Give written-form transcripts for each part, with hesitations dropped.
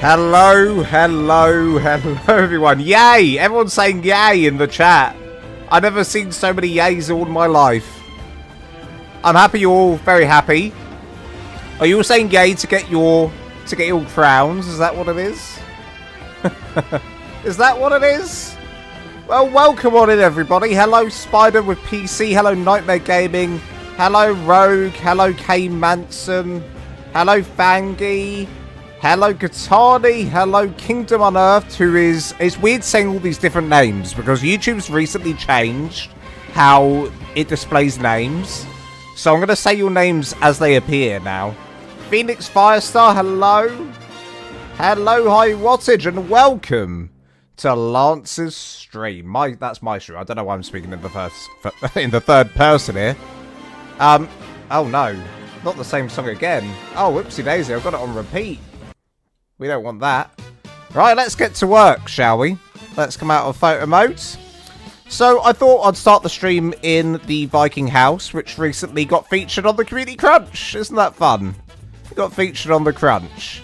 Hello, hello, hello everyone. Yay! Everyone's saying yay in the chat. I've never seen so many yays all my life. I'm happy you're all very happy. Are you all saying yay to get your crowns? Is that what it is? Is that what it is? Well, welcome on in everybody. Hello Spider with PC. Hello Nightmare Gaming. Hello Rogue. Hello K Manson. Hello Fangy. Hello Katani, hello Kingdom Unearthed, who is... It's weird saying all these different names, because YouTube's recently changed how it displays names. So I'm going to say your names as they appear now. Phoenix Firestar, hello. Hello High Wattage, and welcome to Lance's stream. That's my stream. I don't know why I'm speaking in the third person here. Oh no, not the same song again. Oh, whoopsie daisy, I've got it on repeat. We don't want that. Right, let's get to work, shall we? Let's come out of photo mode. So, I thought I'd start the stream in the Viking house, which recently got featured on the Community Crunch. Isn't that fun? It got featured on the Crunch.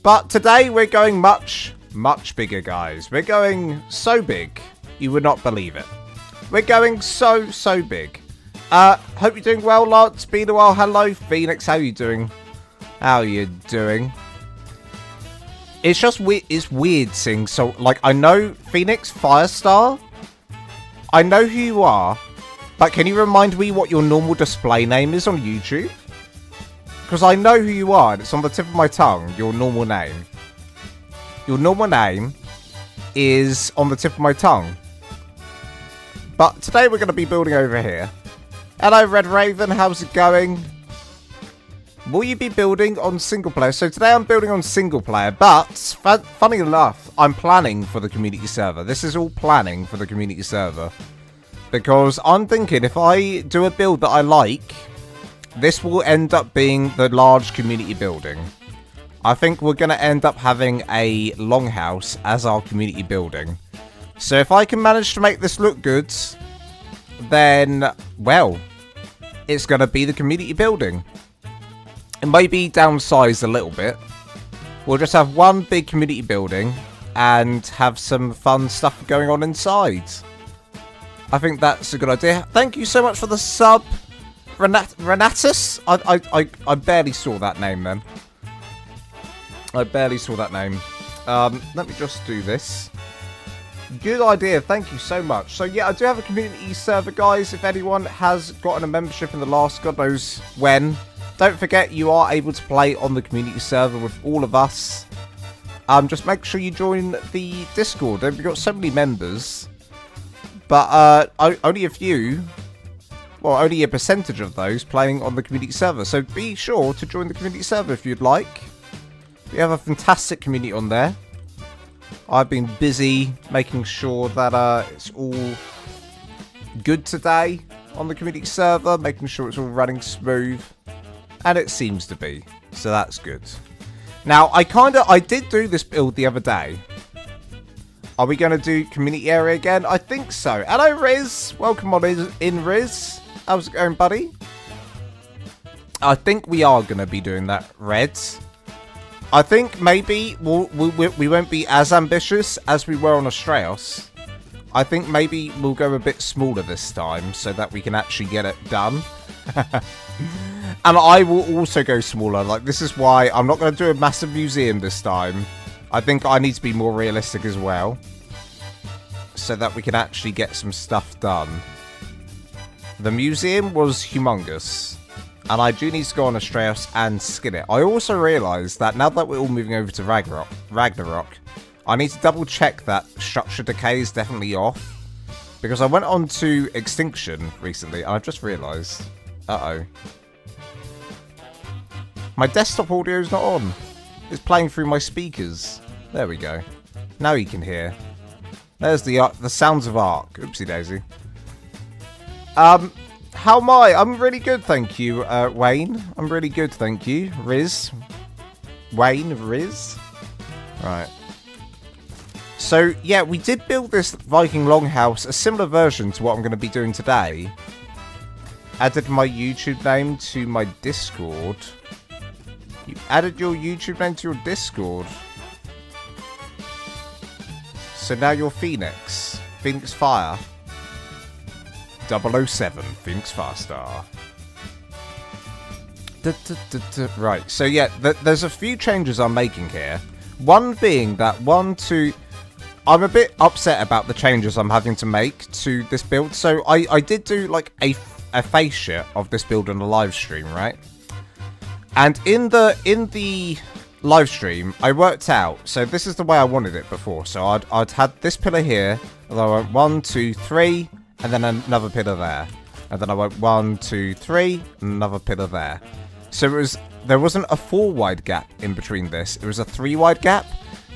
But today, we're going much, much bigger, guys. We're going so big, you would not believe it. We're going so, so big. Hope you're doing well, Lance. Been a while. Hello, Phoenix. How you doing? How you doing? It's just weird. It's weird seeing so like I know Phoenix Firestar. I know who you are, but can you remind me what your normal display name is on YouTube? Because I know who you are, and it's on the tip of my tongue. Your normal name. Your normal name is on the tip of my tongue. But today we're going to be building over here. Hello, Red Raven. How's it going? Will you be building on single player? So today I'm building on single player, but funny enough, I'm planning for the community server. This is all planning for the community server. Because I'm thinking if I do a build that I like, this will end up being the large community building. I think we're going to end up having a longhouse as our community building. So if I can manage to make this look good, then, well, it's going to be the community building. It may be downsized a little bit. We'll just have one big community building and have some fun stuff going on inside. I think that's a good idea. Thank you so much for the sub, Renatus. I barely saw that name then. I barely saw that name. Let me just do this. Good idea. Thank you so much. So yeah, I do have a community server, guys. If anyone has gotten a membership in the last God knows when. Don't forget, you are able to play on the community server with all of us. Just make sure you join the Discord. We've got so many members. But only a few, well, only a percentage of those playing on the community server. So be sure to join the community server if you'd like. We have a fantastic community on there. I've been busy making sure that it's all good today on the community server. Making sure it's all running smooth. And it seems to be. So that's good. Now, I did do this build the other day. Are we going to do community area again? I think so. Hello, Riz. Welcome on in, Riz. How's it going, buddy? I think we are going to be doing that, Reds. I think maybe we won't be as ambitious as we were on Astraeus. I think maybe we'll go a bit smaller this time so that we can actually get it done. And I will also go smaller. Like, this is why I'm not going to do a massive museum this time. I think I need to be more realistic as well. So that we can actually get some stuff done. The museum was humongous. And I do need to go on Astraeus and skin it. I also realised that now that we're all moving over to Ragnarok, I need to double check that structure decay is definitely off. Because I went on to Extinction recently and I've just realised. Uh-oh. My desktop audio is not on. It's playing through my speakers. There we go. Now you can hear. There's the sounds of ARK. Oopsie daisy. How am I? I'm really good, thank you, Wayne. I'm really good, thank you. Riz. Wayne, Riz. Right. So, yeah, we did build this Viking Longhouse, a similar version to what I'm going to be doing today. Added my YouTube name to my Discord. You added your YouTube name to your Discord. So now you're Phoenix. Phoenix Fire. 007, Phoenix Firestar. Right, so yeah, there's a few changes I'm making here. One being that I'm a bit upset about the changes I'm having to make to this build. So I did do like a face shit of this build on a live stream, right? And in the live stream, I worked out. So this is the way I wanted it before. So I'd had this pillar here, and I went 1, 2, 3, and then another pillar there, and then I went 1, 2, 3, and another pillar there. So there wasn't a 4 wide gap in between this. It was a 3 wide gap.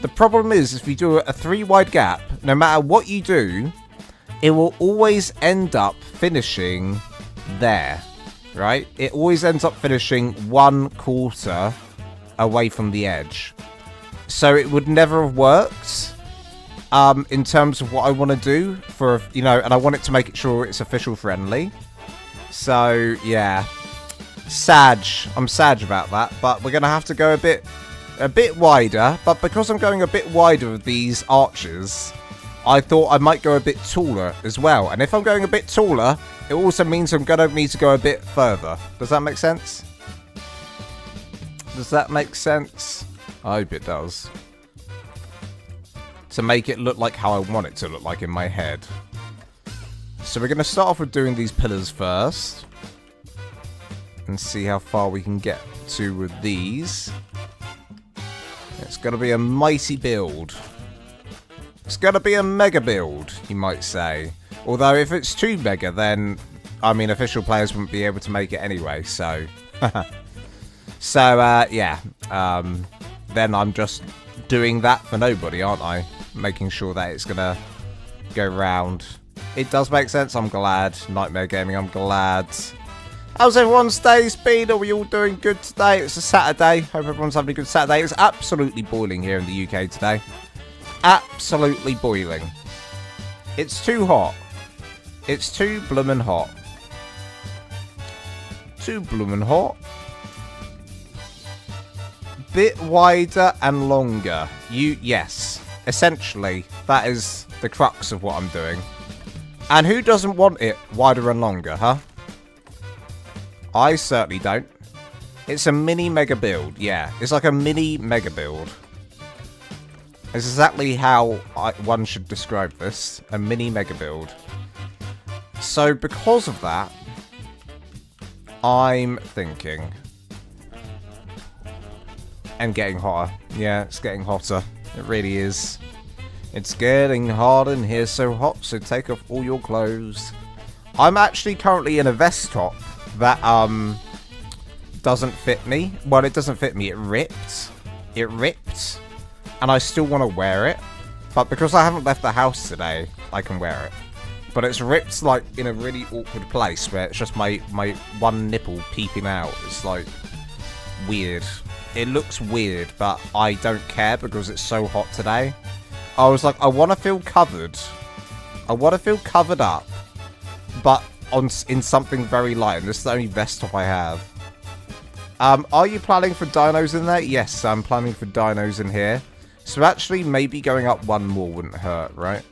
The problem is, if you do a 3 wide gap, no matter what you do, it will always end up finishing there, right? It always ends up finishing 1/4 away from the edge. So it would never have worked in terms of what I want to do for, you know, and I want it to make it sure it's official friendly. So, yeah. I'm sad about that, but we're going to have to go a bit wider, but because I'm going a bit wider with these arches, I thought I might go a bit taller as well. And if I'm going a bit taller, it also means I'm going to need to go a bit further. Does that make sense? Does that make sense? I hope it does. To make it look like how I want it to look like in my head. So we're going to start off with doing these pillars first. And see how far we can get to with these. It's going to be a mighty build. It's going to be a mega build, you might say. Although if it's too mega, then, I mean, official players wouldn't be able to make it anyway, so... So, yeah. Then I'm just doing that for nobody, aren't I? Making sure that it's going to go round. It does make sense, I'm glad. Nightmare Gaming, I'm glad. How's everyone's day's been? Are we all doing good today? It's a Saturday. Hope everyone's having a good Saturday. It's absolutely boiling here in the UK today. Absolutely boiling. It's too hot. It's too bloomin' hot. Too bloomin' hot. Bit wider and longer. Yes. Essentially, that is the crux of what I'm doing. And who doesn't want it wider and longer, huh? I certainly don't. It's a mini mega build, yeah. It's like a mini mega build. It's exactly how one should describe this. A mini mega build. So because of that, I'm thinking... And getting hotter. Yeah, it's getting hotter. It really is. It's getting hot in here, so hot, so take off all your clothes. I'm actually currently in a vest top that doesn't fit me. Well, it doesn't fit me. It ripped. It ripped. And I still want to wear it. But because I haven't left the house today, I can wear it. But it's ripped, like, in a really awkward place where it's just my one nipple peeping out. It's, like, weird. It looks weird, but I don't care because it's so hot today. I was like, I want to feel covered. I want to feel covered up. But in something very light, and this is the only vest top I have. Are you planning for dinos in there? Yes, I'm planning for dinos in here. So actually, maybe going up one more wouldn't hurt, right?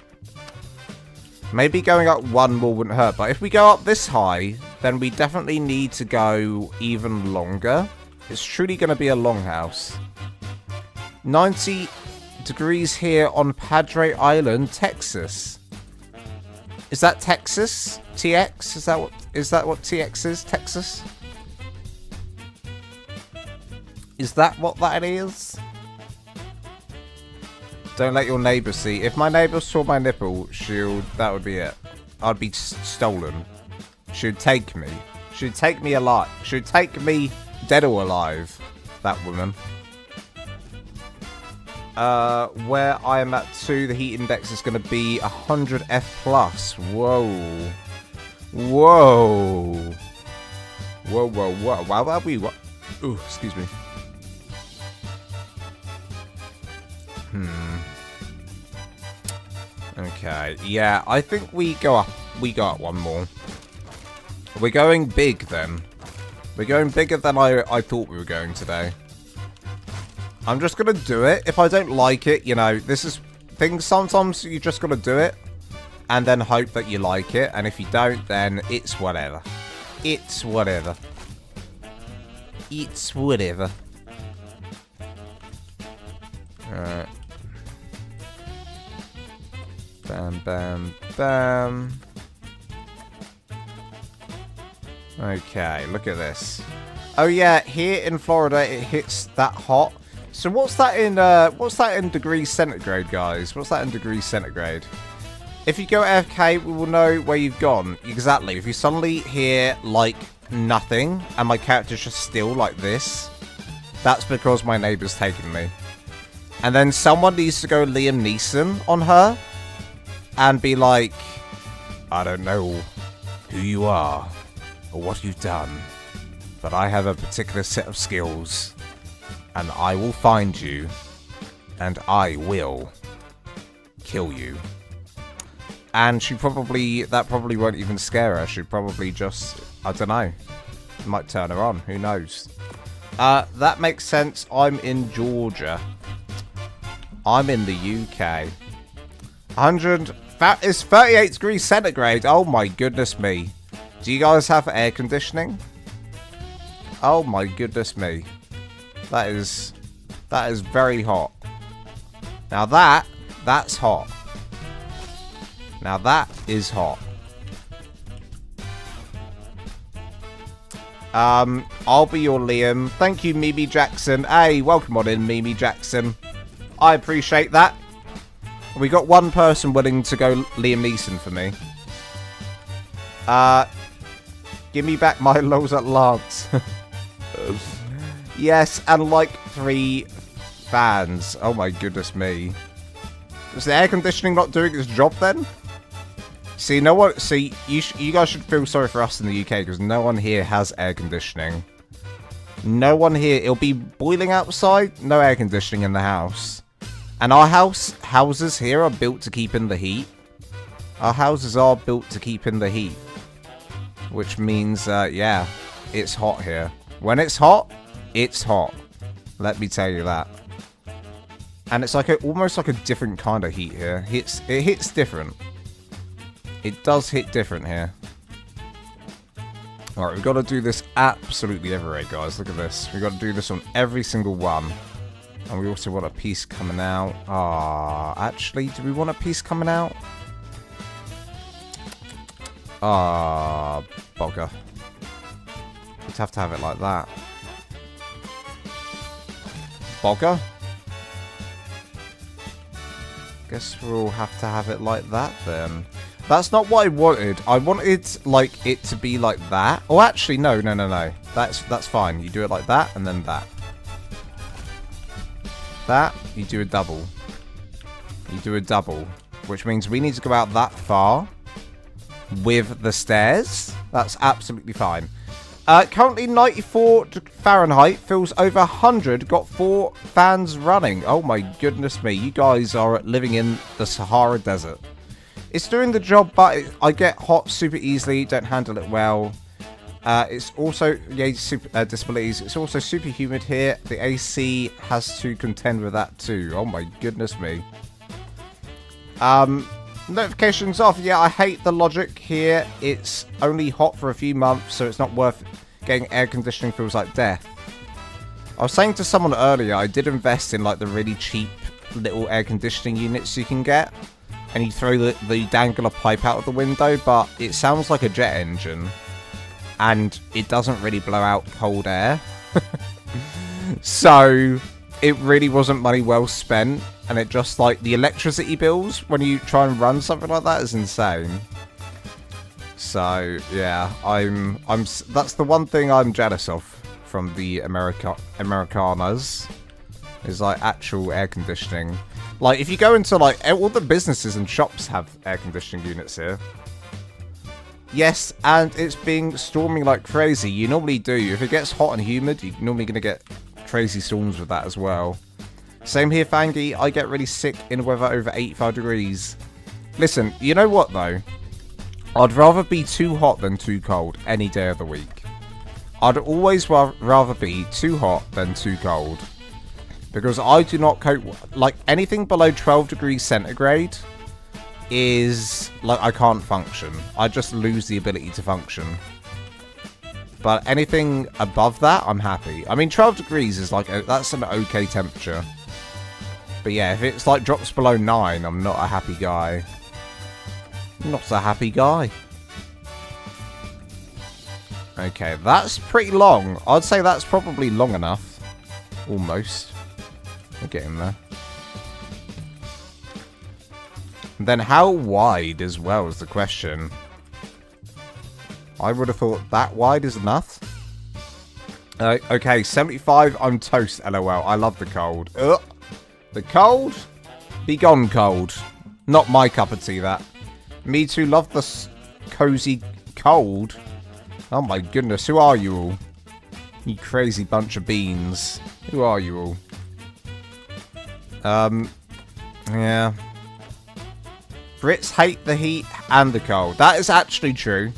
Maybe going up one more wouldn't hurt, but if we go up this high, then we definitely need to go even longer. It's truly going to be a longhouse. 90 degrees here on Padre Island, Texas. Is that Texas? TX? Is that what TX is? Texas? Is that what that is? Don't let your neighbour see. If my neighbour saw my nipple, that would be it. I'd be stolen. She'd take me. She'd take me alive. She'd take me dead or alive. That woman. Where I am at 2, the heat index is going to be 100 F+. Whoa. Whoa. Whoa, whoa, whoa. Wow, that we what? Ooh, excuse me. Okay, yeah, I think we go up one more. We're going big then. We're going bigger than I thought we were going today. I'm just gonna do it. If I don't like it, you know, this is things. Sometimes you just got to do it and then hope that you like it. And if you don't, then it's whatever. It's whatever. It's whatever. Alright. Bam, bam, bam. Okay, look at this. Oh yeah, here in Florida it hits that hot. So what's that in degrees centigrade, guys? What's that in degrees centigrade? If you go AFK, we will know where you've gone. Exactly. If you suddenly hear like nothing and my character's just still like this, that's because my neighbor's taken me. And then someone needs to go Liam Neeson on her and be like, I don't know who you are or what you've done, but I have a particular set of skills, and I will find you, and I will kill you. And that probably won't even scare her. She'd probably just, I don't know, might turn her on. Who knows? That makes sense. I'm in Georgia. I'm in the UK. 100. That is 38 degrees centigrade. Oh my goodness me. Do you guys have air conditioning? Oh my goodness me. That is very hot. Now that's hot. Now that is hot. I'll be your Liam. Thank you, Mimi Jackson. Hey, welcome on in, Mimi Jackson. I appreciate that. We got one person willing to go Liam Neeson for me. Give me back my lows at Lance. Yes, and like 3 fans. Oh my goodness me. Is the air conditioning not doing its job then? See, no one. See, you guys should feel sorry for us in the UK because no one here has air conditioning. No one here. It'll be boiling outside. No air conditioning in the house. And our houses here are built to keep in the heat. Our houses are built to keep in the heat, which means, yeah, it's hot here. When it's hot, it's hot. Let me tell you that. And it's like almost like a different kind of heat here. It hits different. It does hit different here. Alright, we've got to do this absolutely everywhere, guys. Look at this. We've got to do this on every single one. And we also want a piece coming out. Actually, do we want a piece coming out? Bugger. We'd have to have it like that. Bugger? Guess we'll have to have it like that then. That's not what I wanted. I wanted like it to be like that. Oh, actually, no. That's fine. You do it like that and then that. That, you do a double. You do a double. Which means we need to go out that far with the stairs. That's absolutely fine. Currently 94 Fahrenheit. Feels over 100. Got 4 fans running. Oh my goodness me. You guys are living in the Sahara Desert. It's doing the job, but I get hot super easily. Don't handle it well. It's also, yeah, disabilities. It's also super humid here. The AC has to contend with that too. Oh my goodness me. Notifications off. Yeah, I hate the logic here. It's only hot for a few months, so it's not worth getting air conditioning. Feels like death. I was saying to someone earlier, I did invest in like the really cheap little air conditioning units you can get. And you throw the dangler pipe out of the window, but it sounds like a jet engine. And it doesn't really blow out cold air. So, it really wasn't money well spent. And it just, like, the electricity bills when you try and run something like that is insane. So, yeah, that's the one thing I'm jealous of from the Americanas. Is, like, actual air conditioning. Like, if you go into, like, all the businesses and shops have air conditioning units here. Yes, and it's being storming like crazy. You normally do. If it gets hot and humid, you're normally going to get crazy storms with that as well. Same here, Fangy. I get really sick in weather over 85 degrees. Listen, you know what, though? I'd rather be too hot than too cold any day of the week. I'd always rather be too hot than too cold. Because I do not cope... Like, anything below 12 degrees centigrade is... Like, I can't function. I just lose the ability to function. But anything above that, I'm happy. I mean, 12 degrees is like... That's an okay temperature. But yeah, if it's like drops below 9, I'm not a happy guy. Not a happy guy. Okay, that's pretty long. I'd say that's probably long enough. Almost. We're getting there. And then how wide as well is the question. I would have thought that wide is enough. Okay, 75, I'm toast, lol. I love the cold. Ugh. The cold? Be gone, cold. Not my cup of tea, that. Me too, love the cozy cold. Oh my goodness, who are you all? You crazy bunch of beans. Who are you all? Yeah. Brits hate the heat and the cold. That is actually true.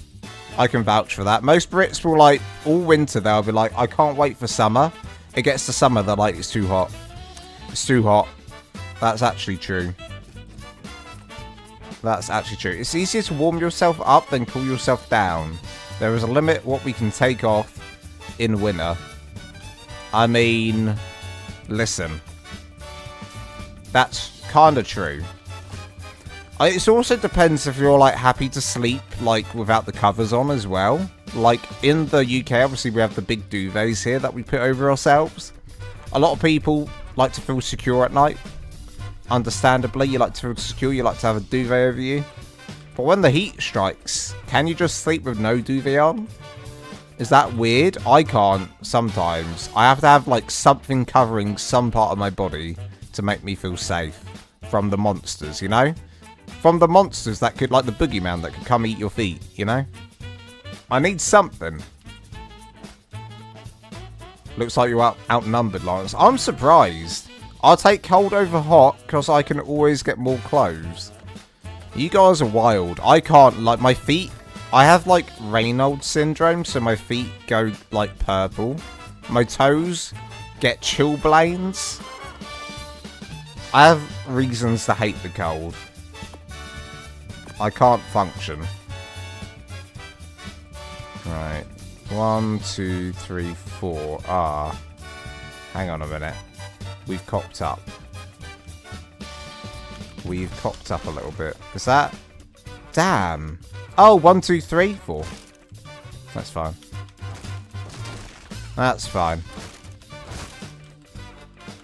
I can vouch for that. Most Brits will, like, all winter, they'll be like, I can't wait for summer. It gets to summer, they're like, it's too hot. It's too hot. That's actually true. That's actually true. It's easier to warm yourself up than cool yourself down. There is a limit what we can take off in winter. I mean, listen. That's kind of true. It also depends if you're, like, happy to sleep, like, without the covers on as well. Like, in the UK, obviously, we have the big duvets here that we put over ourselves. A lot of people like to feel secure at night. Understandably, you like to feel secure, you like to have a duvet over you. But when the heat strikes, can you just sleep with no duvet on? Is that weird? I can't sometimes. I have to have, like, something covering some part of my body to make me feel safe from the monsters, you know? From the monsters that could, like the boogeyman that could come eat your feet, you know? I need something. Looks like you're outnumbered, Lawrence. I'm surprised. I'll take cold over hot because I can always get more clothes. You guys are wild. I can't, like, my feet... I have, like, Raynaud's syndrome, so my feet go, like, purple. My toes get chilblains. I have reasons to hate the cold. I can't function. Right. 1, 2, 3, 4. Ah. Hang on a minute. We've cocked up. We've cocked up a little bit. Is that... Damn. Oh, 1, 2, 3, 4. That's fine. That's fine.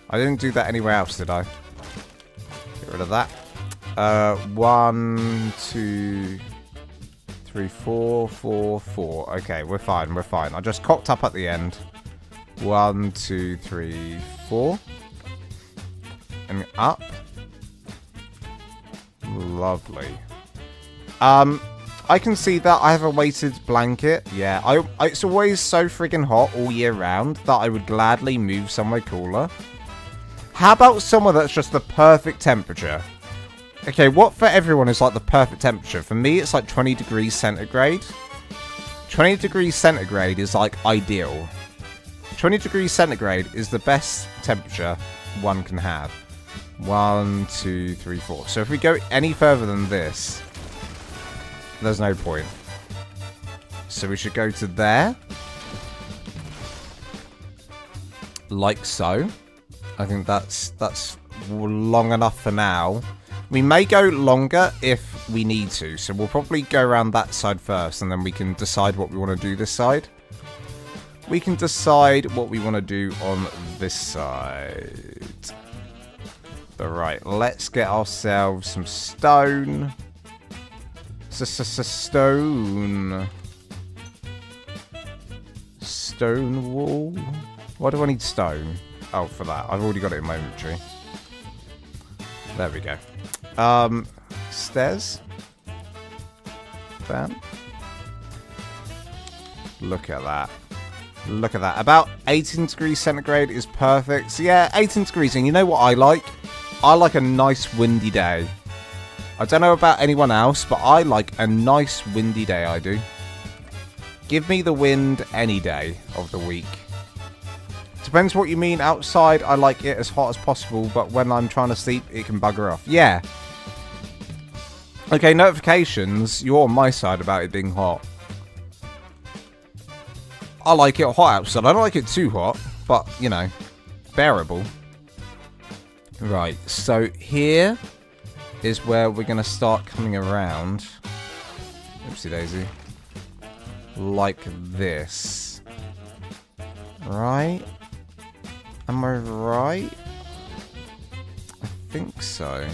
I didn't do that anywhere else, did I? Get rid of that. 1, 2, 3, 4, 4, 4. Okay, we're fine, we're fine. I just cocked up at the end. 1, 2, 3, 4. And up. Lovely. I can see that I have a weighted blanket. Yeah, it's always so friggin' hot all year round that I would gladly move somewhere cooler. How about somewhere that's just the perfect temperature? Okay, what for everyone is like the perfect temperature? For me, it's like 20 degrees centigrade. 20 degrees centigrade is like ideal. 20 degrees centigrade is the best temperature one can have. 1, 2, 3, 4. So if we go any further than this, there's no point. So we should go to there. Like so. I think that's long enough for now. We may go longer if we need to. So we'll probably go around that side first, and then we can decide what we want to do this side. We can decide what we want to do on this side. Alright, let's get ourselves some stone. Stone. Stone wall? Why do I need stone? Oh, for that. I've already got it in my inventory. There we go. Stairs. Bam. Look at that. Look at that. About 18 degrees centigrade is perfect. So yeah, 18 degrees. And you know what I like? I like a nice windy day. I don't know about anyone else, but I like a nice windy day, I do. Give me the wind any day of the week. Depends what you mean. Outside, I like it as hot as possible, but when I'm trying to sleep, it can bugger off. Yeah. Okay, notifications. You're on my side about it being hot. I like it hot outside. I don't like it too hot, but, you know, bearable. Right, so here is where we're going to start coming around. Oopsie daisy. Like this. Right? Am I right? I think so.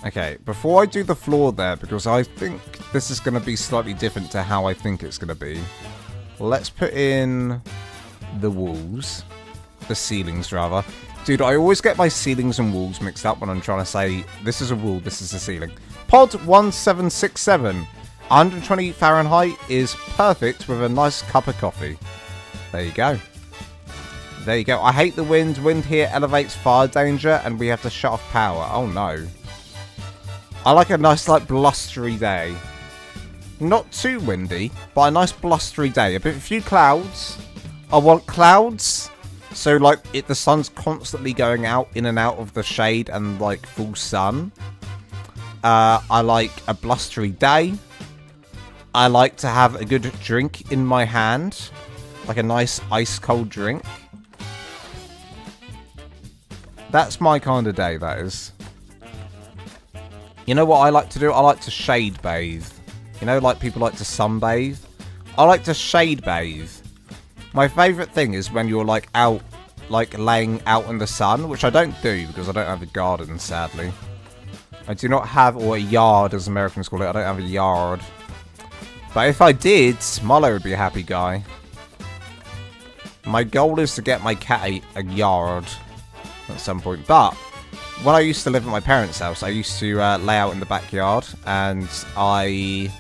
Okay, before I do the floor there, because I think this is going to be slightly different to how I think it's going to be, let's put in the walls. The ceilings, rather. Dude, I always get my ceilings and walls mixed up when I'm trying to say, this is a wall, this is a ceiling. Pod 1767. 120 Fahrenheit is perfect with a nice cup of coffee. There you go. There you go. I hate the wind. Wind here elevates fire danger, and we have to shut off power. Oh, no. I like a nice, like, blustery day. Not too windy, but a nice blustery day. A few clouds. I want clouds. So, like, the sun's constantly going out, in and out of the shade and, like, full sun. I like a blustery day. I like to have a good drink in my hand. Like a nice ice-cold drink. That's my kind of day, that is. You know what I like to do? I like to shade bathe. You know, like people like to sunbathe? I like to shade bathe. My favourite thing is when you're like out, like laying out in the sun, which I don't do because I don't have a garden, sadly. I do not have, or a yard as Americans call it, I don't have a yard. But if I did, Milo would be a happy guy. My goal is to get my cat a yard at some point. But when I used to live at my parents' house, I used to lay out in the backyard, and I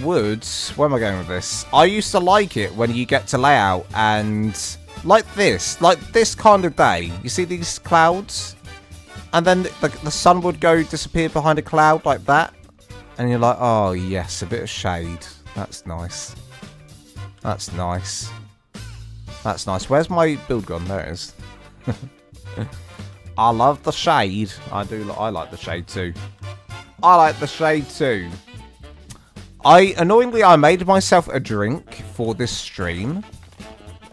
would... Where am I going with this? I used to like it when you get to lay out and... Like this kind of day. You see these clouds? And then the sun would go disappear behind a cloud like that. And you're like, oh yes, a bit of shade. That's nice. That's nice. That's nice. Where's my build gone? There it is. I love the shade. I like the shade too. I like the shade too. Annoyingly, I made myself a drink for this stream.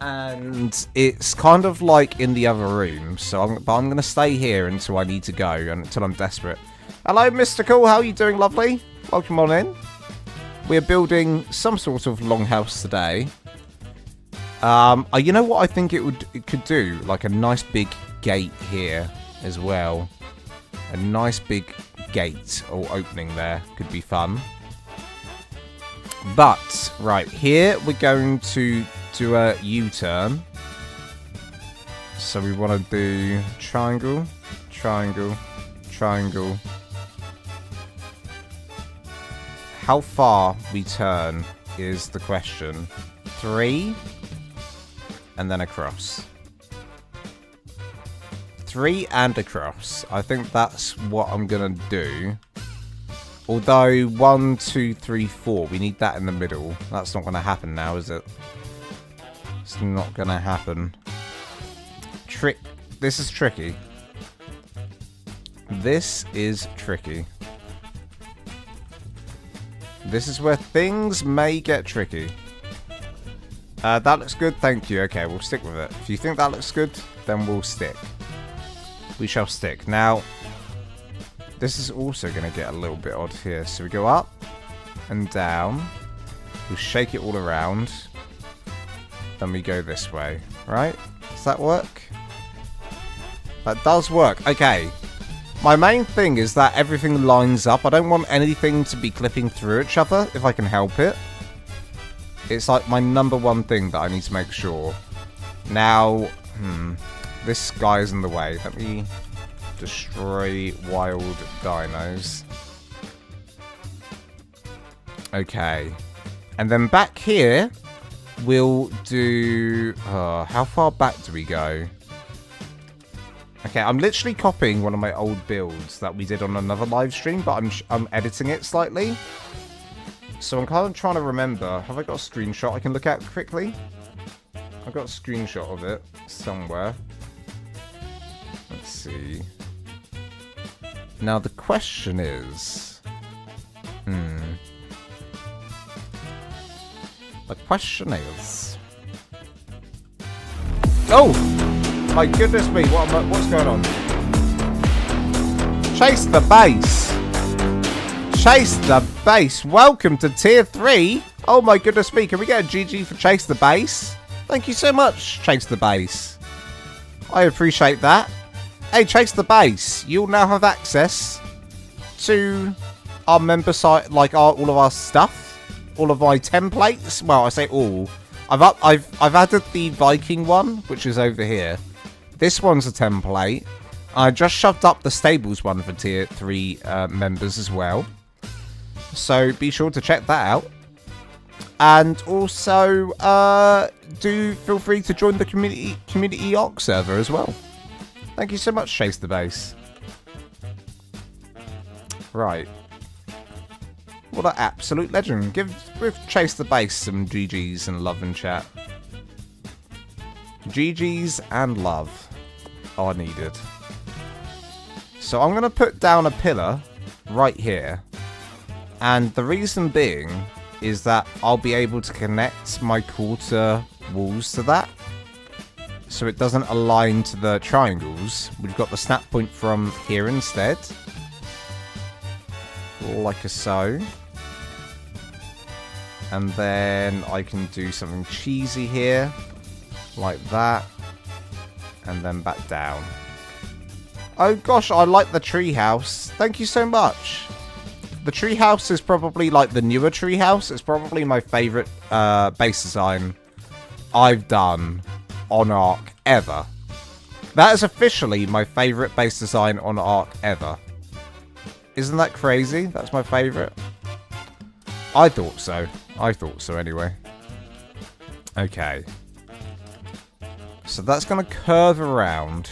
And it's kind of like in the other room. So I'm going to stay here until I need to go. And until I'm desperate. Hello, Mystical. How are you doing, lovely? Welcome on in. We're building some sort of longhouse today. You know what I think it could do? Like a nice big gate here as well. A nice big gate or opening there could be fun. But, right, here we're going to do a U-turn. So we want to do triangle, triangle, triangle. How far we turn is the question. 3, and then across. 3 and across. I think that's what I'm going to do. Although 1, 2, 3, 4, we need that in the middle. That's not going to happen now, is it? It's not going to happen. This is tricky. This is tricky. This is where things may get tricky. That looks good, thank you. Okay, we'll stick with it. If you think that looks good, then we'll stick. We shall stick. Now, this is also going to get a little bit odd here. So we go up and down. We shake it all around. Then we go this way. Right? Does that work? That does work. Okay. My main thing is that everything lines up. I don't want anything to be clipping through each other if I can help it. It's like my #1 thing that I need to make sure. Now, this guy's in the way. Let me destroy wild dinos. Okay. And then back here, we'll do... how far back do we go? Okay, I'm literally copying one of my old builds that we did on another live stream, but I'm editing it slightly. So I'm kind of trying to remember. Have I got a screenshot I can look at quickly? I've got a screenshot of it somewhere. Let's see. Now the question is... The question is... Oh! My goodness me, what's going on? Chase the base! Chase the base! Welcome to tier 3! Oh my goodness me, can we get a GG for Chase the base? Thank you so much, Chase the base. I appreciate that. Hey, Chase the base, you'll now have access to our member site, like all of our stuff, all of my templates. Well, I say all. I've added the Viking one, which is over here. This one's a template. I just shoved up the stables one for tier 3 members as well. So be sure to check that out. And also, do feel free to join the community ARK server as well. Thank you so much, Chase the Base. Right. What an absolute legend. Give Chase the Base some GGs and love in chat. GGs and love are needed. So I'm going to put down a pillar right here. And the reason being is that I'll be able to connect my quarter walls to that. So it doesn't align to the triangles. We've got the snap point from here instead. Like a so. And then I can do something cheesy here. Like that. And then back down. Oh gosh, I like the treehouse. Thank you so much. The treehouse is probably like the newer treehouse. It's probably my favourite base design I've done on ARK ever. That is officially my favourite base design on ARK ever. Isn't that crazy? That's my favourite. I thought so. I thought so anyway. Okay. So that's going to curve around.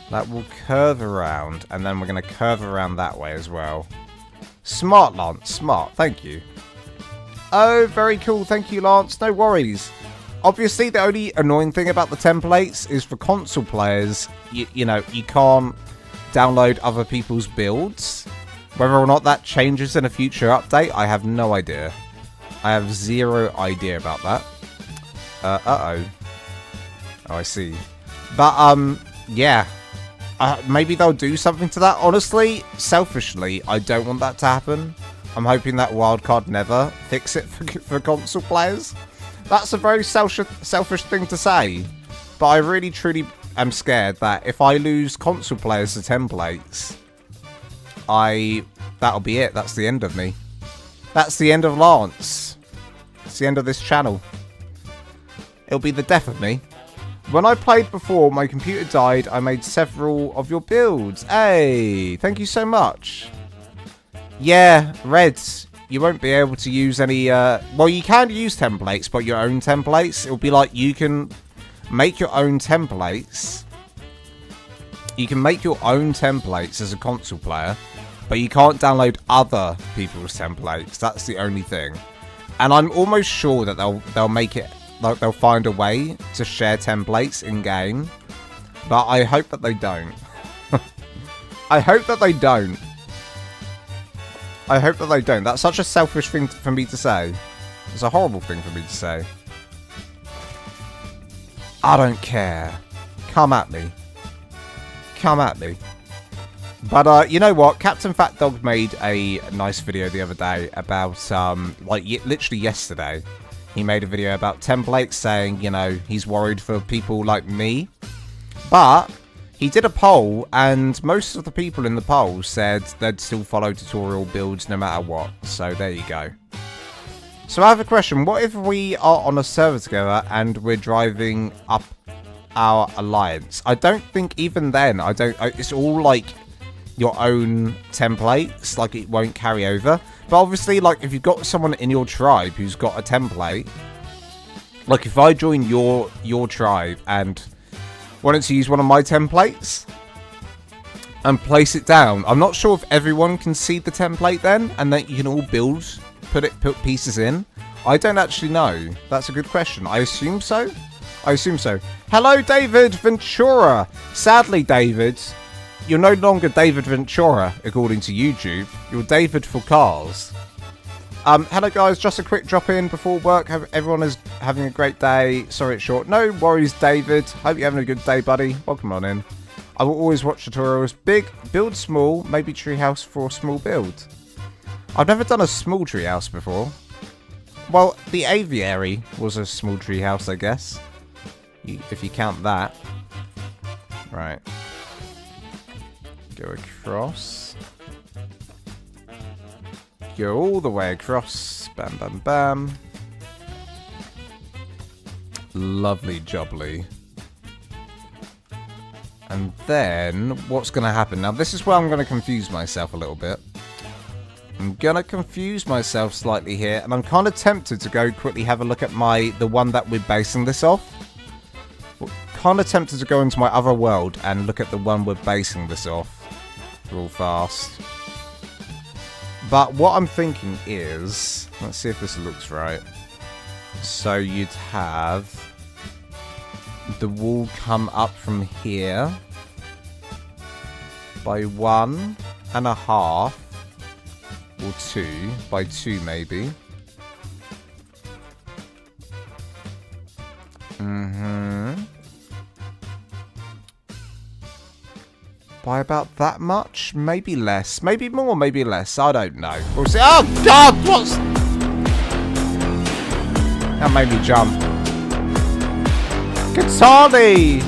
That will curve around. And then we're going to curve around that way as well. Smart, Lance. Smart. Thank you. Oh, very cool. Thank you, Lance. No worries. Obviously, the only annoying thing about the templates is for console players, you know, you can't download other people's builds. Whether or not that changes in a future update, I have no idea. I have zero idea about that. Uh-oh. Oh, I see. But, yeah. Maybe they'll do something to that. Honestly, selfishly, I don't want that to happen. I'm hoping that wildcard never fix it for console players. That's a very selfish thing to say. But I really, truly am scared that if I lose console players to templates, that'll be it. That's the end of me. That's the end of Lance. It's the end of this channel. It'll be the death of me. When I played before, my computer died. I made several of your builds. Hey, thank you so much. Yeah, Reds, you won't be able to use any... well, you can use templates, but your own templates. It'll be like you can make your own templates. You can make your own templates as a console player, but you can't download other people's templates. That's the only thing. And I'm almost sure that they'll make it... They'll find a way to share templates in-game. But I hope that they don't. I hope that they don't. I hope that they don't. That's such a selfish thing for me to say. It's a horrible thing for me to say. I don't care. Come at me. Come at me. But, you know what? Captain Fat Dog made a nice video the other day about, like, literally yesterday. He made a video about templates saying, you know, he's worried for people like me. But he did a poll, and most of the people in the poll said they'd still follow tutorial builds no matter what. So there you go. So I have a question. What if we are on a server together and we're driving up our alliance? I don't think even then, it's all like your own templates. Like it won't carry over. But obviously, like, if you've got someone in your tribe who's got a template, like, if I join your tribe and wanted to use one of my templates and place it down, I'm not sure if everyone can see the template then, and then you can all put pieces in. I don't actually know. That's a good question. I assume so. I assume so. Hello, David Ventura. Sadly, David, you're no longer David Ventura, according to YouTube. You're David for cars. Hello, guys. Just a quick drop in before work. Everyone is having a great day. Sorry it's short. No worries, David. Hope you're having a good day, buddy. Welcome on in. I will always watch tutorials. Big, build small, maybe treehouse for a small build. I've never done a small treehouse before. Well, the aviary was a small treehouse, I guess. If you count that. Right. Go across. Go all the way across. Bam, bam, bam. Lovely jubbly. And then, what's going to happen? Now, this is where I'm going to confuse myself a little bit. I'm going to confuse myself slightly here. And I'm kind of tempted to go quickly have a look at the one that we're basing this off. Kind of tempted to go into my other world and look at the one we're basing this off. Real fast. But what I'm thinking is... Let's see if this looks right. So you'd have... the wall come up from here. By 1.5. Or 2. By 2 maybe. By about that much? Maybe less. Maybe more, maybe less. I don't know. We'll see. Oh, God! What's... That made me jump. Katani!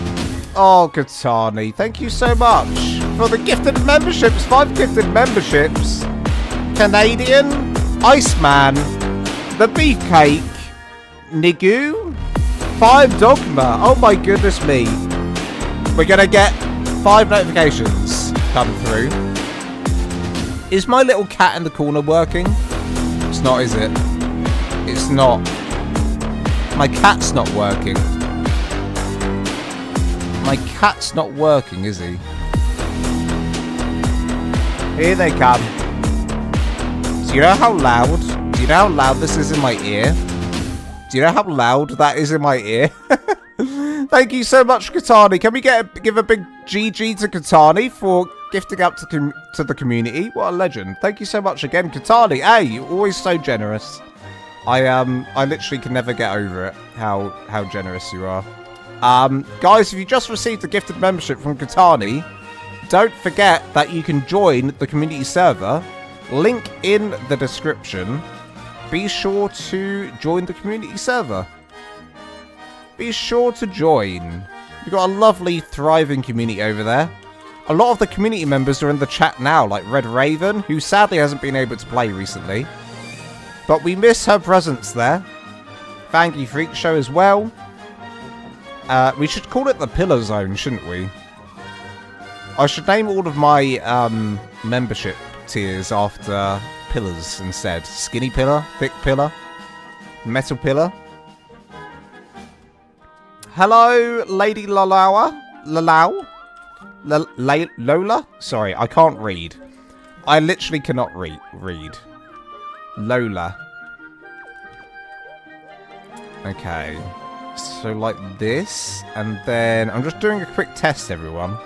Oh, Katani. Thank you so much for the gifted memberships. 5 gifted memberships. Canadian. Iceman. The Beefcake. Nigu. 5 Dogma. Oh, my goodness me. We're going to get... 5 notifications come through. Is my little cat in the corner working? It's not, is it? It's not. My cat's not working. My cat's not working, is he? Here they come. Do you know how loud? Do you know how loud this is in my ear? Do you know how loud that is in my ear? Thank you so much, Katani. Can we give a big GG to Katani for gifting out to the community? What a legend. Thank you so much again, Katani. Hey, you're always so generous. I literally can never get over it, how generous you are. Guys, if you just received a gifted membership from Katani, don't forget that you can join the community server. Link in the description. Be sure to join the community server. Be sure to join. We've got a lovely, thriving community over there. A lot of the community members are in the chat now, like Red Raven, who sadly hasn't been able to play recently. But we miss her presence there. Fangy Freak Show as well. We should call it the Pillar Zone, shouldn't we? I should name all of my membership tiers after pillars instead. Skinny Pillar, Thick Pillar, Metal Pillar. Hello, Lady Lalawa? Lola? Sorry, I can't read. I literally cannot read. Lola. Okay. So like this. And then I'm just doing a quick test, everyone.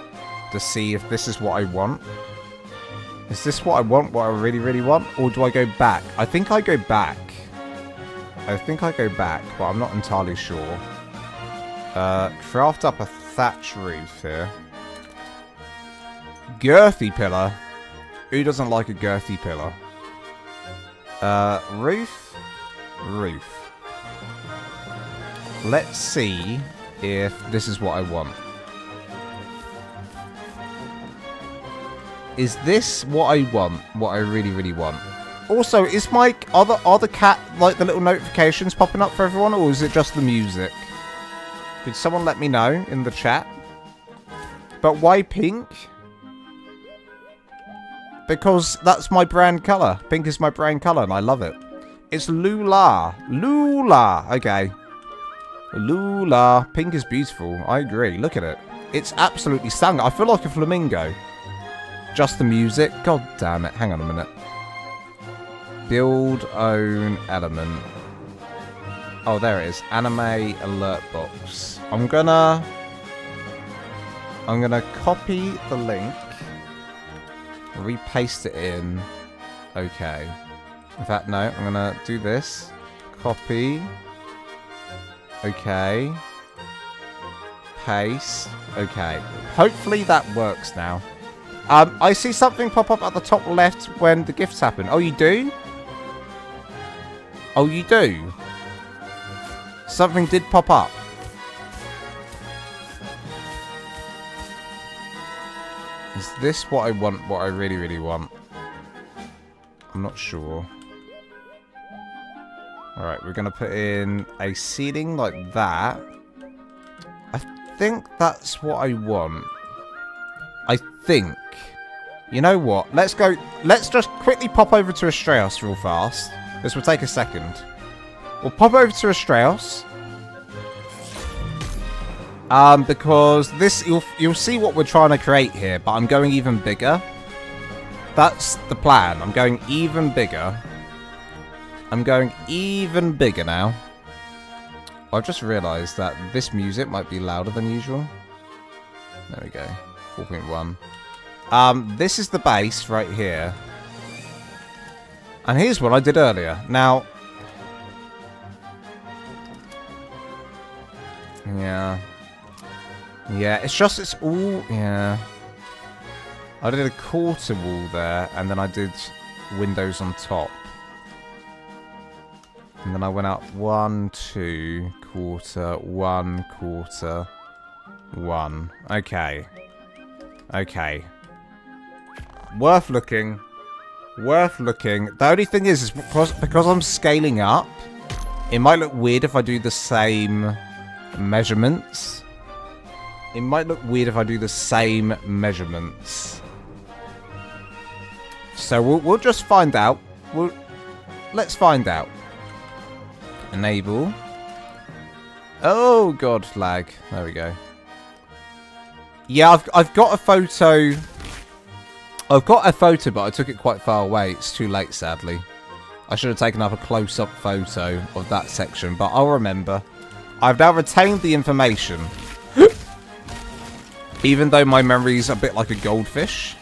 To see if this is what I want. Is this what I want? What I really, really want? Or do I go back? I think I go back. But I'm not entirely sure. Craft up a thatch roof here. Girthy pillar. Who doesn't like a girthy pillar? Roof. Let's see if this is what I want. Is this what I want? What I really, really want? Also, is my are the cat, like the little notifications popping up for everyone, or is it just the music? Could someone let me know in the chat? But why pink? Because that's my brand colour. Pink is my brand colour and I love it. It's Lula. Lula. Okay. Lula. Pink is beautiful. I agree. Look at it. It's absolutely stunning. I feel like a flamingo. Just the music. God damn it. Hang on a minute. Build own element. Oh, there it is. Anime alert box. I'm gonna copy the link, repaste it in. Okay. In fact, no, I'm gonna do this. Copy. Okay. Paste. Okay. Hopefully that works now. I see something pop up at the top left when the gifts happen. Oh, you do? Oh, you do? Something did pop up. Is this what I want? What I really, really want? I'm not sure. Alright, we're going to put in a ceiling like that. I think that's what I want. I think. You know what? Let's go. Let's just quickly pop over to Astraeus real fast. This will take a second. We'll pop over to Astraeus. Because this, you'll see what we're trying to create here, but I'm going even bigger. That's the plan. I'm going even bigger. I'm going even bigger now. I've just realised that this music might be louder than usual. There we go. 4.1. This is the base right here. And here's what I did earlier. Now... Yeah. Yeah, it's all... Yeah. I did a quarter wall there, and then I did windows on top. And then I went up 1, 2, quarter, 1, quarter, 1. Okay. Okay. Worth looking. Worth looking. The only thing is because I'm scaling up, it might look weird if I do the same measurements. It might look weird if I do the same measurements. So we'll just find out. Let's find out. Enable. Oh god, lag. There we go. Yeah, I've got a photo. I've got a photo, but I took it quite far away. It's too late, sadly. I should have taken up a close-up photo of that section, but I'll remember. I've now retained the information. Even though my memory's a bit like a goldfish.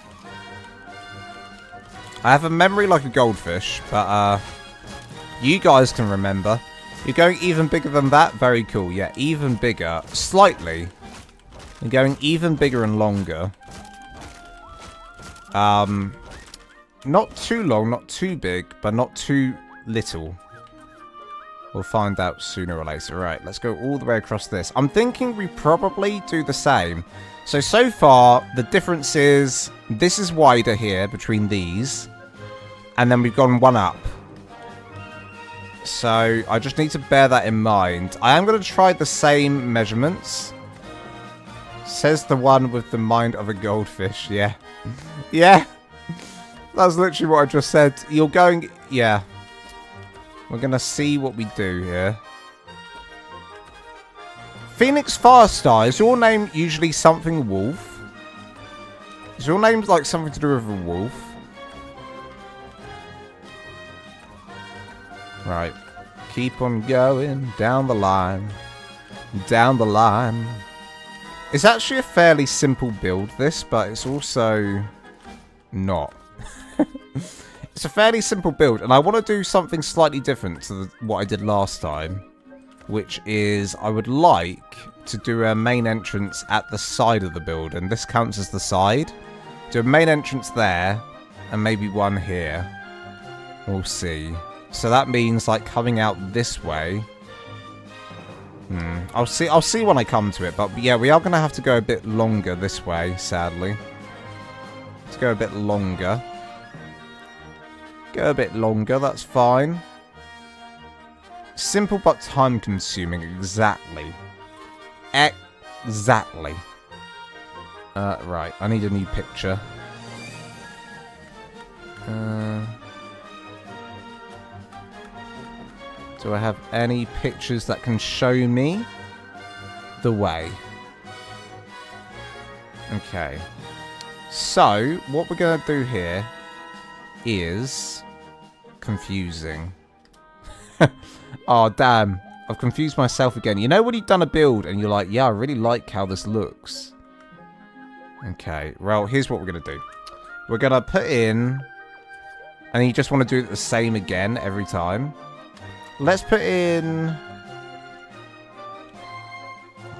I have a memory like a goldfish, but you guys can remember. You're going even bigger than that? Very cool. Yeah, even bigger. Slightly. You're going even bigger and longer. Not too long, not too big, but not too little. We'll find out sooner or later. Right, let's go all the way across this. I'm thinking we probably do the same. So far, the difference is this is wider here between these. And then we've gone one up. So I just need to bear that in mind. I am going to try the same measurements. Says the one with the mind of a goldfish. Yeah. Yeah. That's literally what I just said. You're going... Yeah. We're going to see what we do here. Phoenix Firestar, is your name usually something wolf? Is your name like something to do with a wolf? Right. Keep on going down the line. Down the line. It's actually a fairly simple build, this, but it's also not. It's a fairly simple build, and I want to do something slightly different to what I did last time, which is I would like to do a main entrance at the side of the build, and this counts as the side. Do a main entrance there, and maybe one here. We'll see. So that means like coming out this way. I'll see when I come to it, but yeah, we are going to have to go a bit longer this way, sadly. Let's go a bit longer. Go a bit longer, that's fine. Simple but time consuming, exactly. Exactly. Right, I need a new picture. Do I have any pictures that can show me the way? Okay. So, what we're going to do here is confusing. Oh, damn. I've confused myself again. You know when you've done a build and you're like, yeah, I really like how this looks. Okay, well, here's what we're going to do. We're going to put in... And you just want to do it the same again every time. Let's put in...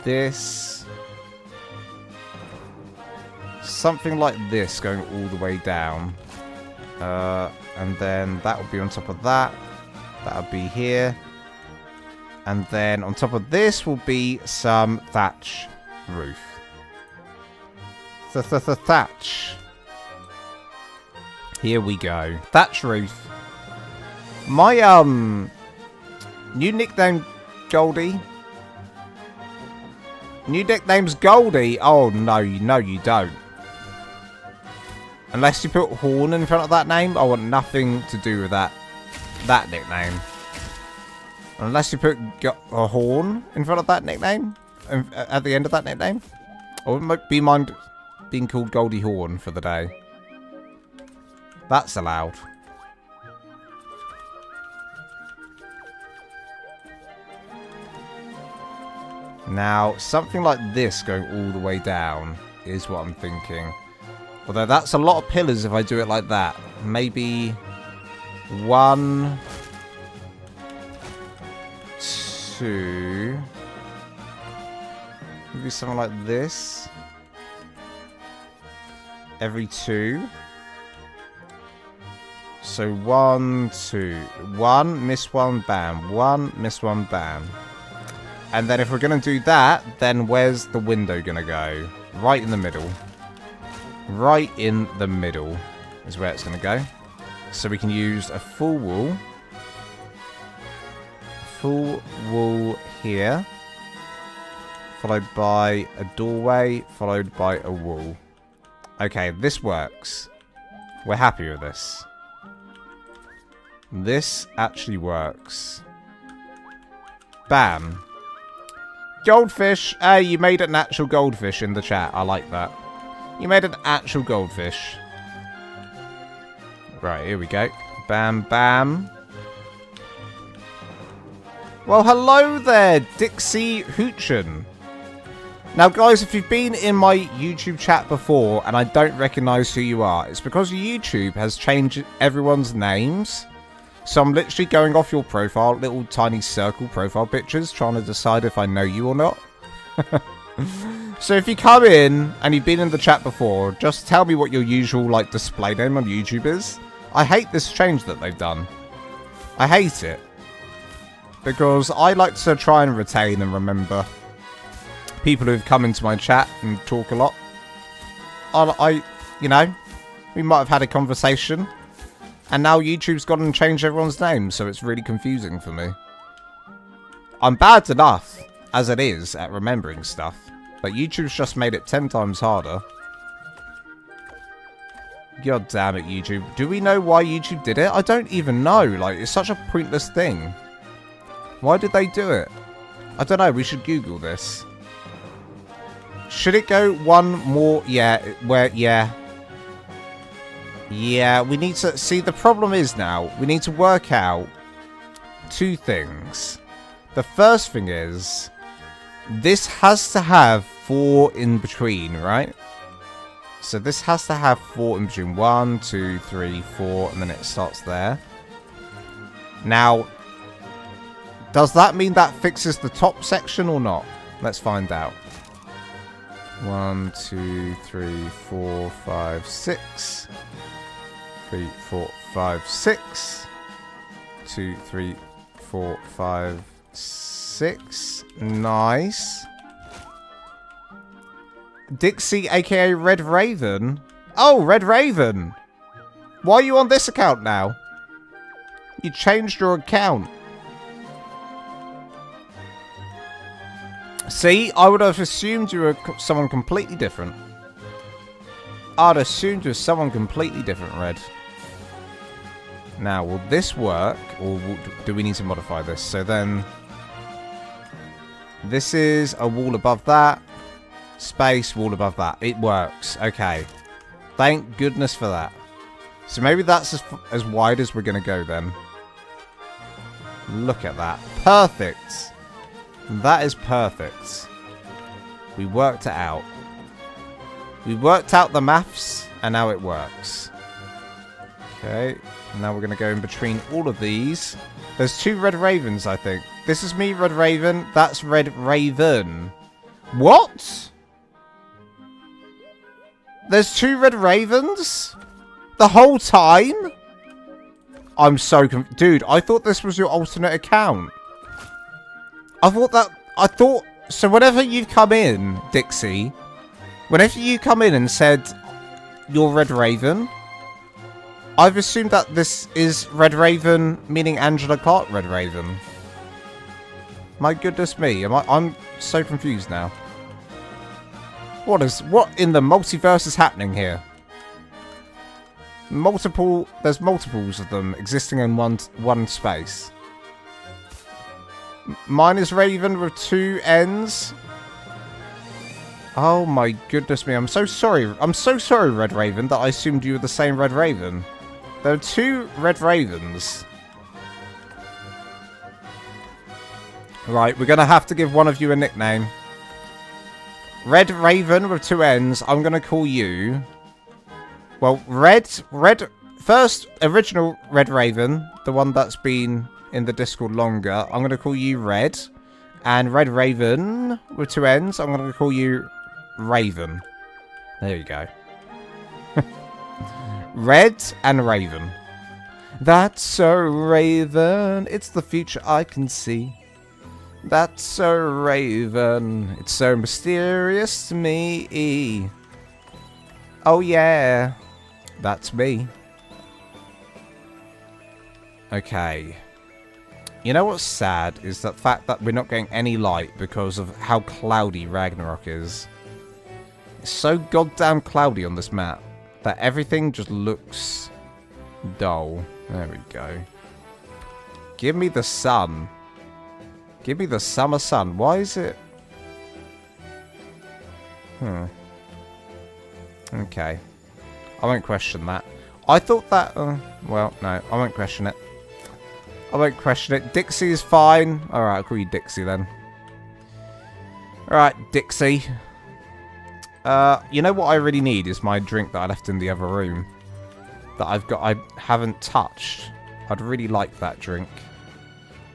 this... something like this going all the way down. And then that will be on top of that. That'll be here. And then on top of this will be some thatch roof. Thatch. Here we go. Thatch roof. My, new nickname, Goldie. New nickname's Goldie. Oh, no, you don't. Unless you put Horn in front of that name, I want nothing to do with that nickname. Unless you put a horn in front of that nickname, at the end of that nickname, I wouldn't be mind being called Goldie Horn for the day. That's allowed. Now, something like this going all the way down is what I'm thinking. Although that's a lot of pillars if I do it like that. Maybe 1... 2. Maybe something like this. Every 2. So 1, 2. 1, miss 1, bam. 1, miss 1, bam. And then if we're going to do that, then where's the window going to go? Right in the middle. Right in the middle is where it's going to go. So we can use a full wall. Full wall here, followed by a doorway, followed by a wall. Okay, this works. We're happy with this. This actually works. Bam. Goldfish. Hey, you made an actual goldfish in the chat. I like that. You made an actual goldfish. Right, here we go. Bam, bam. Well, hello there, Dixie Hoochin. Now, guys, if you've been in my YouTube chat before and I don't recognise who you are, it's because YouTube has changed everyone's names. So I'm literally going off your profile, little tiny circle profile pictures, trying to decide if I know you or not. So if you come in and you've been in the chat before, just tell me what your usual, like, display name on YouTube is. I hate this change that they've done. I hate it. Because I like to try and retain and remember people who've come into my chat and talk a lot. You know, we might have had a conversation. And now YouTube's gone and changed everyone's names, so it's really confusing for me. I'm bad enough, as it is, at remembering stuff. But YouTube's just made it 10 times harder. God damn it, YouTube. Do we know why YouTube did it? I don't even know. Like, it's such a pointless thing. Why did they do it? I don't know. We should Google this. Should it go one more? Yeah. Yeah, we need to... See, the problem is now, we need to work out 2 things. The first thing is, this has to have 4 in between, right? So this has to have 4 in between. 1, 2, 3, 4, and then it starts there. Now... does that mean that fixes the top section or not? Let's find out. 1, 2, 3, 4, 5, 6. 3, 4, 5, 6. 2, 3, 4, 5, 6. Nice. Dixie, aka Red Raven. Oh, Red Raven. Why are you on this account now? You changed your account. See, I would have assumed you were someone completely different. I'd assumed you were someone completely different, Red. Now, will this work, or do we need to modify this? So then, this is a wall above that. Space, wall above that. It works. Okay. Thank goodness for that. So maybe that's as wide as we're going to go then. Look at that. Perfect. That is perfect. We worked it out. We worked out the maths, and now it works. Okay, now we're going to go in between all of these. There's 2 red ravens, I think. This is me, Red Raven. That's Red Raven. What? There's 2 red ravens? The whole time? I'm so confused. Dude, I thought this was your alternate account. So whenever you come in, Dixie, whenever you come in and said you're Red Raven, I've assumed that this is Red Raven, meaning Angela Clark Red Raven. My goodness me, I'm so confused now. What in the multiverse is happening here? There's multiples of them existing in one space. Mine is Raven with 2 N's. Oh my goodness me, I'm so sorry. I'm so sorry, Red Raven, that I assumed you were the same Red Raven. There are 2 Red Ravens. Right, we're going to have to give one of you a nickname. Red Raven with 2 N's, I'm going to call you... Well, first, original Red Raven, the one that's been in the Discord longer, I'm going to call you Red. And Red Raven with 2 N's, I'm going to call you Raven. There you go. Red and Raven. That's so Raven, it's the future I can see. That's so Raven, it's so mysterious to me. Oh yeah, that's me. Okay. You know what's sad is the fact that we're not getting any light because of how cloudy Ragnarok is. It's so goddamn cloudy on this map that everything just looks dull. There we go. Give me the sun. Give me the summer sun. Why is it... Okay. I won't question that. I thought that... well, no. I won't question it. I won't question it. Dixie is fine. Alright, I'll call you Dixie then. Alright, Dixie. You know what I really need is my drink that I left in the other room. That I haven't touched. I'd really like that drink.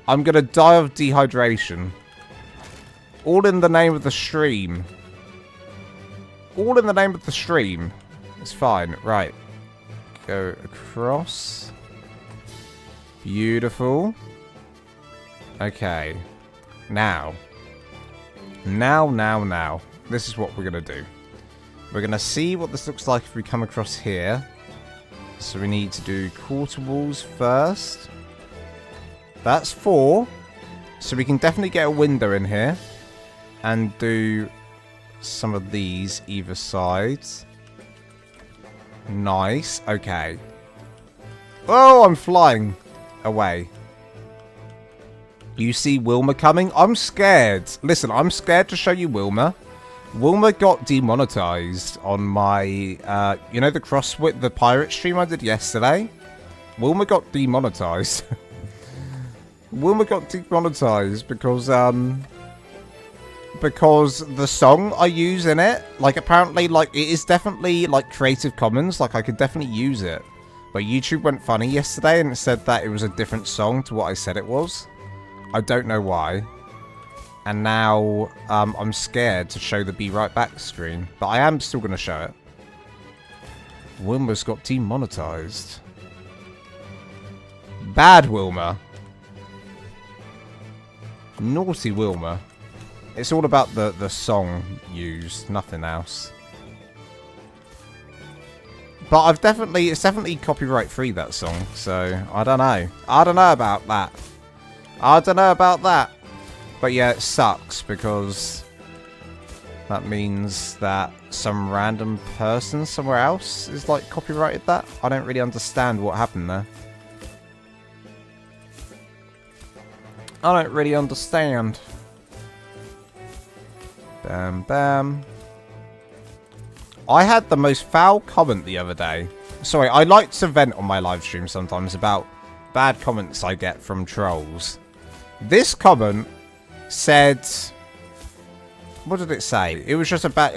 I'm gonna die of dehydration. All in the name of the stream. All in the name of the stream. It's fine. Right. Go across. Beautiful. Okay. Now. Now. This is what we're gonna do. We're gonna see what this looks like if we come across here. So we need to do quarter walls first. That's 4. So we can definitely get a window in here. And do some of these either sides. Nice. Okay. Oh, I'm flying away. You see Wilma coming? I'm scared. Listen, I'm scared to show you Wilma. Wilma got demonetized on my, you know, the pirate stream I did yesterday? Wilma got demonetized. Wilma got demonetized because the song I use in it, like, apparently, like, it is definitely, like, Creative Commons. Like, I could definitely use it. But YouTube went funny yesterday and it said that it was a different song to what I said it was. I don't know why. And now, I'm scared to show the Be Right Back screen. But I am still going to show it. Wilma's got demonetized. Bad Wilma. Naughty Wilma. It's all about the song used, nothing else. But it's definitely copyright free, that song, so I don't know. I don't know about that. But yeah, it sucks because that means that some random person somewhere else is like copyrighted that. I don't really understand what happened there. I don't really understand. Bam, bam. I had the most foul comment the other day. Sorry, I like to vent on my live stream sometimes about bad comments I get from trolls. This comment said... What did it say? It was just about...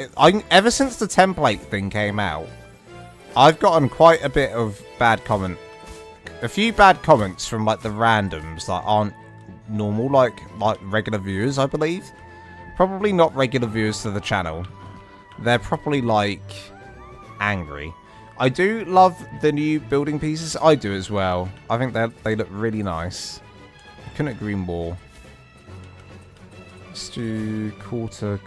ever since the template thing came out, I've gotten quite a bit of bad comment. A few bad comments from, like, the randoms that aren't normal, like regular viewers, I believe. Probably not regular viewers to the channel. They're probably, like, angry. I do love the new building pieces. I do as well. I think they look really nice. I couldn't agree more. Let's do quarter.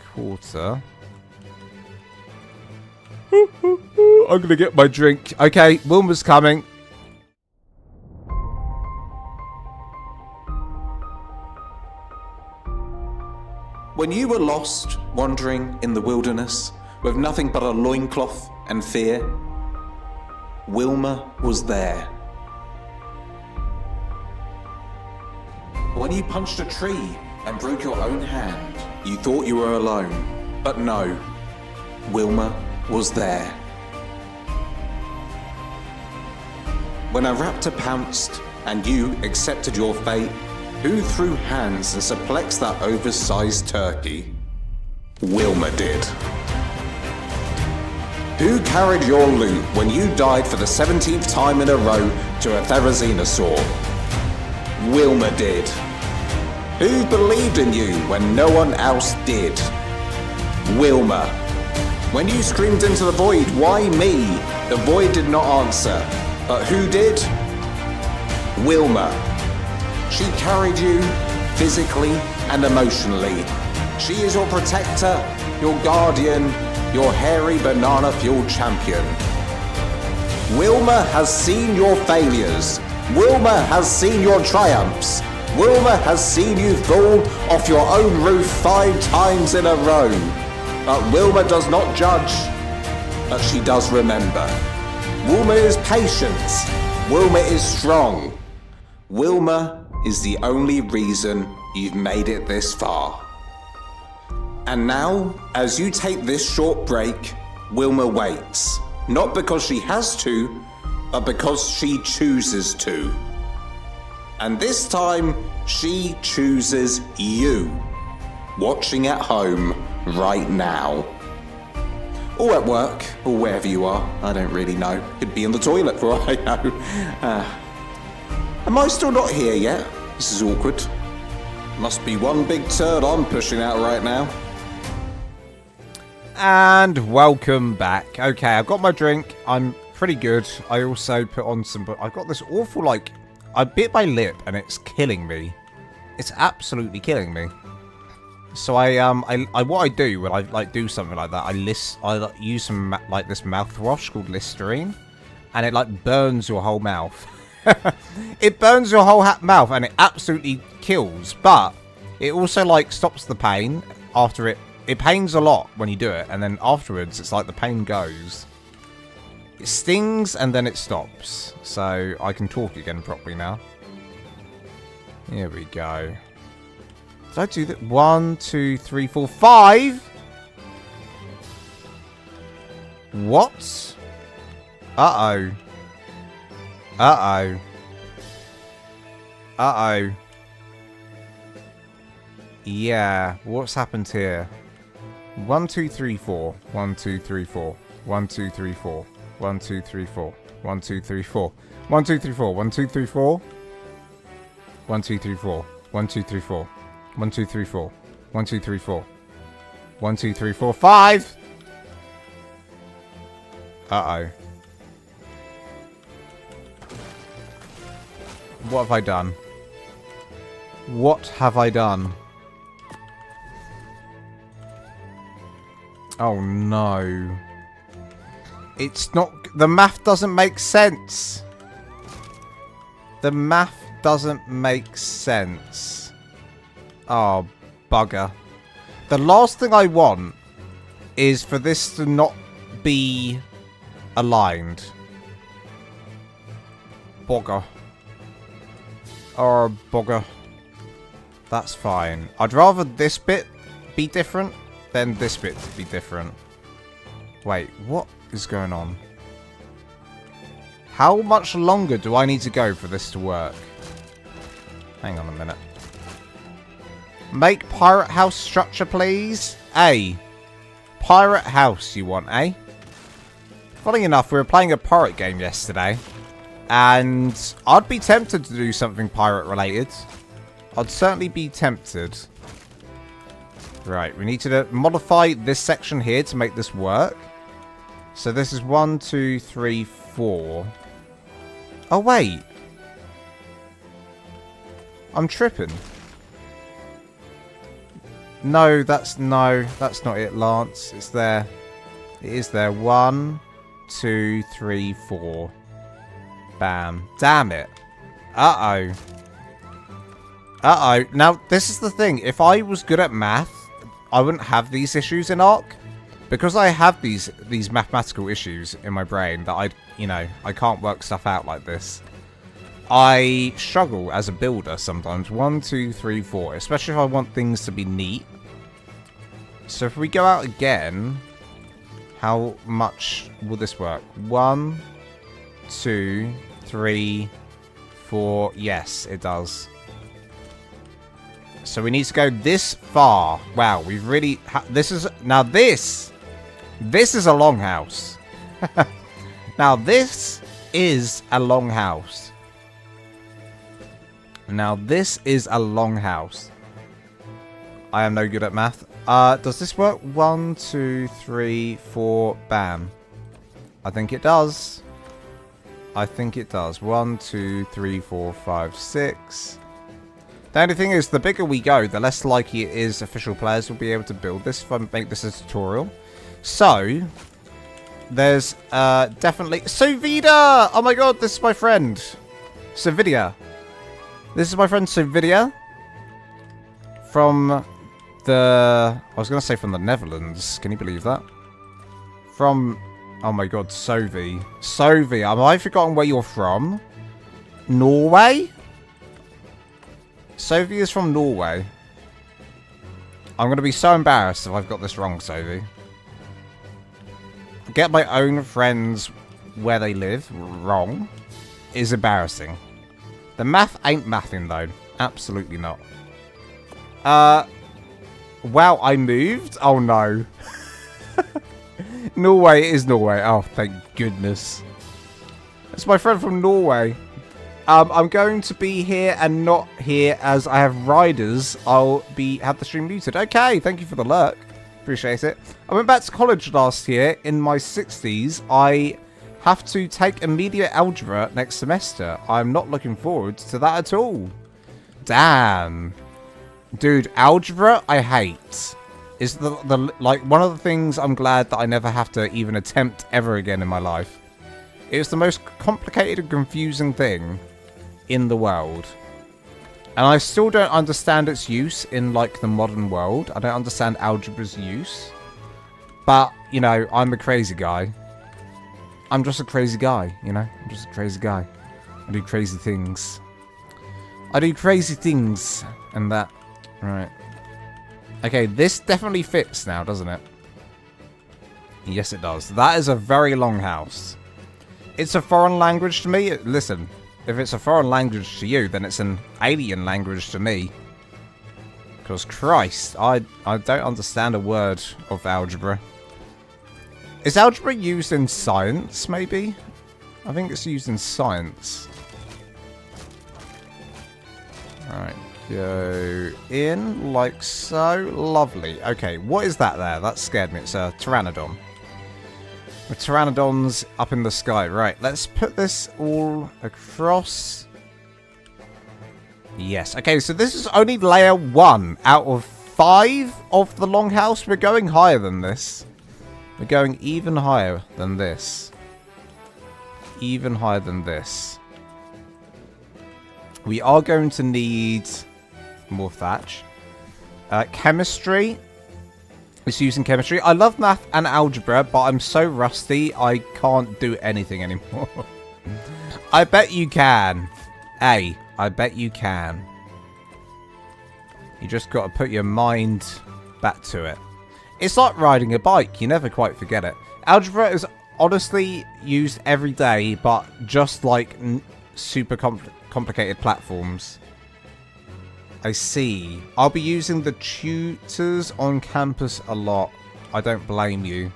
I'm gonna get my drink. Okay, Wilma's coming. When you were lost, wandering in the wilderness, with nothing but a loincloth and fear, Wilma was there. When you punched a tree and broke your own hand, you thought you were alone. But no, Wilma was there. When a raptor pounced and you accepted your fate, who threw hands and suplexed that oversized turkey? Wilma did. Who carried your loot when you died for the 17th time in a row to a Therizinosaur? Wilma did. Who believed in you when no one else did? Wilma. When you screamed into the void, why me? The void did not answer. But who did? Wilma. She carried you physically and emotionally. She is your protector, your guardian, your hairy banana-fueled champion. Wilma has seen your failures. Wilma has seen your triumphs. Wilma has seen you fall off your own roof 5 times in a row. But Wilma does not judge, but she does remember. Wilma is patient. Wilma is strong. Wilma is the only reason you've made it this far. And now, as you take this short break, Wilma waits. Not because she has to, but because she chooses to. And this time, she chooses you, watching at home right now. Or at work, or wherever you are, I don't really know. Could be in the toilet for all I know. Am I still not here yet? This is awkward. Must be one big turd I'm pushing out right now. And welcome back. Okay, I've got my drink. I'm pretty good. I also put on some... I've got this awful, like... I bit my lip and it's killing me. It's absolutely killing me. So what I do when I like do something like that, I use some like this mouthwash called Listerine, and it like burns your whole mouth. It burns your whole mouth and it absolutely kills, but it also like stops the pain after it. It pains a lot when you do it, and then afterwards it's like the pain goes. It stings and then it stops. So I can talk again properly now. Here we go. Did I do that? 1, 2, 3, 4, 5? What? Uh-oh. Uh-oh. Uh-oh. Yeah, what's happened here? 1, 2, 3, 4. 1, 2, 3, 4. 1, 2, 3, 4. 1, 2, 3, 4. 1, 2, 3, 4. 1, 2, 3, 4. 1, 2, 3, 4. 1, 2, 3, 4. 1, 2, 3, 4. 1, 2, 3, 4. 1, 2, 3, 4. 1, 2, 3, 4, 5! Uh-oh. What have I done? What have I done? Oh no. It's not... The math doesn't make sense. The math doesn't make sense. Oh, bugger. The last thing I want is for this to not be aligned. Bugger. Oh, bugger. That's fine. I'd rather this bit be different than this bit be different. Wait, what is going on? How much longer do I need to go for this to work? Hang on a minute. Make pirate house structure, please. A. Pirate house you want, eh? Funny enough, we were playing a pirate game yesterday. And I'd be tempted to do something pirate related. I'd certainly be tempted. Right, we need to modify this section here to make this work. So this is 1, 2, 3, 4. Oh, wait. I'm tripping. No, that's not it, Lance. It's there. It is there. 1, 2, 3, 4. Bam. Damn it. Uh-oh. Uh-oh. Now, this is the thing. If I was good at math, I wouldn't have these issues in ARK. Because I have these mathematical issues in my brain that I can't work stuff out like this. I struggle as a builder sometimes. 1, 2, 3, 4. Especially if I want things to be neat. So if we go out again, how much will this work? 1, 2, 3, 4. Yes, it does. So we need to go this far. Wow, we've really... This is a longhouse. Now, this is a longhouse. Now, this is a longhouse. I am no good at math. Does this work? 1, 2, 3, 4. Bam. I think it does. I think it does. 1, 2, 3, 4, 5, 6. The only thing is, the bigger we go, the less likely it is official players will be able to build this if I make this a tutorial. So, there's definitely... Sovida! Oh my god, this is my friend. Sovidia. This is my friend Sovidia. From the... I was going to say from the Netherlands. Can you believe that? From... Oh my god, Sovi. Sovi, have I forgotten where you're from? Norway? Sovi is from Norway. I'm going to be so embarrassed if I've got this wrong, Sovi. Get my own friends where they live wrong is embarrassing. The math ain't mathing, though. Absolutely not. Wow, I moved? Oh, no. Norway is Norway. Oh, thank goodness. It's my friend from Norway. I'm going to be here and not here as I have riders. I'll have the stream muted. Okay, thank you for the lurk. Appreciate it. I went back to college last year in my 60s. I have to take immediate algebra next semester. I'm not looking forward to that at all. Damn. Dude, algebra I hate. Is like one of the things I'm glad that I never have to even attempt ever again in my life. It's the most complicated and confusing thing in the world. And I still don't understand its use in, like, the modern world. I don't understand algebra's use. But, you know, I'm a crazy guy. I'm just a crazy guy, you know? I'm just a crazy guy. I do crazy things. I do crazy things. And that. Right. Okay, this definitely fits now, doesn't it? Yes, it does. That is a very long house. It's a foreign language to me. Listen. If it's a foreign language to you, then it's an alien language to me. Because Christ, I don't understand a word of algebra. Is algebra used in science, maybe? I think it's used in science. Alright, go in like so. Lovely. Okay, what is that there? That scared me. It's a pteranodon. The pteranodon's up in the sky. Right, let's put this all across. Yes. Okay, so this is only layer 1 out of 5 of the longhouse. We're going higher than this. We're going even higher than this. Even higher than this. We are going to need more thatch. Chemistry. It's using chemistry. I love math and algebra, but I'm so rusty, I can't do anything anymore. I bet you can. Hey, I bet you can. You just got to put your mind back to it. It's like riding a bike. You never quite forget it. Algebra is honestly used every day, but just like super complicated platforms. I see. I'll be using the tutors on campus a lot. I don't blame you.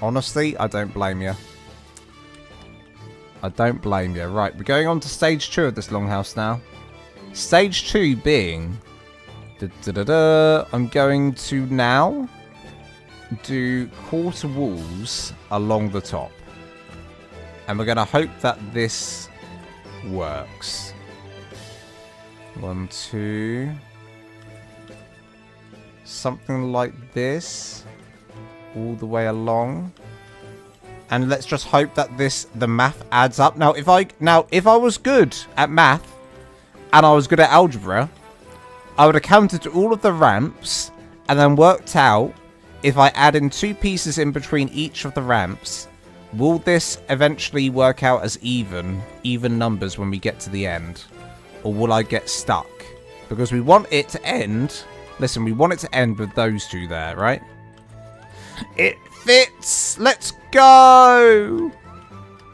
Honestly, I don't blame you. I don't blame you. Right, we're going on to stage 2 of this longhouse now. Stage 2 being... I'm going to now do quarter walls along the top. And we're going to hope that this works. 1, 2. Something like this. All the way along. And let's just hope that the math adds up. Now, if I was good at math and I was good at algebra, I would have counted all of the ramps and then worked out if I add in 2 pieces in between each of the ramps, will this eventually work out as even numbers when we get to the end? Or will I get stuck? Because we want it to end. Listen, we want it to end with those 2 there, right? It fits! Let's go!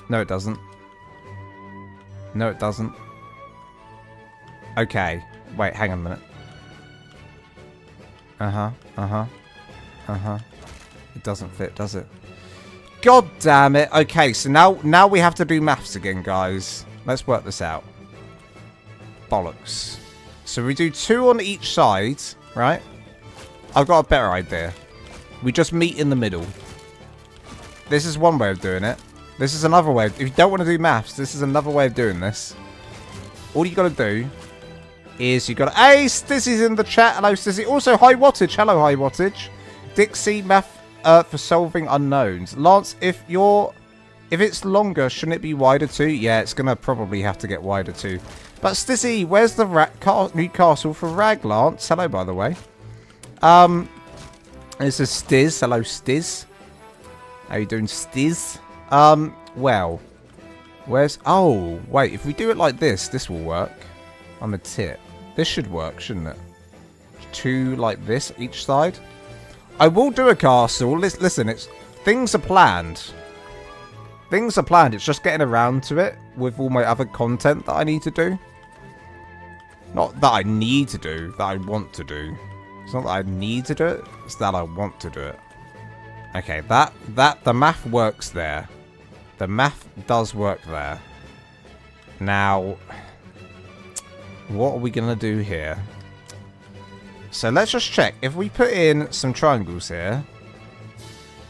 No, it doesn't. No, it doesn't. Okay. Wait, hang on a minute. It doesn't fit, does it? God damn it. Okay, so now we have to do maths again, guys. Let's work this out. Bollocks. So we do 2 on each side, right? I've got a better idea. We just meet in the middle. This is one way of doing it. This is another way. If you don't want to do maths, this is another way of doing this. All you got to do is you got to... Hey, Stizzy's in the chat. Hello, Stizzy. Also, High Wattage. Hello, High Wattage. Dixie, math for solving unknowns. Lance, if it's longer, shouldn't it be wider too? Yeah, it's going to probably have to get wider too. But Stizzy, where's the new castle for Rag, Lance? Hello, by the way. This is Stiz. Hello, Stiz. How you doing, Stiz? Well, where's... Oh, wait. If we do it like this, this will work. I'm a tit. This should work, shouldn't it? 2 like this each side. I will do a castle. Listen, things are planned. Things are planned. It's just getting around to it with all my other content that I need to do. Not that I need to do, that I want to do. It's not that I need to do it, it's that I want to do it. Okay, the math works there. The math does work there. Now, what are we going to do here? So let's just check. If we put in some triangles here,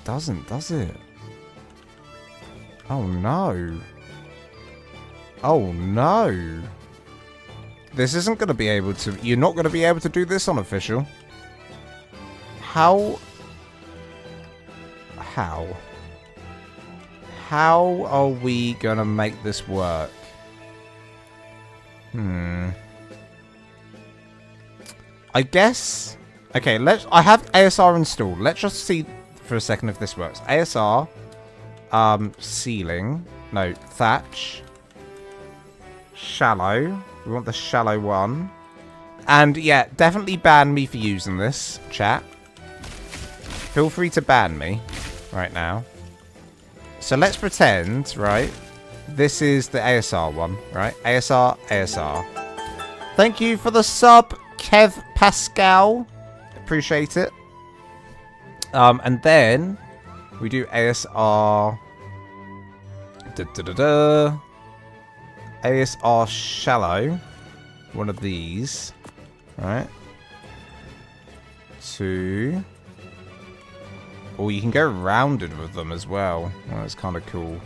doesn't, does it? Oh no. Oh no. This isn't going to be able to... You're not going to be able to do this on official. How are we going to make this work? I guess... Okay, I have ASR installed. Let's just see for a second if this works. ASR... ceiling. No, thatch. Shallow. We want the shallow one. And yeah, definitely ban me for using this, chat. Feel free to ban me right now. So let's pretend, right? This is the ASR one, right? ASR, ASR. Thank you for the sub, Kev Pascal. Appreciate it. And then we do ASR. ASR shallow. One of these. Right. 2. Or you can go rounded with them as well. Oh, that's kind of cool.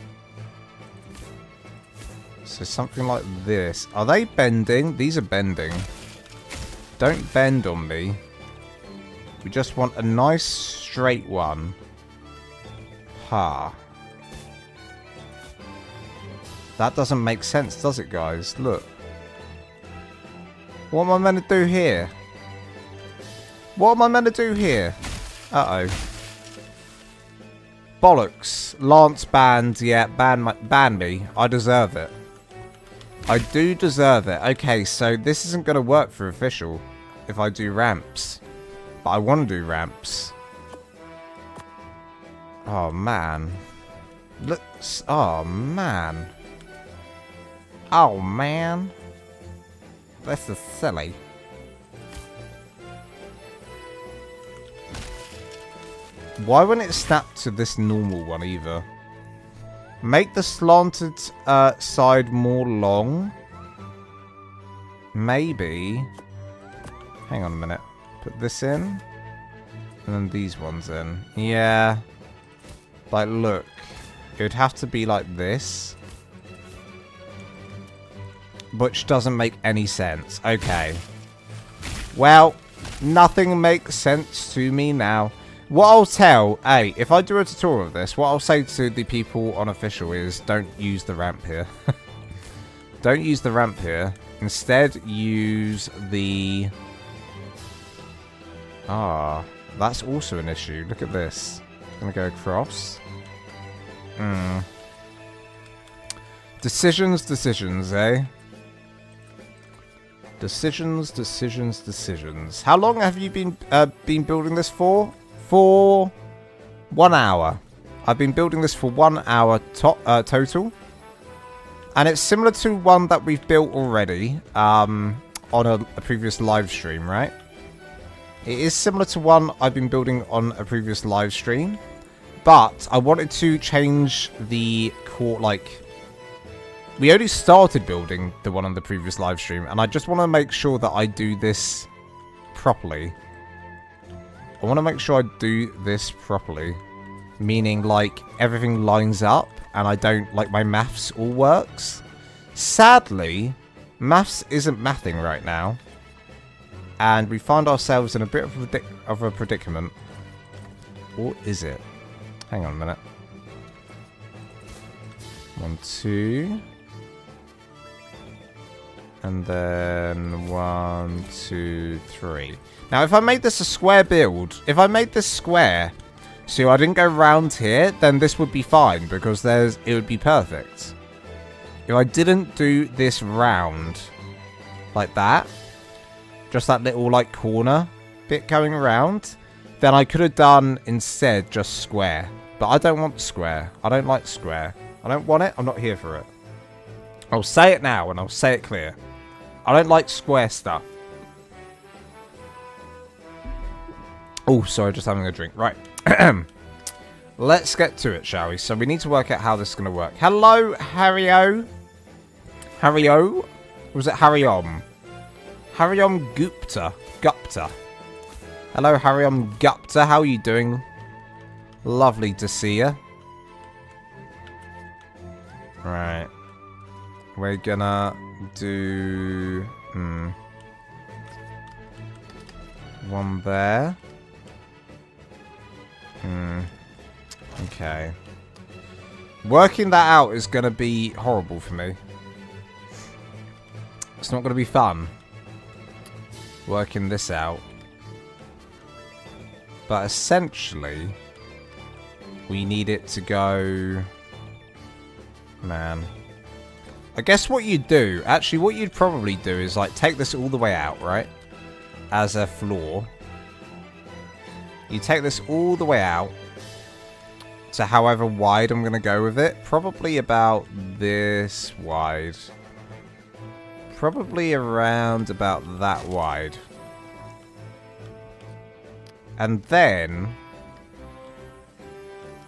So something like this. Are they bending? These are bending. Don't bend on me. We just want a nice straight one. Ha. That doesn't make sense, does it, guys? Look. What am I meant to do here? What am I meant to do here? Uh-oh. Bollocks. Lance banned. Yeah, ban me. I deserve it. I do deserve it. Okay, so this isn't going to work for official if I do ramps. But I want to do ramps. Oh, man. Look. Oh, man. Oh, man. This is silly. Why wouldn't it snap to this normal one either? Make the slanted side more long. Maybe. Hang on a minute. Put this in. And then these ones in. Yeah. Like, look. It would have to be like this. Which doesn't make any sense. Okay. Well, nothing makes sense to me now. What I'll tell, if I do a tutorial of this, what I'll say to the people on official is don't use the ramp here. Don't use the ramp here. Instead, use the... Ah, that's also an issue. Look at this. Gonna go across. Decisions, eh? Decisions. How long have you been building this for? For 1 hour. I've been building this for 1 hour total. And it's similar to one that we've built already on a previous live stream, right? It is similar to one I've been building on a previous live stream. But I wanted to change the core, like... We only started building the one on the previous live stream, and I just want to make sure that I do this properly. I want to make sure I do this properly. Meaning, like, everything lines up, and I don't, like, my maths all works. Sadly, maths isn't mathing right now. And we find ourselves in a bit of a predicament. Or is it? Hang on a minute. 1, 2... And then 1, 2, 3. Now, if I made this a square build, if I made this square, so I didn't go round here, then this would be fine because it would be perfect. If I didn't do this round like that, just that little like corner bit going around, then I could have done instead just square. But I don't want square. I don't like square. I don't want it. I'm not here for it. I'll say it now and I'll say it clear. I don't like square stuff. Oh, sorry, just having a drink. Right. Let's get to it, shall we? So we need to work out how this is going to work. Hello, Harry-O. Harry-O? Or was it Harry-Om? Harry-Om Gupta. Hello, Harry-Om Gupta. How are you doing? Lovely to see you. Right. We're gonna do... one there. Okay. Working that out is gonna be horrible for me. It's not gonna be fun. Working this out. But essentially, we need it to go... Man. I guess what you'd do... Actually, what you'd probably do is, like, take this all the way out, right? As a floor. You take this all the way out. To however wide I'm going to go with it. Probably about this wide. Probably around about that wide. And then...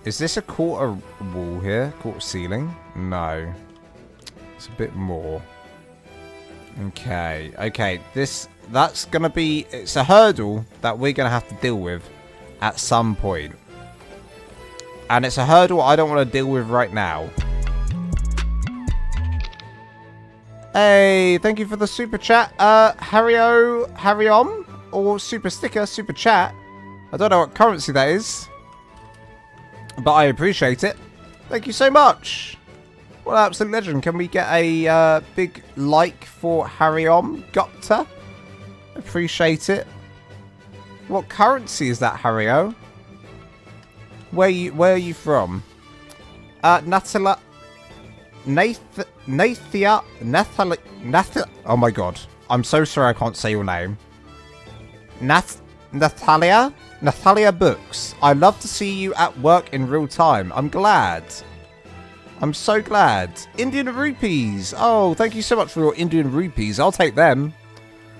Is this a quarter wall here? Quarter ceiling? No. It's a bit more. Okay. Okay. That's going to be... It's a hurdle that we're going to have to deal with at some point. And it's a hurdle I don't want to deal with right now. Hey, thank you for the super chat. Harry-Om, or super sticker, super chat. I don't know what currency that is. But I appreciate it. Thank you so much. What an absolute legend. Can we get a big like for Harry-Om Gupta? Appreciate it. What currency is that, Harry-O? Where are you from? Nathia. Oh my god. I'm so sorry I can't say your name. Natalia Books. I'd love to see you at work in real time. I'm glad. I'm so glad. Indian rupees. Oh, thank you so much for your Indian rupees. I'll take them.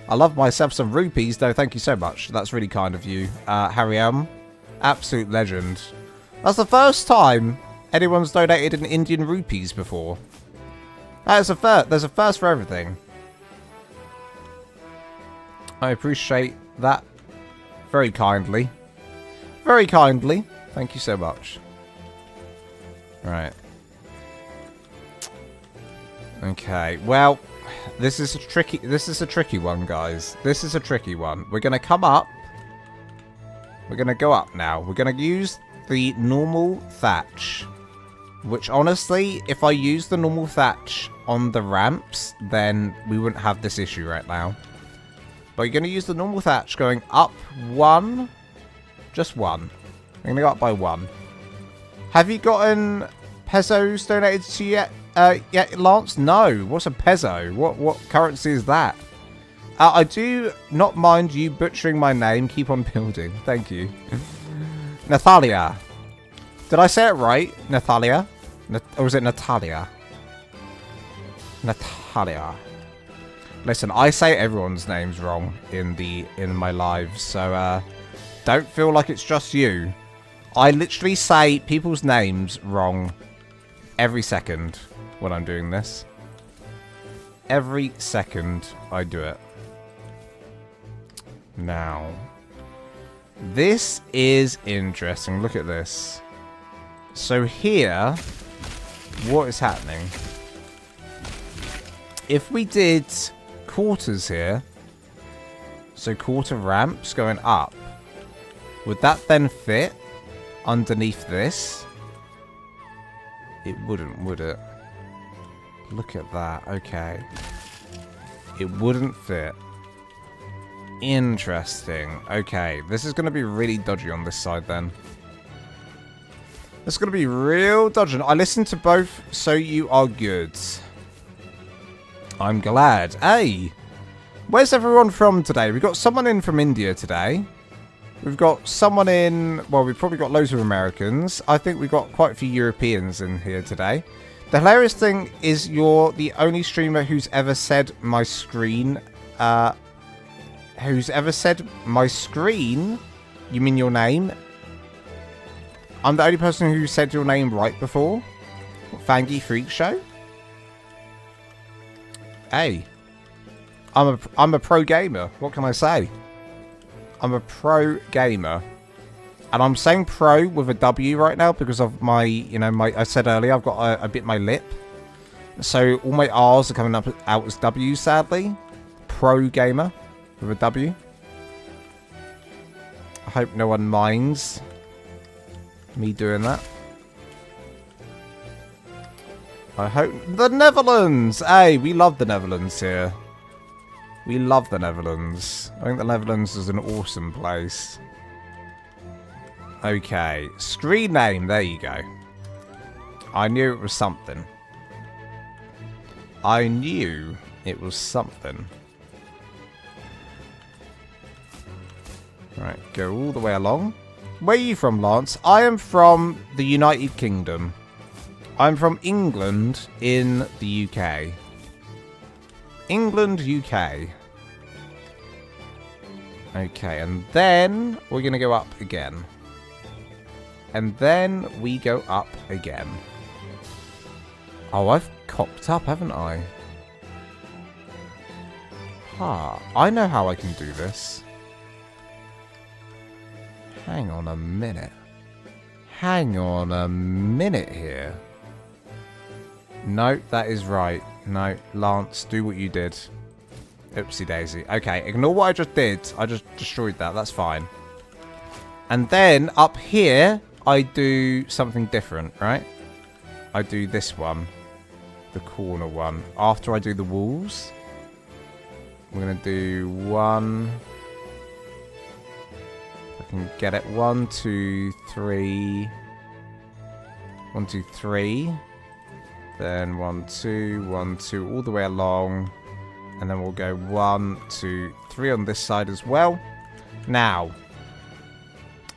I love myself some rupees, though. Thank you so much. That's really kind of you, Harry-Om. Absolute legend. That's the first time anyone's donated in Indian rupees before. That is a first. There's a first for everything. I appreciate that very kindly. Very kindly. Thank you so much. Right. Okay. Well, this is a tricky one, guys. This is a tricky one. We're gonna come up. We're gonna go up now. We're gonna use the normal thatch. Which, honestly, if I use the normal thatch on the ramps, then we wouldn't have this issue right now. But you're going to use the normal thatch going up one. Just one. I'm going to go up by one. Have you gotten pesos donated to you yet, Lance? No. What's a peso? What currency is that? I do not mind you butchering my name. Keep on building. Thank you. Nathalia. Did I say it right? Nathalia? Or was it Natalia? Natalia. Listen, I say everyone's names wrong in my lives, so don't feel like it's just you. I literally say people's names wrong every second when I'm doing this. Every second I do it. Now, this is interesting. Look at this. So here, what is happening? If we did quarters here, so quarter ramps going up, would that then fit underneath this? It wouldn't, would it? Look at that. Okay. It wouldn't fit. Interesting. Okay, this is going to be really dodgy on this side then. It's going to be real dodging. I listened to both, so you are good. I'm glad. Hey, where's everyone from today? We've got someone in from India today. We've got someone in... Well, we've probably got loads of Americans. I think we've got quite a few Europeans in here today. The hilarious thing is you're the only streamer who's ever said my screen... who's ever said my screen? You mean your name? I'm the only person who said your name right before. Fangy Freak Show? Hey. I'm a pro gamer. What can I say? I'm a pro gamer. And I'm saying pro with a W right now because of my, you know, I said earlier, I've got a bit my lip. So all my R's are coming out as W's, sadly. Pro gamer with a W. I hope no one minds me doing that. I hope... The Netherlands! Hey, we love the Netherlands here. We love the Netherlands. I think the Netherlands is an awesome place. Okay. Screen name. There you go. I knew it was something. I knew it was something. Right, go all the way along. Where are you from, Lance? I am from the United Kingdom. I'm from England in the UK. England, UK. Okay, and then we're going to go up again. And then we go up again. Oh, I've cocked up, haven't I? I know how I can do this. Hang on a minute. Hang on a minute here. No, that is right. No, Lance, do what you did. Oopsie daisy. Okay, ignore what I just did. I just destroyed that. That's fine. And then up here, I do something different, right? I do this one. The corner one. After I do the walls, we're going to do one. I can get it. 1, 2, 3. 1, 2, 3. Then 1, 2, 1, 2, all the way along. And then we'll go 1, 2, 3 on this side as well. Now,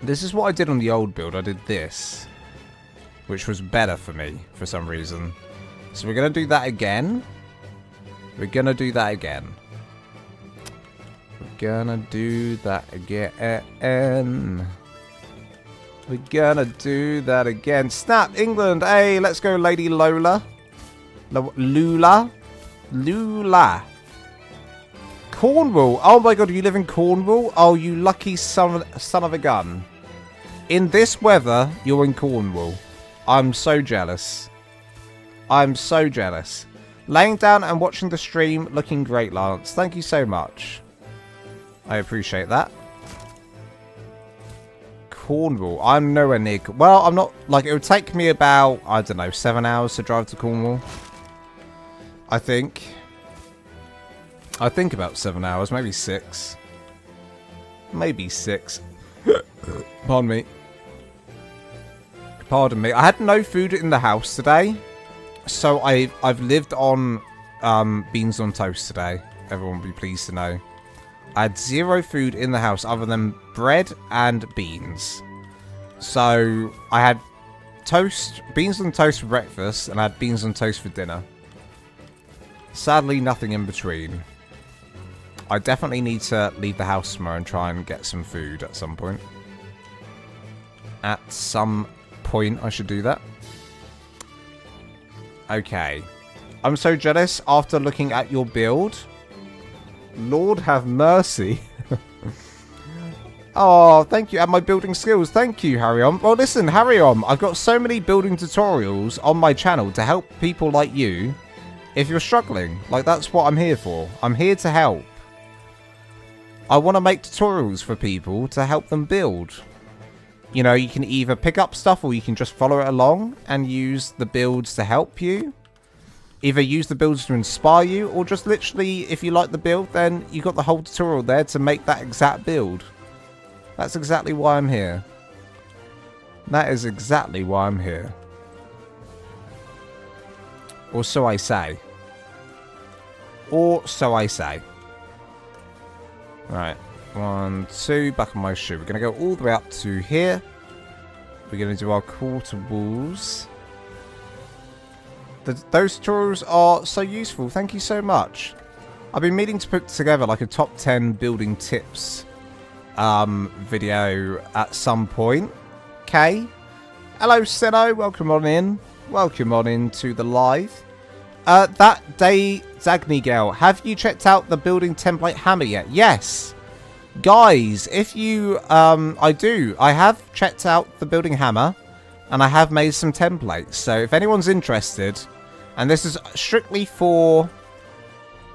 this is what I did on the old build. I did this, which was better for me for some reason. So we're going to do that again. We're going to do that again. We're going to do that again. We're gonna do that again. Snap, England. Hey, let's go, Lady Lola. Lula. Cornwall. Oh my god, you live in Cornwall? Oh, you lucky son of a gun. In this weather, you're in Cornwall. I'm so jealous. I'm so jealous. Laying down and watching the stream. Looking great, Lance. Thank you so much. I appreciate that. Cornwall. I'm nowhere near... Well, I'm not... Like, it would take me about, I don't know, 7 hours to drive to Cornwall. I think about 7 hours. Maybe 6. Maybe 6. Pardon me. Pardon me. I had no food in the house today. So I've lived on beans on toast today. Everyone will be pleased to know. I had 0 food in the house other than bread and beans. So I had toast, beans on toast for breakfast, and I had beans on toast for dinner. Sadly, nothing in between. I definitely need to leave the house tomorrow and try and get some food at some point. At some point, I should do that. Okay. I'm so jealous after looking at your build. Lord have mercy. Oh, thank you. And my building skills. Thank you, Harry-On. Well, listen, Harry-On, I've got so many building tutorials on my channel to help people like you if you're struggling. Like, that's what I'm here for. I'm here to help. I want to make tutorials for people to help them build. You know, you can either pick up stuff or you can just follow it along and use the builds to help you. Either use the builds to inspire you, or just literally, if you like the build, then you got the whole tutorial there to make that exact build. That's exactly why I'm here. That is exactly why I'm here. Or so I say. Or so I say. Right. 1, 2, back on my shoe. We're going to go all the way up to here. We're going to do our quarter walls. Those tutorials are so useful. Thank you so much. I've been meaning to put together like a top 10 building tips video at some point. Okay. Hello, Seno. Welcome on in. Welcome on into the live. That day, Zagnigel, have you checked out the building template hammer yet? Yes. Guys, if you... I do. I have checked out the building hammer. And I have made some templates. So if anyone's interested... And this is strictly for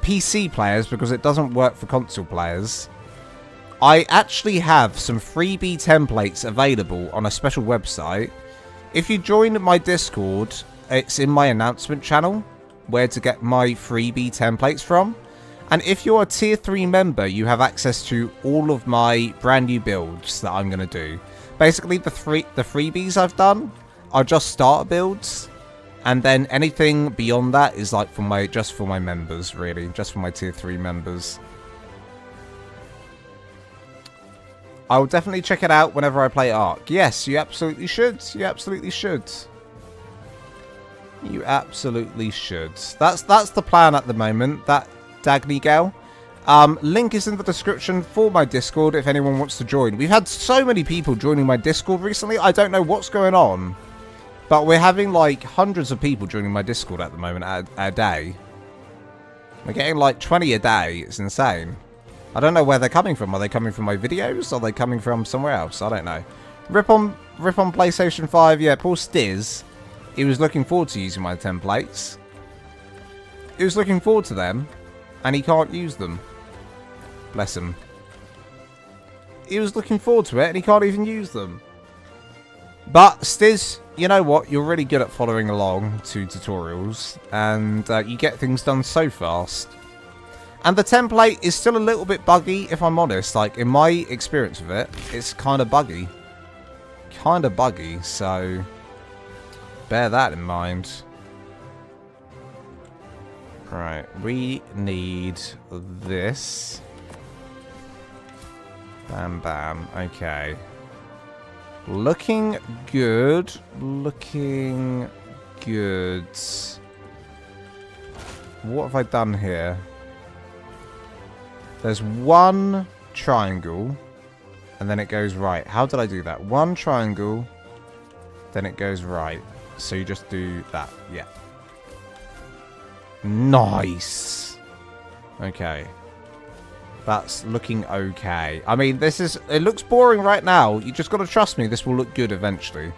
PC players because it doesn't work for console players. I actually have some freebie templates available on a special website. If you join my Discord, it's in my announcement channel where to get my freebie templates from. And if you're a tier 3 member, you have access to all of my brand new builds that I'm going to do. Basically, the freebies I've done are just starter builds. And then anything beyond that is like for just for my members, really. Just for my tier 3 members. I will definitely check it out whenever I play ARK. Yes, you absolutely should. You absolutely should. You absolutely should. That's the plan at the moment. That Dagny gal. Link is in the description for my Discord if anyone wants to join. We've had so many people joining my Discord recently. I don't know what's going on. But we're having like hundreds of people joining my Discord at the moment a day. We're getting like 20 a day. It's insane. I don't know where they're coming from. Are they coming from my videos? Are they coming from somewhere else? I don't know. Rip on PlayStation 5. Yeah, poor Stiz. He was looking forward to using my templates. He was looking forward to them. And he can't use them. Bless him. He was looking forward to it and he can't even use them. But Stiz, you know what? You're really good at following along to tutorials. And you get things done so fast. And the template is still a little bit buggy, if I'm honest. Like, in my experience with it, it's kind of buggy. Kind of buggy, so bear that in mind. Right, we need this. Bam, bam. Okay. Looking good. Looking good. What have I done here? There's one triangle. And then it goes right. How did I do that? One triangle. Then it goes right. So you just do that. Yeah. Nice. Okay. That's looking okay. I mean, it looks boring right now. You just got to trust me. This will look good eventually.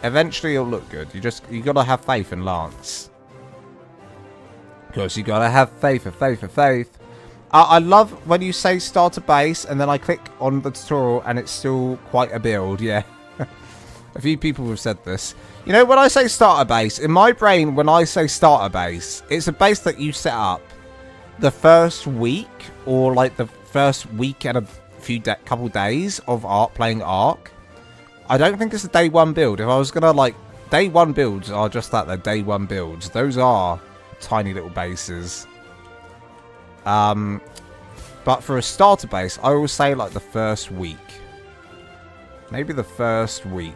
Eventually it'll look good. You got to have faith in Lance. Because you got to have faith. I love when you say start a base and then I click on the tutorial and it's still quite a build. Yeah. A few people have said this. You know, when I say start a base, in my brain, when I say start a base, it's a base that you set up the first week or like the first week and a few couple days of playing ARK. I don't think it's a day one build. If I was gonna like, day one builds are just that, they're day one builds. Those are tiny little bases. But for a starter base, I will say like the first week. Maybe the first week.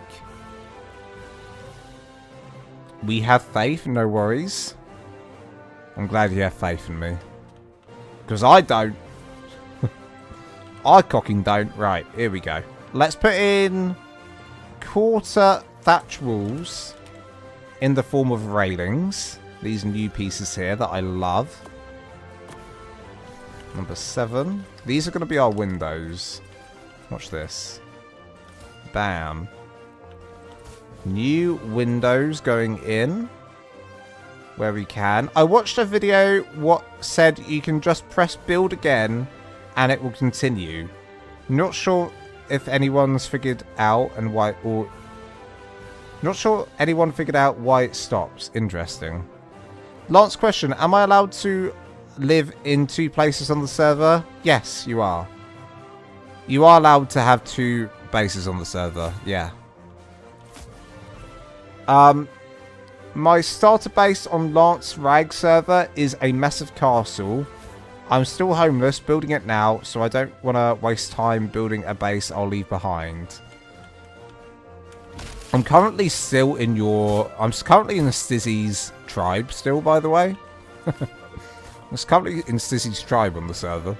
We have faith, no worries. I'm glad you have faith in me. Because I don't. I cocking don't. Right, here we go. Let's put in quarter thatch walls in the form of railings. These new pieces here that I love. Number 7. These are going to be our windows. Watch this. Bam. New windows going in where we can. I watched a video what said you can just press build again and it will continue. Not sure if anyone's figured out and why, or not sure anyone figured out why it stops. Interesting. Last question, am I allowed to live in 2 places on the server? Yes, you are. You are allowed to have 2 bases on the server, yeah. My starter base on Lance Rag server is a massive castle. I'm still homeless, building it now, so I don't want to waste time building a base I'll leave behind. I'm currently still in I'm currently in the Stizzy's tribe still, by the way. I'm currently in Stizzy's tribe on the server.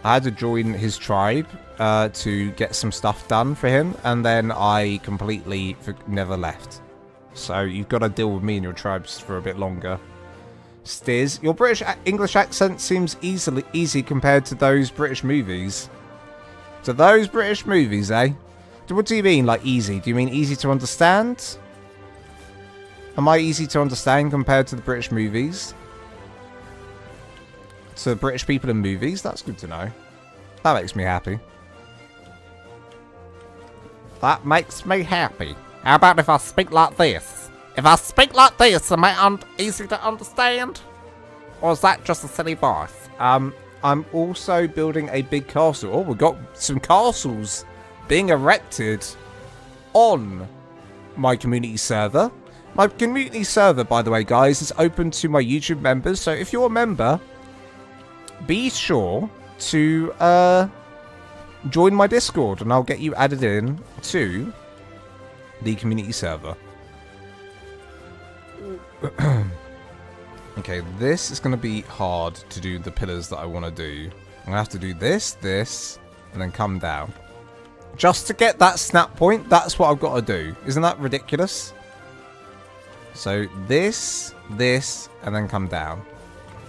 I had to join his tribe to get some stuff done for him, and then I completely never left. So you've got to deal with me and your tribes for a bit longer. Stiz, your British English accent seems easy compared to those British movies. To those British movies, eh? What do you mean, like easy? Do you mean easy to understand? Am I easy to understand compared to the British movies? To the British people in movies? That's good to know. That makes me happy. That makes me happy. How about if I speak like this? If I speak like this, am I easy to understand? Or is that just a silly voice? I'm also building a big castle. Oh, we've got some castles being erected on my community server. My community server, by the way, guys, is open to my YouTube members. So if you're a member, be sure to join my Discord and I'll get you added in to the community server. Okay, this is going to be hard to do the pillars that I want to do. I'm going to have to do this, and then come down. Just to get that snap point, that's what I've got to do. Isn't that ridiculous? So this, and then come down.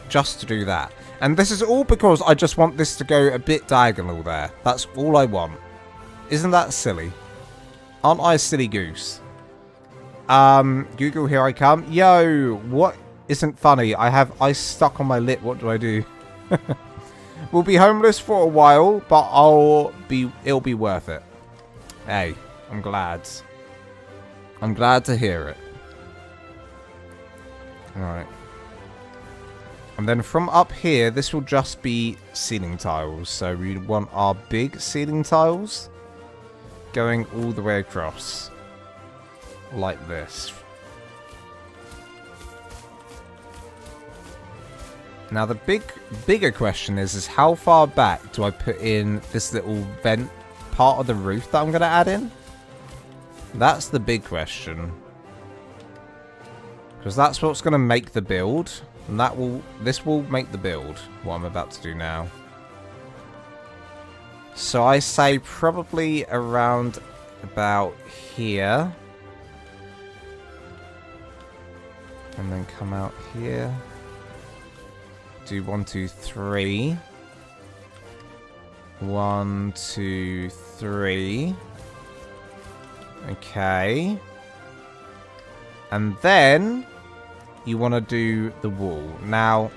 Just to do that. And this is all because I just want this to go a bit diagonal there. That's all I want. Isn't that silly? Aren't I a silly goose? Google, here I come. Yo, what isn't funny? I have ice stuck on my lip. What do I do? We'll be homeless for a while, but it'll be worth it. Hey, I'm glad. I'm glad to hear it. Alright. And then from up here, this will just be ceiling tiles. So we want our big ceiling tiles going all the way across. Like this. Now the bigger question is how far back do I put in this little vent part of the roof that I'm going to add in? That's the big question. Because that's what's going to make the build. And this will make the build, what I'm about to do now. So I say probably around about here. And then come out here. Do 1, 2, 3. 1, 2, 3. Okay. And then you want to do the wall. Now,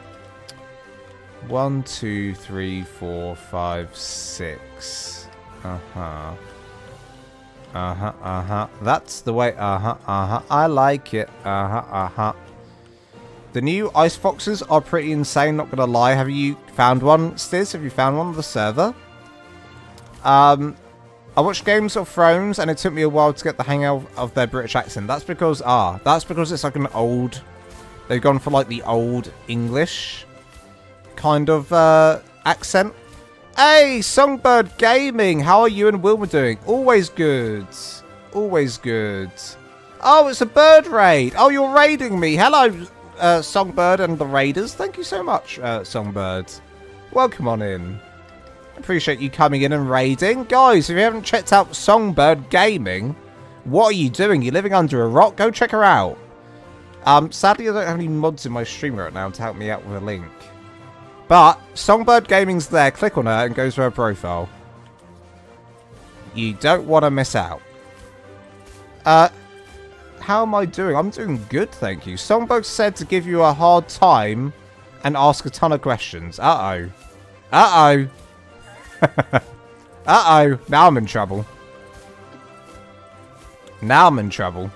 1, 2, 3, 4, 5, 6. Uh-huh. Uh-huh, uh-huh. That's the way. Uh-huh, uh-huh. I like it. Uh-huh, uh-huh. The new ice foxes are pretty insane, not gonna lie. Have you found one, Stiz? Have you found one on the server? I watched Games of Thrones, and it took me a while to get the hang of their British accent. That's because, it's like an old... They've gone for, like, the old English kind of accent. Hey, Songbird Gaming! How are you and Wilma doing? Always good. Always good. Oh, it's a bird raid. Oh, you're raiding me. Hello, Songbird and the raiders. Thank you so much, Songbird. Welcome on in. Appreciate you coming in and raiding. Guys, if you haven't checked out Songbird Gaming, what are you doing? You're living under a rock? Go check her out. Sadly, I don't have any mods in my stream right now to help me out with a link. But Songbird Gaming's there. Click on her and go to her profile. You don't want to miss out. How am I doing? I'm doing good, thank you. Songbird said to give you a hard time and ask a ton of questions. Uh-oh. Uh-oh. Uh-oh. Now I'm in trouble. Now I'm in trouble.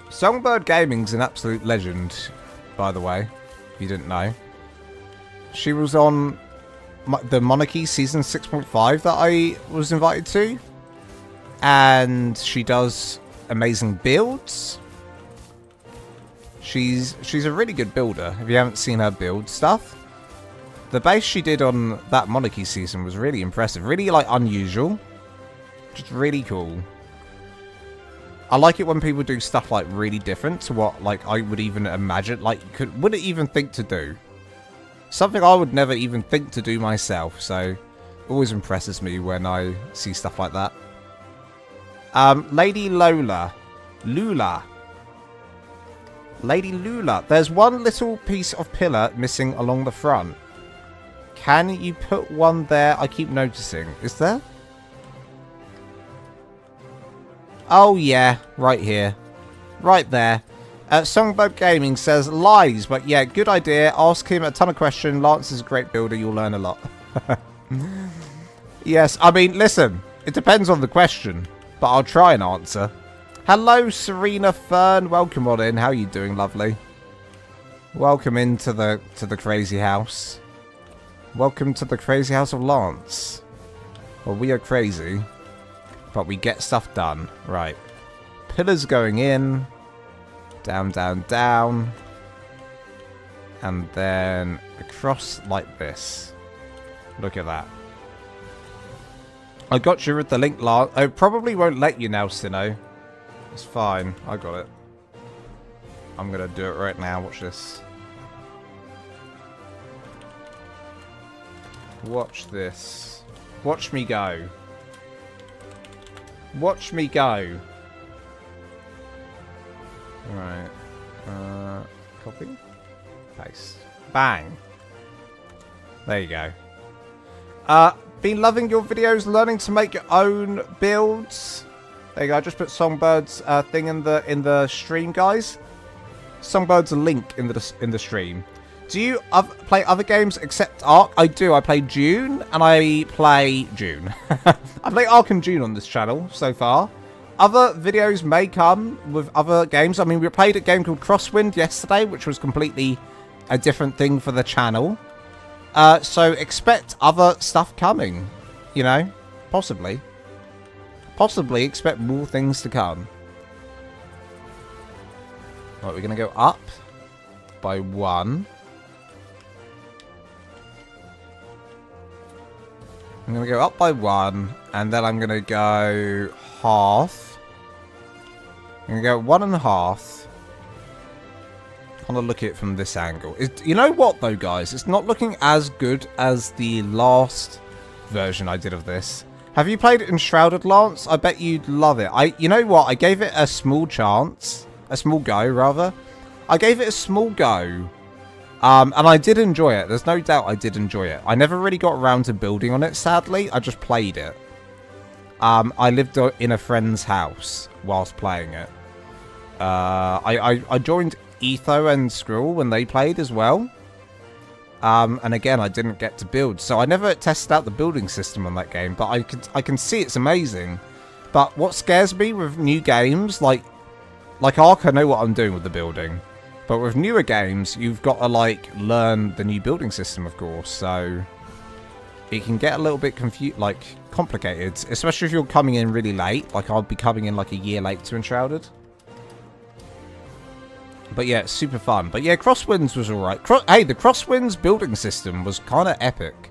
Songbird Gaming's an absolute legend, by the way, if you didn't know. She was on the Monarchy Season 6.5 that I was invited to. And she does amazing builds. She's a really good builder, if you haven't seen her build stuff. The base she did on that Monarchy season was really impressive. Really, like, unusual. Just really cool. I like it when people do stuff, like, really different to what, like, I would even imagine, like, wouldn't even think to do. Something I would never even think to do myself, so it always impresses me when I see stuff like that. Lady Lola. Lady Lula. There's one little piece of pillar missing along the front. Can you put one there? I keep noticing. Is there? Oh, yeah. Right here. Right there. Songbird Gaming says, lies. But yeah, good idea. Ask him a ton of questions. Lance is a great builder. You'll learn a lot. Yes, I mean, listen. It depends on the question. But I'll try and answer. Hello, Serena Fern. Welcome on in. How are you doing, lovely? Welcome into the crazy house. Welcome to the crazy house of Lance. Well, we are crazy, but we get stuff done. Right. Pillars going in. Down, down, down. And then across like this. Look at that. I got you with the link, Lance. I probably won't let you now, Sino. It's fine. I got it. I'm going to do it right now. Watch this. Watch this. Watch me go. Watch me go. Right. Copy. Paste. Bang. There you go. Been loving your videos, learning to make your own builds. There you go. I just put Songbird's thing in the stream, guys. Songbird's link in the stream. Do you play other games except ARK? I do. I play Dune, and I play Dune. I play ARK and Dune on this channel so far. Other videos may come with other games. I mean, we played a game called Crosswind yesterday, which was completely a different thing for the channel. So expect other stuff coming. You know, possibly. Possibly expect more things to come. Right, we're going to go up by 1. I'm going to go up by 1, and then I'm going to go half. I'm going to go 1.5. Kind of look at it from this angle. You know what, though, guys? It's not looking as good as the last version I did of this. Have you played Enshrouded, Lance? I bet you'd love it. You know what? I gave it a small chance. A small go, rather. I gave it a small go. And I did enjoy it. There's no doubt I did enjoy it. I never really got around to building on it, sadly. I just played it. I lived in a friend's house whilst playing it. I joined Etho and Skrull when they played as well. And again, I didn't get to build. So I never tested out the building system on that game. But I can see it's amazing. But what scares me with new games, like ARK, I know what I'm doing with the building. But with newer games, you've got to, like, learn the new building system, of course. So it can get a little bit complicated. Especially if you're coming in really late. Like, I'll be coming in, like, a year late to Enshrouded. But yeah, it's super fun. But yeah, Crosswinds was alright. Hey, the Crosswinds building system was kind of epic.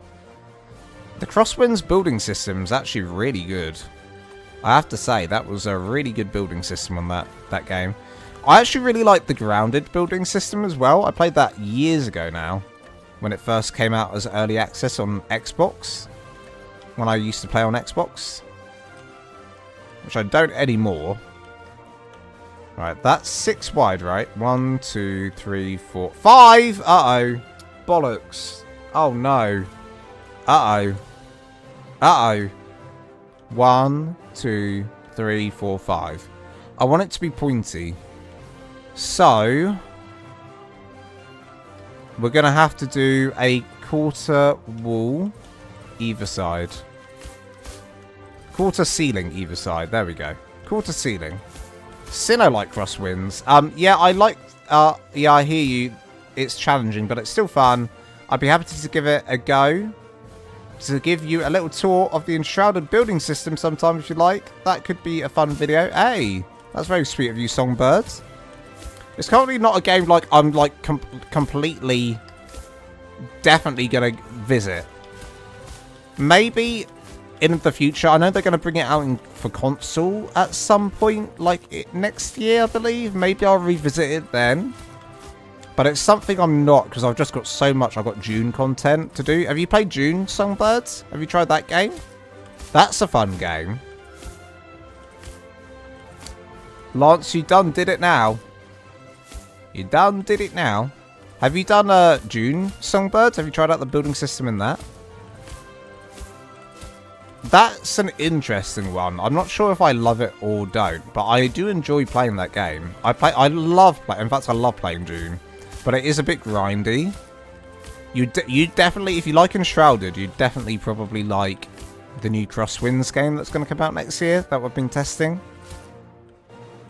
The Crosswinds building system is actually really good. I have to say, that was a really good building system on that game. I actually really like the grounded building system as well. I played that years ago now, when it first came out as early access on Xbox. When I used to play on Xbox. Which I don't anymore. Right, that's 6 wide, right? 1, 2, 3, 4, 5! Uh-oh. Bollocks. Oh, no. Uh-oh. Uh-oh. 1, 2, 3, 4, 5. I want it to be pointy. So, we're going to have to do a quarter wall either side. Quarter ceiling either side. There we go. Quarter ceiling. Sinnoh like Crosswinds. Yeah, yeah, I hear you. It's challenging, but it's still fun. I'd be happy to give it a go. To give you a little tour of the Enshrouded building system sometime if you like. That could be a fun video. Hey, that's very sweet of you, Songbirds. It's currently not a game like I'm like completely definitely going to visit. Maybe in the future. I know they're going to bring it out for console at some point, like next year, I believe. Maybe I'll revisit it then. But it's something I'm not, because I've just got so much. I've got Dune content to do. Have you played Dune, Songbirds? Have you tried that game? That's a fun game. Lance, you done did it now. You done did it now. Have you done Dune, Songbirds? Have you tried out the building system in that? That's an interesting one. I'm not sure if I love it or don't, but I do enjoy playing that game. I love playing. In fact, I love playing Dune, but it is a bit grindy. You definitely, if you like Enshrouded, you definitely probably like the new Crosswinds game that's going to come out next year that we've been testing.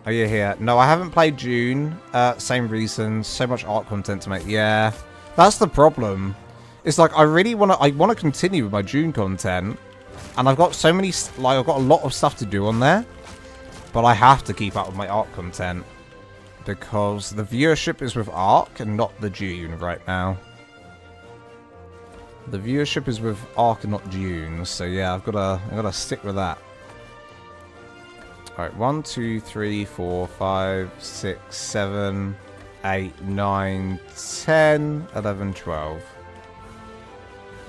Are you here? No, I haven't played Dune. Same reasons. So much art content to make. Yeah, that's the problem. It's like I really want to continue with my Dune content. And I've got so many, like, I've got a lot of stuff to do on there. But I have to keep up with my ARK content. Because the viewership is with ARK and not the Dune right now. The viewership is with ARK and not Dune. So yeah, I've got to stick with that. Alright, 1, 2, 3, 4, 5, 6, 7, 8, 9, 10, 11, 12.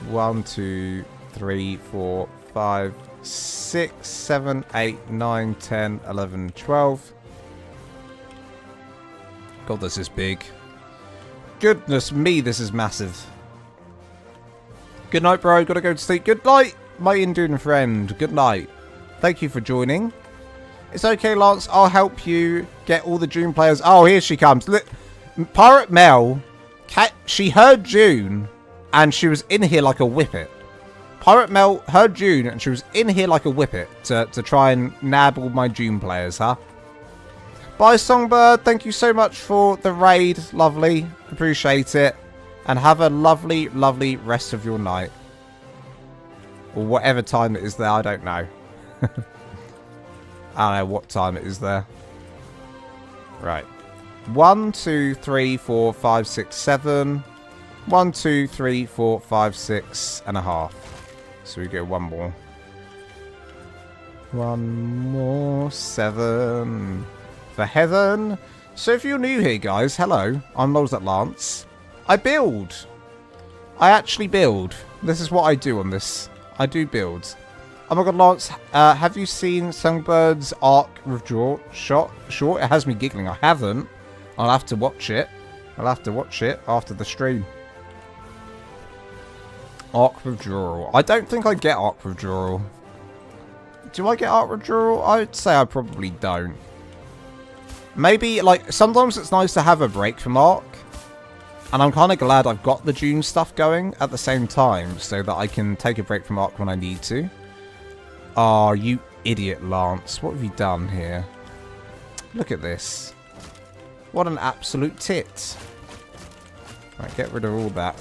1, 2, 3, 4, 5, 6, 7, 8, 9, 10, 11, 12. God, this is big. Goodness me, this is massive. Good night, bro. Gotta go to sleep. Good night, my Indian friend. Good night. Thank you for joining. It's okay, Lance. I'll help you get all the Dune players. Oh, here she comes. Look, Pirate Mel, she heard Dune, and she was in here like a whippet. Pirate Mel heard Dune, and she was in here like a whippet to try and nab all my Dune players, huh? Bye, Songbird. Thank you so much for the raid. Lovely. Appreciate it. And have a lovely, lovely rest of your night. Or whatever time it is there. I don't know. I don't know what time it is there. Right. 1, 2, 3, 4, 5, 6, 7. 1, 2, 3, 4, 5, 6 and a half. So we get one more. One more. 7. For heaven. So if you're new here, guys, hello. I'm Lols at Lance. I build. I actually build. This is what I do on this I do build. Oh my god, Lance, have you seen Songbird's ARK withdrawal shot? Sure, it has me giggling. I haven't. I'll have to watch it. I'll have to watch it after the stream. ARK withdrawal. I don't think I get ARK withdrawal. Do I get ARK withdrawal? I'd say I probably don't. Maybe, like, sometimes it's nice to have a break from ARK. And I'm kind of glad I've got the June stuff going at the same time, so that I can take a break from ARK when I need to. Oh, you idiot, Lance. What have you done here? Look at this. What an absolute tit. Right, get rid of all that.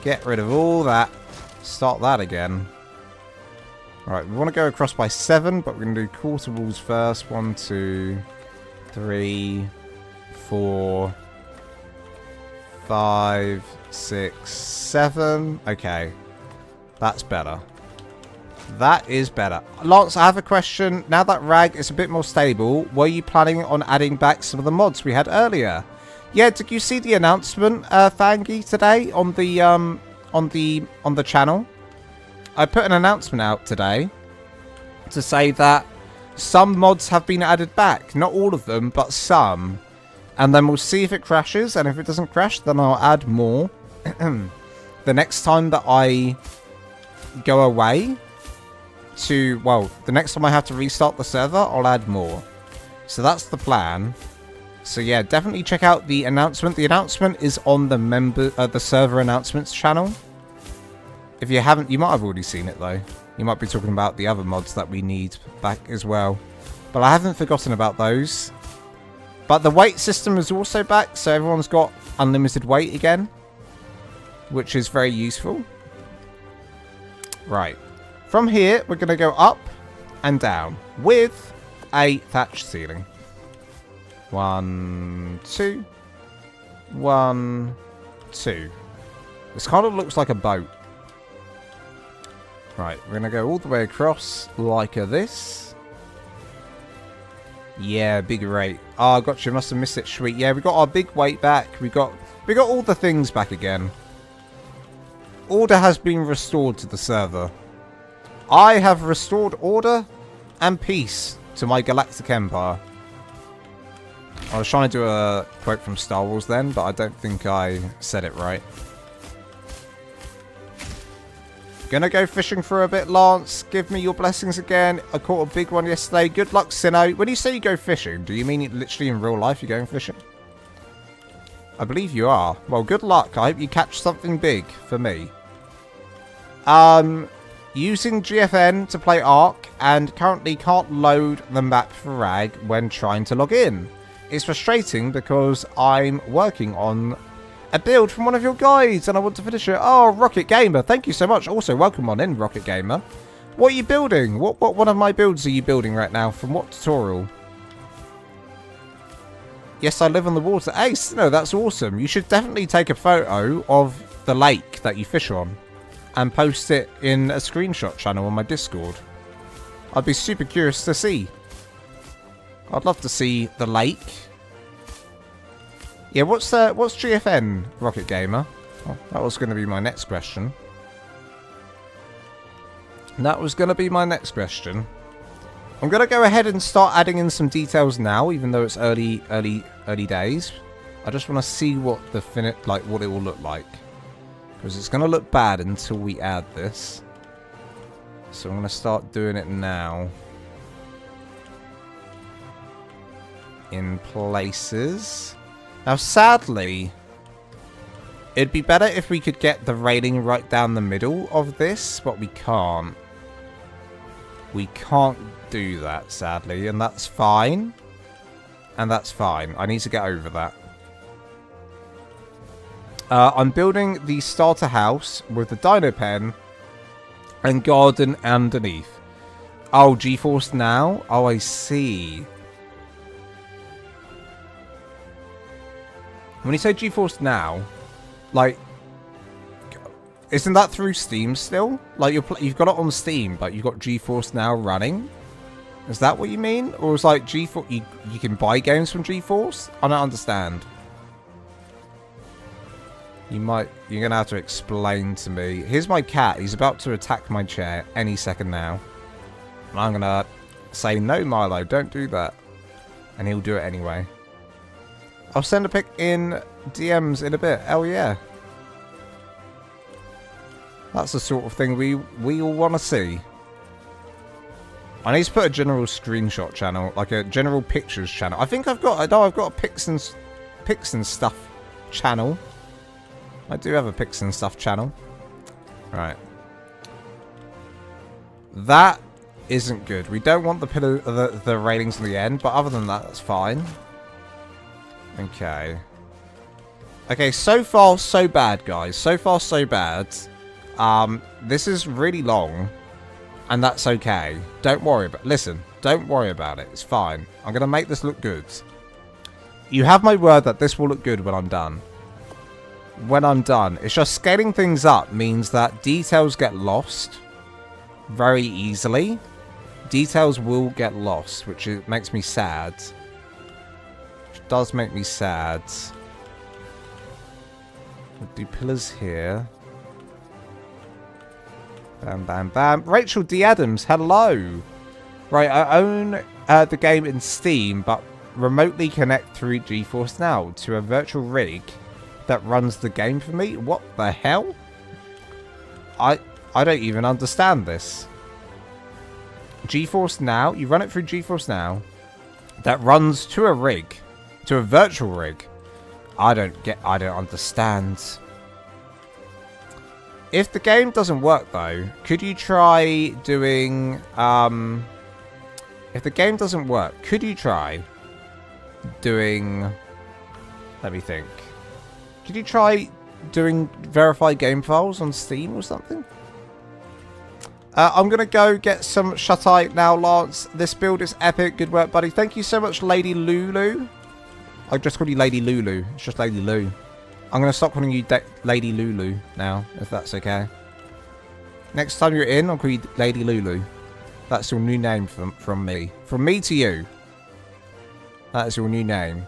Get rid of all that. Start that again. Right, we want to go across by 7, but we're going to do quarter walls first. 1, 2, 3, 4, 5, 6, 7. Okay. That's better. That is better. Lance, I have a question. Now that Rag is a bit more stable, were you planning on adding back some of the mods we had earlier? Yeah, did you see the announcement, Fangy, today on the channel? I put an announcement out today to say that some mods have been added back. Not all of them, but some. And then we'll see if it crashes, and if it doesn't crash, then I'll add more. The next time that I go away to, well, the next time I have to restart the server, I'll add more. So that's the plan. So yeah, definitely check out the announcement. The announcement is on the server announcements channel. If you haven't, you might have already seen it though. You might be talking about the other mods that we need back as well. But I haven't forgotten about those. But the weight system is also back, so everyone's got unlimited weight again, which is very useful. Right. From here, we're going to go up and down with a thatched ceiling. 1, 2. 1, 2. This kind of looks like a boat. Right, we're going to go all the way across like this. Yeah, big rate. Oh, gotcha. Must have missed it. Sweet. Yeah, we got our big weight back. We got all the things back again. Order has been restored to the server. I have restored order and peace to my galactic empire. I was trying to do a quote from Star Wars then, but I don't think I said it right. Gonna go fishing for a bit, Lance. Give me your blessings again. I caught a big one yesterday. Good luck, Sinnoh. When you say you go fishing, do you mean it literally in real life you're going fishing? I believe you are. Well, good luck. I hope you catch something big for me. Using GFN to play ARK and currently can't load the map for Rag when trying to log in. It's frustrating because I'm working on a build from one of your guides and I want to finish it. Oh, Rocket Gamer, thank you so much. Also, welcome on in, Rocket Gamer. What are you building? What one of my builds are you building right now? From what tutorial? Yes, I live on the water. Ace, no, that's awesome. You should definitely take a photo of the lake that you fish on and post it in a screenshot channel on my Discord. I'd be super curious to see. I'd love to see the lake. Yeah, what's GFN, Rocket Gamer? Oh, that was going to be my next question. That was going to be my next question. I'm going to go ahead and start adding in some details now, even though it's early days. I just want to see what the what it will look like. Because it's going to look bad until we add this. So I'm going to start doing it now. In places. Now, sadly, it'd be better if we could get the railing right down the middle of this, but we can't. We can't do that, sadly, and that's fine. And that's fine. I need to get over that. I'm building the starter house with the dino pen and garden underneath. Oh, GeForce Now? Oh, I see. When you say GeForce Now, like, isn't that through Steam still? Like, you've got it on Steam, but you've got GeForce Now running? Is that what you mean? Or is like GeForce, you can buy games from GeForce? I don't understand. You're gonna have to explain to me. Here's my cat. He's about to attack my chair any second now. And I'm gonna say, no, Milo, don't do that. And he'll do it anyway. I'll send a pic in DMs in a bit. Hell yeah. That's the sort of thing we all want to see. I need to put a general screenshot channel, like a general pictures channel. I think I've got a pics and stuff channel. I do have a pics and stuff channel. Right. That isn't good. We don't want the railings on the end, but other than that, that's fine. Okay. Okay, so far so bad, guys. So far so bad. This is really long, and that's okay. Don't worry about. Listen, don't worry about it. It's fine. I'm gonna make this look good. You have my word that this will look good when I'm done. When I'm done, it's just scaling things up means that details get lost very easily. Details will get lost, which makes me sad. Which does make me sad. We'll do pillars here. Bam, bam, bam. Rachel D. Adams, hello. Right, I own the game in Steam, but remotely connect through GeForce Now to a virtual rig that runs the game for me. What the hell? I don't even understand this. GeForce Now, you run it through GeForce Now, that runs to a rig, to a virtual rig. I don't understand. If the game doesn't work though, could you try doing, if the game doesn't work, could you try doing, let me think. Could you try doing verified game files on Steam or something? I'm going to go get some shut-eye now, Lance. This build is epic. Good work, buddy. Thank you so much, Lady Lulu. I just called you Lady Lulu. It's just Lady Lou. I'm going to stop calling you Lady Lulu now, if that's okay. Next time you're in, I'll call you Lady Lulu. That's your new name from me. From me to you. That is your new name.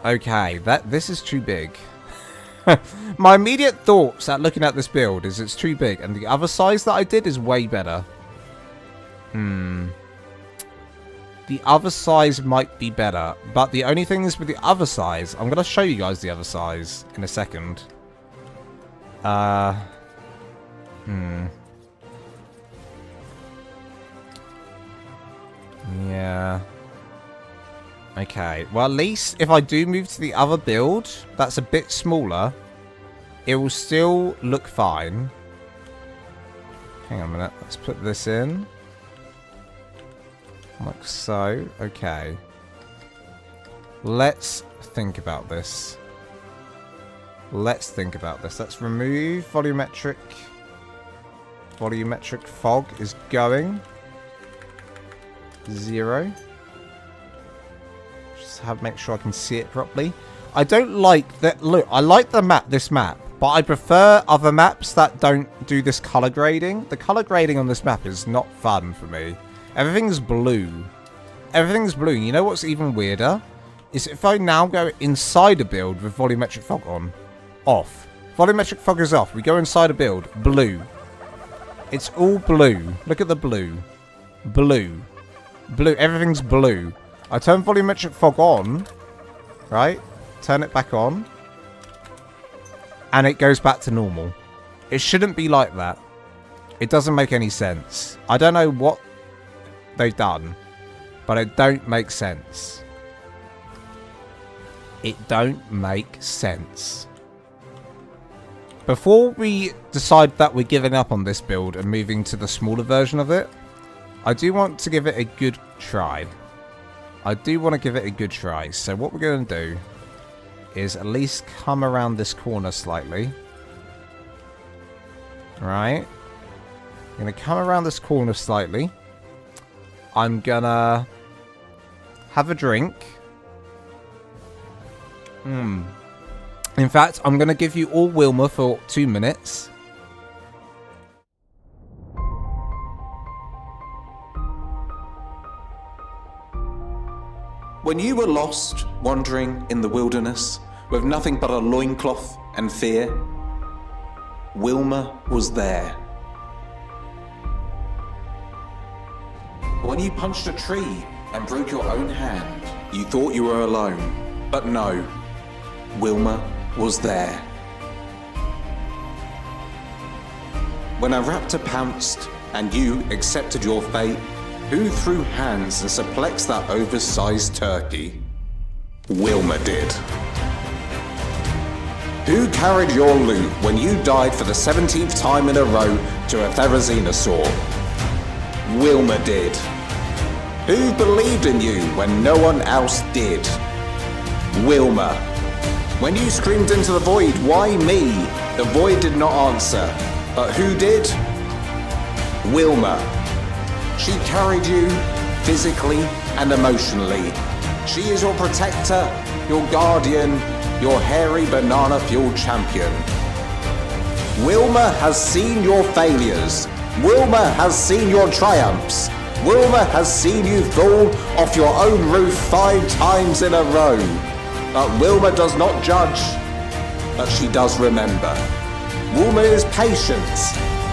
Okay, this is too big. My immediate thoughts at looking at this build is it's too big, and the other size that I did is way better. The other size might be better, but the only thing is with the other size, I'm going to show you guys the other size in a second. Yeah. Okay, well at least if I do move to the other build, that's a bit smaller, it will still look fine. Hang on a minute, let's put this in. Like so, okay. Let's think about this. Let's think about this. Let's remove volumetric. Volumetric fog is going. 0. Make sure I can see it properly. I don't like that. Look, I like the map, this map, but I prefer other maps that don't do this color grading. The color grading on this map is not fun for me. Everything's blue. Everything's blue. You know what's even weirder? Is if I now go inside a build with volumetric fog on, off. Volumetric fog is off. We go inside a build, blue. It's all blue. Look at the blue. Blue. Blue. Everything's blue. I turn volumetric fog on, right? Turn it back on. And it goes back to normal. It shouldn't be like that. It doesn't make any sense. I don't know what they've done, but it don't make sense. It don't make sense. Before we decide that we're giving up on this build and moving to the smaller version of it, I do want to give it a good try. I do want to give it a good try. So what we're going to do is at least come around this corner slightly. Right. I'm going to come around this corner slightly. I'm going to have a drink. In fact, I'm going to give you all Wilma for 2 minutes. When you were lost, wandering in the wilderness, with nothing but a loincloth and fear, Wilma was there. When you punched a tree and broke your own hand, you thought you were alone. But no, Wilma was there. When a raptor pounced and you accepted your fate, who threw hands and suplexed that oversized turkey? Wilma did. Who carried your loot when you died for the 17th time in a row to a Therizinosaur? Wilma did. Who believed in you when no one else did? Wilma. When you screamed into the void, why me? The void did not answer. But who did? Wilma. She carried you physically and emotionally. She is your protector, your guardian, your hairy banana-fueled champion. Wilma has seen your failures. Wilma has seen your triumphs. Wilma has seen you fall off your own roof 5 times in a row. But Wilma does not judge, but she does remember. Wilma is patient.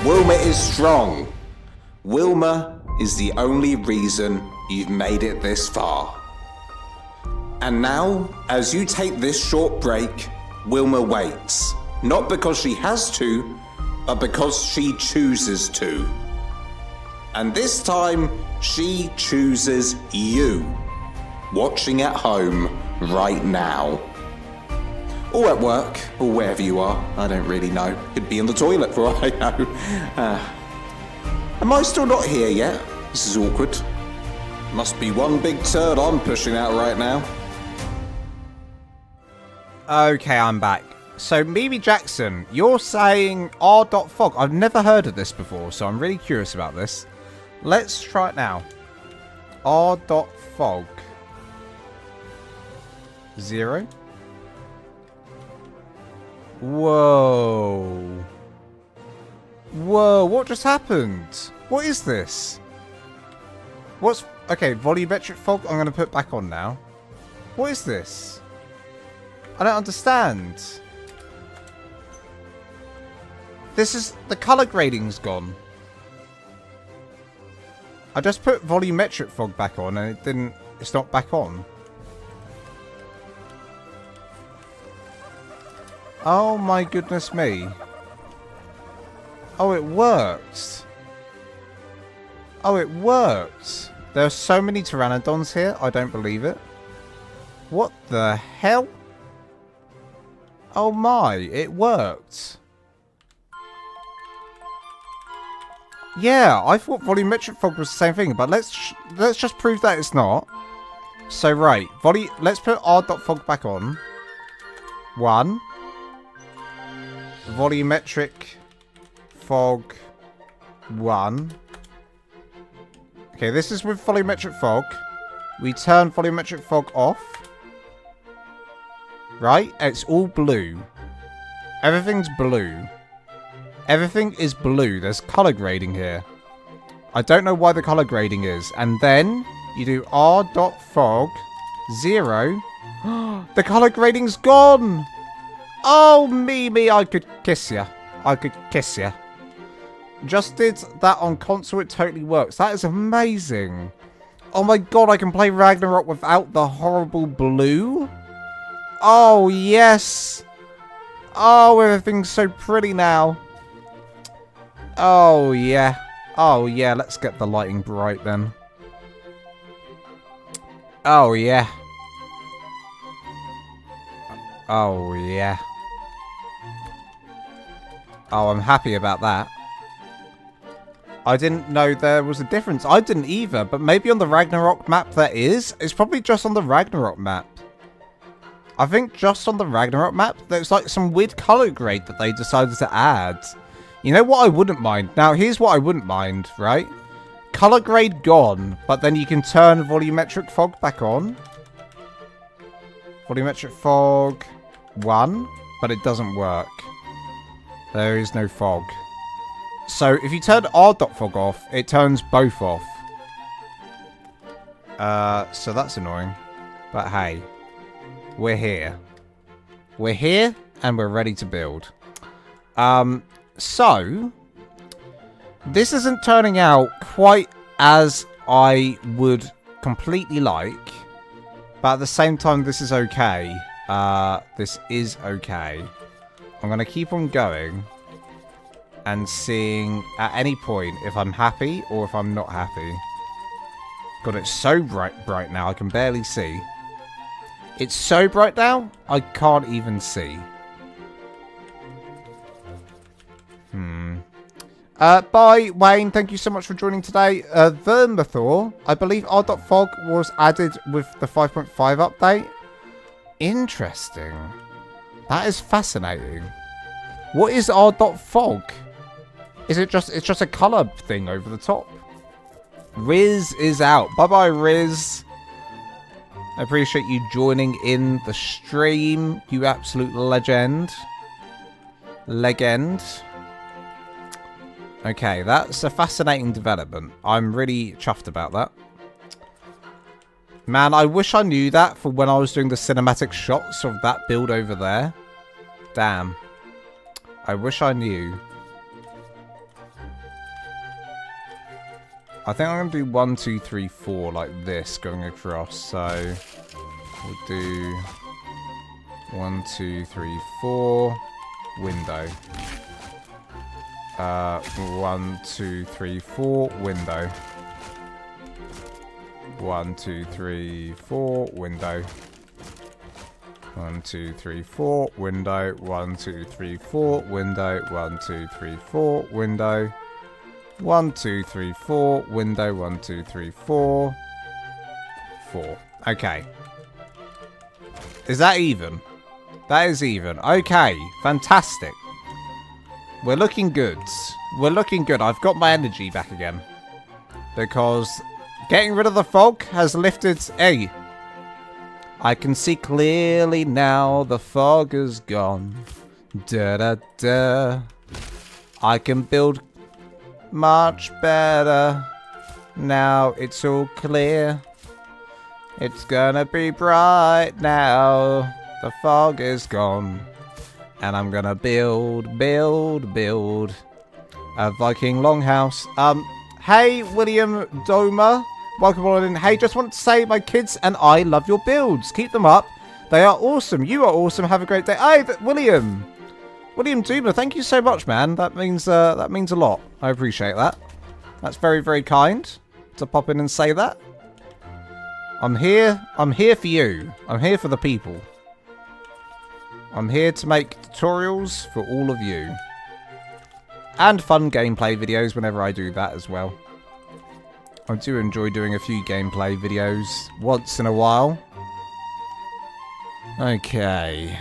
Wilma is strong. Wilma is the only reason you've made it this far. And now, as you take this short break, Wilma waits. Not because she has to, but because she chooses to. And this time, she chooses you, watching at home right now. Or at work, or wherever you are, I don't really know. Could be in the toilet for all I know. Am I still not here yet? This is awkward. Must be one big turd I'm pushing out right now. Okay, I'm back. So, Mimi Jackson, you're saying r.fog. I've never heard of this before, so I'm really curious about this. Let's try it now. r.fog. 0. Whoa. Whoa, what just happened? What is this? What's... Okay, volumetric fog, I'm going to put back on now. What is this? I don't understand. This is... The colour grading's gone. I just put volumetric fog back on and it didn't... It's not back on. Oh my goodness me. Oh, it worked. Oh, it worked. There are so many pteranodons here. I don't believe it. What the hell? Oh my, it worked. Yeah, I thought volumetric fog was the same thing, but let's just prove that it's not. So right, let's put r.fog back on. 1. Volumetric fog 1. Okay, this is with volumetric fog. We turn volumetric fog off. Right? It's all blue. Everything's blue. Everything is blue. There's color grading here. I don't know why the color grading is. And then you do r.fog 0. The color grading's gone. Oh, Mimi, I could kiss ya. I could kiss ya. Just did that on console. It totally works. That is amazing. Oh my god, I can play Ragnarok without the horrible blue. Oh, yes. Oh, everything's so pretty now. Oh, yeah. Oh, yeah. Let's get the lighting bright then. Oh, yeah. Oh, yeah. Oh, I'm happy about that. I didn't know there was a difference. I didn't either, but maybe on the Ragnarok map there is. It's probably just on the Ragnarok map. I think just on the Ragnarok map, there's like some weird color grade that they decided to add. You know what I wouldn't mind? Now, here's what I wouldn't mind, right? Color grade gone, but then you can turn volumetric fog back on. Volumetric fog 1, but it doesn't work. There is no fog. So, if you turn r.fog off, it turns both off. So that's annoying. But hey, we're here. We're here, And we're ready to build. So, this isn't turning out quite as I would completely like. But at the same time, this is okay. This is okay. I'm going to keep on going. And seeing at any point if I'm happy or if I'm not happy. God, it's so bright now. I can barely see. It's so bright now, I can't even see. Bye, Wayne. Thank you so much for joining today. Vermithor, I believe R.Fog was added with the 5.5 update. Interesting. That is fascinating. What is R.Fog? Is it just... It's just a colour thing over the top. Riz is out. Bye-bye, Riz. I appreciate you joining in the stream. You absolute legend. Legend. Okay, that's a fascinating development. I'm really chuffed about that. Man, I wish I knew that for when I was doing the cinematic shots of that build over there. Damn. I wish I knew. I think I'm going to do 1, 2, 3, 4 like this going across. So we'll do 1, 2, 3, 4 window. 1, 2, 3, 4 window. 1, 2, 3, 4 window. 1, 2, 3, 4 window. 1, 2, 3, 4 window. 1, 2, 3, 4 window. 1, 2, 3, 4 window. 1, 2, 3, 4. 4. Okay. Is that even? That is even. Okay. Fantastic. We're looking good. We're looking good. I've got my energy back again. Because getting rid of the fog has lifted... Hey. I can see clearly now the fog is gone. Da-da-da. I can build much better. Now it's all clear. It's gonna be bright now. The fog is gone. And I'm gonna build a Viking Longhouse. Hey, William Domer. Welcome on in. Hey, just wanted to say my kids and I love your builds. Keep them up. They are awesome. You are awesome. Have a great day. Hey, William Domer, thank you so much, man. That means a lot. I appreciate that. That's very, very kind to pop in and say that. I'm here for you. I'm here for the people. I'm here to make tutorials for all of you. And fun gameplay videos whenever I do that as well. I do enjoy doing a few gameplay videos once in a while. Okay.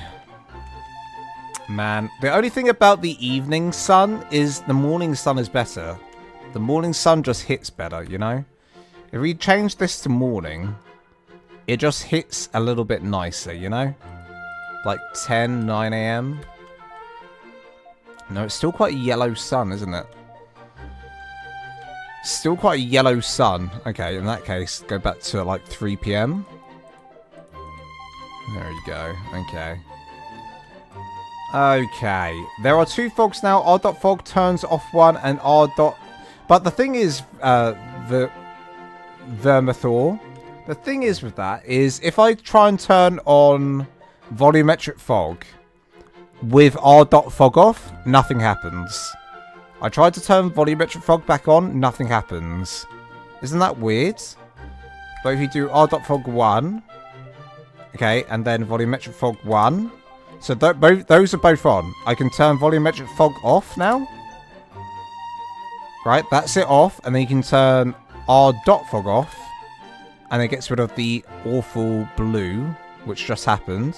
Man, the only thing about the evening sun is the morning sun is better. The morning sun just hits better, you know? If we change this to morning, it just hits a little bit nicer, you know? Like 10, 9 a.m. No, it's still quite a yellow sun, isn't it? Still quite a yellow sun. Okay, in that case, go back to like 3 p.m. There you go. Okay. Okay. There are 2 fogs now. R.fog turns off 1 and R. But the thing is, the Vermithor. The thing is with that is if I try and turn on volumetric fog with R.fog off, nothing happens. I tried to turn volumetric fog back on, nothing happens. Isn't that weird? But if you do R.fog 1, okay, and then volumetric fog 1, so those are both on. I can turn volumetric fog off now. Right, that's it off, and then you can turn R.fog off, and it gets rid of the awful blue, which just happened.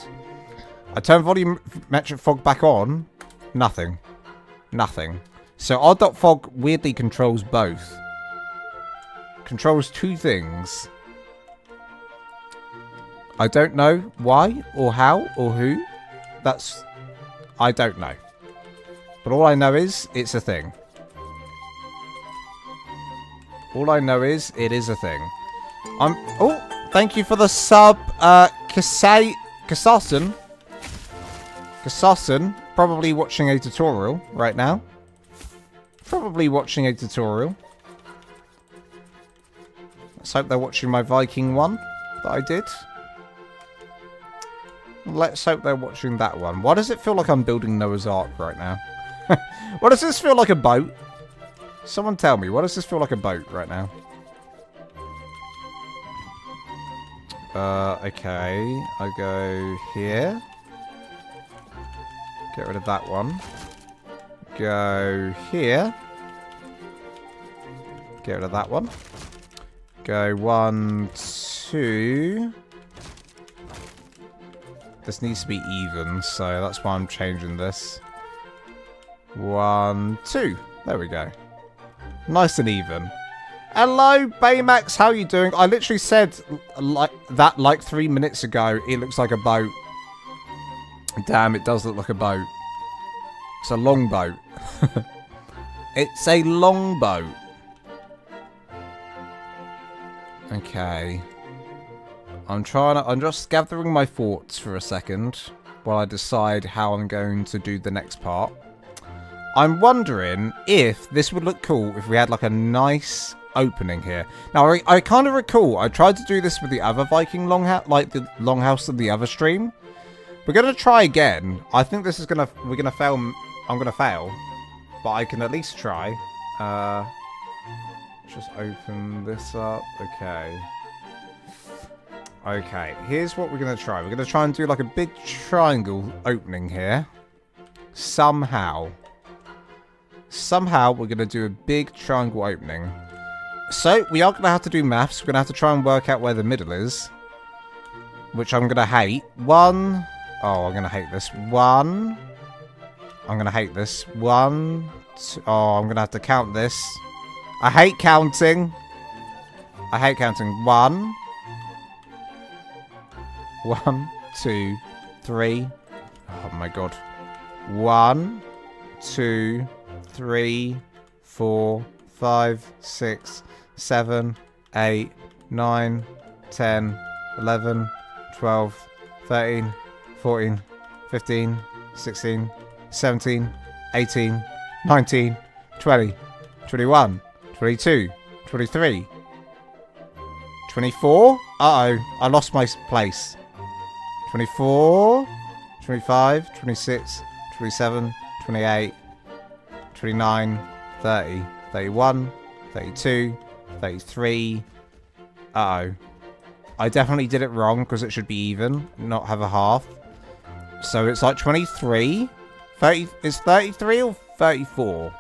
I turn volumetric fog back on, nothing. Nothing. So R.fog weirdly controls both. Controls 2 things. I don't know why, or how, or who. I don't know. But all I know is, it's a thing. All I know is, it is a thing. Oh, thank you for the sub, Kasasan. Kassasin, probably watching a tutorial right now. Probably watching a tutorial. Let's hope they're watching my Viking one that I did. Let's hope they're watching that one. Why does it feel like I'm building Noah's Ark right now? Why does this feel like a boat? Someone tell me, why does this feel like a boat right now? Okay. I go here. Get rid of that one. Go here. Get rid of that one. Go 1, 2. This needs to be even, so that's why I'm changing this. 1, 2. There we go. Nice and even. Hello, Baymax. How you doing? I literally said like 3 minutes ago. It looks like a boat. Damn, it does look like a boat. It's a long boat. It's a long boat. Okay. I'm just gathering my thoughts for a second while I decide how I'm going to do the next part. I'm wondering if this would look cool if we had like a nice opening here. Now, I kind of recall I tried to do this with the other Viking Longhouse, like the Longhouse of the other stream. We're going to try again. I think this is we're going to fail. I'm going to fail, but I can at least try. Just open this up. Okay. Okay, here's what we're going to try. We're going to try and do like a big triangle opening here. Somehow we're going to do a big triangle opening. So, we are going to have to do maths. We're going to have to try and work out where the middle is. Which I'm going to hate. I'm going to hate this. I'm going to hate this. 1, 2. Oh, I'm going to have to count this. I hate counting. 1, 2, 3. Oh my god. 1, 2, 3, 4, 5, 6, 7, 8, 9, 10, 11, 12, 13, 14, 15, 16, 17, 18, 19, 20, 21, 22, 23, 24. Uh-oh, I lost my place. 24, 25, 26, 27, 28, 29, 30, 31, 32, 33. Uh-oh. I definitely did it wrong because it should be even, not have a half. So it's like 23. 30, is 33 or 34?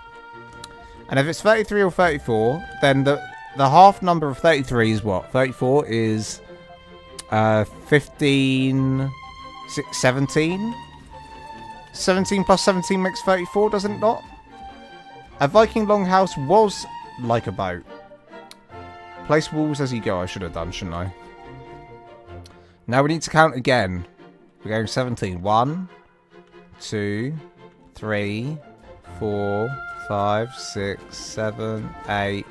And if it's 33 or 34, then the half number of 33 is what? 34 is 15, 6, 17. 17 plus 17 makes 34, doesn't it not? A Viking Longhouse was like a boat. Place walls as you go, I should have done, shouldn't I? Now we need to count again. We're going 17. 1, 2, 3, 4, 5, 6, 7, 8,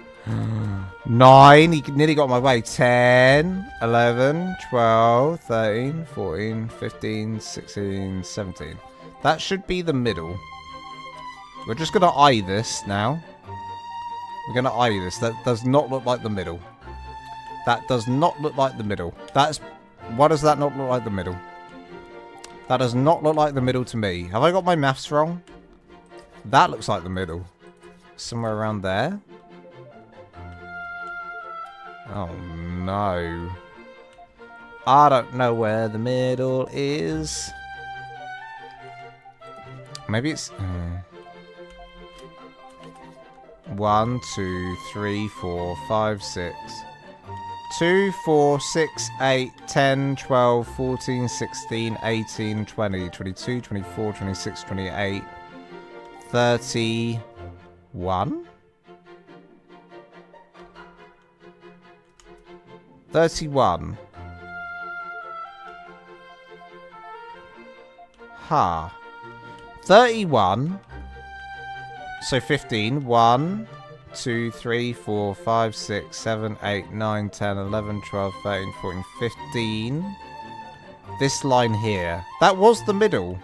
9. He nearly got my way. 10, 11, 12, 13, 14, 15, 16, 17. That should be the middle. We're just going to eye this now. We're going to eye this. That does not look like the middle. That does not look like the middle. Why does that not look like the middle? That does not look like the middle to me. Have I got my maths wrong? That looks like the middle. Somewhere around there. Oh no. I don't know where the middle is. Maybe it's... 1, 2, 3, 4, 5, 6. 2, 4, 6, 8, 10, 12, 14, 16, 18, 20, 22, 24, 26, 28, 31. 31. Ha. 31. So 15. 1, 2, 3, 4, 5, 6, 7, 8, 9, 10, 11, 12, 13, 14, 15. This line here. That was the middle.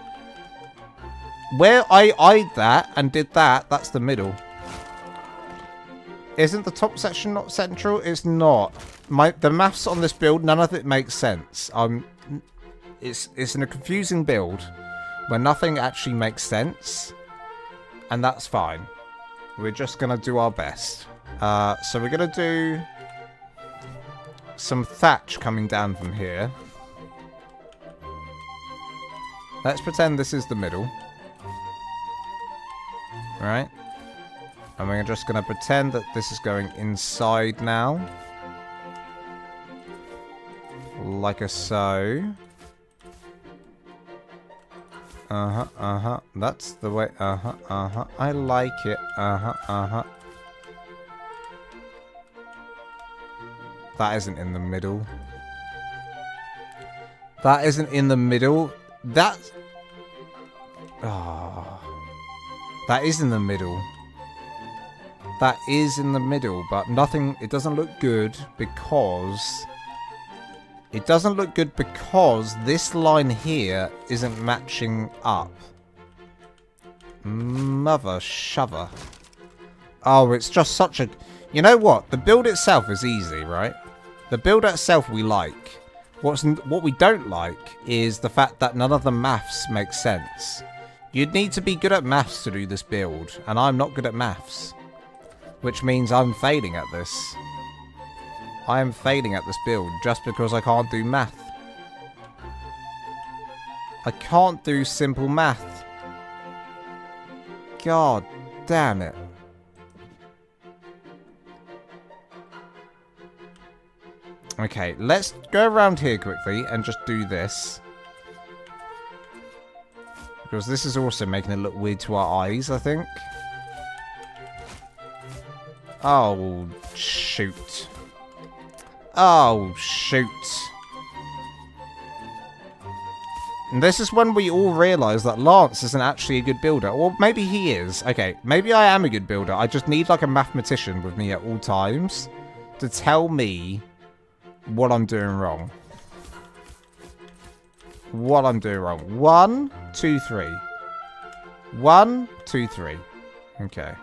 Where I eyed that and did that, that's the middle. Isn't the top section not central? It's not. The maths on this build, none of it makes sense. It's in a confusing build where nothing actually makes sense. And that's fine. We're just going to do our best. So we're going to do some thatch coming down from here. Let's pretend this is the middle. Right? And we're just going to pretend that this is going inside now. Like a so. Uh-huh, uh-huh. That's the way. Uh-huh, uh-huh. I like it. Uh-huh, uh-huh. That isn't in the middle. That isn't in the middle. That's... Oh. That is in the middle. That is in the middle, but nothing... It doesn't look good because... It doesn't look good because this line here isn't matching up. Mother shover. Oh, it's just such a... You know what? The build itself is easy, right? The build itself we like. What we don't like is the fact that none of the maths make sense. You'd need to be good at maths to do this build, and I'm not good at maths. Which means I'm failing at this. I am failing at this build just because I can't do math. I can't do simple math. God damn it. Okay, let's go around here quickly and just do this. Because this is also making it look weird to our eyes, I think. Oh, shoot. Oh, shoot. And this is when we all realise that Lance isn't actually a good builder. Or maybe he is. Okay, maybe I am a good builder. I just need like a mathematician with me at all times to tell me what I'm doing wrong. What I'm doing wrong. 1, 2, 3. 1, 2, 3. Okay.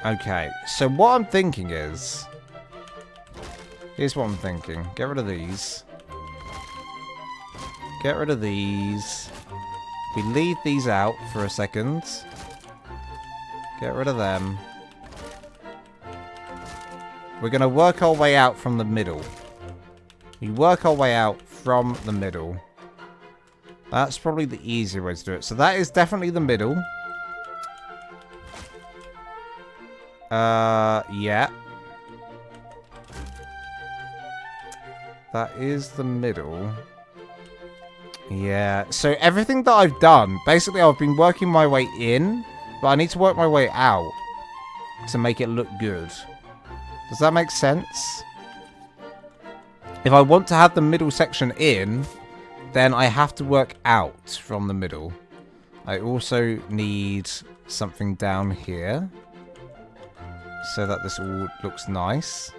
Okay, so what I'm thinking is... Here's what I'm thinking. Get rid of these. Get rid of these. We leave these out for a second. Get rid of them. We're going to work our way out from the middle. We work our way out from the middle. That's probably the easier way to do it. So that is definitely the middle. Yeah. That is the middle. Yeah. So everything that I've done, basically I've been working my way in, but I need to work my way out to make it look good. Does that make sense? If I want to have the middle section in, then I have to work out from the middle. I also need something down here so that this all looks nice.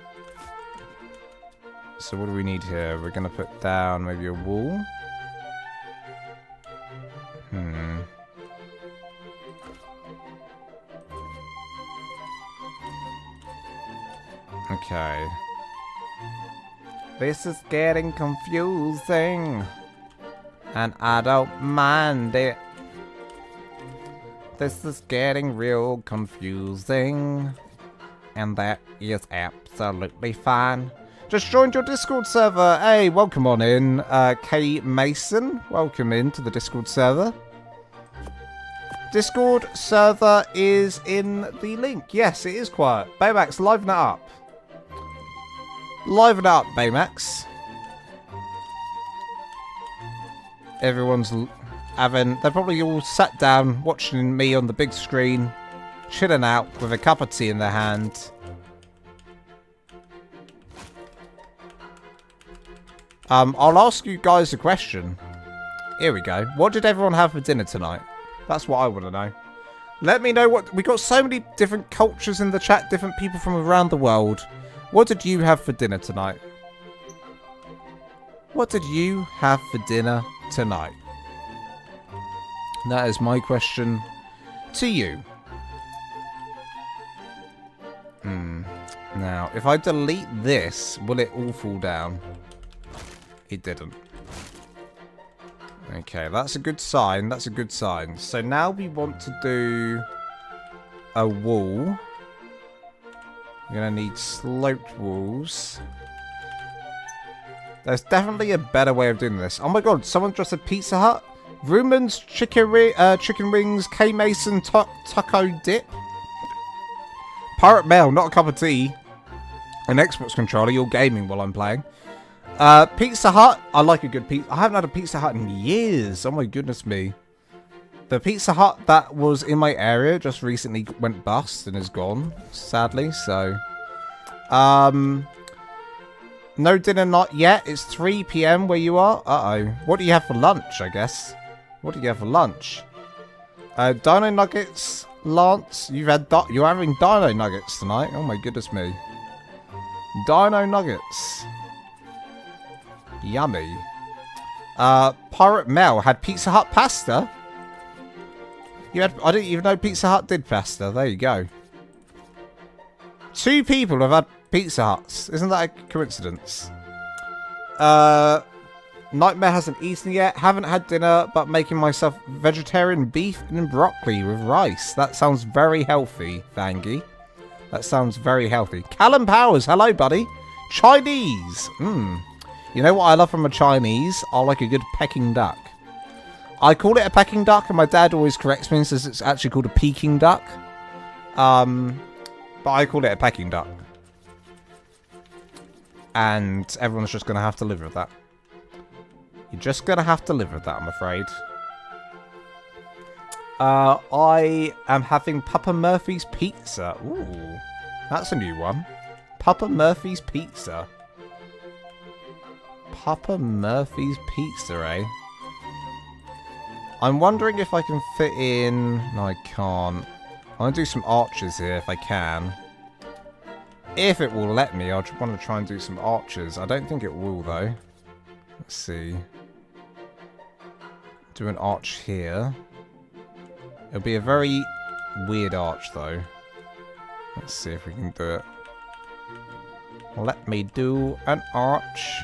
So what do we need here? We're going to put down maybe a wall. Okay. This is getting confusing. And I don't mind it. This is getting real confusing. And that is absolutely fine. Just joined your Discord server. Hey, welcome on in. K Mason, welcome into the Discord server. Discord server is in the link. Yes, it is quiet. Baymax, liven it up. Liven it up, Baymax. Everyone's having... They're probably all sat down watching me on the big screen, chilling out with a cup of tea in their hand. I'll ask you guys a question. Here we go. What did everyone have for dinner tonight? That's what I want to know. Let me know what... We got so many different cultures in the chat, different people from around the world. What did you have for dinner tonight? What did you have for dinner tonight? That is my question to you. Now, if I delete this, will it all fall down? It didn't. Okay, that's a good sign. That's a good sign. So now we want to do a wall. We're going to need sloped walls. There's definitely a better way of doing this. Oh my god, someone just said Pizza Hut? Rumen's chicken wings, K-Mason taco dip. Pirate Mail, not a cup of tea. An Xbox controller, you're gaming while I'm playing. Pizza Hut, I like a good pizza. I haven't had a Pizza Hut in years. Oh my goodness me. The Pizza Hut that was in my area just recently went bust and is gone, sadly, so. No dinner not yet. It's 3 PM where you are. Uh-oh. What do you have for lunch, I guess? What do you have for lunch? Dino Nuggets, Lance. You're having Dino Nuggets tonight. Oh my goodness me. Dino Nuggets. Yummy. Pirate Mel had Pizza Hut pasta. I didn't even know Pizza Hut did pasta. There you go. 2 people have had Pizza Huts. Isn't that a coincidence? Nightmare hasn't eaten yet. Haven't had dinner, but making myself vegetarian beef and broccoli with rice. That sounds very healthy, Thangy. That sounds very healthy. Callum Powers, hello, buddy. Chinese. You know what I love from a Chinese? I like a good Peking duck. I call it a Peking duck, and my dad always corrects me and says it's actually called a Peking duck. But I call it a Peking duck. And everyone's just going to have to live with that. You're just going to have to live with that, I'm afraid. I am having Papa Murphy's Pizza. Ooh, that's a new one. Papa Murphy's Pizza. Papa Murphy's Pizza, eh? I'm wondering if I can fit in... No, I can't. I'm going to do some archers here if I can. If it will let me, I want to try and do some archers. I don't think it will, though. Let's see. Do an arch here. It'll be a very weird arch, though. Let's see if we can do it. Let me do an arch.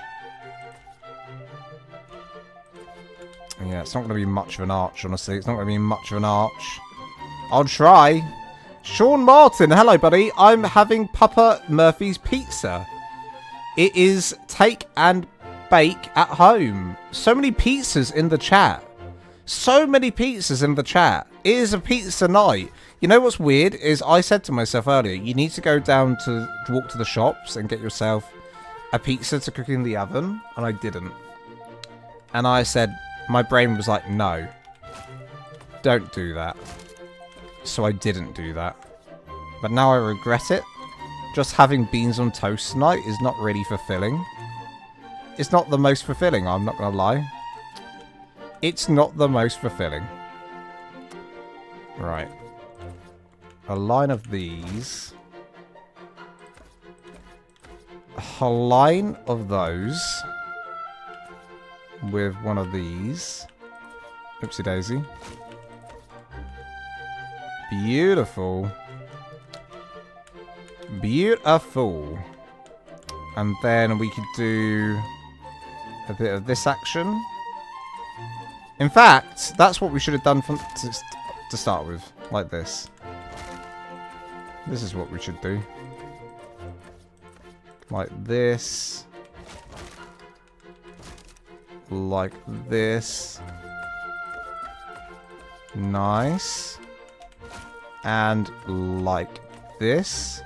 Yeah, it's not going to be much of an arch, honestly. It's not going to be much of an arch. I'll try. Sean Martin, hello, buddy. I'm having Papa Murphy's Pizza. It is take and bake at home. So many pizzas in the chat. So many pizzas in the chat. It is a pizza night. You know what's weird is I said to myself earlier, you need to go down to walk to the shops and get yourself a pizza to cook in the oven. And I didn't. And I said, my brain was like, no. Don't do that. So I didn't do that. But now I regret it. Just having beans on toast tonight is not really fulfilling. It's not the most fulfilling, I'm not going to lie. It's not the most fulfilling. Right. A line of these. A line of those. With one of these. Oopsie daisy. Beautiful. Beautiful. And then we could do a bit of this action. In fact, that's what we should have done to start with. Like this. This is what we should do. Like this. Like this. Nice. And like this.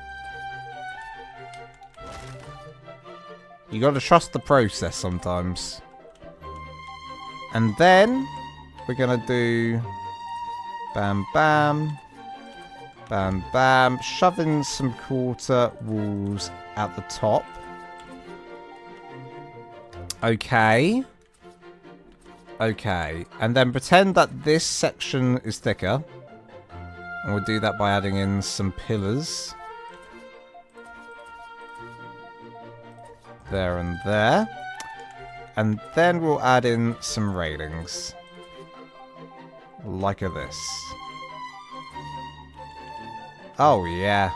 You gotta trust the process sometimes. And then we're gonna do bam bam. Bam bam. Shoving some quarter walls at the top. Okay. Okay. And then pretend that this section is thicker. And we'll do that by adding in some pillars. There and there. And then we'll add in some railings. like this. Oh, yeah.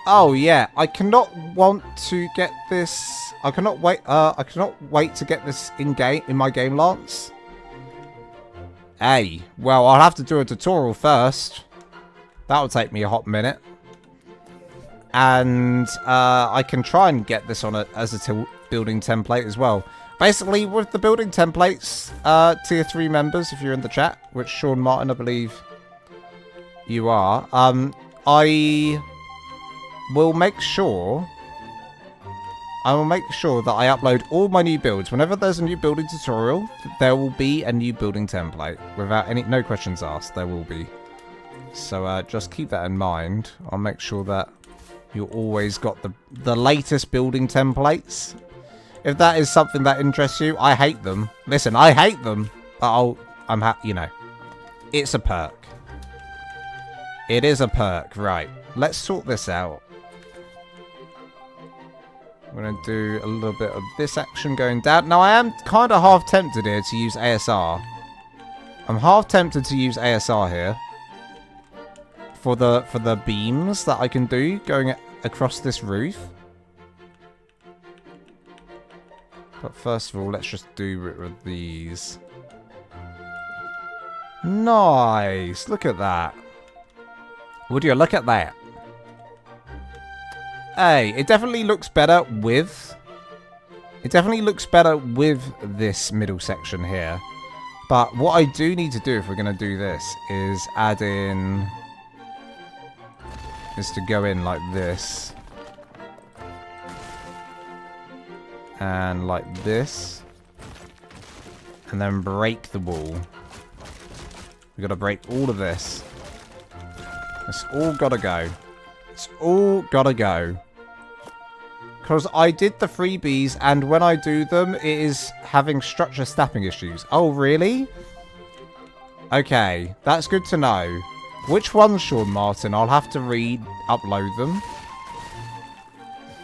Oh, yeah. I cannot want to get this. I cannot wait to get this in my game, Lance. Hey, well, I'll have to do a tutorial first. That'll take me a hot minute. And I can try and get this on as a building template as well. Basically, with the building templates, tier 3 members, if you're in the chat, which Sean Martin, I believe you are, I will make sure that I upload all my new builds. Whenever there's a new building tutorial, there will be a new building template. Without no questions asked, there will be. So just keep that in mind. I'll make sure that you always got the latest building templates. If that is something that interests you, I hate them. Listen, I hate them. But I'm happy, you know. It's a perk. It is a perk. Right. Let's sort this out. I'm going to do a little bit of this action going down. Now, I am kind of half tempted here to use ASR. I'm half tempted to use ASR here. For the beams that I can do going across this roof. But first of all, let's just do it with these. Nice! Look at that. Would you look at that? Hey, it definitely looks better with... It definitely looks better with this middle section here. But what I do need to do if we're going to do this is add in... is to go in like this. And like this. And then break the wall. We've got to break all of this. It's all got to go. It's all got to go. Because I did the freebies, and when I do them, it is having structure snapping issues. Oh, really? Okay, that's good to know. Which ones, Sean Martin? I'll have to re-upload them.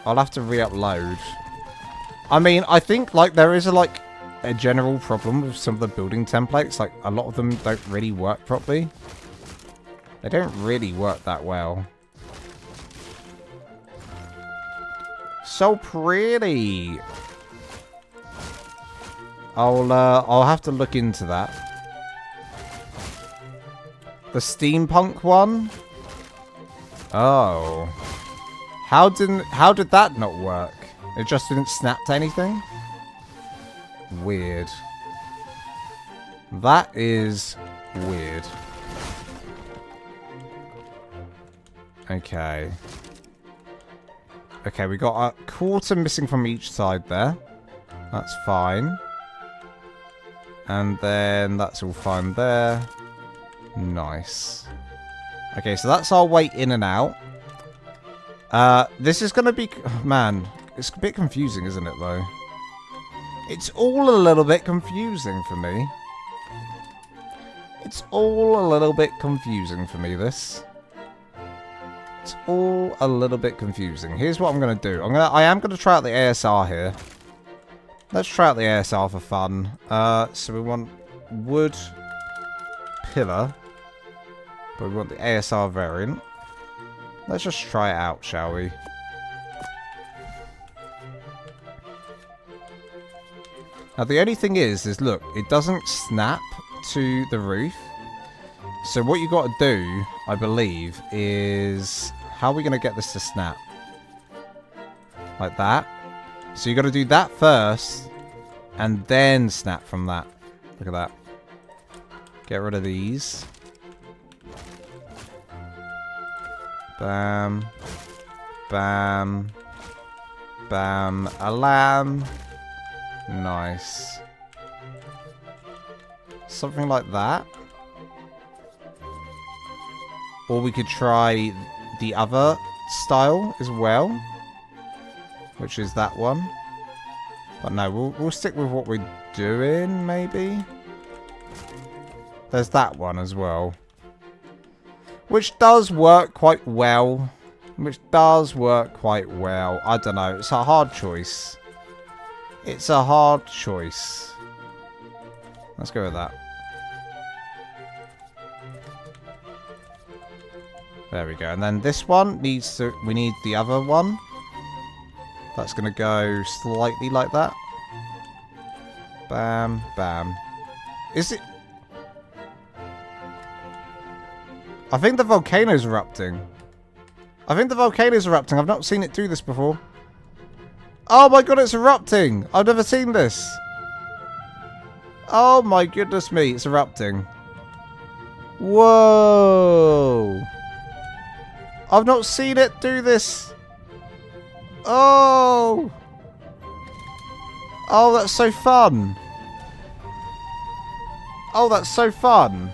I'll have to re-upload. I mean, I think, like, there is a general problem with some of the building templates. Like, a lot of them don't really work properly. They don't really work that well. So pretty. I'll have to look into that. The steampunk one? Oh. How did that not work? It just didn't snap to anything? Weird. That is weird. Okay. Okay, we got a quarter missing from each side there. That's fine. And then that's all fine there. Nice. Okay, so that's our way in and out. This is going to be... man, it's a bit confusing, isn't it, though? It's all a little bit confusing for me. It's all a little bit confusing for me, this. It's all a little bit confusing. Here's what I'm going to do. I am going to try out the ASR here. Let's try out the ASR for fun. So we want wood pillar. But we want the ASR variant. Let's just try it out, shall we? Now, the only thing is look, it doesn't snap to the roof. So what you got to do, I believe, is... how are we going to get this to snap? Like that. So you got to do that first, and then snap from that. Look at that. Get rid of these. Bam. Bam. Bam. A lamb. Nice. Something like that. Or we could try the other style as well. Which is that one. But no, we'll stick with what we're doing, maybe. There's that one as well. Which does work quite well. Which does work quite well. I don't know. It's a hard choice. It's a hard choice. Let's go with that. There we go. And then this one needs to... We need the other one. That's going to go slightly like that. Bam, bam. Is it... I think the volcano's erupting. I think the volcano's erupting. I've not seen it do this before. Oh my god, it's erupting. I've never seen this. Oh my goodness me, it's erupting. Whoa. I've not seen it do this. Oh. Oh, that's so fun. Oh, that's so fun.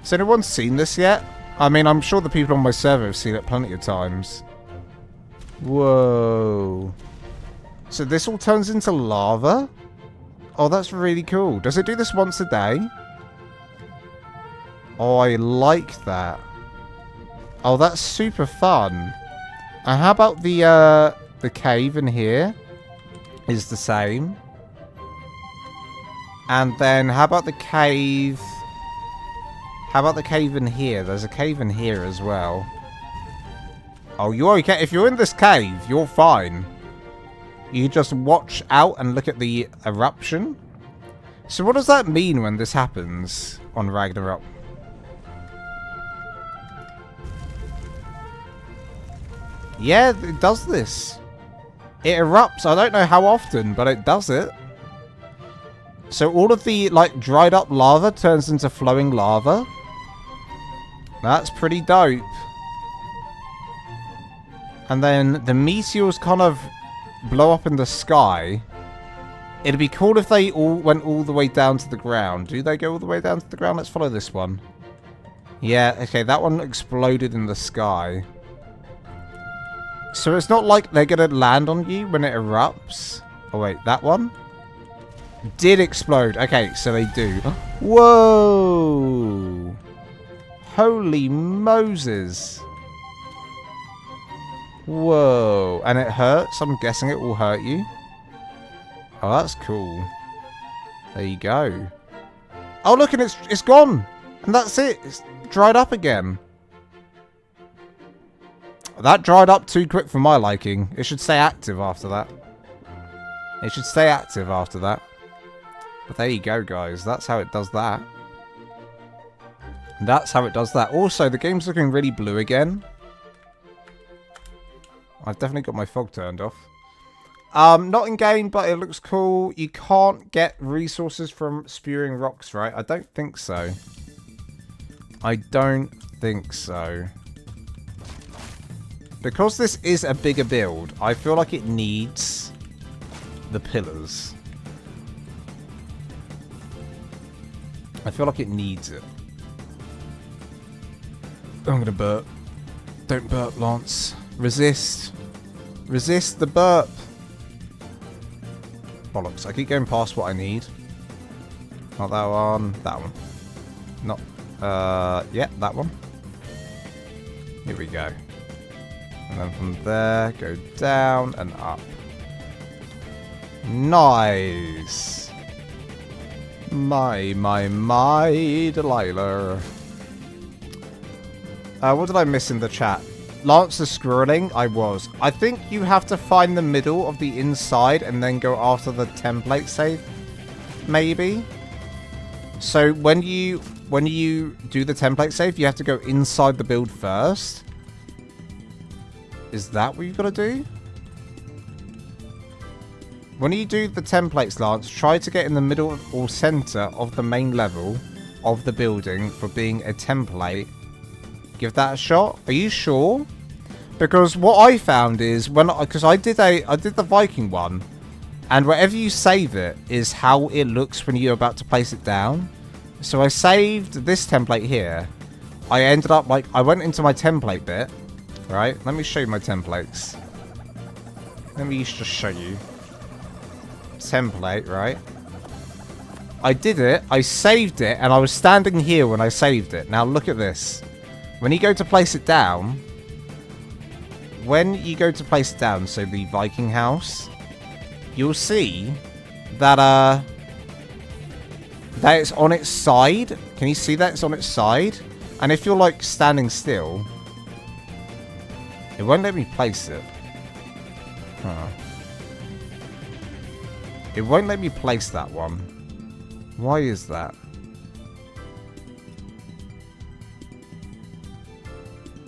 Has anyone seen this yet? I mean, I'm sure the people on my server have seen it plenty of times. Whoa. So this all turns into lava? Oh, that's really cool. Does it do this once a day? Oh, I like that. Oh, that's super fun. And how about the cave in here? Is the same. And then how about the cave... How about the cave in here? There's a cave in here as well. Oh, you're okay. If you're in this cave, you're fine. You just watch out and look at the eruption. So what does that mean when this happens on Ragnarok? Yeah, it does this. It erupts. I don't know how often, but it does it. So all of the, like, dried up lava turns into flowing lava. That's pretty dope. And then the meteors kind of blow up in the sky. It'd be cool if they all went all the way down to the ground. Do they go all the way down to the ground? Let's follow this one. Yeah, okay, that one exploded in the sky. So it's not like they're going to land on you when it erupts. Oh, wait, that one? Did explode. Okay, so they do. Whoa! Holy Moses. Whoa. And it hurts? I'm guessing it will hurt you. Oh, that's cool. There you go. Oh, look, and it's gone. And that's it. It's dried up again. That dried up too quick for my liking. It should stay active after that. It should stay active after that. But there you go, guys. That's how it does that. That's how it does that. Also, the game's looking really blue again. I've definitely got my fog turned off. Not in game, but it looks cool. You can't get resources from spewing rocks, right? I don't think so. I don't think so. Because this is a bigger build, I feel like it needs the pillars. I feel like it needs it. I'm gonna burp. Don't burp, Lance. Resist. Resist the burp. Bollocks. I keep going past what I need. Not that one. That one. Not... yeah, that one. Here we go. And then from there, go down and up. Nice. My Delilah. What did I miss in the chat? Lance is scrolling. I was. I think you have to find the middle of the inside and then go after the template save. Maybe. So when you do the template save, you have to go inside the build first. Is that what you've got to do? When you do the templates, Lance, try to get in the middle or center of the main level of the building for being a template. Give that a shot. Are you sure? Because what I found is because I did the Viking one, and wherever you save it is how it looks when you're about to place it down. So I saved this template here. I ended up I went into my template bit, right? Let me show you my templates. Let me just show you. Template, right? I did it, I saved it, and I was standing here when I saved it. Now look at this. When you go to place it down, so the Viking house, you'll see that that it's on its side. Can you see that it's on its side? And if you're like standing still, it won't let me place it. Huh. It won't let me place that one. Why is that?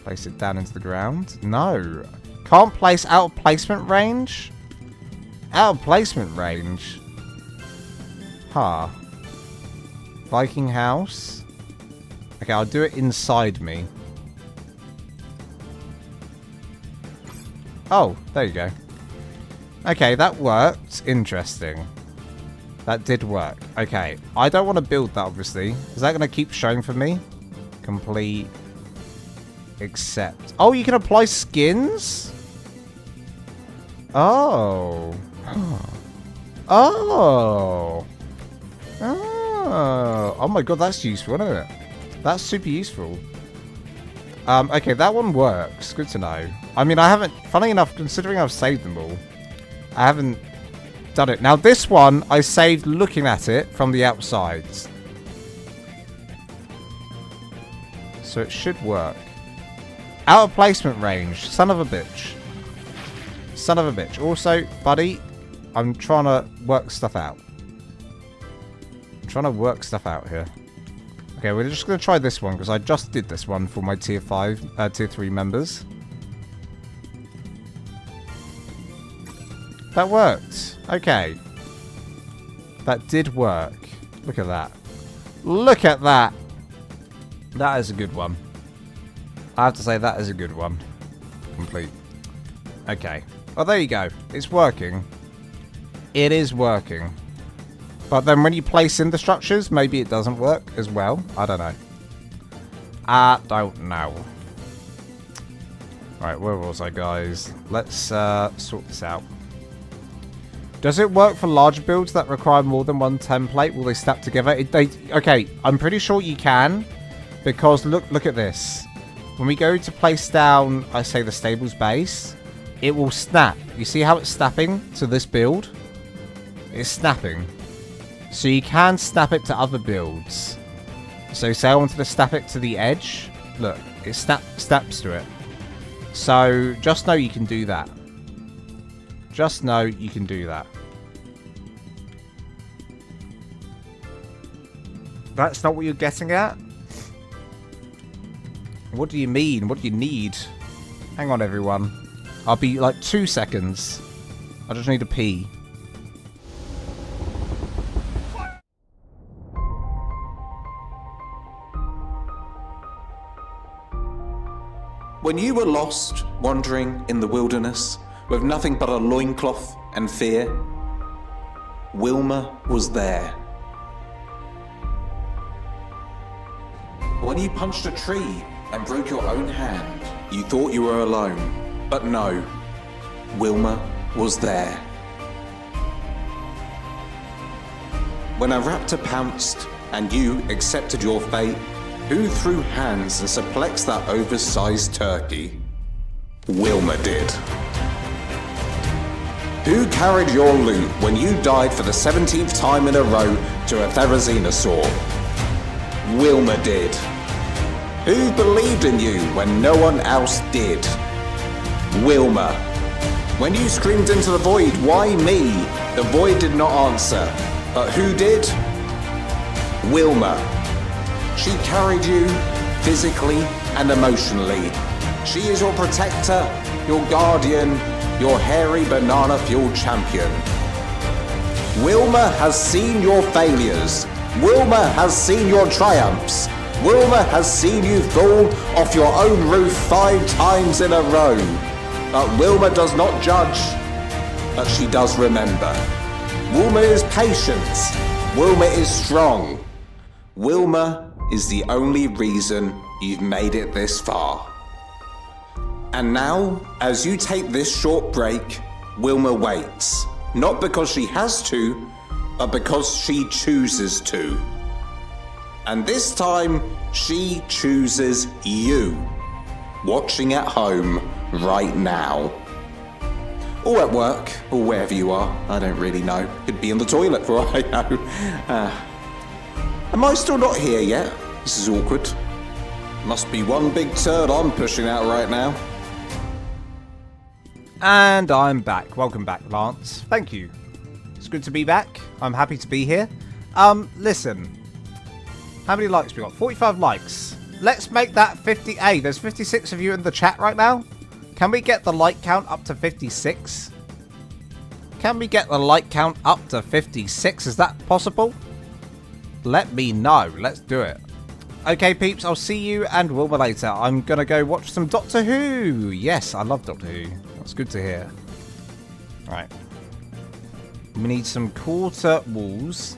Place it down into the ground? No. Can't place out of placement range? Out of placement range? Huh. Viking house? Okay, I'll do it inside me. Oh, there you go. Okay, that worked. Interesting. That did work. Okay, I don't want to build that, obviously. Is that going to keep showing for me? Complete. Accept. Oh, you can apply skins? Oh. Oh. Oh. Oh my god, that's useful, isn't it? That's super useful. Okay, that one works. Good to know. I mean, I haven't... Funny enough, considering I've saved them all, I haven't done it. Now, this one, I saved looking at it from the outside. So it should work. Out of placement range. Son of a bitch. Son of a bitch. Also, buddy, I'm trying to work stuff out. I'm trying to work stuff out here. Okay, we're just going to try this one, because I just did this one for my tier 3 members. That worked. Okay. That did work. Look at that. Look at that. That is a good one. I have to say that is a good one. Complete. Okay. Oh, there you go. It's working. It is working. But then when you place in the structures, maybe it doesn't work as well. I don't know. I don't know. Right, where was I, guys? Let's sort this out. Does it work for larger builds that require more than one template? Will they snap together? Okay, I'm pretty sure you can. Because look at this. When we go to place down, I say the stables base, it will snap. You see how it's snapping to this build? It's snapping. So you can snap it to other builds. So say I wanted to snap it to the edge. Look, it snaps to it. So just know you can do that. Just know you can do that. That's not what you're getting at? What do you mean? What do you need? Hang on, everyone. I'll be like 2 seconds. I just need to pee. When you were lost, wandering in the wilderness, with nothing but a loincloth and fear, Wilma was there. When you punched a tree and broke your own hand, you thought you were alone. But no, Wilma was there. When a raptor pounced and you accepted your fate, who threw hands and suplexed that oversized turkey? Wilma did. Who carried your loot when you died for the 17th time in a row to a Therizinosaur? Wilma did. Who believed in you when no one else did? Wilma. When you screamed into the void, why me? The void did not answer. But who did? Wilma. She carried you physically and emotionally. She is your protector, your guardian, your hairy banana-fueled champion. Wilma has seen your failures. Wilma has seen your triumphs. Wilma has seen you fall off your own roof 5 times in a row. But Wilma does not judge, but she does remember. Wilma is patient. Wilma is strong. Wilma is the only reason you've made it this far. And now, as you take this short break, Wilma waits. Not because she has to, but because she chooses to. And this time, she chooses you, watching at home right now. Or at work, or wherever you are, I don't really know. Could be in the toilet for all I know. Am I still not here yet? This is awkward. Must be one big turd I'm pushing out right now. And I'm back. Welcome back, Lance. Thank you. It's good to be back. I'm happy to be here. Listen. How many likes we got? 45 likes. Let's make that 50. Hey, there's 56 of you in the chat right now. Can we get the like count up to 56? Can we get the like count up to 56? Is that possible? Let me know. Let's do it. Okay, peeps. I'll see you and Wilbur later. I'm going to go watch some Doctor Who. Yes, I love Doctor Who. That's good to hear. Right. We need some quarter walls.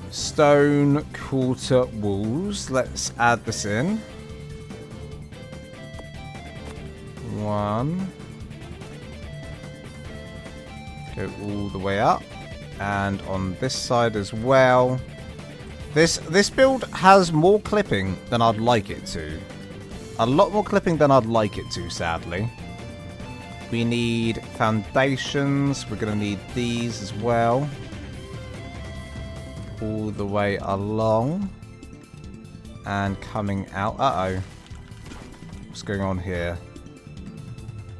Stone quarter walls. Let's add this in. 1. Go all the way up. And on this side as well. This build has more clipping than I'd like it to. A lot more clipping than I'd like it to, sadly. We need foundations. We're going to need these as well. All the way along. And coming out. Uh-oh. What's going on here?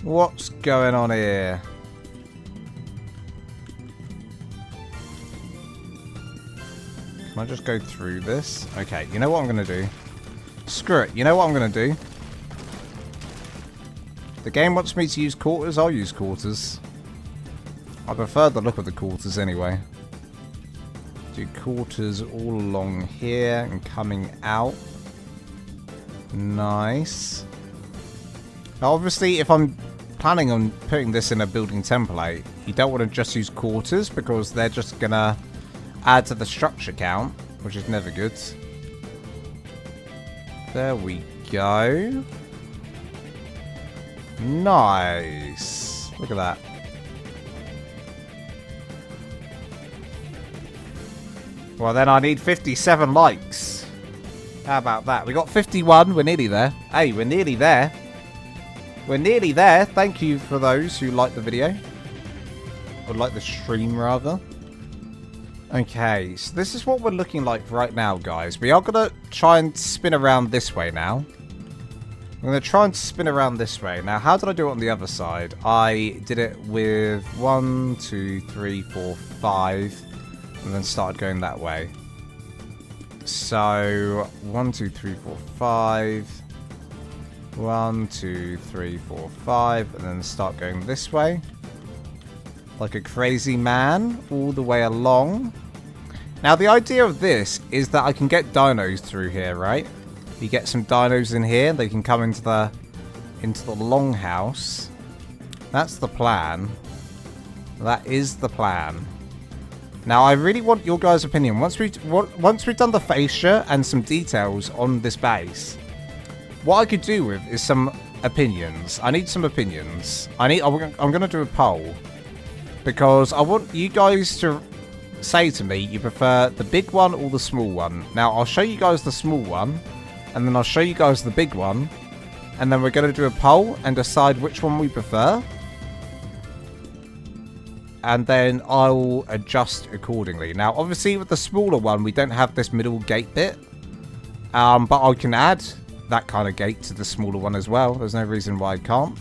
What's going on here? Can I just go through this? Okay, you know what I'm going to do? Screw it. You know what I'm going to do? The game wants me to use quarters, I'll use quarters. I prefer the look of the quarters anyway. Do quarters all along here and coming out. Nice. Now obviously if I'm planning on putting this in a building template, you don't want to just use quarters because they're just going to add to the structure count, which is never good. There we go. Nice. Look at that. Well, then I need 57 likes. How about that? We got 51. We're nearly there. Hey, we're nearly there. We're nearly there. Thank you for those who liked the video. Or like the stream, rather. Okay, so this is what we're looking like right now, guys. We are going to try and spin around this way now. I'm going to try and spin around this way. Now, how did I do it on the other side? I did it with 1, 2, 3, 4, 5, and then started going that way. So, 1, 2, 3, 4, 5. 1, 2, 3, 4, 5, and then start going this way. Like a crazy man, all the way along. Now, the idea of this is that I can get dinos through here, right? You get some dinos in here, they can come into the longhouse. That's the plan. That is the plan. Now, I really want your guys' opinion. Once we've done the fascia and some details on this base, what I could do with is some opinions. I need some opinions. I'm going to do a poll. Because I want you guys to say to me you prefer the big one or the small one. Now, I'll show you guys the small one. And then I'll show you guys the big one. And then we're going to do a poll and decide which one we prefer. And then I'll adjust accordingly. Now, obviously, with the smaller one, we don't have this middle gate bit. But I can add that kind of gate to the smaller one as well. There's no reason why I can't.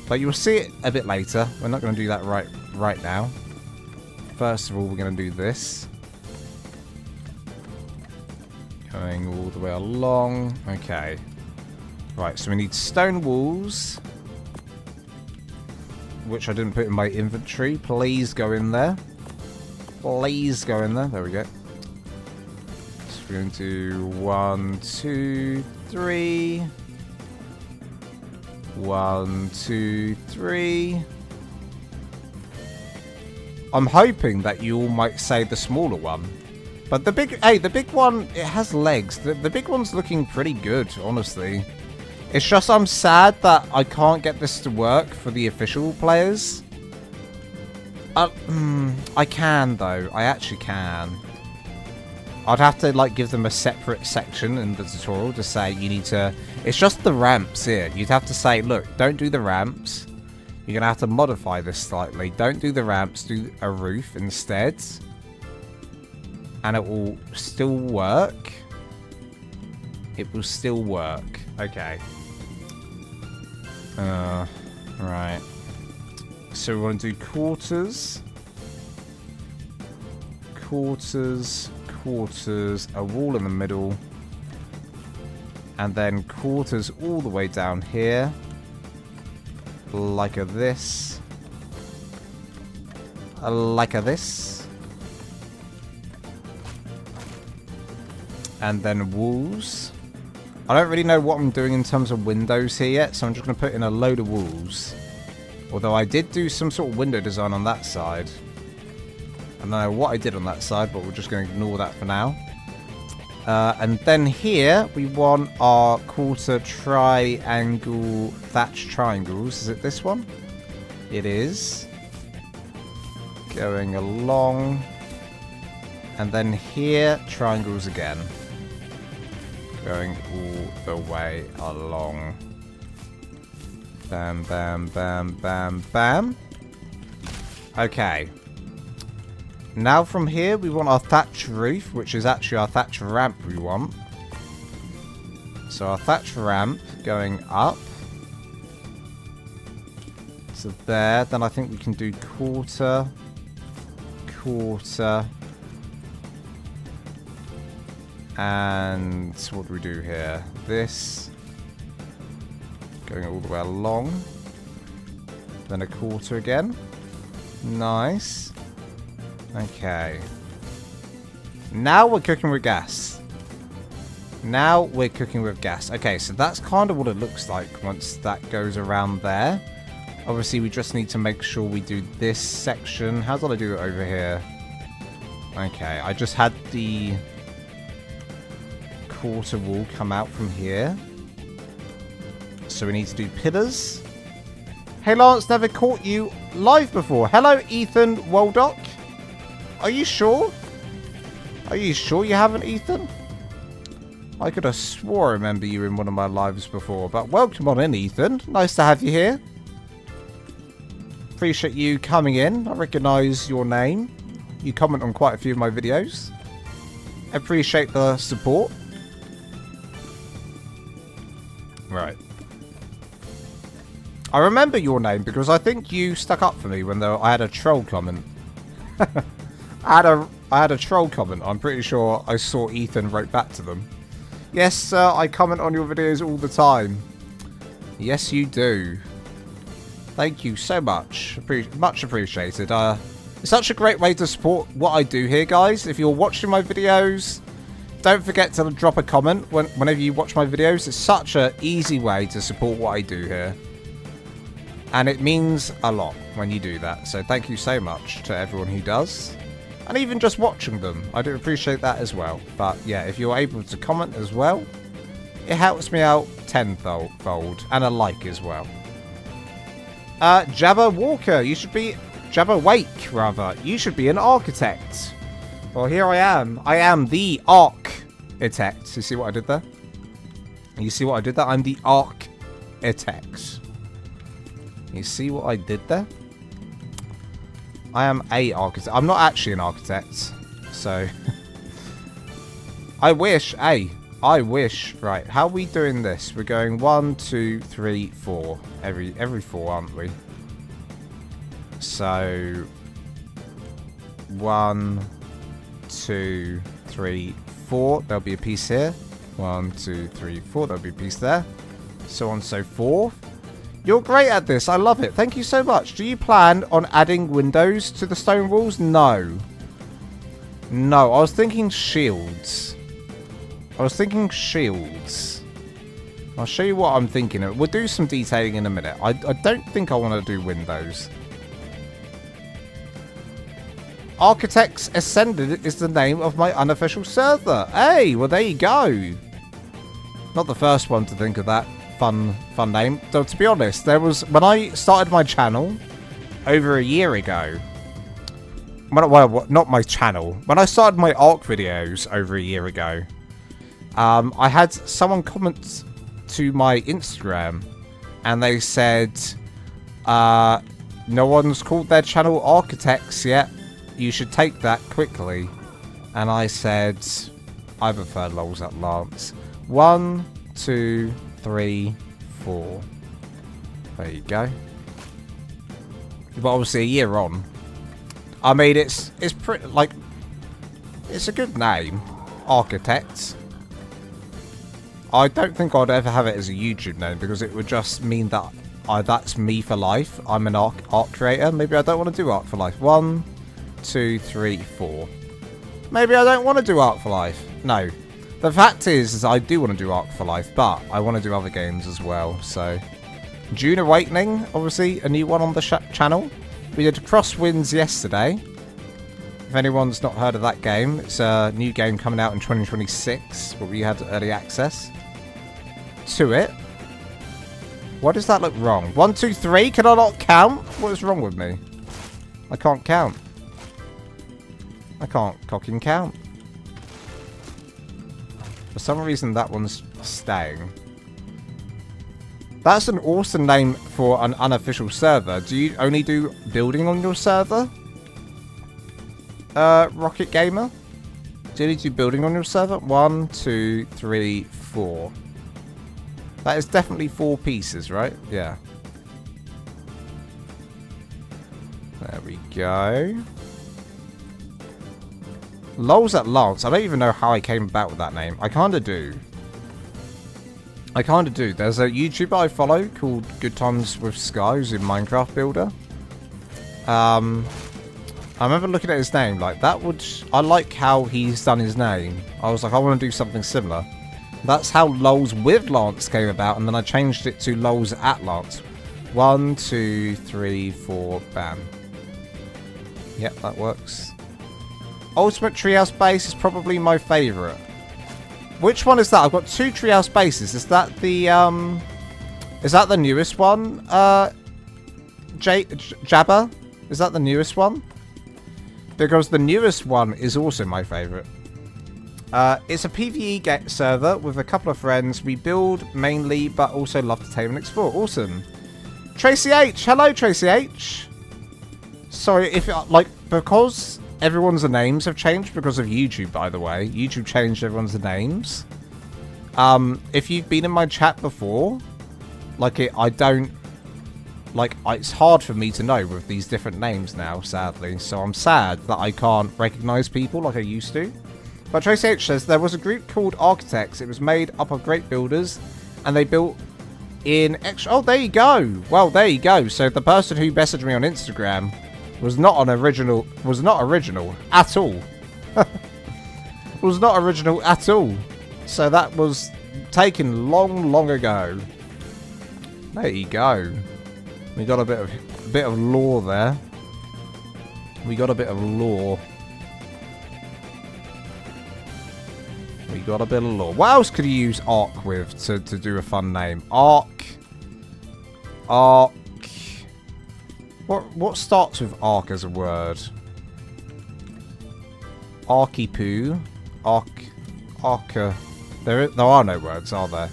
But you'll see it a bit later. We're not going to do that right now. First of all, we're going to do this. Going all the way along. Okay. Right, so we need stone walls. Which I didn't put in my inventory. Please go in there. Please go in there. There we go. So we're going to do 1, 2, 3. 1, 2, 3. I'm hoping that you all might say the smaller one. But the big one, it has legs. The big one's looking pretty good, honestly. It's just I'm sad that I can't get this to work for the official players. I can, though. I actually can. I'd have to, like, give them a separate section in the tutorial to say you need to... It's just the ramps here. You'd have to say, look, don't do the ramps. You're going to have to modify this slightly. Don't do the ramps. Do a roof instead. And it will still work. it will still work. Okay. Right. So we want to do quarters. Quarters, quarters, a wall in the middle. And then quarters all the way down here. Like a this. Like a this. And then walls. I don't really know what I'm doing in terms of windows here yet, so I'm just going to put in a load of walls. Although I did do some sort of window design on that side. I don't know what I did on that side, but we're just going to ignore that for now. And then here, we want our quarter triangle thatch triangles. Is it this one? It is. Going along. And then here, triangles again. Going all the way along. Bam, bam, bam, bam, bam. Okay. Now from here, we want our thatch roof, which is actually our thatch ramp we want. So our thatch ramp going up. So there. Then I think we can do quarter. Quarter. And what do we do here? This. Going all the way along. Then a quarter again. Nice. Okay. Now we're cooking with gas. Now we're cooking with gas. Okay, so that's kind of what it looks like once that goes around there. Obviously, we just need to make sure we do this section. How did I do it over here? Okay, I just had the quarter wall come out from here. So we need to do pillars. Hey Lance, never caught you live before. Hello Ethan Waldock. Are you sure? Are you sure you haven't, Ethan? I could have swore I remember you in one of my lives before. But welcome on in, Ethan. Nice to have you here. Appreciate you coming in. I recognise your name. You comment on quite a few of my videos. Appreciate the support. Right. I remember your name because I think you stuck up for me when I had a troll comment. I had a troll comment. I'm pretty sure I saw Ethan wrote back to them. Yes, sir, I comment on your videos all the time. Yes, you do. Thank you so much. Much appreciated. It's such a great way to support what I do here, guys. If you're watching my videos, don't forget to drop a comment whenever you watch my videos. It's such an easy way to support what I do here. And it means a lot when you do that. So thank you so much to everyone who does. And even just watching them. I do appreciate that as well. But yeah, if you're able to comment as well, it helps me out tenfold. And a like as well. Jabba Walker, you should be... Jabba Wake, rather. You should be an architect. Well, here I am. I am the architect. You see what I did there? You see what I did there? I'm the architect. You see what I did there? I am a architect. I'm not actually an architect. So. I wish. I wish. Right. How are we doing this? We're going 1, 2, 3, 4. Every 4, aren't we? So. 1, 2, 3, 4. There'll be a piece here. 1, 2, 3, 4. There'll be a piece there. So on, so forth. You're great at this. I love it. Thank you so much. Do you plan on adding windows to the stone walls? No. No, I was thinking shields. I'll show you what I'm thinking of. We'll do some detailing in a minute. I don't think I want to do windows. Architects Ascended is the name of my unofficial server. Hey, well there you go. Not the first one to think of that. Fun name. Though to be honest, there was when I started my channel over a year ago. Well, not my channel. When I started my ARK videos over a year ago, I had someone comment to my Instagram, and they said, "No one's called their channel Architects yet. You should take that quickly." And I said, "I prefer lols at Lance." 1, 2, 3, 4. There you go. But obviously a year on. I mean, it's pretty, like, it's a good name. Architects. I don't think I'd ever have it as a YouTube name because it would just mean that that's me for life. I'm an ARK creator. Maybe I don't want to do ARK for life. 1, 2, 3, 4. Maybe I don't want to do ARK for life. No. The fact is I do want to do ARK for life, but I want to do other games as well. So, Dune Awakening, obviously, a new one on the channel. We did Crosswinds yesterday. If anyone's not heard of that game, it's a new game coming out in 2026, but we had early access to it. Why does that look wrong? 1, 2, 3? Can I not count? What is wrong with me? I can't count. I can't cocking count. For some reason, that one's staying. That's an awesome name for an unofficial server. Do you only do building on your server? Rocket Gamer? Do you only do building on your server? 1, 2, 3, 4. That is definitely 4 pieces, right? Yeah. There we go. Lols at Lance. I don't even know how I came about with that name. I kind of do. There's a YouTuber I follow called Good Times with Sky, who's a Minecraft builder. I remember looking at his name, like, that would... I like how he's done his name. I was like, I want to do something similar. That's how Lols with Lance came about, and then I changed it to Lols at Lance. 1, 2, 3, 4, bam. Yep, that works. Ultimate Treehouse Base is probably my favourite. Which one is that? I've got 2 Treehouse Bases. Is that the newest one? Jabba? Is that the newest one? Because the newest one is also my favourite. It's a PvE server with a couple of friends. We build mainly, but also love to tame and explore. Awesome. Tracy H. Hello, Tracy H. Sorry, if, like, because everyone's names have changed because of YouTube, by the way. YouTube changed everyone's names. If you've been in my chat before, like, it's hard for me to know with these different names now, sadly. So I'm sad that I can't recognize people like I used to. But Tracy H says, there was a group called Architects. It was made up of great builders, and they built in extra... Oh, there you go. Well, there you go. So the person who messaged me on Instagram was not original at all. Was not original at all. So that was taken long ago. There you go. We got a bit of lore there. We got a bit of lore. What else could you use ARK with to do a fun name? ARK. What starts with ARK as a word? Arky-poo. Arka. There are no words, are there?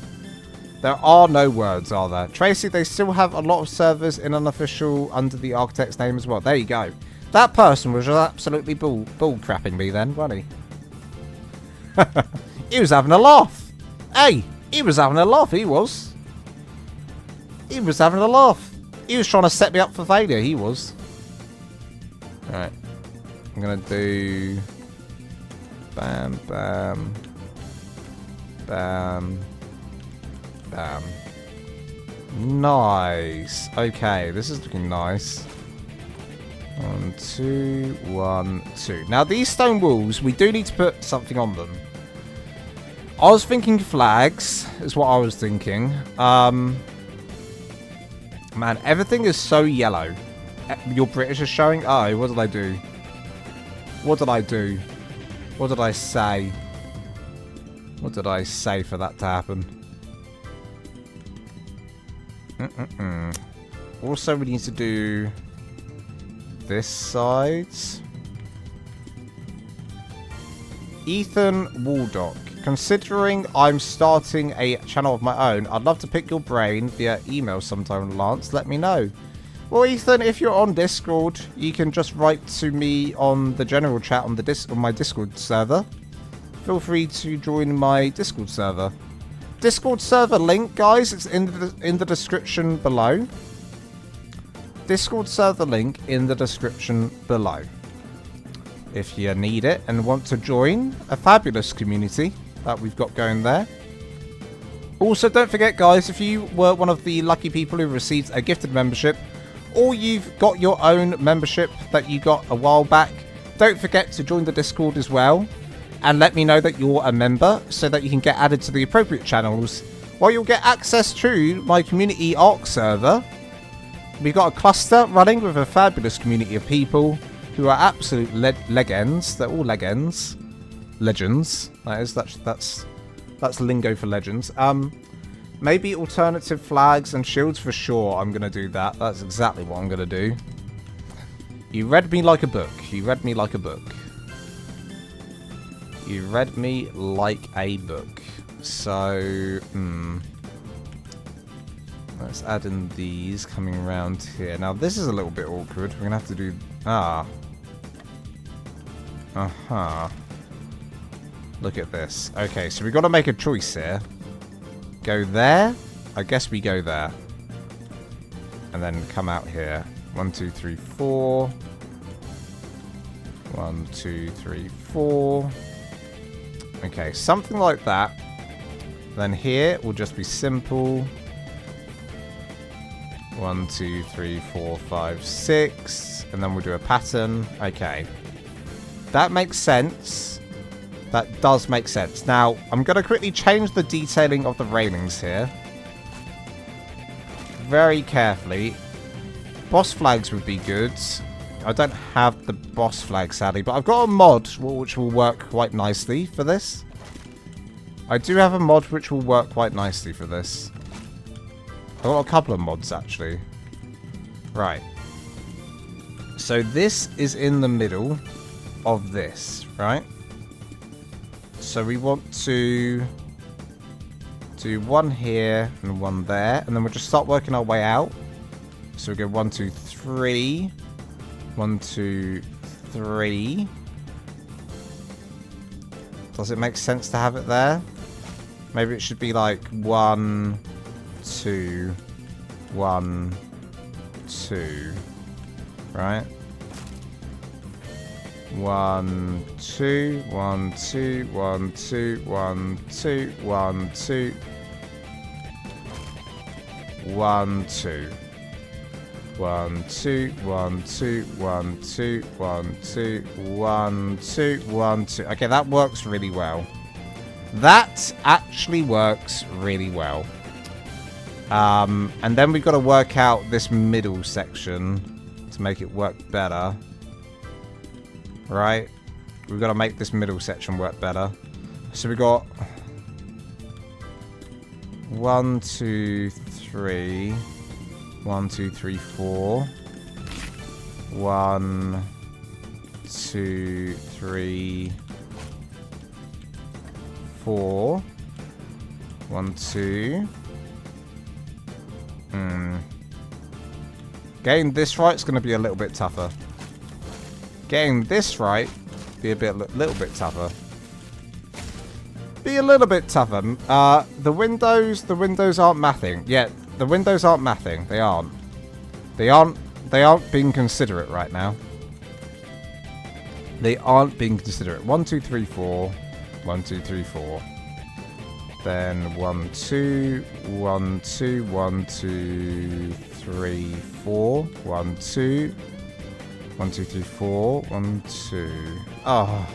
There are no words, are there? Tracy, they still have a lot of servers in unofficial under the Architect's name as well. There you go. That person was just absolutely bull crapping me then, wasn't he? He was having a laugh. Hey, he was having a laugh, he was. He was having a laugh. He was trying to set me up for failure, he was. Alright. I'm going to do... Bam, bam. Bam. Bam. Nice. Okay, this is looking nice. 1, 2, 1, 2. Now, these stone walls, we do need to put something on them. I was thinking flags, is what I was thinking. Man, everything is so yellow. Your British is showing? Oh, what did I do? What did I do? What did I say? What did I say for that to happen? Also, we need to do this side. Ethan Waldock. Considering I'm starting a channel of my own, I'd love to pick your brain via email sometime, Lance. Let me know. Well, Ethan, if you're on Discord, you can just write to me on the general chat on my Discord server. Feel free to join my Discord server. Discord server link, guys, it's in the description below. Discord server link in the description below. If you need it and want to join a fabulous community that we've got going there. Also, don't forget, guys, if you were one of the lucky people who received a gifted membership, or you've got your own membership that you got a while back, don't forget to join the Discord as well. And let me know that you're a member so that you can get added to the appropriate channels. While you'll get access to my community ARK server. We've got a cluster running with a fabulous community of people who are absolute legends. They're all legends. Legends. That is, that's lingo for legends. Maybe alternative flags and shields for sure. I'm going to do that. That's exactly what I'm going to do. You read me like a book. You read me like a book. You read me like a book. So, let's add in these coming around here. Now, this is a little bit awkward. We're going to have to do... Look at this. Okay, so we've got to make a choice here. Go there. I guess we go there. And then come out here. 1, 2, 3, 4. 1, 2, 3, 4. Okay, something like that. Then here will just be simple. 1, 2, 3, 4, 5, 6. And then we'll do a pattern. Okay. That makes sense. That does make sense. Now, I'm going to quickly change the detailing of the railings here. Very carefully. Boss flags would be good. I don't have the boss flag, sadly, but I've got a mod which will work quite nicely for this. I do have a mod which will work quite nicely for this. I've got a couple of mods, actually. Right. So this is in the middle of this, right? So we want to do one here and one there, and then we'll just start working our way out. So we go 1, 2, 3. 1, 2, 3. Does it make sense to have it there? Maybe it should be like 1, 2, 1, 2. Right? 1, 2, 1, 2, 1, 2, 1, 2, 1, 2. 1, 2. 1, 2, 1, 2, 1, 2, 1, 2, 1, 2, 1, 2. Okay, that works really well. That actually works really well. And then we've got to work out this middle section to make it work better. Right? We've got to make this middle section work better. So we got 1, 2, 3. 1, 2, 3, 4. 1, 2, 3, 4. 1, 2. Getting this right is going to be a little bit tougher. Getting this right be a little bit tougher. Be a little bit tougher. The windows aren't mathing. Yeah, the windows aren't mathing. They aren't. They aren't being considerate right now. They aren't being considerate. 1, 2, 3, 4. 1, 2, 3, 4. Then 1, 2, 1, 2, 1, 2, 3, 4. 1, 2. 1, 2, 3, 4. 1, 2. Oh.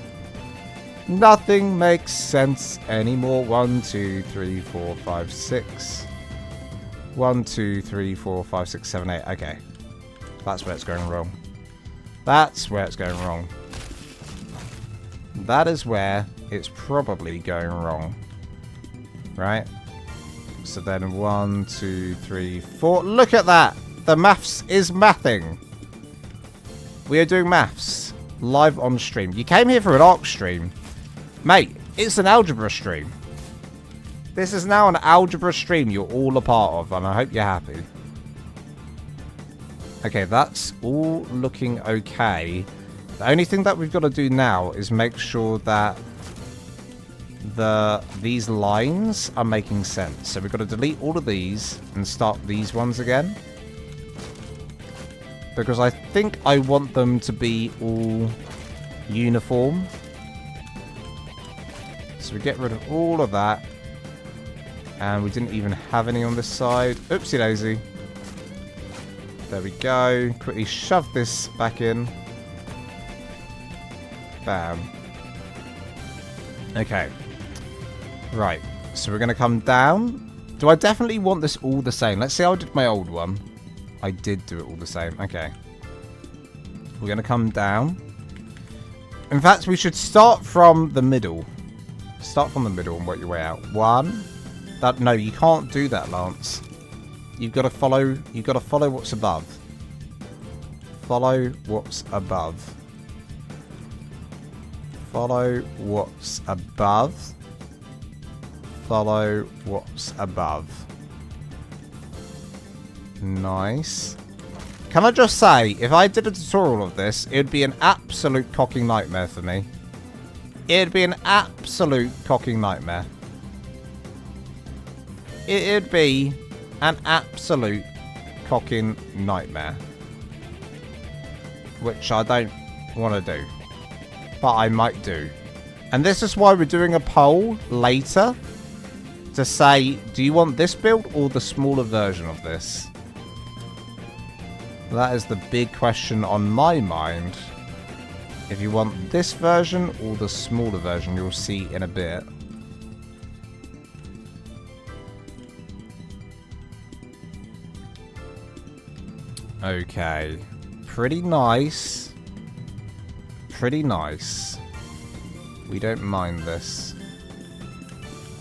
Nothing makes sense anymore. 1, 2, 3, 4, 5, 6. 1, 2, 3, 4, 5, 6, 7, 8. Okay. That's where it's going wrong. That's where it's going wrong. That is where it's probably going wrong. Right? So then 1, 2, 3, 4. Look at that! The maths is mathing. We are doing maths live on stream. You came here for an ARK stream. Mate, it's an algebra stream. This is now an algebra stream you're all a part of, and I hope you're happy. Okay, that's all looking okay. The only thing that we've got to do now is make sure that these lines are making sense. So we've got to delete all of these and start these ones again. Because I think I want them to be all uniform. So we get rid of all of that. And we didn't even have any on this side. Oopsie daisy. There we go. Quickly shove this back in. Bam. Okay. Right. So we're going to come down. Do I definitely want this all the same? Let's see how I did my old one. I did do it all the same. Okay. We're going to come down. In fact, we should start from the middle. Start from the middle and work your way out. One. No, you can't do that, Lance. You've got to follow what's above. Follow what's above. Follow what's above. Follow what's above. Nice. Can I just say, if I did a tutorial of this, it would be an absolute cocking nightmare for me. It'd be an absolute cocking nightmare. It'd be an absolute cocking nightmare. Which I don't want to do. But I might do. And this is why we're doing a poll later. To say, do you want this build or the smaller version of this? That is the big question on my mind. If you want this version or the smaller version, you'll see in a bit. Okay. Pretty nice. Pretty nice. We don't mind this.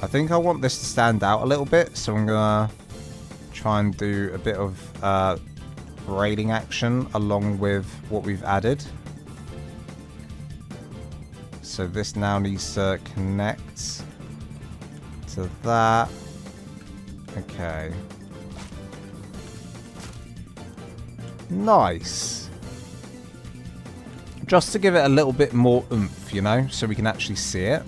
I think I want this to stand out a little bit, so I'm gonna try and do a bit of raiding action along with what we've added. So this now needs to connect to that. Okay. Nice. Just to give it a little bit more oomph, you know, so we can actually see it.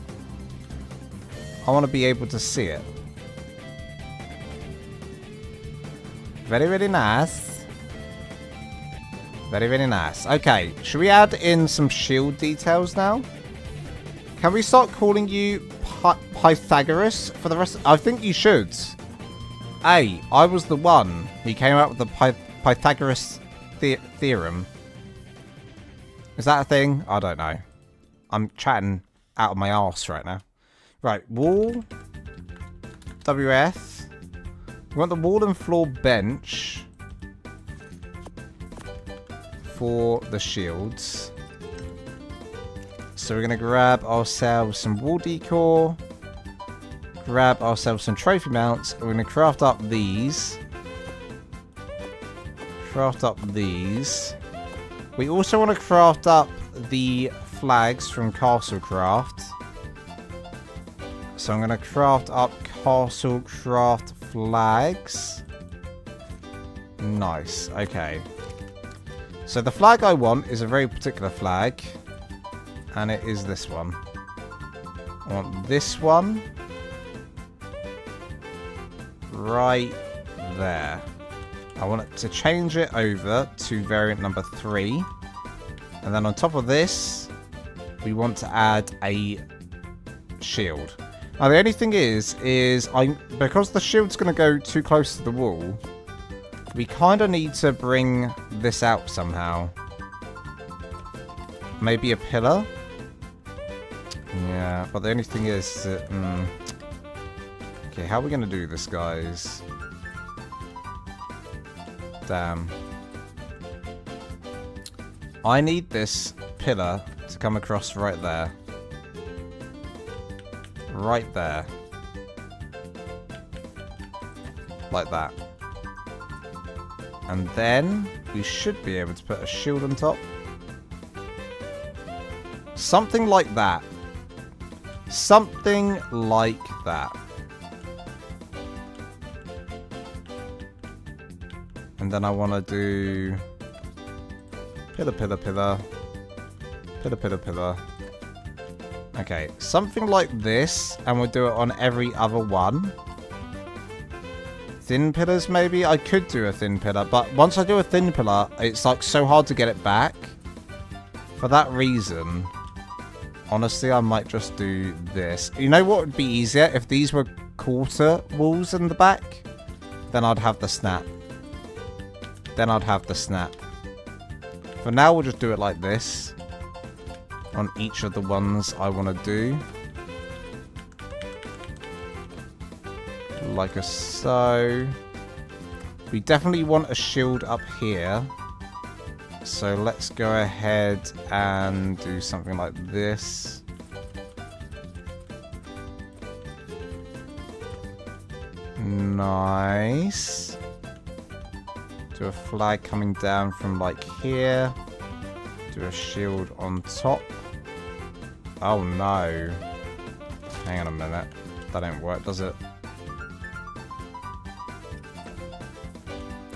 I want to be able to see it. Very, very nice. Very, very nice. Okay, should we add in some shield details now? Can we start calling you Pythagoras for the rest? I think you should. Hey, I was the one who came out with the Pythagoras theorem. Is that a thing? I don't know. I'm chatting out of my arse right now. Right, wall. WF. We want the wall and floor bench for the shields. So we're going to grab ourselves some wall decor. Grab ourselves some trophy mounts. And we're going to craft up these. Craft up these. We also want to craft up the flags from Castlecraft. So I'm going to craft up Castlecraft flags. Nice. Okay. So the flag I want is a very particular flag. And it is this one. I want this one. Right there. I want it to change it over to variant number 3. And then on top of this, we want to add a shield. Now the only thing is because the shield's going to go too close to the wall, we kind of need to bring this out somehow. Maybe a pillar? Yeah, but the only thing is that... Okay, how are we going to do this, guys? Damn. I need this pillar to come across right there. Right there. Like that. And then we should be able to put a shield on top. Something like that. Something like that. And then I want to do pillar, pillar, pillar. Pillar, pillar, pillar. Okay, something like this, and we'll do it on every other one. Thin pillars, maybe? I could do a thin pillar, but once I do a thin pillar, it's like so hard to get it back. For that reason, honestly, I might just do this. You know what would be easier? If these were quarter walls in the back, then I'd have the snap. Then I'd have the snap. For now, we'll just do it like this. On each of the ones I want to do. Like so. We definitely want a shield up here. So let's go ahead and do something like this. Nice. Do a flag coming down from like here. Do a shield on top. Oh no. Hang on a minute. That don't work, does it?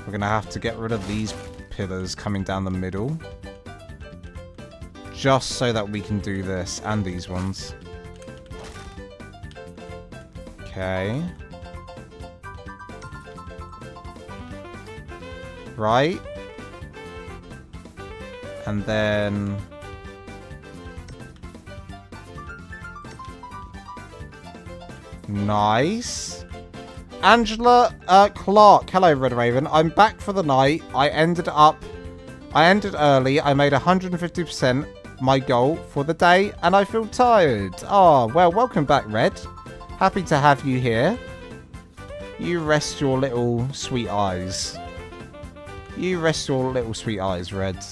We're gonna have to get rid of these pillars coming down the middle. Just so that we can do this. And these ones. Okay. Right. And then... Nice. Angela Clark. Hello, Red Raven. I'm back for the night. I ended early. I made 150% my goal for the day, and I feel tired. Oh, well, welcome back, Red. Happy to have you here. You rest your little sweet eyes. You rest your little sweet eyes, Red.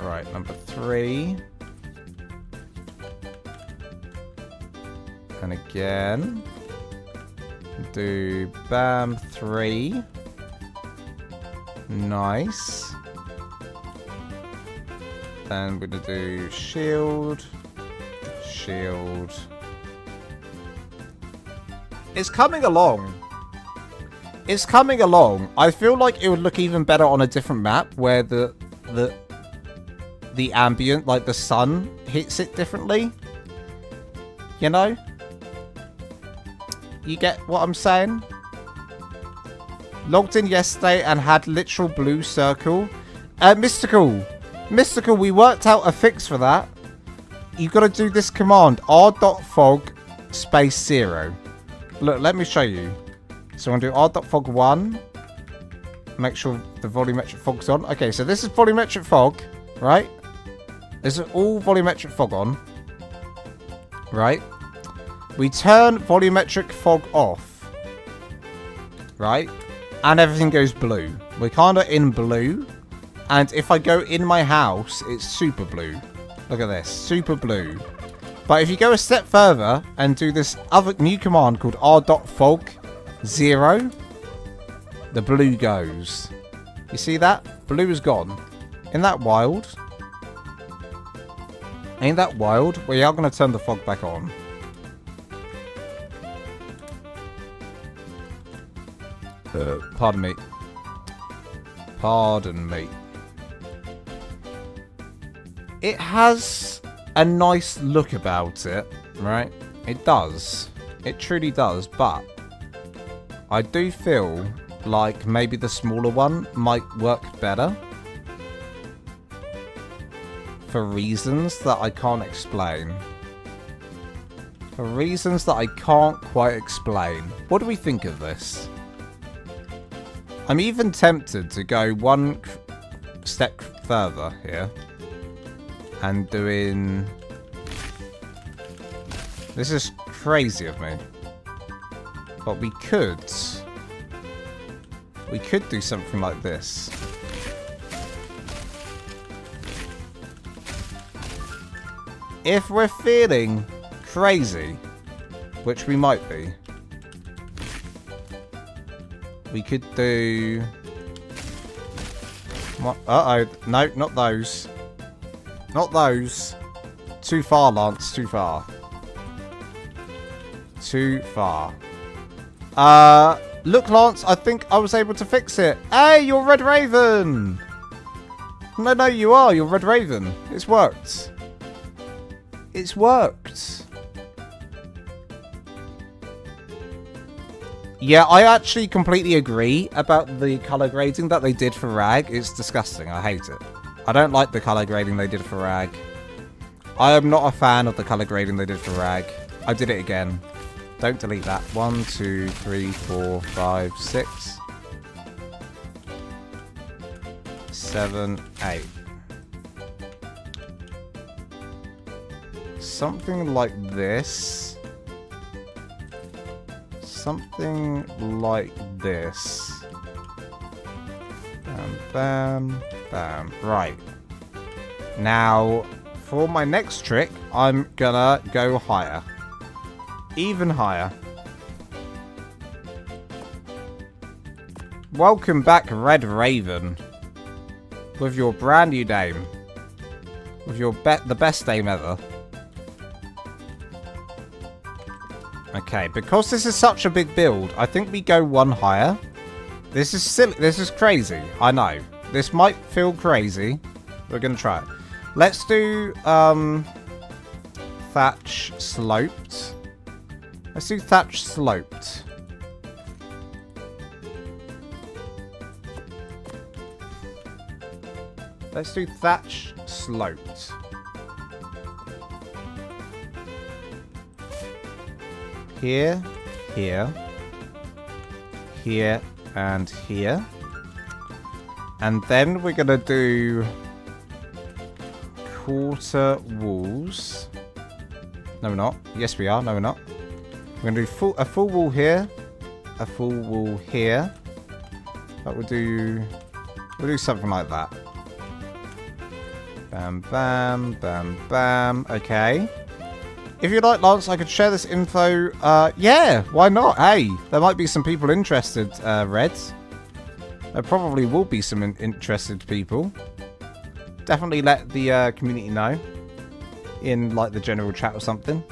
Alright, number 3. And again. Do bam 3. Nice. Then we're going to do shield. Shield. It's coming along. It's coming along. I feel like it would look even better on a different map where the ambient, like the sun, hits it differently. You know? You get what I'm saying? Logged in yesterday and had literal blue circle. Mystical, we worked out a fix for that. You've got to do this command. r.fog space 0. Look, let me show you. So I'm going to do r.fog 1. Make sure the volumetric fog's on. Okay, so this is volumetric fog, right? This is all volumetric fog on. Right? We turn volumetric fog off. Right? And everything goes blue. We're kind of in blue. And if I go in my house, it's super blue. Look at this. Super blue. But if you go a step further and do this other new command called r.fog 0, the blue goes. You see that? Blue is gone. Isn't that wild? Ain't that wild? We are going to turn the fog back on. Pardon me. Pardon me. It has a nice look about it, right? It does. It truly does, but I do feel like maybe the smaller one might work better. For reasons that I can't explain. For reasons that I can't quite explain. What do we think of this? I'm even tempted to go one step further here. And doing... This is crazy of me. But we could do something like this. If we're feeling crazy, which we might be, we could do... Uh-oh. No, not those. Not those. Too far, Lance. Too far. Too far. Look, Lance. I think I was able to fix it. Hey, you're Red Raven. No, you are. You're Red Raven. It's worked. It's worked. Yeah, I actually completely agree about the color grading that they did for Rag. It's disgusting. I hate it. I don't like the color grading they did for Rag. I am not a fan of the color grading they did for Rag. I did it again. Don't delete that. 1, 2, 3, 4, 5, 6, 7, 8. Something like this. Something like this. Bam, bam, bam. Right. Now, for my next trick, I'm gonna go higher. Even higher. Welcome back, Red Raven. With your brand new name. With your the best name ever. Okay, because this is such a big build, I think we go one higher. This is silly. This is crazy. I know. This might feel crazy. We're gonna try it. Let's do thatch sloped. Let's do thatch sloped. Let's do thatch sloped. Here, here, here, and here. And then we're gonna do quarter walls. No, we're not. Yes, we are. No, we're not. We're gonna do a full wall here, a full wall here. But we'll do something like that. Bam, bam, bam, bam. Okay. If you'd like, Lance, I could share this info. Yeah, why not? Hey, there might be some people interested, Reds. There probably will be some interested people. Definitely let the community know in, like, the general chat or something.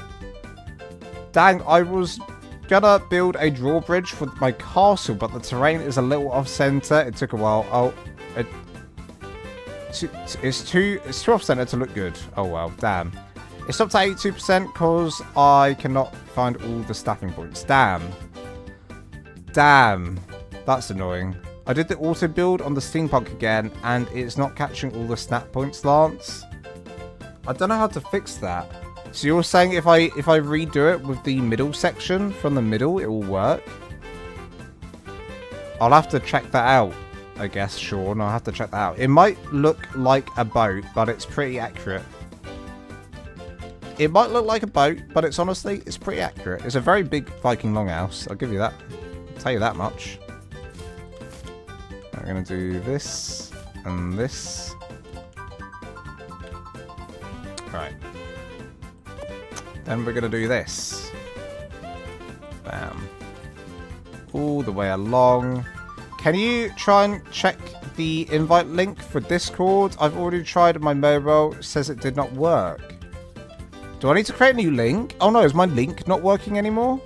Dang, I was gonna build a drawbridge for my castle, but the terrain is a little off-center. It took a while. Oh, it's too off-center to look good. Oh, well, damn. It's up to 82% because I cannot find all the stacking points. Damn. Damn. That's annoying. I did the auto build on the steampunk again, and it's not catching all the snap points, Lance. I don't know how to fix that. So you're saying if I redo it with the middle section from the middle, it will work? I'll have to check that out, I guess, Sean. I'll have to check that out. It might look like a boat, but it's pretty accurate. It might look like a boat, but it's pretty accurate. It's a very big Viking Longhouse. I'll give you that. I'll tell you that much. We're going to do this and this. Right. Then we're going to do this. Bam. All the way along. Can you try and check the invite link for Discord? I've already tried on my mobile. It says it did not work. Do I need to create a new link? Oh no, is my link not working anymore?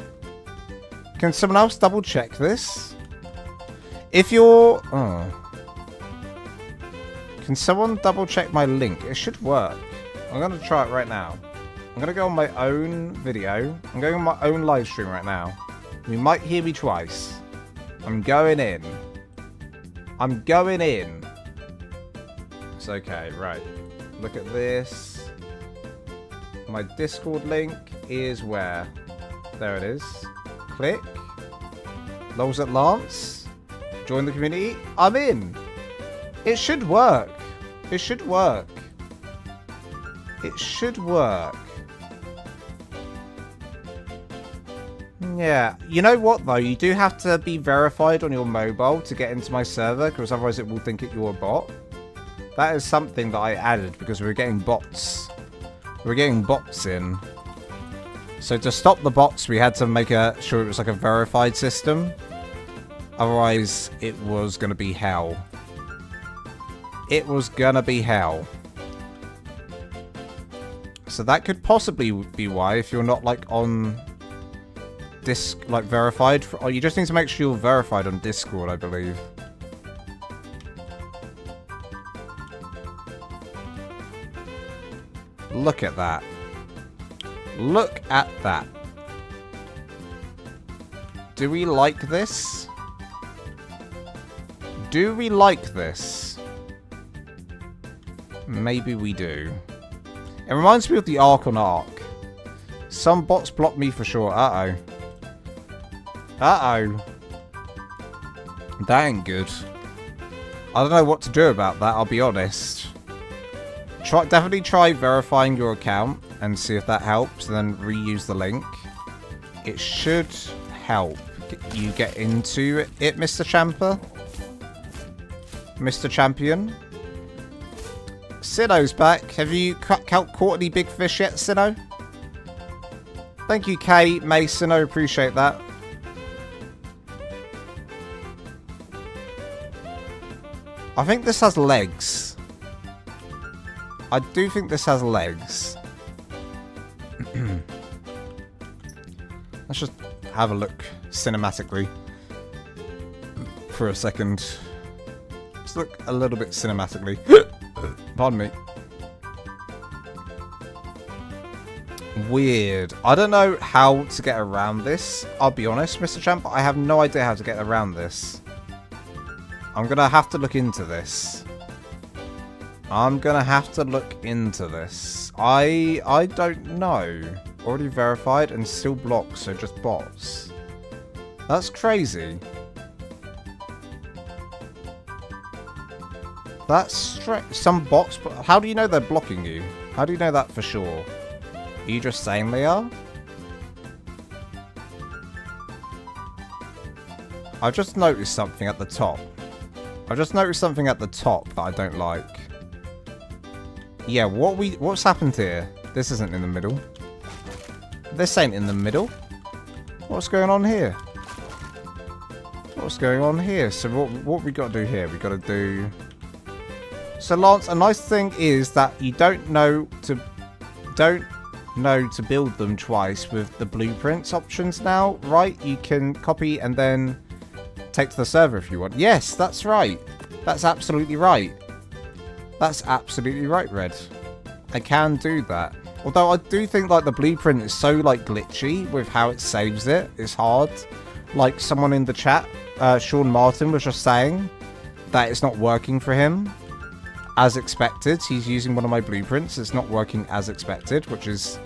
Can someone else double check this? If you're... Oh. Can someone double check my link? It should work. I'm going to try it right now. I'm going to go on my own video. I'm going on my own live stream right now. You might hear me twice. I'm going in. I'm going in. It's okay, right. Look at this. My Discord link is where? There it is. Click. Lols at Lance. Join the community. I'm in. It should work. It should work. It should work. Yeah. You know what, though? You do have to be verified on your mobile to get into my server, because otherwise it will think that you're a bot. That is something that I added because we were getting bots. We're getting bots in. So to stop the bots, we had to make sure it was like a verified system. Otherwise, it was going to be hell. It was going to be hell. So that could possibly be why, if you're not like on verified. Oh, you just need to make sure you're verified on Discord, I believe. Look at that. Look at that. Do we like this? Do we like this? Maybe we do. It reminds me of the ARK on ARK. Some bots block me for sure. Uh-oh. Uh-oh. That ain't good. I don't know what to do about that, I'll be honest. Definitely try verifying your account and see if that helps, then reuse the link. It should help you get into it, Mr. Champer. Mr. Champion. Sinno's back. Have you caught any big fish yet, Sinno? Thank you, Kay, Mason. I appreciate that. I think this has legs. I do think this has legs. Let's just have a look cinematically for a second. Let's look a little bit cinematically. Pardon me. Weird. I don't know how to get around this. I'll be honest, Mr. Champ. I have no idea how to get around this. I'm going to have to look into this. I'm going to have to look into this. I don't know. Already verified and still blocked, so just bots. That's crazy. That's strange. Some bots, but how do you know they're blocking you? How do you know that for sure? Are you just saying they are? I've just noticed something at the top. I've just noticed something at the top that I don't like. Yeah, what's happened here? This isn't in the middle. This ain't in the middle. What's going on here? What's going on here? So what we got to do here? We got to do... So Lance, a nice thing is that you don't know to build them twice with the blueprints options now, right? You can copy and then take to the server if you want. Yes, that's right. That's absolutely right. That's absolutely right, Red. I can do that. Although I do think like the blueprint is so like glitchy with how it saves it. It's hard. Like someone in the chat, Sean Martin, was just saying that it's not working for him as expected. He's using one of my blueprints. It's not working as expected, which is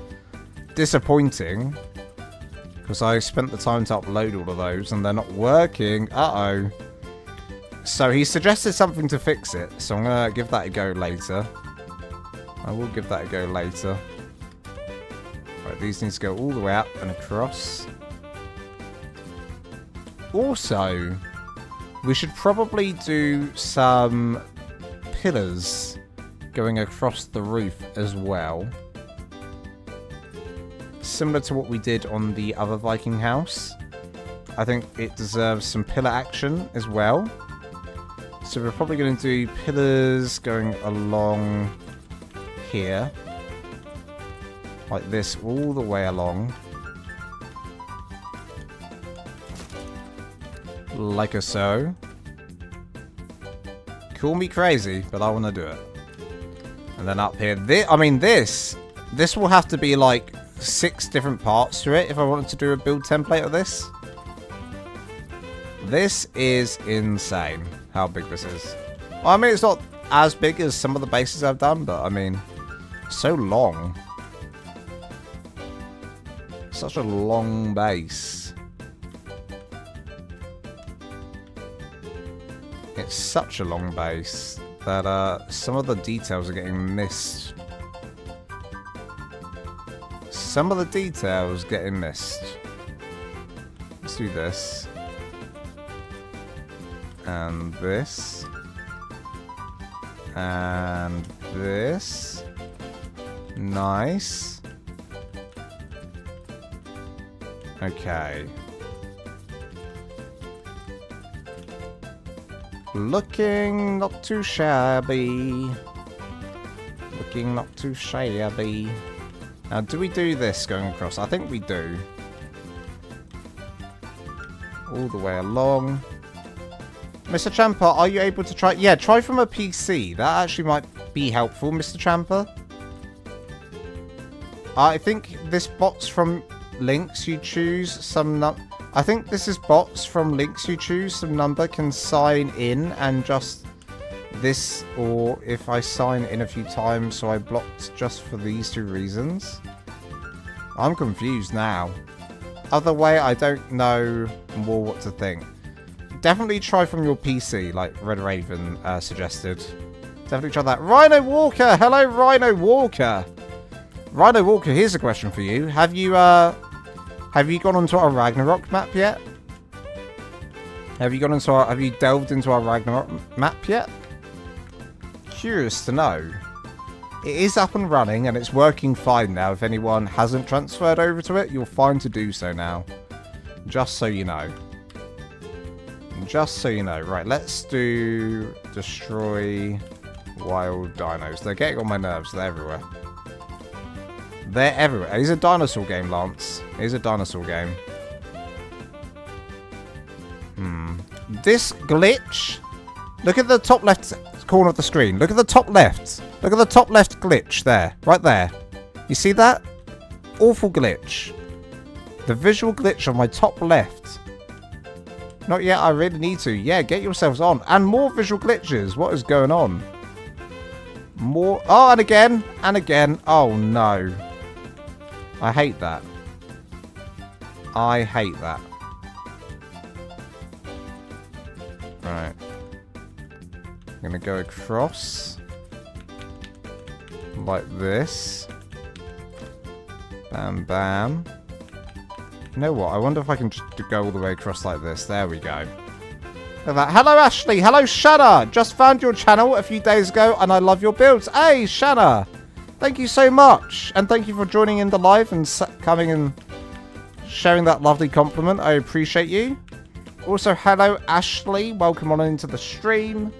disappointing. Because I spent the time to upload all of those and they're not working. Uh-oh. So he suggested something to fix it. So I'm going to give that a go later. I will give that a go later. Right, these need to go all the way up and across. Also, we should probably do some pillars going across the roof as well. Similar to what we did on the other Viking house. I think it deserves some pillar action as well. So we're probably going to do pillars going along here. Like this all the way along. Like a so. Call me crazy, but I want to do it. And then up here, this will have to be like 6 different parts to it if I wanted to do a build template of this. This is insane, how big this is. Well, I mean, it's not as big as some of the bases I've done, but I mean, so long. Such a long base. It's such a long base that some of the details are getting missed. Some of the details getting missed. Let's do this. And this. And this. Nice. Okay. Looking not too shabby. Looking not too shabby. Now, do we do this going across? I think we do. All the way along. Mr. Champer, are you able to try? Yeah, try from a PC. That actually might be helpful, Mr. Champer. I think this bot's from links you choose. I think this is bots from links you choose. Some number can sign in and just this, or if I sign in a few times, so I blocked just for these 2 reasons. I'm confused now. Other way, I don't know more what to think. Definitely try from your PC, like Red Raven suggested. Definitely try that. Rhino Walker! Hello, Rhino Walker! Rhino Walker, here's a question for you. Have you gone onto our Ragnarok map yet? Have you delved into our Ragnarok map yet? Curious to know. It is up and running and it's working fine now. If anyone hasn't transferred over to it, you're fine to do so now. Just so you know. Just so you know. Right, let's do destroy wild dinos. They're getting on my nerves. They're everywhere. They're everywhere. It is a dinosaur game, Lance. It is a dinosaur game. This glitch. Look at the top left corner of the screen. Look at the top left. Look at the top left glitch there. Right there. You see that? Awful glitch. The visual glitch on my top left. Not yet. I really need to. Yeah, get yourselves on. And more visual glitches. What is going on? More. Oh, and again. And again. Oh, no. I hate that. I hate that. Right. I'm going to go across. Like this. Bam, bam. You know what? I wonder if I can just go all the way across like this. There we go. Look at that. Hello, Ashley. Hello, Shanna. Just found your channel a few days ago and I love your builds. Hey, Shanna. Thank you so much. And thank you for joining in the live and coming and sharing that lovely compliment. I appreciate you. Also, hello, Ashley. Welcome on into the stream.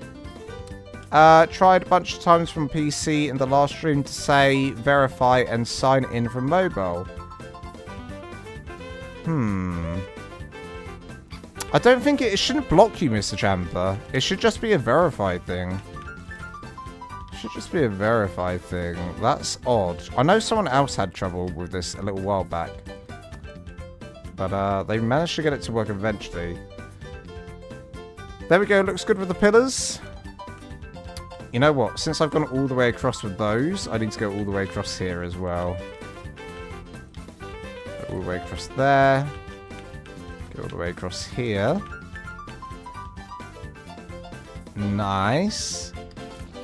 Tried a bunch of times from PC in the last stream to say verify and sign in from mobile. I don't think it shouldn't block you, Mr. Chamber. It should just be a verified thing. Should just be a verified thing. That's odd. I know someone else had trouble with this a little while back. But they managed to get it to work eventually. There we go. Looks good with the pillars. You know what? Since I've gone all the way across with those, I need to go all the way across here as well. Go all the way across there. Go all the way across here. Nice.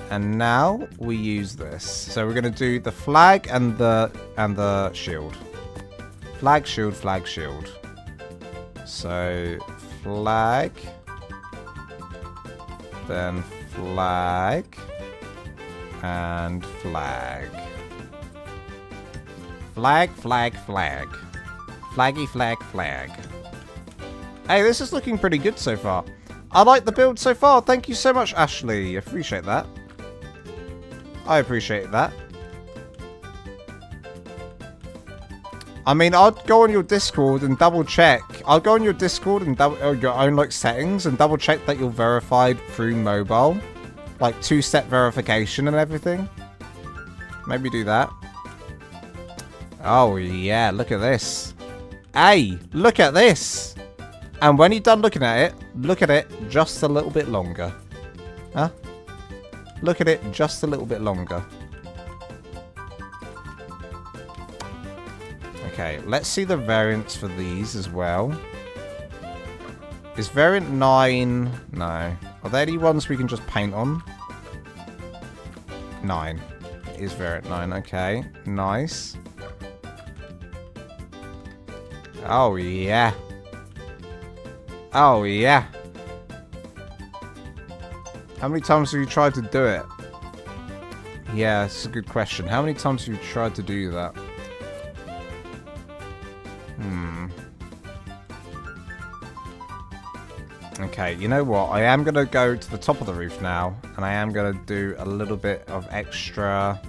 And now we use this. So we're going to do the flag and the shield. Flag, shield, flag, shield. So flag, then flag, and flag. Flag, flag, flag. Flaggy, flag, flag. Hey, this is looking pretty good so far. I like the build so far. Thank you so much, Ashley. Appreciate that. I appreciate that. I mean, I'd go on your Discord and double check. I'll go on your Discord and your own like settings and double check that you're verified through mobile, like 2-step verification and everything. Maybe do that. Oh yeah, look at this. Hey, look at this. And when you're done looking at it, look at it just a little bit longer. Huh? Look at it just a little bit longer. Okay, let's see the variants for these as well. Is variant 9... No. Are there any ones we can just paint on? 9. It is variant 9. Okay, nice. Oh, yeah. Oh, yeah. How many times have you tried to do it? Yeah, it's a good question. How many times have you tried to do that? Okay, you know what? I am going to go to the top of the roof now. And I am going to do a little bit of extra...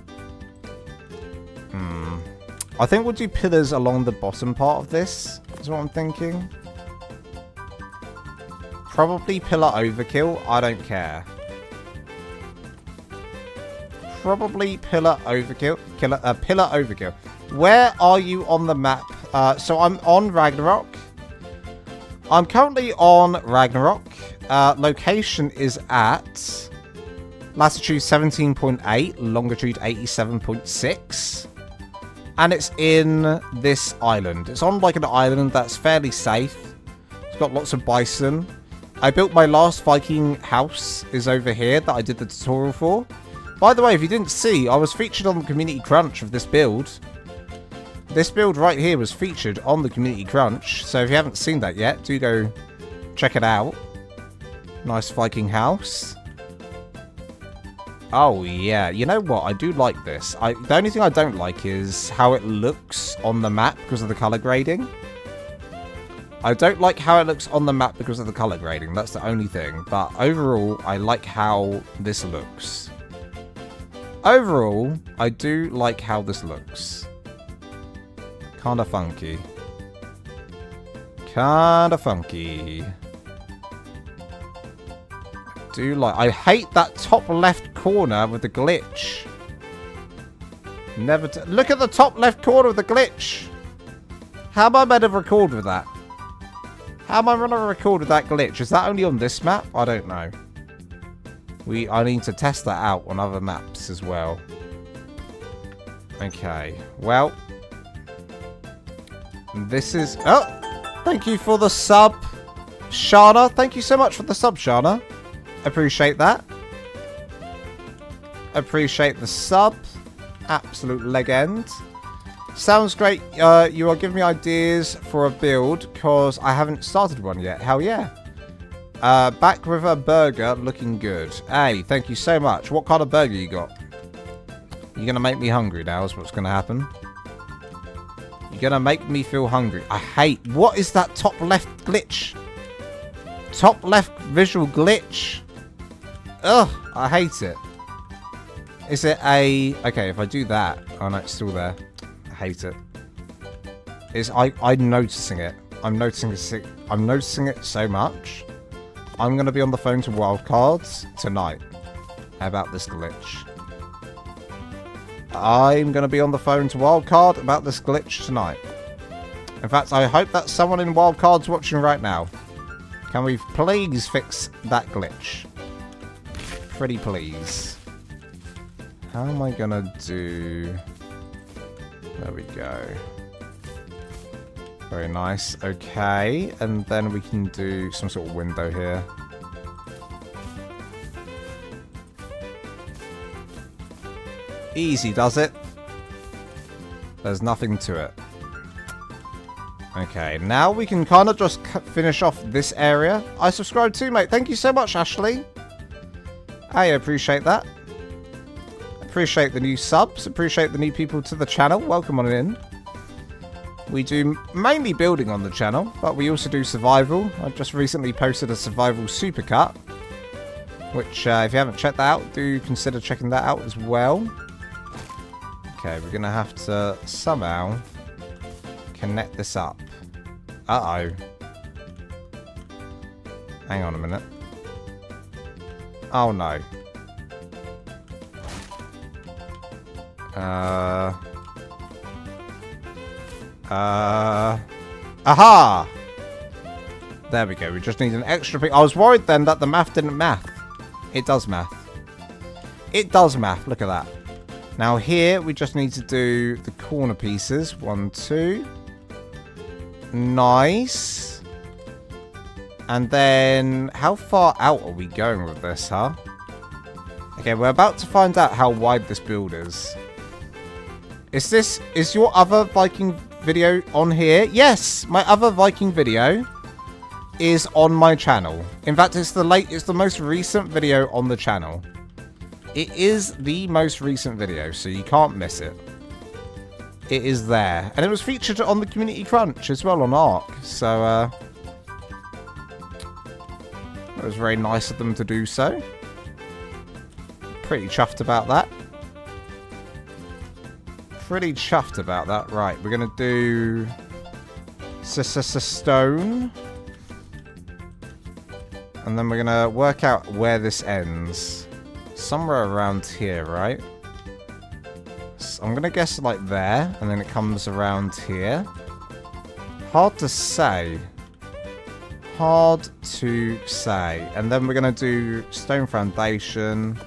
I think we'll do pillars along the bottom part of this. Is what I'm thinking. Probably pillar overkill. I don't care. Probably pillar overkill. Pillar overkill. Where are you on the map? So I'm on Ragnarok. I'm currently on Ragnarok. Location is at latitude 17.8, longitude 87.6. And it's in this island. It's on like an island that's fairly safe. It's got lots of bison. I built my last Viking house is over here that I did the tutorial for. By the way, if you didn't see, I was featured on the Community Crunch of this build. This build right here was featured on the Community Crunch. So if you haven't seen that yet, do go check it out. Nice Viking house. Oh, yeah. You know what? I do like this. The only thing I don't like is how it looks on the map because of the color grading. I don't like how it looks on the map because of the color grading. That's the only thing. But overall, I like how this looks. Overall, I do like how this looks. Kinda funky. Kinda funky. I hate that top left corner with the glitch. Look at the top left corner with the glitch. How am I meant to record with that? How am I going to record with that glitch? Is that only on this map? I don't know. I need to test that out on other maps as well. Okay. Well. This is... Oh! Thank you for the sub, Shana. Thank you so much for the sub, Shana. Appreciate that. Appreciate the sub. Absolute legend. Sounds great. You are giving me ideas for a build because I haven't started one yet. Hell yeah. Back with a burger looking good. Hey, thank you so much. What kind of burger you got? You're going to make me hungry now is what's going to happen. You're going to make me feel hungry. I hate... What is that top left glitch? Top left visual glitch. Ugh, I hate it. Is it a... Okay, if I do that... Oh no, it's still there. I hate it. I'm noticing it. I'm noticing it so much. I'm going to be on the phone to Wildcards tonight. How about this glitch? I'm going to be on the phone to Wildcard about this glitch tonight. In fact, I hope that someone in Wildcard's watching right now. Can we please fix that glitch? Pretty please. How am I going to do... There we go. Very nice. Okay. And then we can do some sort of window here. Easy does it. There's nothing to it. Okay, now we can kind of just finish off this area. I subscribed too, mate. Thank you so much, Ashley. I appreciate that. Appreciate the new subs. Appreciate the new people to the channel. Welcome on in. We do mainly building on the channel, but we also do survival. I just recently posted a survival supercut, which if you haven't checked that out, do consider checking that out as well. Okay, we're going to have to somehow connect this up. Uh-oh. Hang on a minute. Oh, no. Aha! There we go. We just need an extra pick. I was worried then that the math didn't math. It does math. It does math. Look at that. Now here, we just need to do the corner pieces. 1, 2. Nice. And then, how far out are we going with this, huh? Okay, we're about to find out how wide this build is. Is your other Viking video on here? Yes, my other Viking video is on my channel. In fact, it's the most recent video on the channel. It is the most recent video, so you can't miss it. It is there. And it was featured on the Community Crunch as well on ARK. So, it was very nice of them to do so. Pretty chuffed about that. Pretty chuffed about that. Right, we're going to do... stone. And then we're going to work out where this ends. Somewhere around here, right? guess. I'm going to guess like there, and then it comes around here. Hard to say. Hard to say. And then we're going to do stone foundation.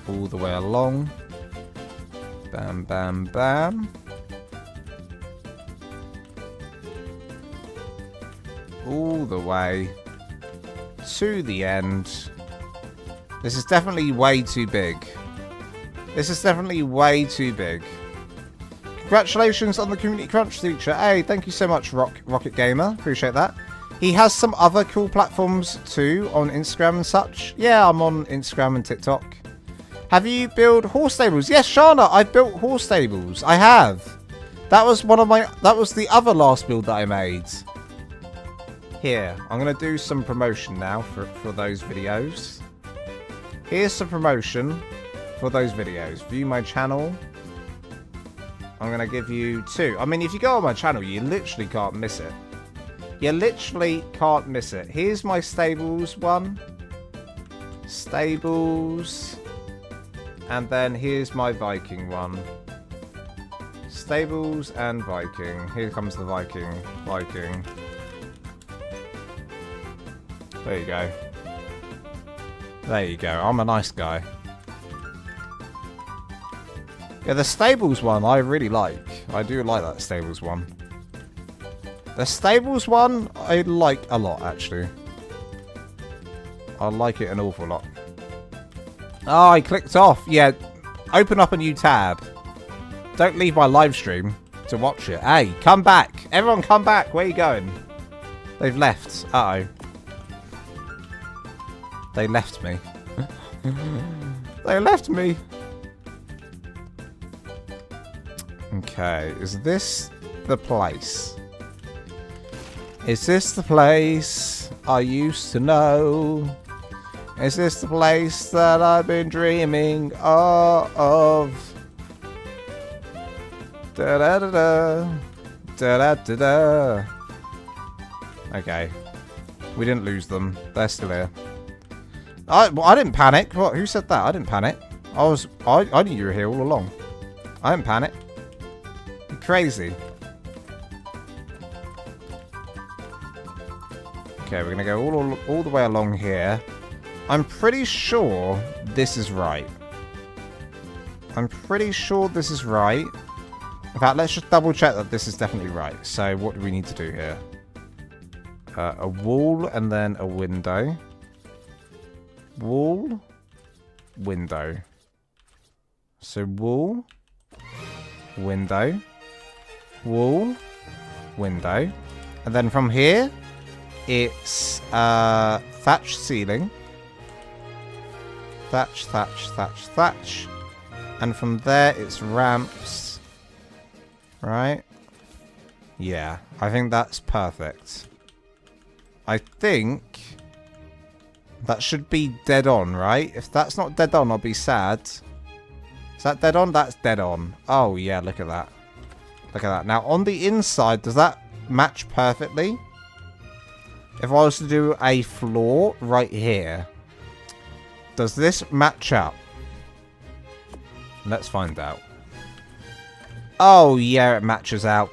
All the way along. Bam, bam, bam. All the way to the end. This is definitely way too big. This is definitely way too big. Congratulations on the Community Crunch feature. Hey, thank you so much, Rocket Gamer. Appreciate that. He has some other cool platforms too on Instagram and such. Yeah, I'm on Instagram and TikTok. Have you built horse stables? Yes, Shana, I've built horse stables. I have. That was one of my... That was the other last build that I made. Here, I'm going to do some promotion now for those videos. Here's some promotion for those videos. View my channel. I'm going to give you 2. I mean, if you go on my channel, you literally can't miss it. You literally can't miss it. Here's my stables one. Stables. And then here's my Viking one. Stables and Viking. Here comes the Viking. Viking. There you go. There you go. I'm a nice guy. Yeah, the stables one I really like. I do like that stables one. The stables one I like a lot, actually. I like it an awful lot. Oh, I clicked off. Yeah, open up a new tab. Don't leave my live stream to watch it. Hey, come back. Everyone come back. Where are you going? They've left. Uh-oh. They left me. They left me. Okay, is this the place? Is this the place I used to know? Is this the place that I've been dreaming of? Da da da da. Da da da da. Okay. We didn't lose them. They're still here. I didn't panic. What? Who said that? I didn't panic. I knew you were here all along. I didn't panic. You're crazy. Okay, we're gonna go all the way along here. I'm pretty sure this is right. I'm pretty sure this is right. In fact, let's just double check that this is definitely right. So what do we need to do here? A wall and then a window. Wall, window. So wall, window, wall, window. And then from here, it's thatch ceiling. Thatch, thatch, thatch, thatch. And from there, it's ramps. Right? Yeah, I think that's perfect. I think that should be dead on, right? If that's not dead on, I'll be sad. Is that dead on? That's dead on. Oh, yeah, look at that. Look at that. Now, on the inside, does that match perfectly? If I was to do a floor right here, does this match up? Let's find out. Oh, yeah, it matches out.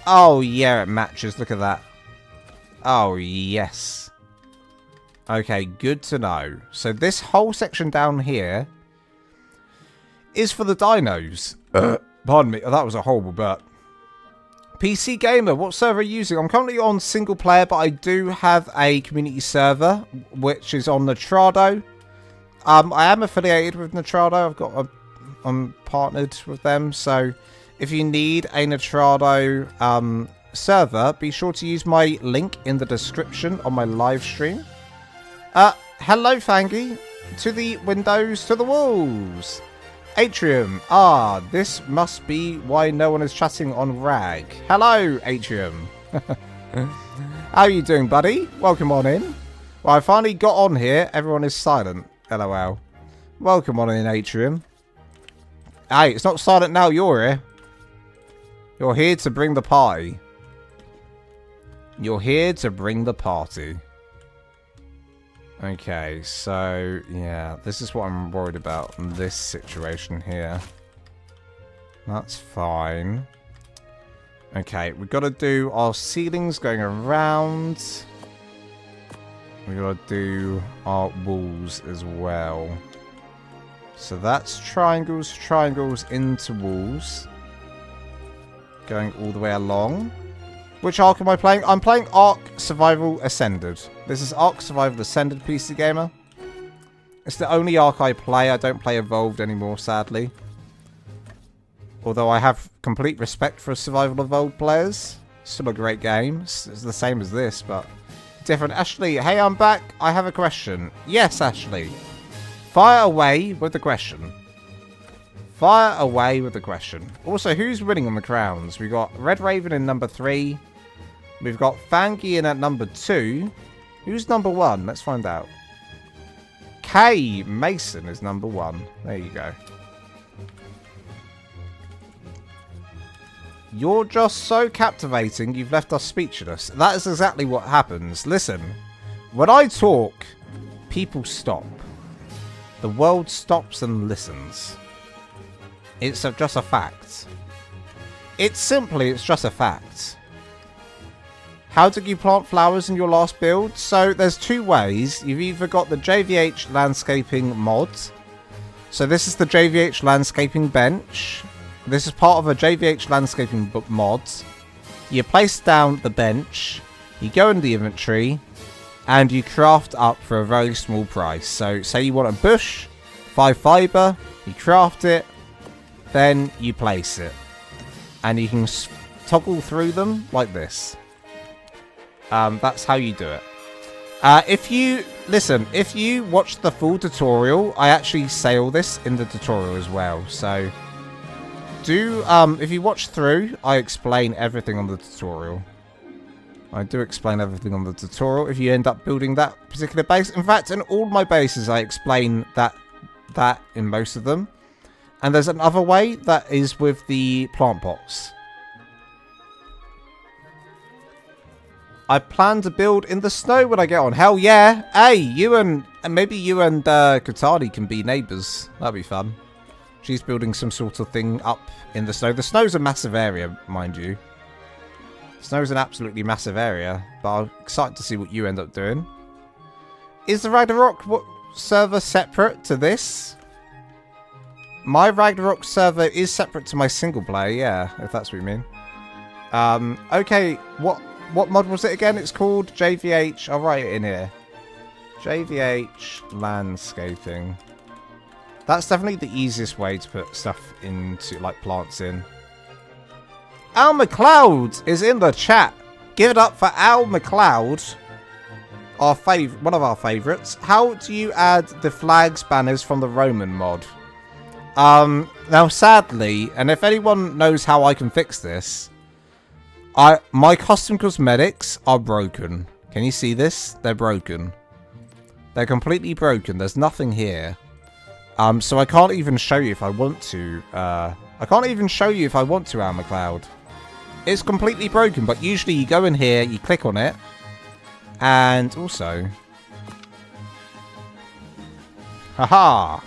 Oh, yeah, it matches. Look at that. Oh, yes. Okay, good to know. So this whole section down here is for the dinos. Pardon me. Oh, that was a horrible burp. PC Gamer, what server are you using? I'm currently on single player, but I do have a community server, which is on Nitrado. I am affiliated with Nitrado. I'm partnered with them. So if you need a Nitrado server, be sure to use my link in the description on my live stream. Hello, Fangy. To the windows, to the walls. Atrium. Ah, this must be why no one is chatting on Rag. Hello, Atrium. How are you doing, buddy? Welcome on in. Well, I finally got on here. Everyone is silent. LOL. Welcome on in, Atrium. Hey, it's not silent now. You're here. You're here to bring the party. You're here to bring the party. Okay, so, yeah, this is what I'm worried about in this situation here. That's fine. Okay, we've got to do our ceilings going around. We've got to do our walls as well. So that's triangles, triangles into walls. Going all the way along. Which ARK am I playing? I'm playing ARK Survival Ascended. This is ARK Survival Ascended, PC Gamer. It's the only ARK I play. I don't play Evolved anymore, sadly. Although I have complete respect for Survival Evolved players. Still a great game. It's the same as this, but different. Ashley, hey, I'm back. I have a question. Yes, Ashley. Fire away with the question. Fire away with the question. Also, who's winning on the crowns? We've got Red Raven in number 3. We've got Fangy in at number 2. Who's number 1? Let's find out. K Mason is number 1. There you go. You're just so captivating, you've left us speechless. That is exactly what happens. Listen, when I talk, people stop. The world stops and listens. It's just a fact. It's just a fact. How did you plant flowers in your last build? So there's 2 ways. You've either got the JVH landscaping mod. So this is the JVH landscaping bench. This is part of a JVH landscaping mod. You place down the bench. You go in the inventory. And you craft up for a very small price. So say you want a bush, 5 fiber. You craft it. Then you place it. And you can toggle through them like this. That's how you do it. If you watch the full tutorial, I actually say all this in the tutorial as well. So, if you watch through, I explain everything on the tutorial. I do explain everything on the tutorial if you end up building that particular base. In fact, in all my bases, I explain that in most of them. And there's another way that is with the plant pots. I plan to build in the snow when I get on. Hell yeah. Hey, you and maybe you and Katani can be neighbours. That'd be fun. She's building some sort of thing up in the snow. The snow's a massive area, mind you. Snow's an absolutely massive area. But I'm excited to see what you end up doing. Is the Ragnarok server separate to this? My Ragnarok server is separate to my single player, yeah, if that's what you mean. Okay, what mod was it again? It's called JVH. I'll write it in here. JVH landscaping. That's definitely the easiest way to put stuff into, like, plants in. Al McLeod is in the chat. Give it up for Al McLeod, one of our favourites. How do you add the flags banners from the Roman mod? Now sadly, and if anyone knows how I can fix this, my custom cosmetics are broken. Can you see this? They're broken. They're completely broken. There's nothing here. So I can't even show you if I want to. I can't even show you if I want to, Al McLeod. It's completely broken, but usually you go in here, you click on it, and also... Haha!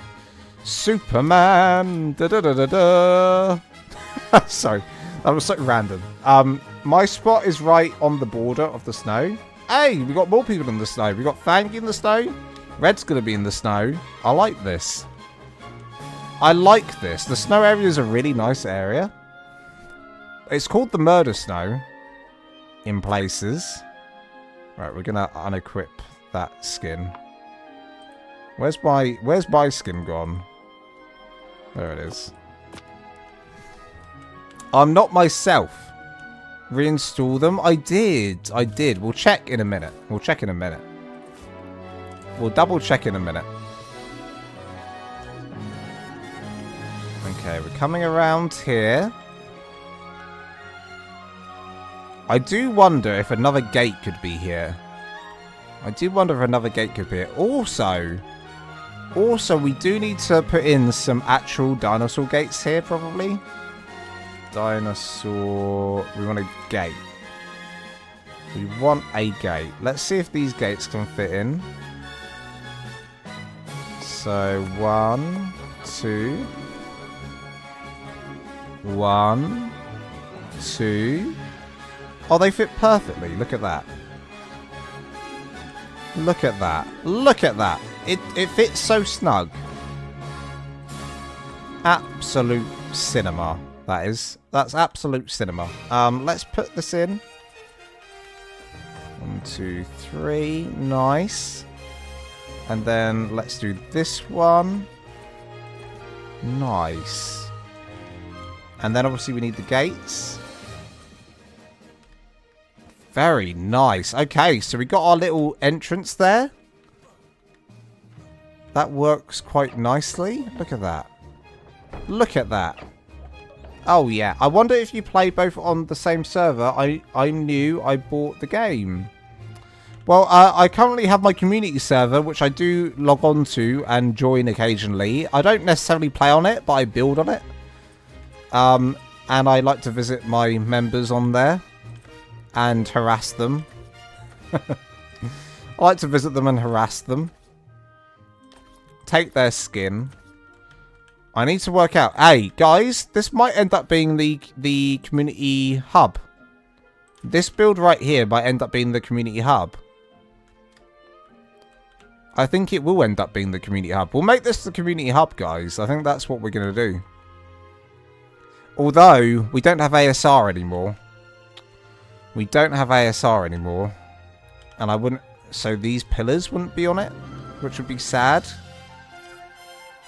Superman! Da da da da da! Sorry, that was so random. My spot is right on the border of the snow. Hey, we got more people in the snow. We got Fangy in the snow. Red's gonna be in the snow. I like this. I like this. The snow area is a really nice area. It's called the murder snow in places. Right, we're gonna unequip that skin. Where's my skin gone? There it is. I'm not myself. Reinstall them? I did. We'll check in a minute. We'll double check in a minute. Okay, we're coming around here. I do wonder if another gate could be here. Also, we do need to put in some actual dinosaur gates here, probably. Dinosaur... We want a gate. Let's see if these gates can fit in. So 1, 2. 1, 2. Oh, they fit perfectly. Look at that. Look at that. Look at that. It fits so snug. Absolute cinema. That is. That's absolute cinema. Let's put this in. 1, 2, 3. Nice. And then let's do this one. Nice. And then obviously we need the gates. Very nice. Okay, so we got our little entrance there. That works quite nicely. Look at that. Look at that. Oh, yeah. I wonder if you play both on the same server. I'm new. I bought the game. Well, I currently have my community server, which I do log on to and join occasionally. I don't necessarily play on it, but I build on it. And I like to visit my members on there and harass them. I like to visit them and harass them. Take their skin. I need to work out. Hey, guys, this might end up being the community hub. This build right here might end up being the community hub. I think it will end up being the community hub. We'll make this the community hub, guys. I think that's what we're going to do. Although, we don't have ASR anymore. We don't have ASR anymore. And I wouldn't... So these pillars wouldn't be on it. Which would be sad.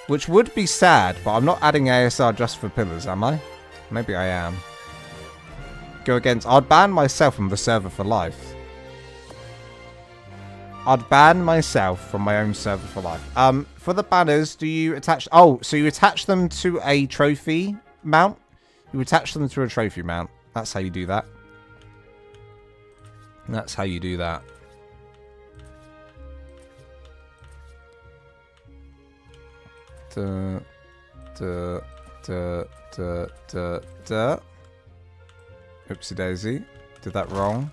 Which would be sad, but I'm not adding ASR just for pillars, am I? Maybe I am. Go against... I'd ban myself from the server for life. I'd ban myself from my own server for life. For the banners, do you attach... Oh, so you attach them to a trophy mount? You attach them to a trophy mount. That's how you do that. That's how you do that. Duh, duh, duh, duh, duh, duh. Oopsie daisy. Did that wrong.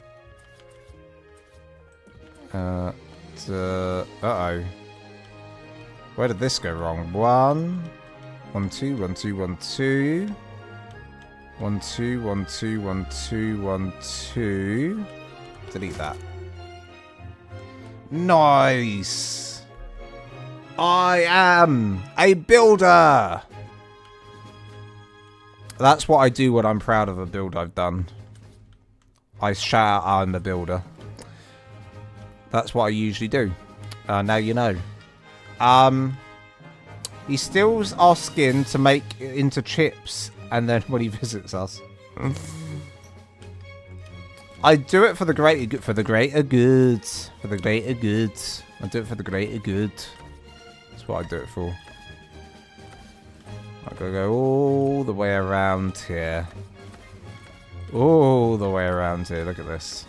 Uh-oh. Where did this go wrong? 1, 1, 2, 1, 2, 1, 2. 1, 2, 1, 2, 1, 2, 1, 2. Delete that. Nice! I am a builder! That's what I do when I'm proud of a build I've done. I shout out, I'm a builder. That's what I usually do. Now you know. He steals our skin to make it into chips, and then when he visits us. I do it for the greater good. For the greater good. For the greater good. I do it for the greater good. That's what I do it for. I gotta go all the way around here. All the way around here. Look at this.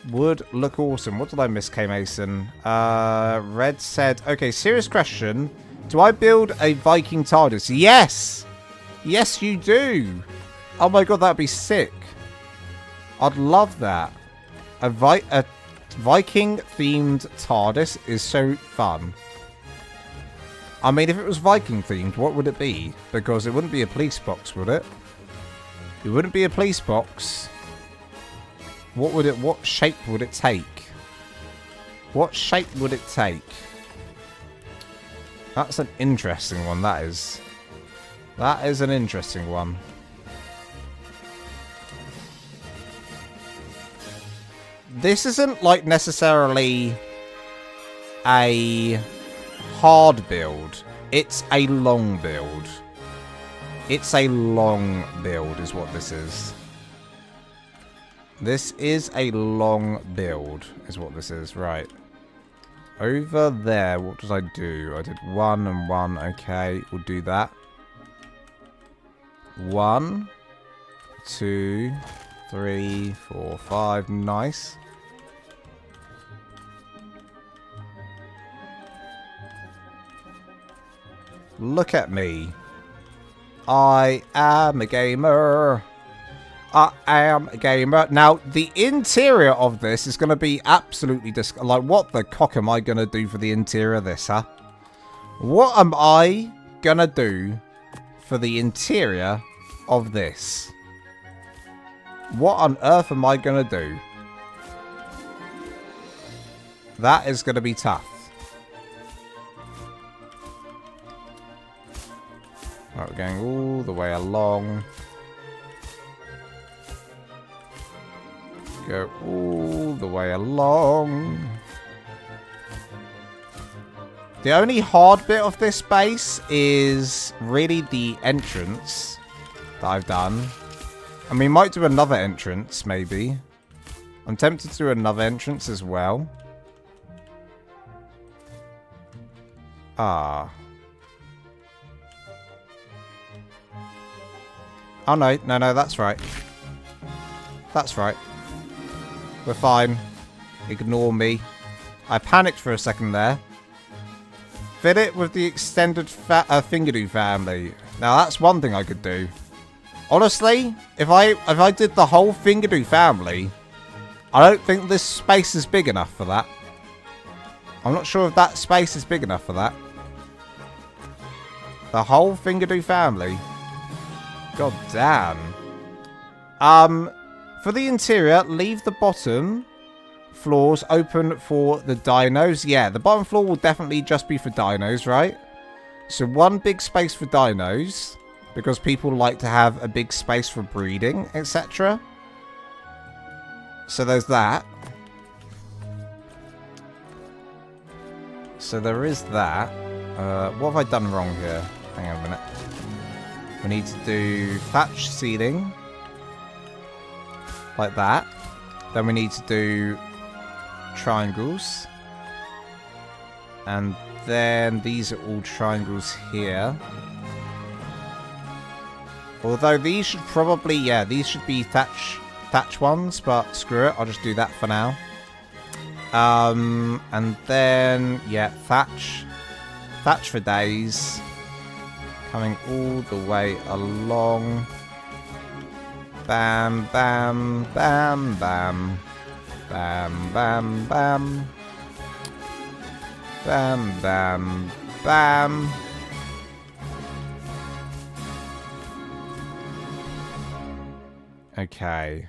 Would look awesome. What did I miss, K Mason? Red said, okay, serious question. Do I build a Viking TARDIS? Yes! Yes, you do! Oh my god, that'd be sick. I'd love that. A Viking-themed TARDIS is so fun. I mean, if it was Viking-themed, what would it be? Because it wouldn't be a police box, would it? It wouldn't be a police box. What shape would it take? What shape would it take? That's an interesting one, that is. That is an interesting one. This isn't like necessarily a hard build. It's a long build. It's a long build is what this is. This is a long build, is what this is. Right. Over there, what did I do? I did 1 and 1. Okay, we'll do that. 1, 2, 3, 4, 5. Nice. Look at me. I am a gamer. I am a gamer. Now, the interior of this is going to be absolutely like, what the cock am I going to do for the interior of this, huh? What am I going to do for the interior of this? What on earth am I going to do? That is going to be tough. Right, we're going all the way along. Go all the way along. The only hard bit of this base is really the entrance that I've done. And we might do another entrance, maybe. I'm tempted to do another entrance as well. Ah. Oh, no. No, that's right. That's right. We're fine. Ignore me. I panicked for a second there. Fit it with the extended Fingeru family. Now, that's one thing I could do. Honestly, if I did the whole Fingeru family, I don't think this space is big enough for that. I'm not sure if that space is big enough for that. The whole Fingeru family. God damn. For the interior, leave the bottom floors open for the dinos. Yeah, the bottom floor will definitely just be for dinos, right? So one big space for dinos, because people like to have a big space for breeding, etc. So there's that. So there is that. What have I done wrong here? Hang on a minute. We need to do thatch ceiling. Like that. Then we need to do triangles. And then these are all triangles here. Although these should probably, yeah, these should be thatch ones, but screw it, I'll just do that for now. And then, yeah, thatch for days. Coming all the way along. Bam, bam, bam, bam. Bam, bam, bam. Bam, bam, bam. Okay.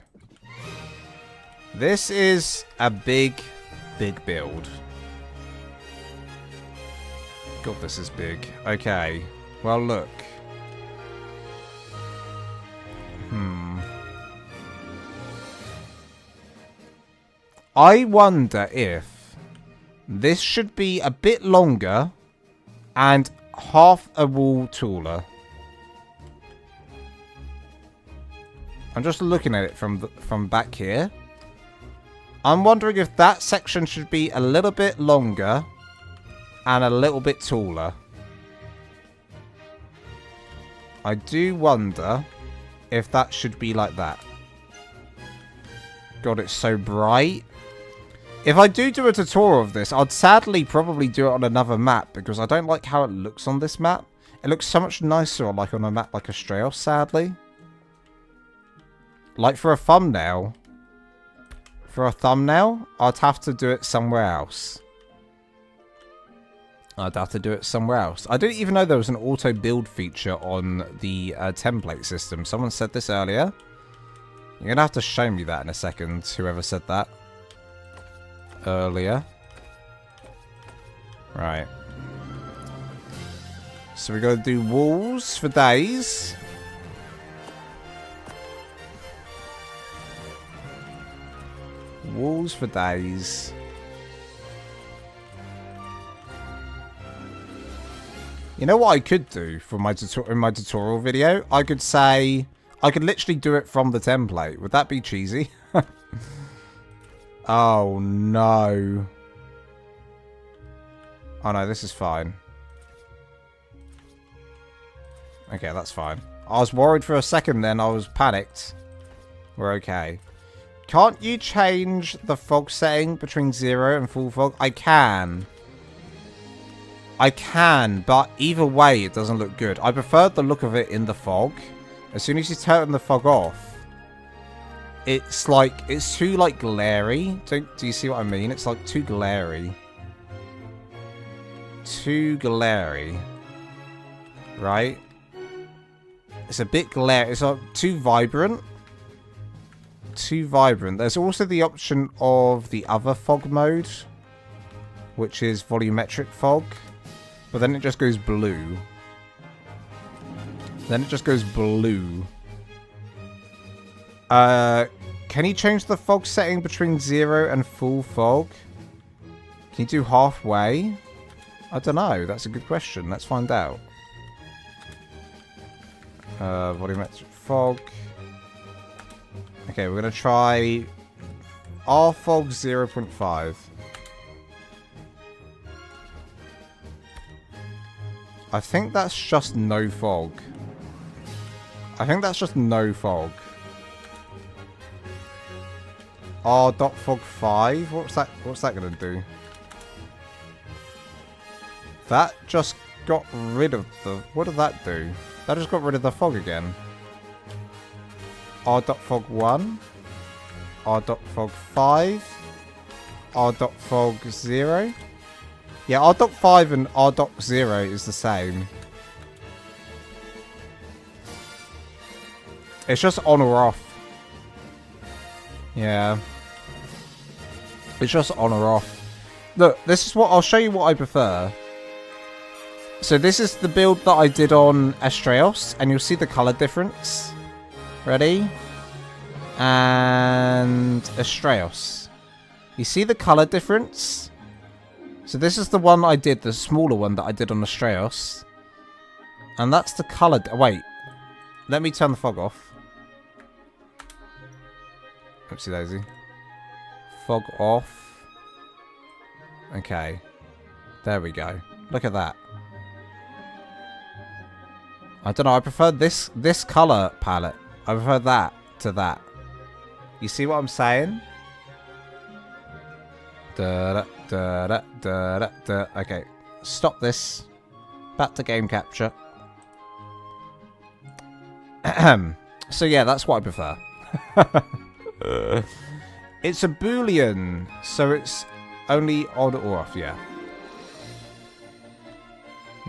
This is a big build. God, this is big. Okay. Well, look. I wonder if this should be a bit longer and half a wall taller. I'm just looking at it from back here. I'm wondering if that section should be a little bit longer and a little bit taller. I do wonder if that should be like that. God, it's so bright. If I do a tutorial of this, I'd sadly probably do it on another map because I don't like how it looks on this map. It looks so much nicer like on a map like Australia, sadly. Like for a thumbnail. I'd have to do it somewhere else. I didn't even know there was an auto build feature on the template system. Someone said this earlier. You're going to have to show me that in a second, whoever said that earlier. Right. So we got to do walls for days. Walls for days. You know what I could do for my in my tutorial video? I could say I could literally do it from the template. Would that be cheesy? Oh no. Oh no, this is fine. Okay, that's fine. I was worried for a second then. I was panicked. We're okay. Can't you change the fog setting between 0 and full fog? I can. But either way, it doesn't look good. I prefer the look of it in the fog. As soon as you turn the fog off, it's like, it's too like glary. Do you see what I mean? It's like too glary. Too glary. Right? It's a bit glare. It's like too vibrant. Too vibrant. There's also the option of the other fog mode, which is volumetric fog. But then it just goes blue. Then it just goes blue. Can you change the fog setting between 0 and full fog? Can you do halfway? I don't know. That's a good question. Let's find out. Volumetric fog. Okay, we're going to try R fog 0.5. I think that's just no fog. I think that's just no fog. R.fog 5? What's that going to do? That just got rid of the... What did that do? That just got rid of the fog again. R.fog 1. R.fog 5. R.fog 0. Yeah, R.5 and R.0 is the same. It's just on or off. Yeah. It's just on or off. Look, this is what... I'll show you what I prefer. So this is the build that I did on Astraeos, and you'll see the colour difference. Ready? And Astraeos. You see the colour difference? So this is the one I did, the smaller one that I did on Astraeos. And that's the colour... Wait. Let me turn the fog off. Oopsie daisy. Fog off. Okay. There we go. Look at that. I don't know, I prefer this colour palette. I prefer that to that. You see what I'm saying? Da, da, da, da, da, da. Okay, stop this. Back to game capture. So yeah, that's what I prefer. It's a Boolean, so it's only on or off, yeah.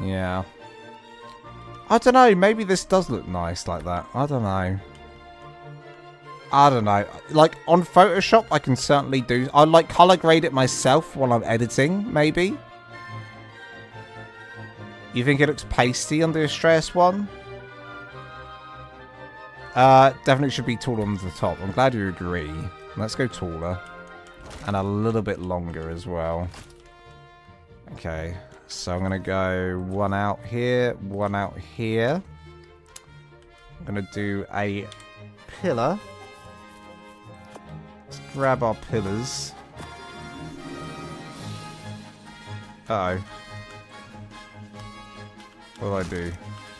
Yeah. I don't know, maybe this does look nice like that. I don't know. I don't know. Like, on Photoshop, I can certainly do... I like color grade it myself while I'm editing, maybe. You think it looks pasty on the Astraeus one? Definitely should be taller on the top. I'm glad you agree. Let's go taller. And a little bit longer as well. Okay. So I'm going to go one out here, one out here. I'm going to do a pillar. Let's grab our pillars. Uh-oh. What do I do?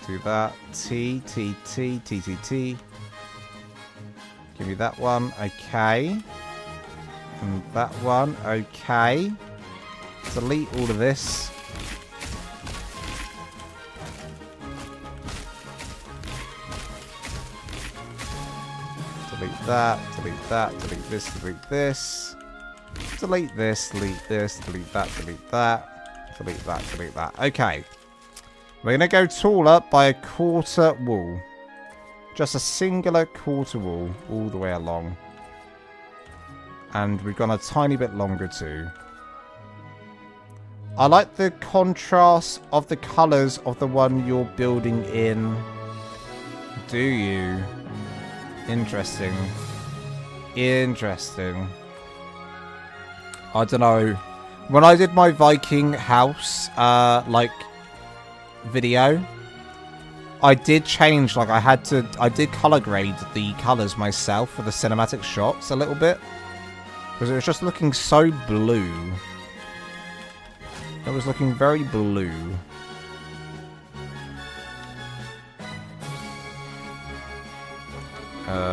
Do that. T, T, T, T, T, T. Give me that one. Okay. And that one. Okay. Delete all of this. Delete that, delete that, delete this, delete this. Delete this, delete this, delete that, delete that. Delete that, delete that. Okay. We're going to go taller by a quarter wall. Just a singular quarter wall all the way along. And we've gone a tiny bit longer too. I like the contrast of the colours of the one you're building in. Do you? Interesting. Interesting. I don't know. When I did my Viking house, like, video, I did change, like, I did color grade the colors myself for the cinematic shots a little bit. Because it was just looking so blue. It was looking very blue.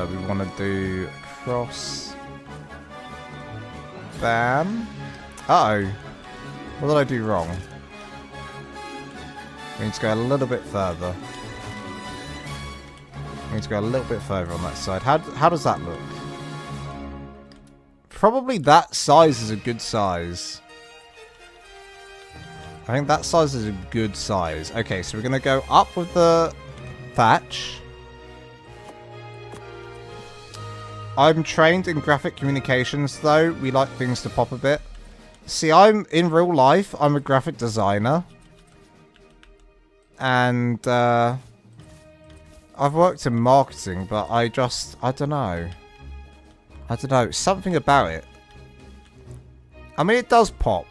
We want to do cross. Bam. Uh-oh. What did I do wrong? We need to go a little bit further. We need to go a little bit further on that side. How does that look? probably that size is a good size. I think that size is a good size. Okay, so we're going to go up with the thatch. I'm trained in graphic communications, though. We like things to pop a bit. See, in real life, I'm a graphic designer. And, I've worked in marketing, but I don't know. I don't know. Something about it. I mean, it does pop.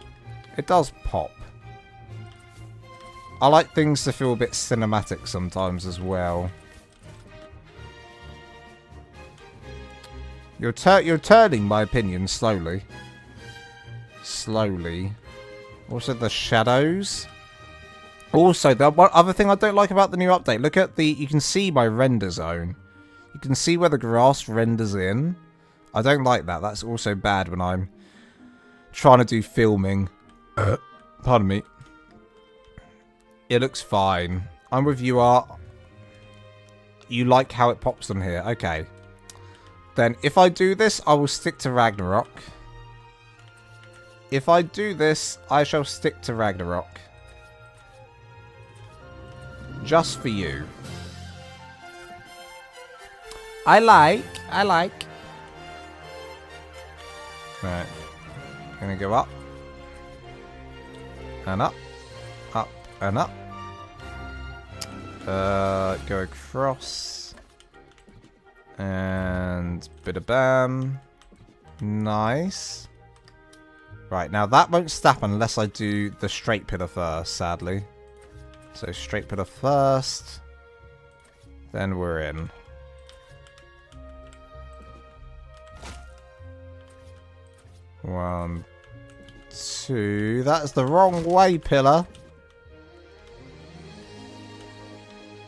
It does pop. I like things to feel a bit cinematic sometimes as well. You're turning my opinion slowly. Slowly. Also, the shadows. Also, the one other thing I don't like about the new update. Look at the... You can see my render zone. You can see where the grass renders in. I don't like that. That's also bad when I'm trying to do filming. Pardon me. It looks fine. I'm with you, Art. You like how it pops on here. Okay. Then, if I do this, I will stick to Ragnarok. If I do this, I shall stick to Ragnarok. Just for you. I like. Right. Gonna go up. And up. Up and up. Go across. And bit of bam. Nice. Right, now that won't snap unless I do the straight pillar first, sadly. So straight pillar first. Then we're in. One, two. That's the wrong way, pillar.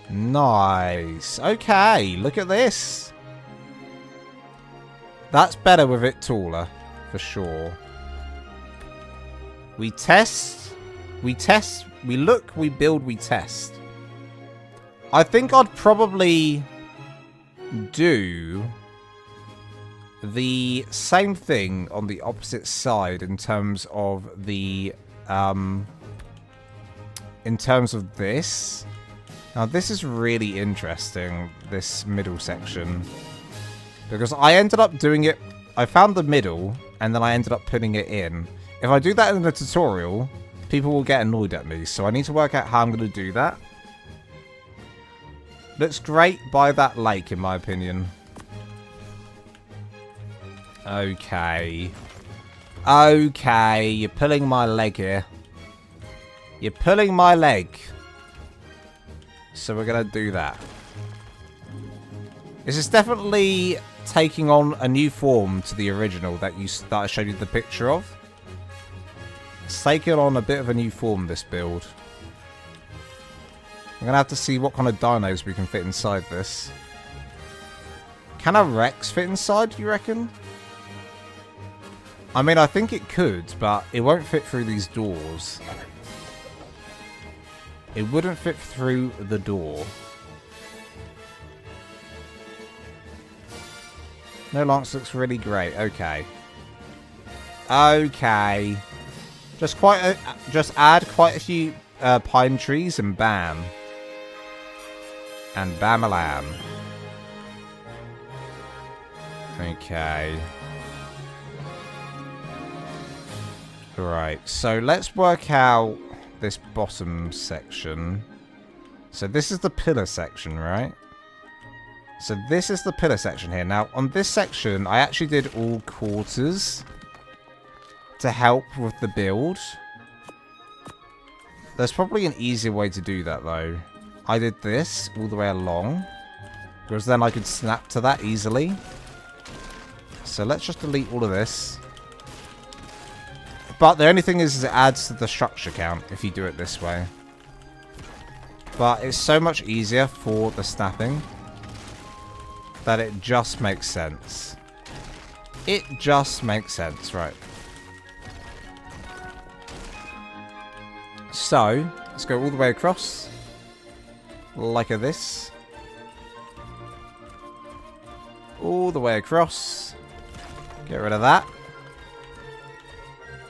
Nice. Okay, look at this. That's better with it taller, for sure. We test. We test. We look, we build, we test. I think I'd probably do the same thing on the opposite side in terms of the in terms of this. Now this is really interesting, this middle section, because I ended up doing it. I found the middle and then I ended up putting it in. If I do that in the tutorial, people will get annoyed at me, so I need to work out how I'm going to do that. Looks great by that lake, in my opinion. Okay. Okay, you're pulling my leg here. You're pulling my leg. So we're going to do that. This is definitely taking on a new form to the original that I showed you the picture of. It's taking on a bit of a new form, this build. I'm going to have to see what kind of dinos we can fit inside this. Can a Rex fit inside, do you reckon? I mean, I think it could, but it won't fit through these doors. It wouldn't fit through the door. No, Lance looks really great. Okay. Okay. Just add quite a few pine trees and bam. And bam-a-lam. Okay. Right, so let's work out this bottom section. So this is the pillar section, right? So this is the pillar section here. Now, on this section, I actually did all quarters to help with the build. There's probably an easier way to do that, though. I did this all the way along, because then I could snap to that easily. So let's just delete all of this. But the only thing is it adds to the structure count if you do it this way. But it's so much easier for the snapping that it just makes sense. It just makes sense, right? So, let's go all the way across. Like this. All the way across. Get rid of that.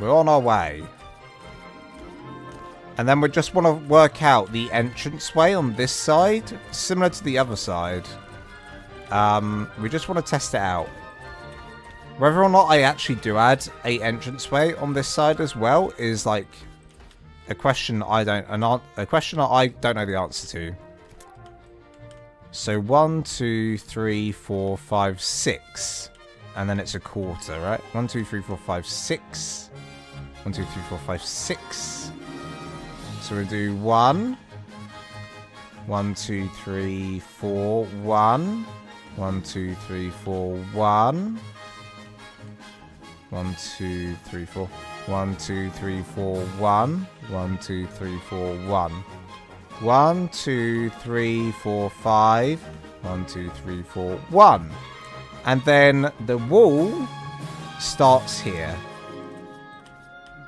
We're on our way. And then we just want to work out the entranceway on this side, similar to the other side. We just want to test it out. Whether or not I actually do add a entranceway on this side as well is like a question I don't know the answer to. So 1, 2, 3, 4, 5, 6, and then it's a quarter, right? 1, 2, 3, 4, 5, 6. 1, 2, 3, 4, 5, 6. So we'll do 1. 1, 2, 3, 4, 1. 1, 2, 3, 4, 1. 1, 2, 3, 4. 1, 2, 3, 4, 1. 1, 2, 3, 4, 1. 1, 2, 3, 4, 5. 1, 2, 3, 4, 1. And then the wall starts here.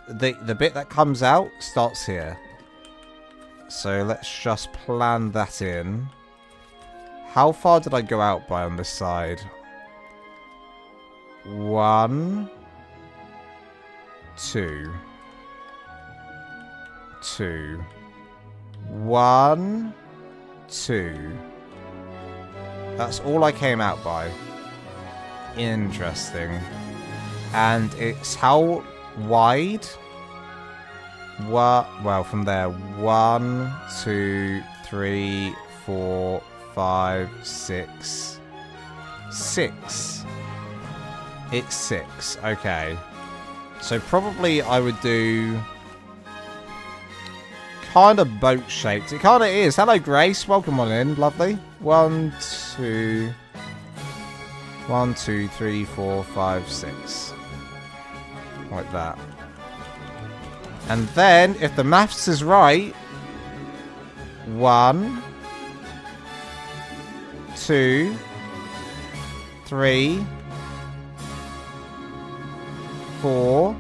The bit that comes out starts here. So let's just plan that in. How far did I go out by on this side? 1, 2, 2, 1, 2. That's all I came out by. Interesting. And it's how wide? Well, from there. 1, 2, 3, 4, 5, 6. 6. It's 6. Okay. So probably I would do kind of boat shaped. It kind of is. Hello, Grace. Welcome on in. Lovely. 1, 2, 1, 2, 3, 4, 5, 6. Like that. And then, if the maths is right, 1, 2, 3, 4,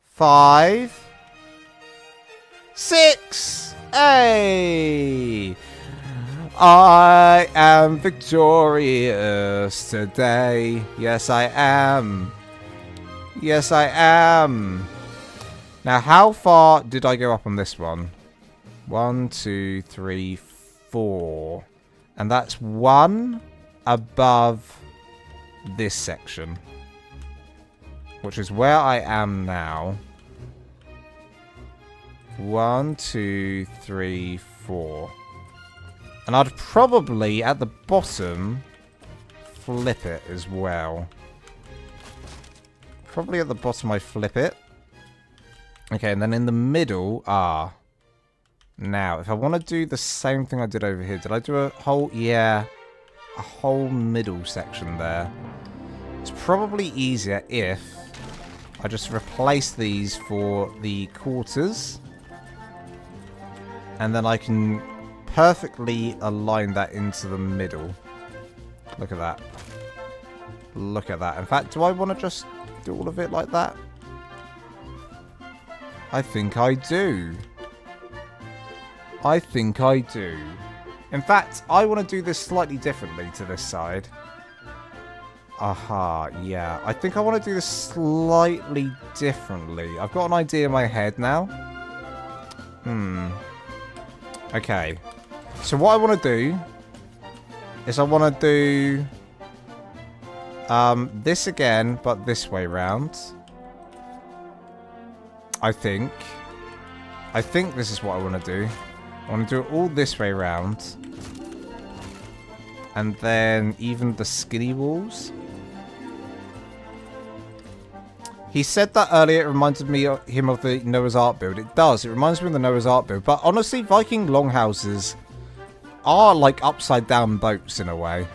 5, 6. Hey! I am victorious today. Yes, I am. Yes, I am. Now, how far did I go up on this one? 1, 2, 3, 4. And that's 1 above this section. Which is where I am now. 1, 2, 3, 4. And I'd probably, at the bottom, flip it as well. Probably at the bottom I flip it. Okay, and then in the middle, now, if I want to do the same thing I did over here, did I do a whole, yeah, a whole middle section there. It's probably easier if I just replace these for the quarters. And then I can perfectly align that into the middle. Look at that. Look at that. In fact, do I want to just do all of it like that? I think I do. I think I do. In fact, I want to do this slightly differently to this side. Aha, yeah. I think I want to do this slightly differently. I've got an idea in my head now. Okay. So what I want to do is I want to do this again, but this way round. I think this is what I want to do. I want to do it all this way round. And then even the skinny walls. He said that earlier, it reminded him of the Noah's Ark build. It does. It reminds me of the Noah's Ark build. But honestly, Viking Longhouses are like upside down boats in a way.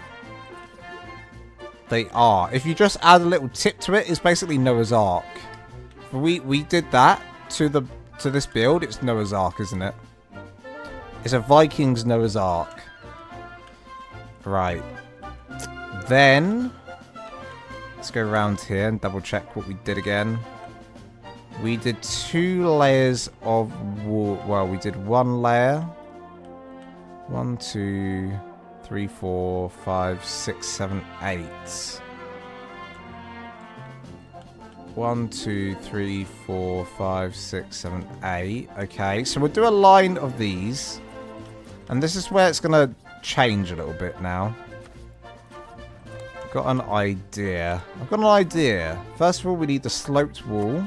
They are. If you just add a little tip to it, it's basically Noah's Ark. We did that to this build. It's Noah's Ark, isn't it? It's a Vikings Noah's Ark. Right. Then let's go around here and double check what we did again. We did 2 layers of wool. Well, we did 1 layer. 1, 2, 3, 4, 5, 6, 7, 8. 1, 2, 3, 4, 5, 6, 7, 8. Okay, so we'll do a line of these. And this is where it's going to change a little bit now. I've got an idea. First of all, we need the sloped wall.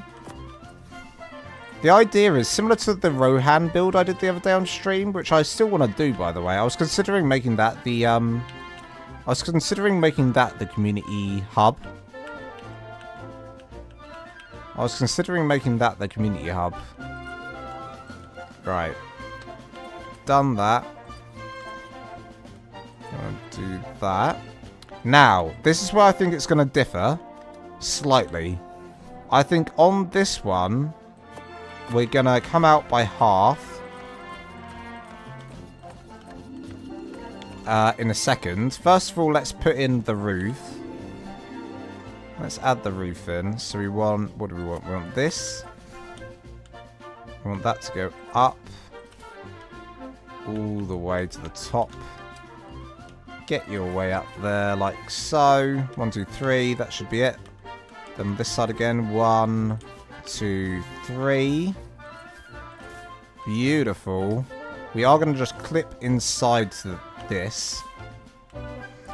The idea is similar to the Rohan build I did the other day on stream, which I still want to do, by the way. I was considering making that the community hub. Right. Done that. Gonna do that. Now, this is where I think it's going to differ slightly. I think on this one, we're going to come out by half in a second. First of all, let's put in the roof. Let's add the roof in. So we want, what do we want? We want this. We want that to go up all the way to the top. Get your way up there like so. 1, 2, 3. That should be it. Then this side again. 1, 2, 3. Beautiful. We are going to just clip inside to this.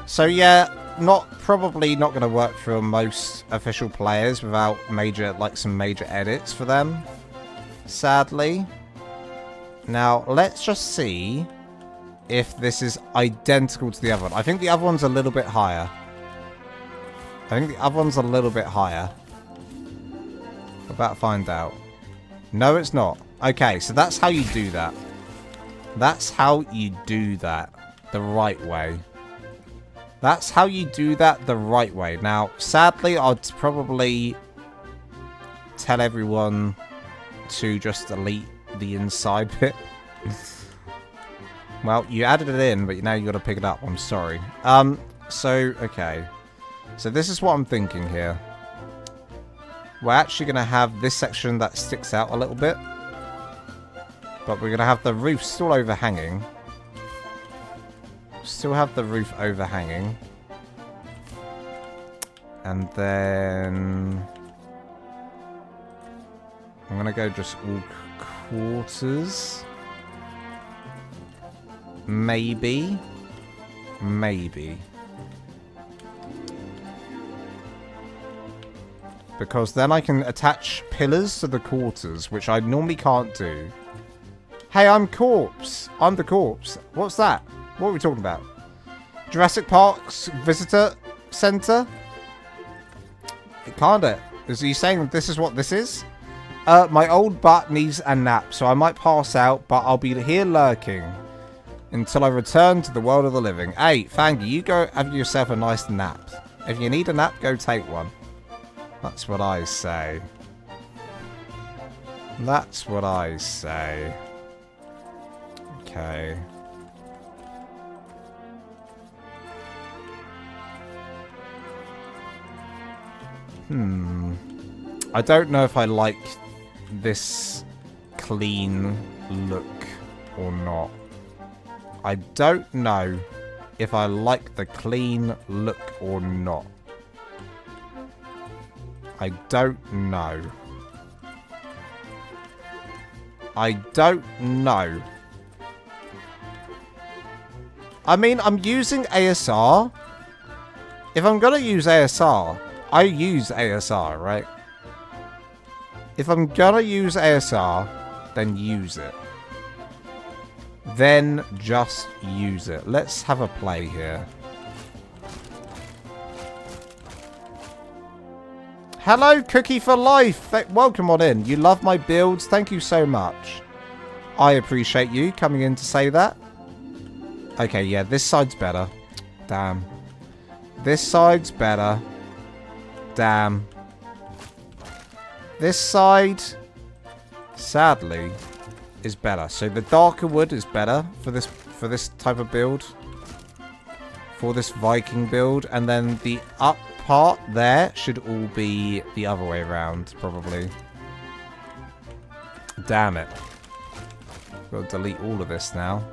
So yeah, probably not going to work for most official players without some major edits for them. Sadly. Now, let's just see if this is identical to the other one. I think the other one's a little bit higher. We're about to find out. No, it's not. Okay, so that's how you do that. That's how you do that the right way. Now, sadly, I'd probably tell everyone to just delete the inside bit. Well, you added it in, but now you got to pick it up. I'm sorry. Okay. So this is what I'm thinking here. We're actually going to have this section that sticks out a little bit. But we're going to have the roof still overhanging. And then I'm going to go just all quarters. Maybe. Because then I can attach pillars to the quarters, which I normally can't do. Hey, I'm Corpse. I'm the Corpse. What's that? What are we talking about? Jurassic Park's Visitor Center? Kinda. Is he saying this is what this is? My old butt needs a nap, so I might pass out, but I'll be here lurking until I return to the world of the living. Hey, Fangy, you go have yourself a nice nap. If you need a nap, go take one. That's what I say. Okay. I don't know if I like this clean look or not. I don't know if I like the clean look or not. I don't know. I mean, I'm using ASR. If I'm gonna use ASR, I use ASR, right? If I'm gonna use ASR, then use it. Then just use it. Let's have a play here. Hello, Cookie for Life. Welcome on in. You love my builds. Thank you so much. I appreciate you coming in to say that. Okay, yeah, this side's better. Damn. This side's better. Damn. This side, sadly, is better. So the darker wood is better for this type of build. For this Viking build. And then the up part there should all be the other way around, probably. Damn it. Gotta delete all of this now.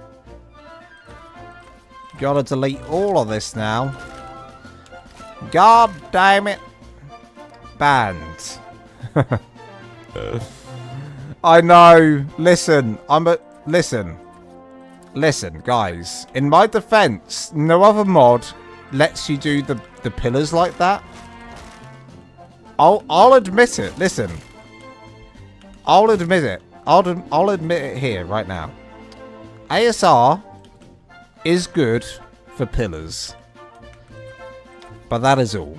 Gotta delete all of this now. God damn it. Banned. I know. Listen, Listen, guys. In my defense, no other mod lets you do the pillars like that. I'll admit it. Listen. I'll admit it. I'll admit it here right now. ASR is good for pillars. But that is all.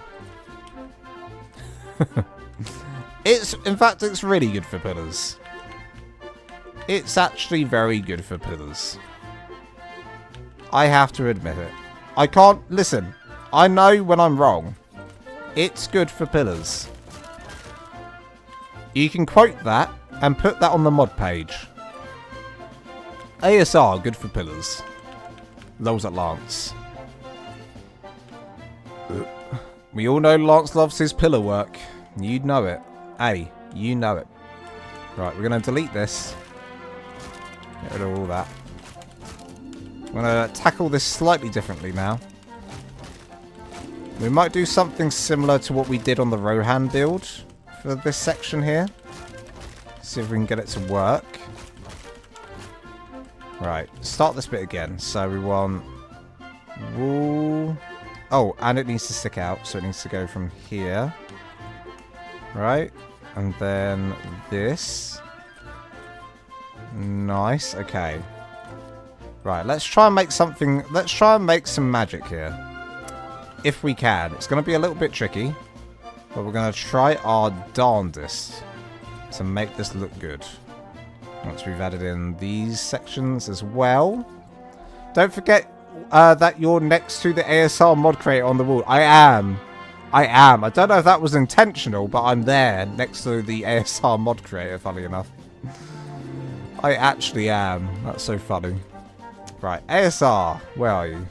In fact, it's really good for pillars. It's actually very good for pillars. I have to admit it. I can't... Listen, I know when I'm wrong. It's good for pillars. You can quote that and put that on the mod page. ASR, good for pillars. Lols at Lance. We all know Lance loves his pillar work. You'd know it. Hey, you know it. Right, we're going to delete this. Get rid of all that. I'm going to tackle this slightly differently now. We might do something similar to what we did on the Rohan build for this section here. See if we can get it to work. Right, start this bit again. So we want wool. Oh, and it needs to stick out, so it needs to go from here. Right, and then this. Nice, okay. Right, let's try and make something. Let's try and make some magic here. If we can. It's going to be a little bit tricky. But we're going to try our darndest to make this look good. Once we've added in these sections as well. Don't forget that you're next to the ASR mod creator on the wall. I am. I don't know if that was intentional, but I'm there next to the ASR mod creator, funny enough. I actually am. That's so funny. Right, ASR, where are you?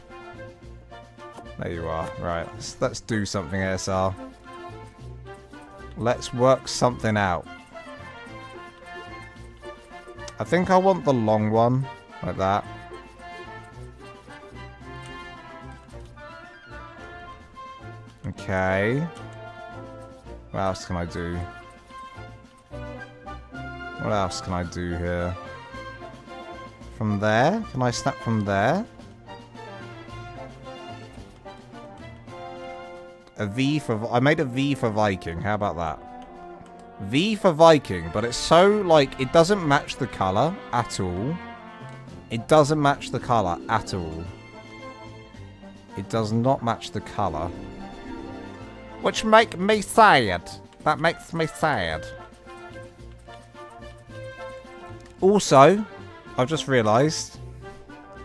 There you are. Right, let's do something, ASR. Let's work something out. I think I want the long one, like that. Okay. What else can I do? What else can I do here? From there? Can I snap from there? A V for... I made a V for Viking. How about that? V for Viking, but it's so, like, it doesn't match the colour at all. It doesn't match the colour at all. It does not match the colour. Which makes me sad. That makes me sad. Also, I've just realised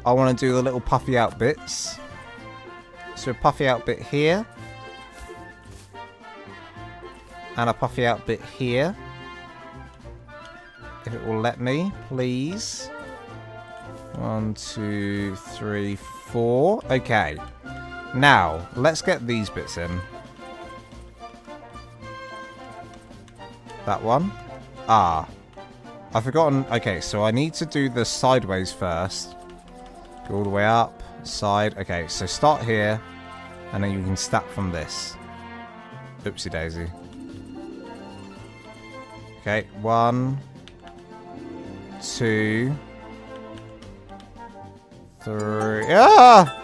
I want to do the little puffy out bits. So a puffy out bit here. And a puffy out bit here. If it will let me, please. 1, 2, 3, 4. Okay. Now, let's get these bits in. That one. Ah. I've forgotten. Okay, so I need to do the sideways first. Go all the way up. Side. Okay, so start here. And then you can stack from this. Oopsie daisy. Okay, 1, 2, 3. Ah!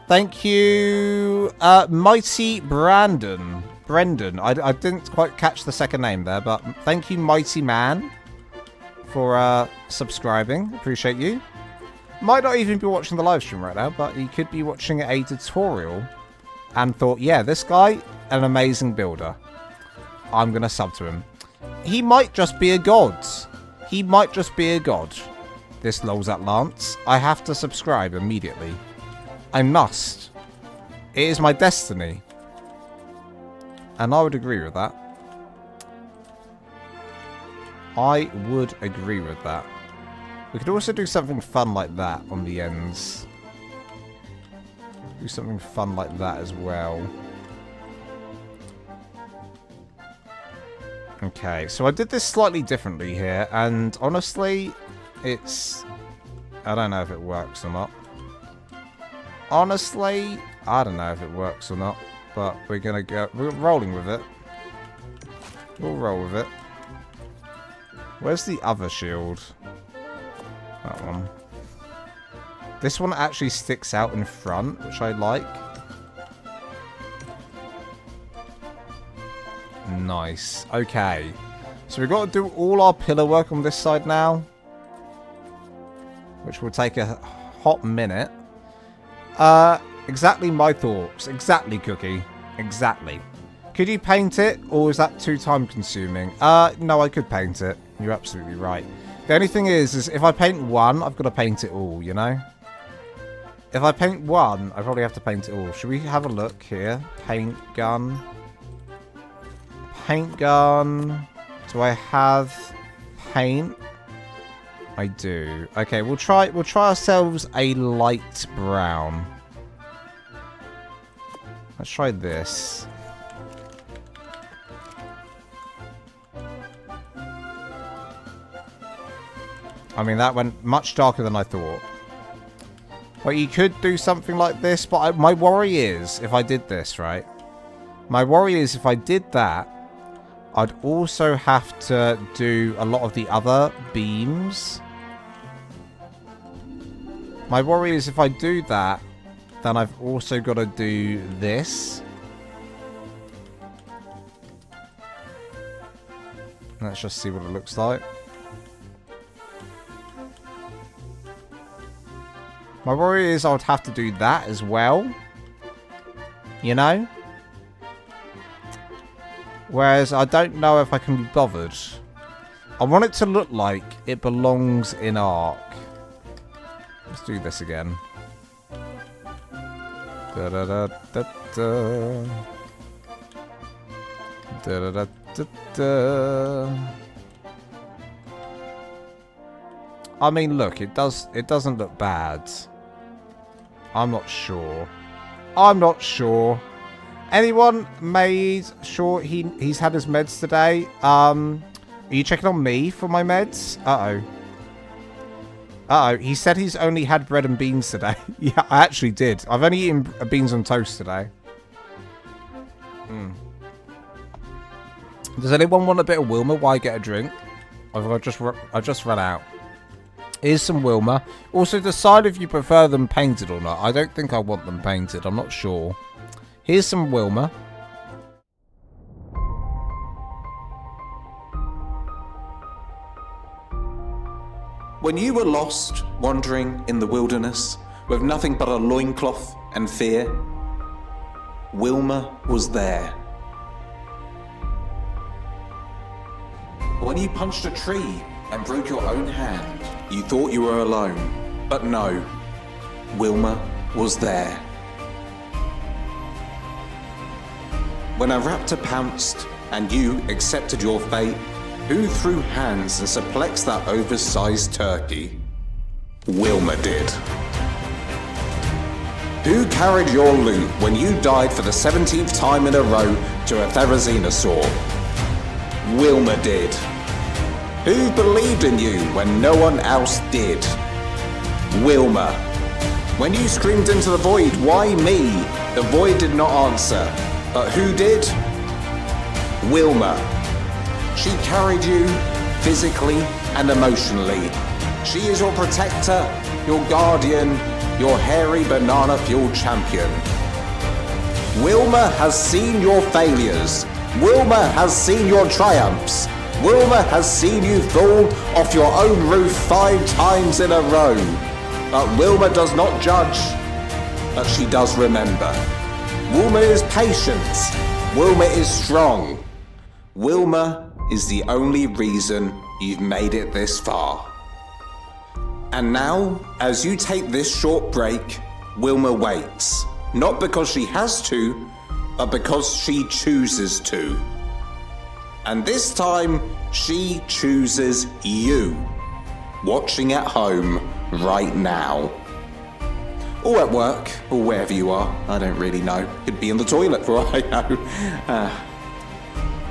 Thank you, Mighty Brendan. I didn't quite catch the second name there, but thank you, Mighty Man, for subscribing. Appreciate you. Might not even be watching the live stream right now, but he could be watching a tutorial and thought, yeah, this guy, an amazing builder. I'm going to sub to him. He might just be a god. He might just be a god. This lols at Lance. I have to subscribe immediately. I must. It is my destiny. And I would agree with that. I would agree with that. We could also do something fun like that on the ends. Do something fun like that as well. Okay, so I did this slightly differently here, and honestly, it's... I don't know if it works or not. Honestly, I don't know if it works or not, but we're rolling with it. We'll roll with it. Where's the other shield? That one. This one actually sticks out in front, which I like. Nice. Okay. So we've got to do all our pillar work on this side now. Which will take a hot minute. Exactly my thoughts. Exactly, Cookie. Exactly. Could you paint it, or is that too time consuming? No, I could paint it. You're absolutely right. The only thing is if I paint one, I've got to paint it all, you know? If I paint one, I probably have to paint it all. Should we have a look here? Paint gun. Paint gun. Do I have paint? I do. Okay, we'll try ourselves a light brown. Let's try this. I mean, that went much darker than I thought. Well, you could do something like this, but my worry is, if I did this, right? My worry is, if I did that, I'd also have to do a lot of the other beams. My worry is, if I do that, then I've also got to do this. Let's just see what it looks like. My worry is I would have to do that as well. You know? Whereas I don't know if I can be bothered. I want it to look like it belongs in ARK. Let's do this again. Da da da da da. Da da da da da. I mean, look, it doesn't look bad. I'm not sure. I'm not sure. Anyone made sure he's had his meds today? Are you checking on me for my meds? Uh-oh. Uh-oh. He said he's only had bread and beans today. Yeah, I actually did. I've only eaten beans on toast today. Does anyone want a bit of Wilma while I get a drink? I've just run out. Here's some Wilma. Also, decide if you prefer them painted or not. I don't think I want them painted. I'm not sure. Here's some Wilma. When you were lost, wandering in the wilderness, with nothing but a loincloth and fear, Wilma was there. When you punched a tree and broke your own hand, you thought you were alone. But no, Wilma was there. When a raptor pounced and you accepted your fate, who threw hands and suplexed that oversized turkey? Wilma did. Who carried your loot when you died for the 17th time in a row to a Therizinosaur? Wilma did. Who believed in you when no one else did? Wilma. When you screamed into the void, why me? The void did not answer. But who did? Wilma. She carried you physically and emotionally. She is your protector, your guardian, your hairy banana-fueled champion. Wilma has seen your failures. Wilma has seen your triumphs. Wilma has seen you fall off your own roof 5 times in a row. But Wilma does not judge, but she does remember. Wilma is patient. Wilma is strong. Wilma is the only reason you've made it this far. And now, as you take this short break, Wilma waits. Not because she has to, but because she chooses to. And this time, she chooses you, watching at home right now. Or at work, or wherever you are, I don't really know. Could be in the toilet for all I know.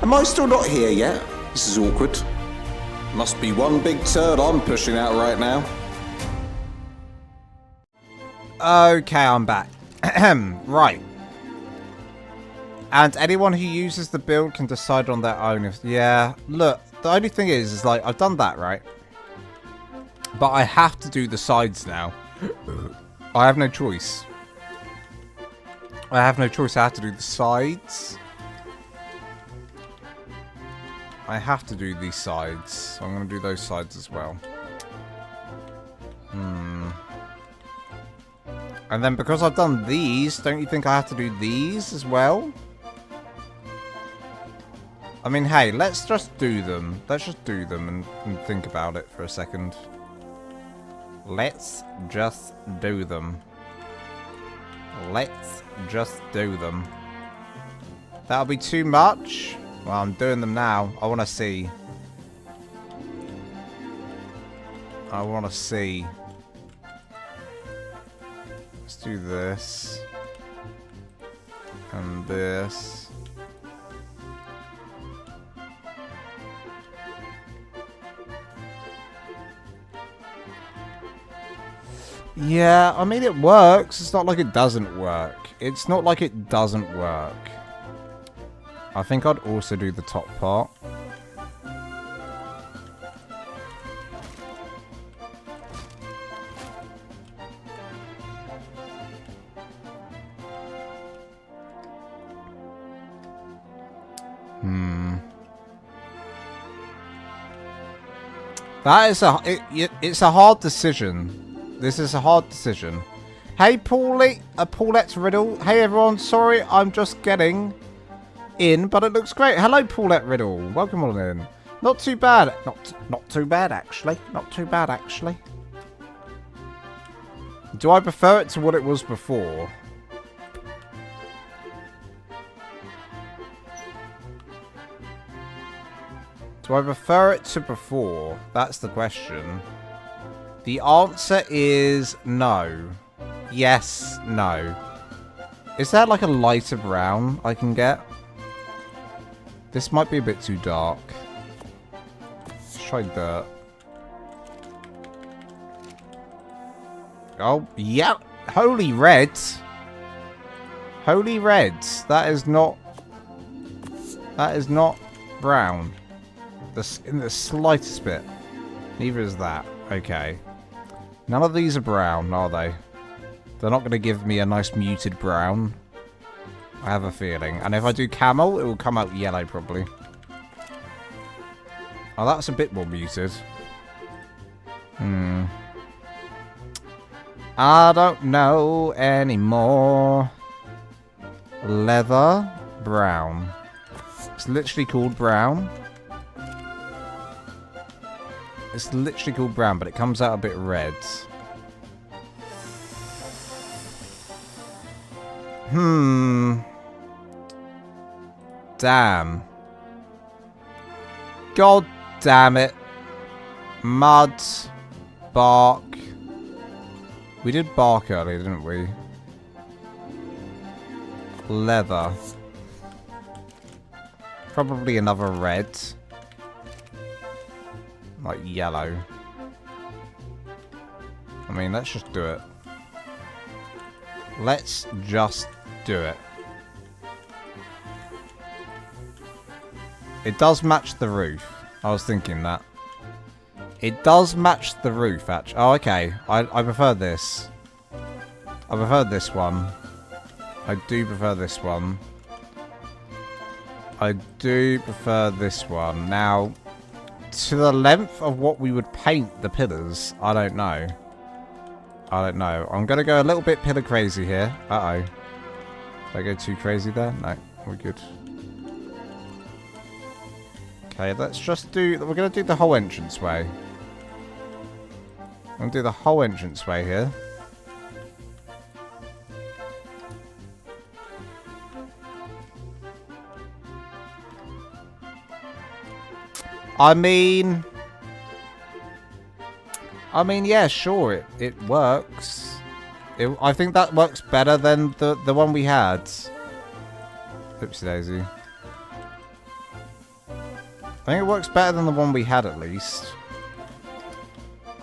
Am I still not here yet? This is awkward. Must be one big turd I'm pushing out right now. Okay, I'm back. Right. And anyone who uses the build can decide on their own. Yeah, look, the only thing is like, I've done that, right? But I have to do the sides now. I have no choice. I have no choice. I have to do the sides. I have to do these sides. So I'm going to do those sides as well. And then because I've done these, don't you think I have to do these as well? I mean, hey, let's just do them. Let's just do them and think about it for a second. Let's just do them. Let's just do them. That'll be too much. Well, I'm doing them now. I want to see. I want to see. Let's do this. And this. Yeah, I mean, it works. It's not like it doesn't work. It's not like it doesn't work. I think I'd also do the top part. That is it's a hard decision. This is a hard decision. Hey, Paulette's Riddle. Hey, everyone. Sorry, I'm just getting in, but it looks great. Hello, Paulette Riddle. Welcome on in. Not too bad. Not too bad, actually. Not too bad, actually. Do I prefer it to what it was before? Do I prefer it to before? That's the question. The answer is no. Yes, no. Is there like a lighter brown I can get? This might be a bit too dark. Let's try dirt. Oh, yeah. Holy reds. Holy reds. That is not brown. In the slightest bit. Neither is that. Okay. None of these are brown, are they? They're not going to give me a nice muted brown. I have a feeling. And if I do camel, it will come out yellow probably. Oh, that's a bit more muted. I don't know anymore. Leather brown. It's literally called brown. It's literally called brown, but it comes out a bit red. Damn. God damn it. Mud. Bark. We did bark earlier, didn't we? Leather. Probably another red. Like yellow. I mean, let's just do it. Let's just do it. It does match the roof. I was thinking that. It does match the roof, actually. Oh, okay. I prefer this. I prefer this one. I do prefer this one. I do prefer this one. Now, to the length of what we would paint the pillars, I don't know. I don't know. I'm going to go a little bit pillar crazy here. Uh-oh. Did I go too crazy there? No, we're good. Okay, let's just do... We're going to do the whole entranceway. I'm going to do the whole entranceway here. I mean, yeah, sure, it works. I think that works better than the one we had. Oopsie daisy. I think it works better than the one we had, at least.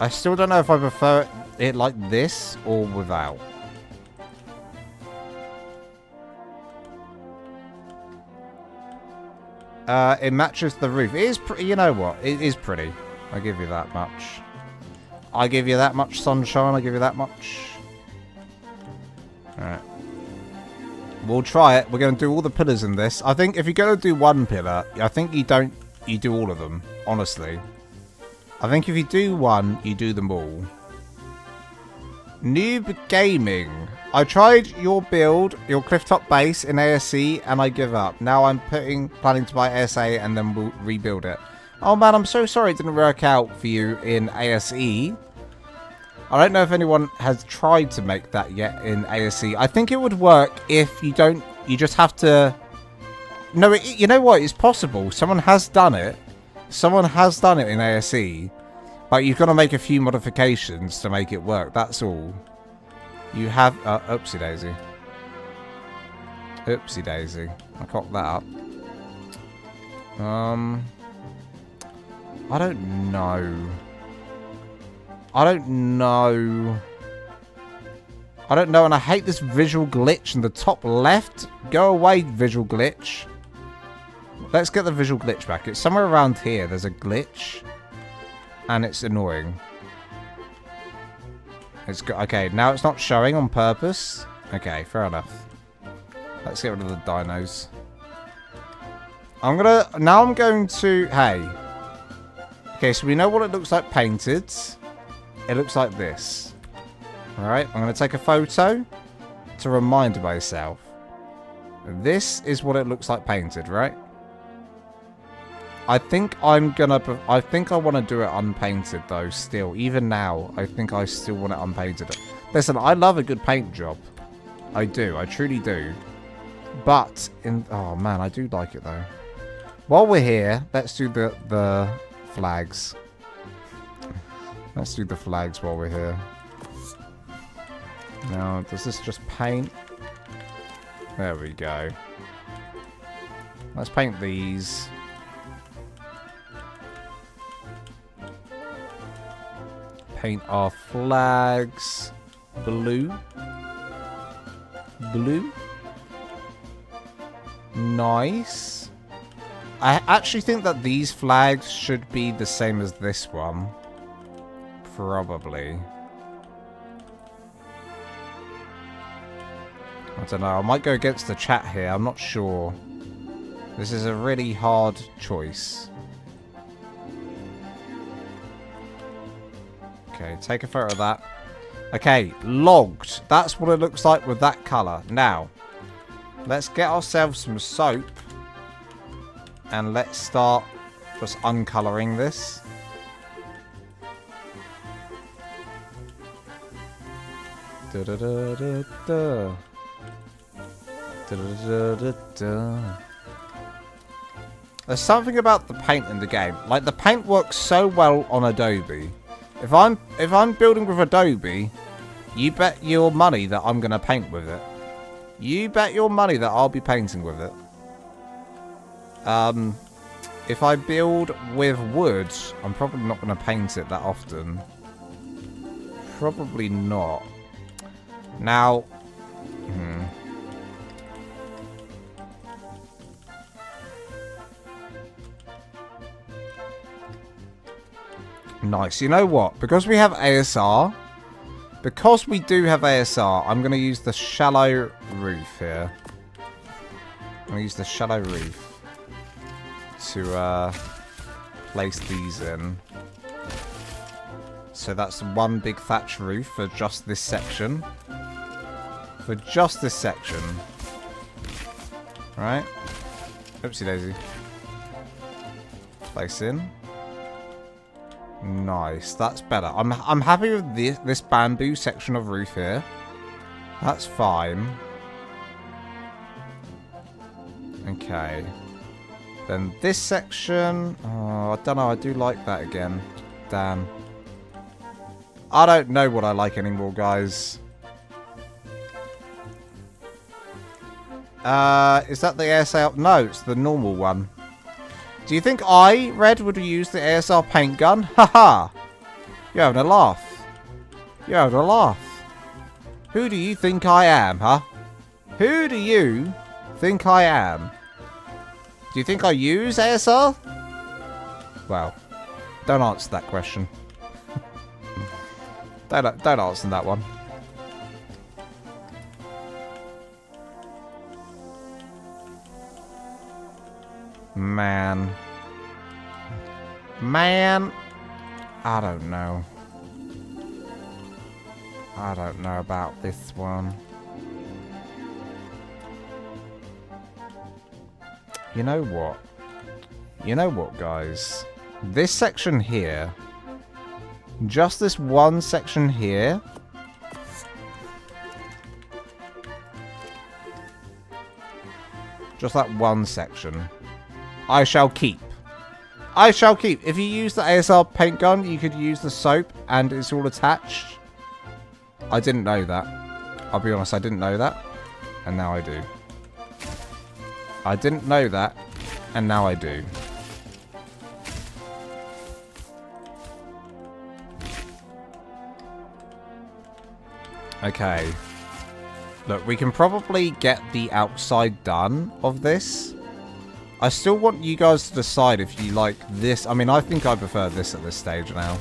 I still don't know if I prefer it like this or without. It matches the roof. It is you know what? It is pretty. I give you that much. I give you that much, sunshine. I give you that much. Alright. We'll try it. We're going to do all the pillars in this. I think if you're going to do one pillar, I think you do all of them, honestly. I think if you do one, you do them all. Noob Gaming. I tried your build, your clifftop base in ASE, and I give up. Now I'm planning to buy ASA and then we'll rebuild it. Oh man, I'm so sorry it didn't work out for you in ASE. I don't know if anyone has tried to make that yet in ASE. I think it would work if you don't... You just have to... No, you know what? It's possible. Someone has done it. Someone has done it in ASE. But you've got to make a few modifications to make it work. That's all. You have... oopsie daisy. Oopsie daisy. I cocked that up. I don't know. I don't know. I don't know, and I hate this visual glitch in the top left. Go away, visual glitch. Let's get the visual glitch back. It's somewhere around here. There's a glitch. And it's annoying. Okay, now it's not showing on purpose. Okay, fair enough. Let's get rid of the dinos. Now I'm going to... Hey. Okay, so we know what it looks like painted. It looks like this. Alright, I'm going to take a photo to remind myself. This is what it looks like painted, right? I think I want to do it unpainted though, still. Even now, I think I still want it unpainted. Listen, I love a good paint job. I do, I truly do. But, oh man, I do like it though. While we're here, let's do the flags. Let's do the flags while we're here. Now, does this just paint? There we go. Let's paint these. Paint our flags blue. Blue. Nice. I actually think that these flags should be the same as this one. Probably. I don't know. I might go against the chat here. I'm not sure. This is a really hard choice. Okay, take a photo of that. Okay, logged. That's what it looks like with that colour. Now, let's get ourselves some soap. And let's start just uncolouring this. Da da da da da. Da da da da. There's something about the paint in the game. Like, the paint works so well on Adobe. If I'm building with Adobe, you bet your money that I'm gonna paint with it. You bet your money that I'll be painting with it. If I build with wood, I'm probably not gonna paint it that often. Probably not. Now, nice. You know what? Because we have ASR, I'm going to use the shallow roof here. I'm going to use the shallow roof to place these in. So that's one big thatch roof for just this section. For just this section. Right? Oopsie daisy. Place in. Nice, that's better. I'm happy with this bamboo section of roof here. That's fine. Okay. Then this section... Oh, I don't know, I do like that again. Damn. I don't know what I like anymore, guys. Is that the ASL? No, it's the normal one. Do you think I, Red, would use the ASR paint gun? Haha! You're having a laugh. You're having a laugh. Who do you think I am, huh? Who do you think I am? Do you think I use ASR? Well, don't answer that question. don't answer that one. Man. I don't know. I don't know about this one. You know what? You know what, guys? This section here, just this one section here, just that one section, I shall keep. I shall keep. If you use the ASR paint gun, you could use the soap and it's all attached. I didn't know that. I'll be honest, I didn't know that. And now I do. I didn't know that. And now I do. Okay. Look, we can probably get the outside done of this. I still want you guys to decide if you like this. I mean, I think I prefer this at this stage now.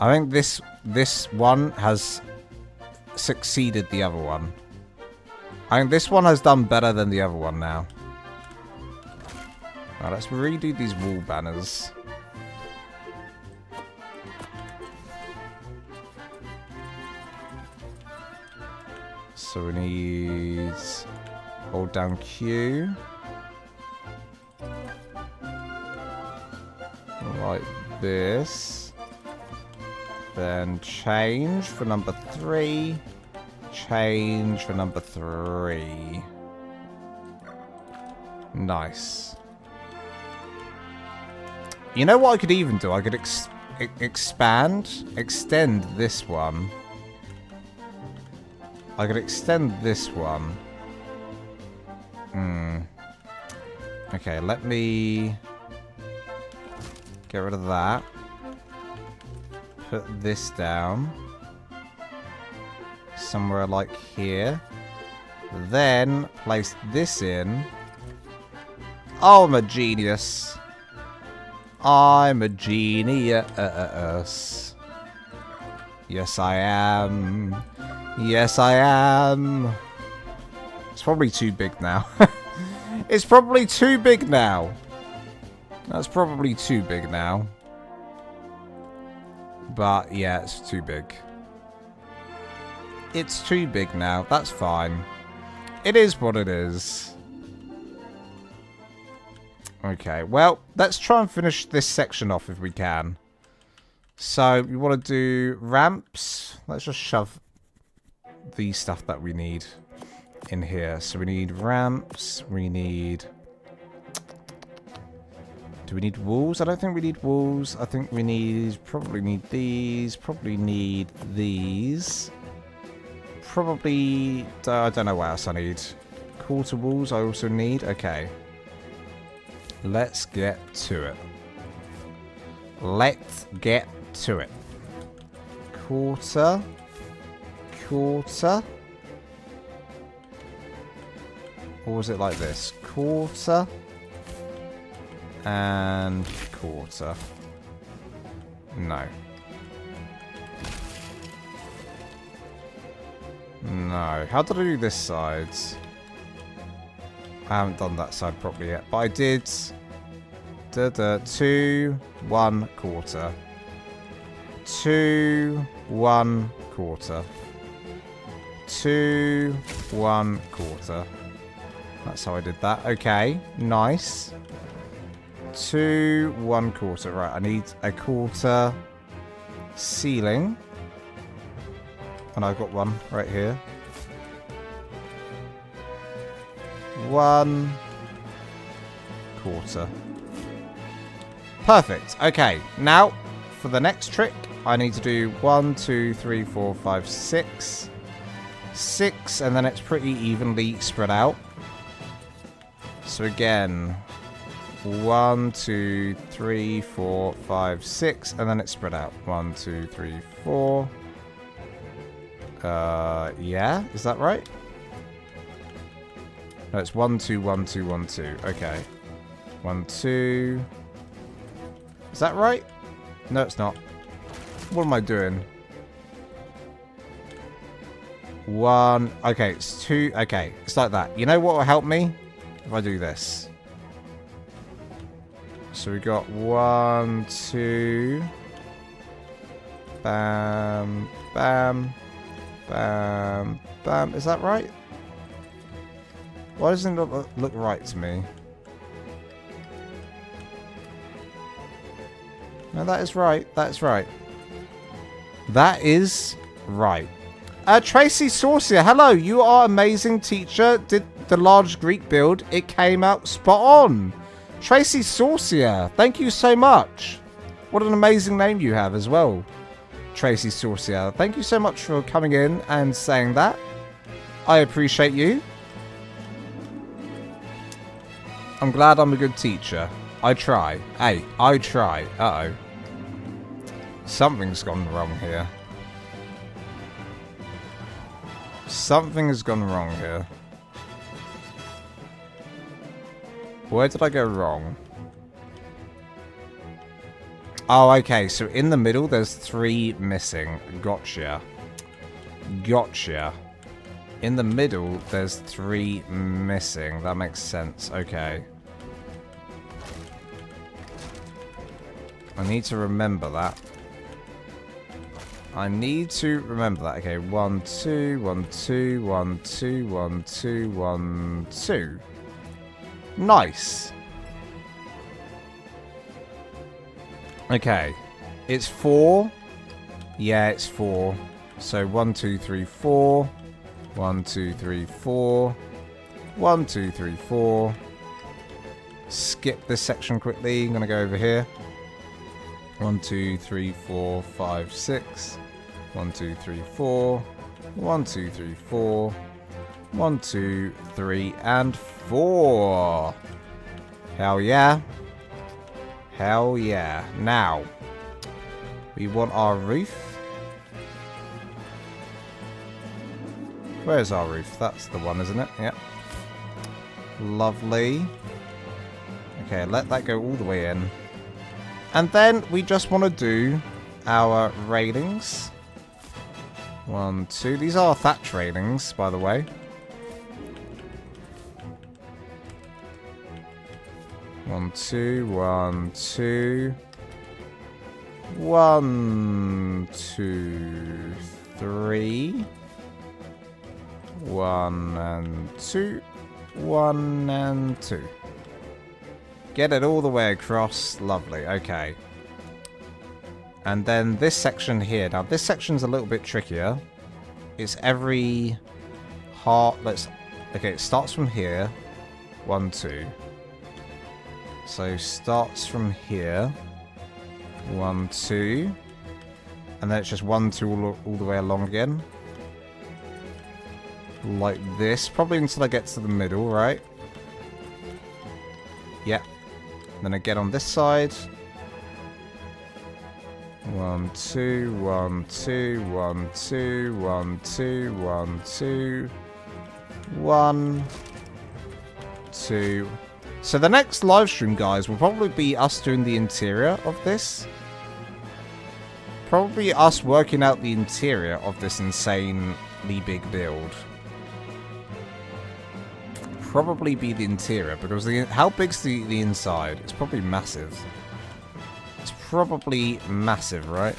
I think this one has succeeded the other one. I think this one has done better than the other one now. Right, let's redo these wall banners. So we need... hold down Q. Like this. Then change for number 3. Change for number 3. Nice. You know what I could even do? I could extend this one. I could extend this one. Okay, let me get rid of that. Put this down. Somewhere like here. Then place this in. Oh, I'm a genius. I'm a genius. Yes, I am. Yes, I am. It's probably too big now. It's probably too big now. That's probably too big now. But, yeah, it's too big. It's too big now. That's fine. It is what it is. Okay, well, let's try and finish this section off if we can. So, we want to do ramps. Let's just shove the stuff that we need in here. So, we need ramps. We need... do we need walls? I don't think we need walls. I think we need... probably need these. Probably need these. Probably... I don't know what else I need. Quarter walls I also need. Okay. Let's get to it. Let's get to it. Quarter. Quarter. Or was it like this? Quarter. And quarter. No. No. How did I do this side? I haven't done that side properly yet, but I did 2, 1 quarter. 2, 1 quarter. 2, 1 quarter. That's how I did that. Okay, nice. 2, 1 quarter. Right, I need a quarter ceiling. And I've got one right here. 1 quarter. Perfect. Okay, now for the next trick, I need to do 1, 2, 3, 4, 5, 6. 6, and then it's pretty evenly spread out. So again, 1, 2, 3, 4, 5, 6, and then it's spread out. 1, 2, 3, 4. Yeah, is that right? No, it's 1, 2, 1, 2, 1, 2. Okay. 1, 2. Is that right? No, it's not. What am I doing? 1. Okay, it's 2. Okay, it's like that. You know what will help me? If I do this. So we got 1, 2. Bam, bam, bam, bam. Is that right? Why doesn't it look right to me? No, that is right. That's right. That is right. Tracy Saucier, hello. You are amazing teacher. Did the large Greek build. It came out spot on. Tracy Saucier, thank you so much. What an amazing name you have as well. Tracy Saucier, thank you so much for coming in and saying that. I appreciate you. I'm glad I'm a good teacher. I try. Hey, I try. Uh-oh. Something's gone wrong here. Something has gone wrong here. Where did I go wrong? Oh, okay. So in the middle, there's 3 missing. Gotcha. Gotcha. In the middle, there's 3 missing. That makes sense. Okay. I need to remember that. I need to remember that. Okay, 1, 2, 1, 2, 1, 2, 1, 2, 1, 2. Nice. Okay. It's 4. Yeah, it's 4. So 1, 2, 3, 4. 1, 2, 3, 4. 1, 2, 3, 4. Skip this section quickly. I'm going to go over here. 1, 2, 3, 4, 5, 6. 1, 2, 3, 4. 1, 2, 3, 4. 1, 2, 3, and 4. Hell yeah. Hell yeah. Now, we want our roof. Where's our roof? That's the one, isn't it? Yep. Lovely. Okay, let that go all the way in. And then we just want to do our railings. 1, 2. These are thatch railings, by the way. 1, 2, 1, 2. 1, 2, 3. 1 and 2. 1 and 2. Get it all the way across. Lovely. Okay. And then this section here. Now, this section's a little bit trickier. It's every heart. Okay, it starts from here. 1, 2. So, starts from here. 1, 2. And then it's just 1, 2 all the way along again. Like this. Probably until I get to the middle, right? Yep. Then again on this side. 1, 2, 1, 2, 1, 2, 1, 2, 1, 2, 1, 2. So the next live stream, guys, will probably be us doing the interior of this. Probably us working out the interior of this insanely big build. Probably be the interior, because how big's the inside? It's probably massive. It's probably massive, right?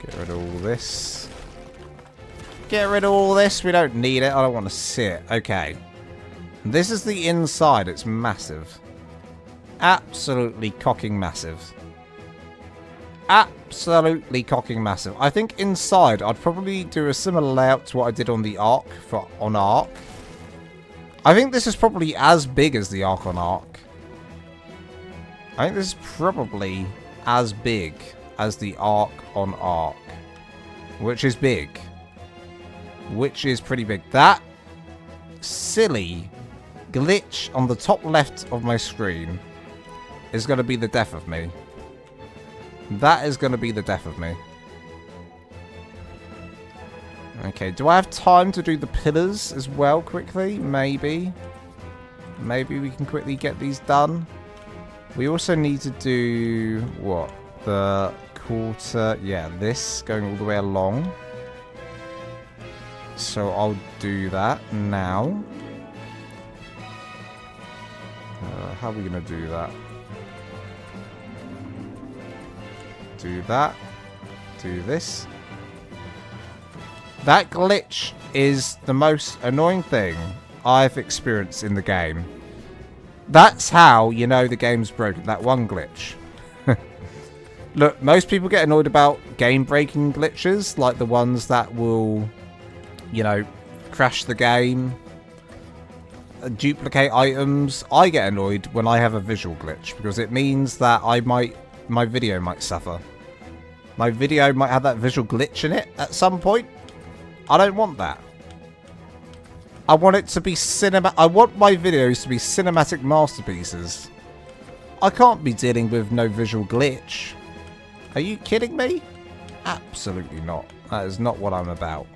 Get rid of all this. Get rid of all this. We don't need it. I don't want to see it. Okay. This is the inside. It's massive. Absolutely cocking massive. Absolutely cocking massive. I think inside I'd probably do a similar layout to what I did on the ARK on ARK. I think this is probably as big as the ARK on ARK. I think this is probably as big as the ARK on ARK. Which is big. Which is pretty big. That silly glitch on the top left of my screen is going to be the death of me. That is going to be the death of me. Okay, do I have time to do the pillars as well quickly? Maybe. Maybe we can quickly get these done. We also need to do, what? The quarter, yeah, this going all the way along. So I'll do that now. How are we going to do that? Do that. Do this. That glitch is the most annoying thing I've experienced in the game. That's how you know the game's broken. That one glitch. Look, most people get annoyed about game-breaking glitches, like the ones that will, you know, crash the game, duplicate items. I get annoyed when I have a visual glitch because it means that my video might suffer. My video might have that visual glitch in it at some point. I don't want that. I want it to be I want my videos to be cinematic masterpieces. I can't be dealing with no visual glitch. Are you kidding me? Absolutely not. That is not what I'm about.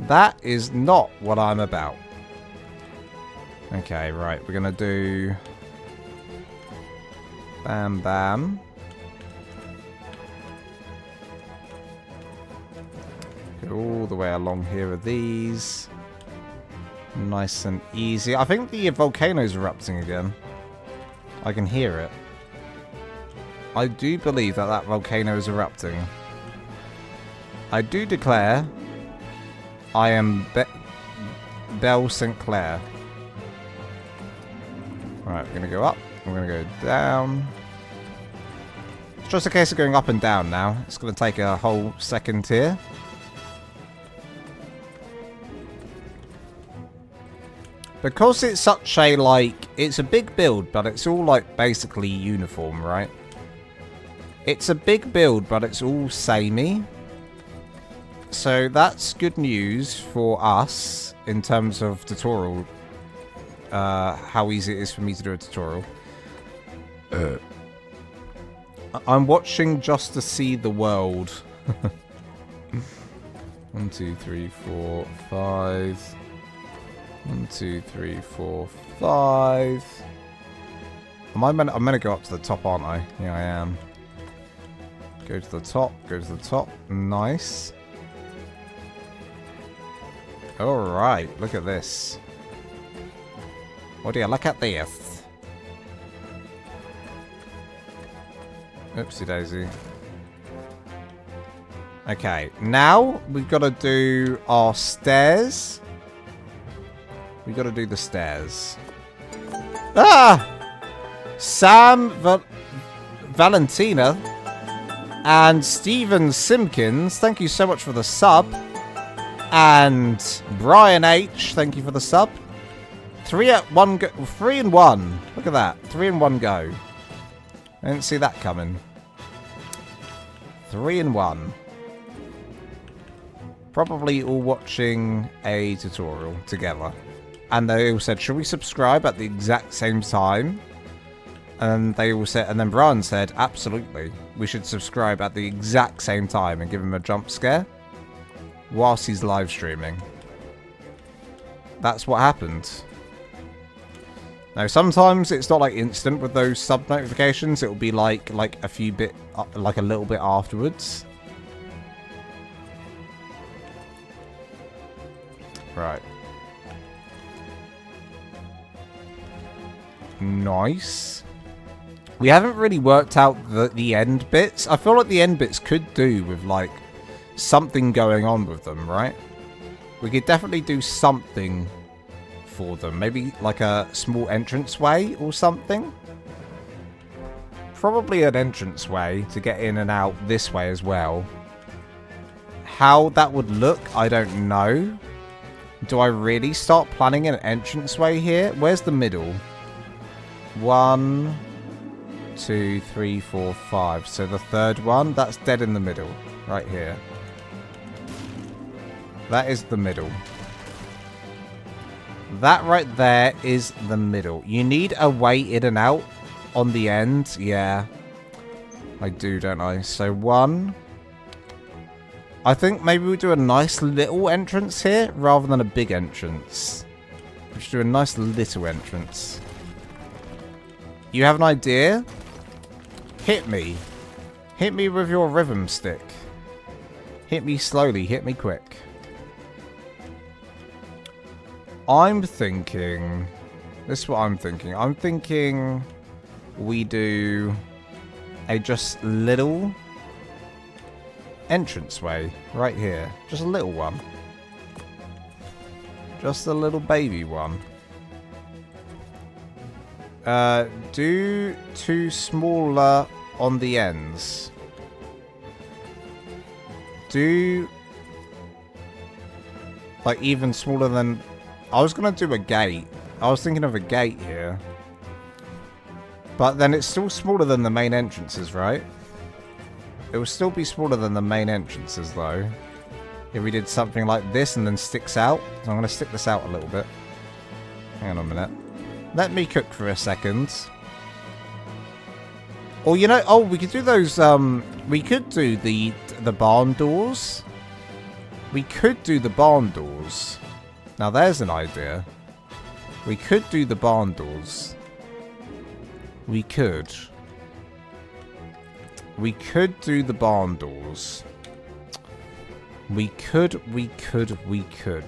That is not what I'm about. Okay, right. We're going to do... Bam, bam. Go all the way along here with these. Nice and easy. I think the volcano's erupting again. I can hear it. I do believe that that volcano is erupting. I do declare I am Belle St. Clair. Alright, we're going to go up. We're going to go down. It's just a case of going up and down now. It's going to take a whole second here. Because it's such a, like, it's a big build, but it's all, like, basically uniform, right? It's a big build, but it's all samey. So that's good news for us in terms of tutorial. How easy it is for me to do a tutorial. I'm watching just to see the world. 1, 2, 3, 4, 5... 1, 2, 3, 4, 5. I'm meant to go up to the top, aren't I? Yeah, I am. Go to the top. Go to the top. Nice. Alright, look at this. What do you look at this? Oopsie daisy. Okay, now we've got to do our stairs. We got to do the stairs. Ah! Sam Valentina and Stephen Simpkins, thank you so much for the sub. And Brian H, thank you for the sub. 3 at 1 go. 3 and 1. Look at that. 3 and 1 go. I didn't see that coming. 3 and 1. Probably all watching a tutorial together. And they all said, should we subscribe at the exact same time? And they all said, and then Brian said, absolutely. We should subscribe at the exact same time and give him a jump scare whilst he's live streaming. That's what happened. Now, sometimes it's not like instant with those sub notifications. It will be like a few bit, like a little bit afterwards. Right. Nice. We haven't really worked out the end bits. I feel like the end bits could do with, like, something going on with them, right? We could definitely do something for them. Maybe, like, a small entranceway or something. Probably an entranceway to get in and out this way as well. How that would look, I don't know. Do I really start planning an entranceway here? Where's the middle? 1, 2, 3, 4, 5. So the third one, that's dead in the middle. Right here. That is the middle. That right there is the middle. You need a way in and out on the end. Yeah. I do, don't I? So 1, I think maybe we do a nice little entrance here rather than a big entrance. We should do a nice little entrance. You have an idea? Hit me. Hit me with your rhythm stick. Hit me slowly. Hit me quick. I'm thinking... This is what I'm thinking. I'm thinking we do a just little entranceway right here. Just a little one. Just a little baby one. Do two smaller on the ends. Do like even smaller than... I was gonna do a gate. I was thinking of a gate here. But then it's still smaller than the main entrances, right? It will still be smaller than the main entrances, though. If we did something like this and then sticks out. So I'm going to stick this out a little bit. Hang on a minute. Let me cook for a second. Or, you know... Oh, we could do those... we could do the barn doors. We could do the barn doors. Now, there's an idea. We could do the barn doors. We could. We could do the barn doors. We could.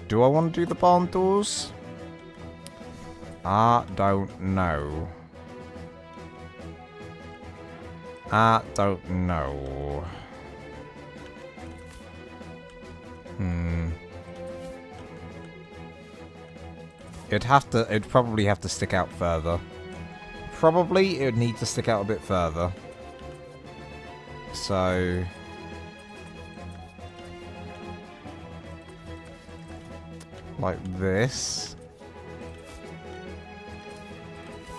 Do I want to do the barn doors? I don't know. I don't know. It'd probably have to stick out further. Probably it would need to stick out a bit further. So... like this.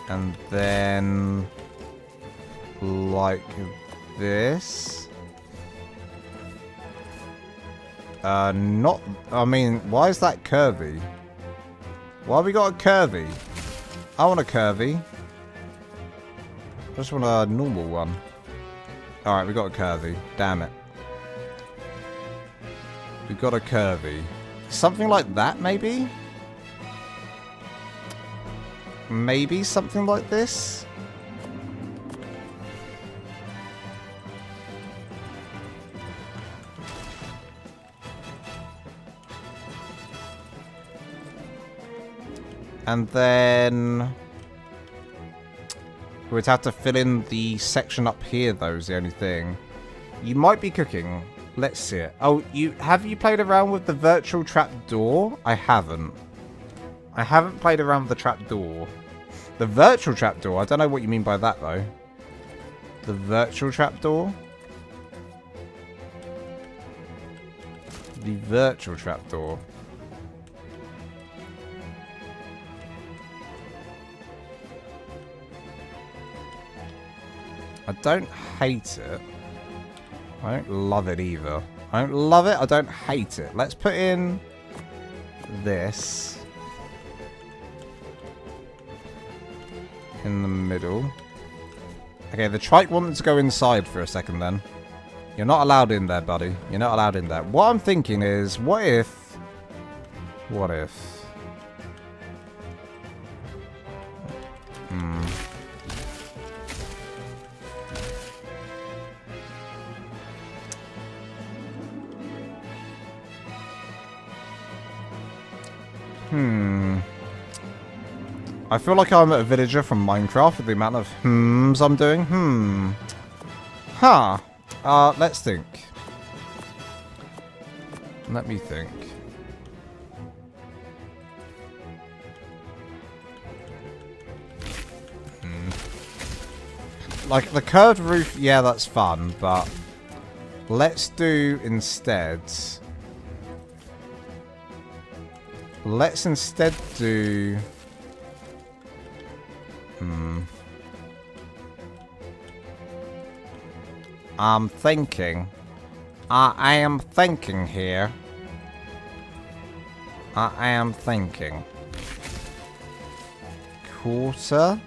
And then... like this. Not... I mean, why is that curvy? Why have we got a curvy? I want a curvy. I just want a normal one. Alright, we got a curvy. Damn it. We got a curvy. Something like that, maybe? Maybe something like this? And then... we'd have to fill in the section up here, though, is the only thing. You might be cooking. Let's see it. Oh, have you played around with the virtual trapdoor? I haven't. I haven't played around with the trapdoor. The virtual trapdoor? I don't know what you mean by that, though. The virtual trapdoor? The virtual trapdoor. I don't hate it. I don't love it either. I don't love it. I don't hate it. Let's put in this in the middle. Okay, the trike wanted to go inside for a second then. You're not allowed in there, buddy. You're not allowed in there. What I'm thinking is, what if... what if... I feel like I'm a villager from Minecraft with the amount of hmms I'm doing. Huh. Let's think. Let me think. Like, the curved roof, yeah, that's fun, but... let's do instead... let's instead do... I'm thinking. I am thinking here. I am thinking. Quarter.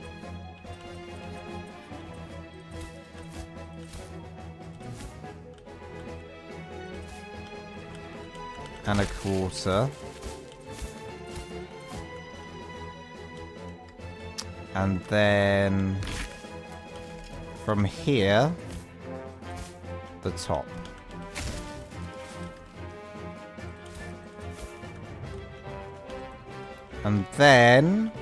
and a quarter. And then from here, the top. And then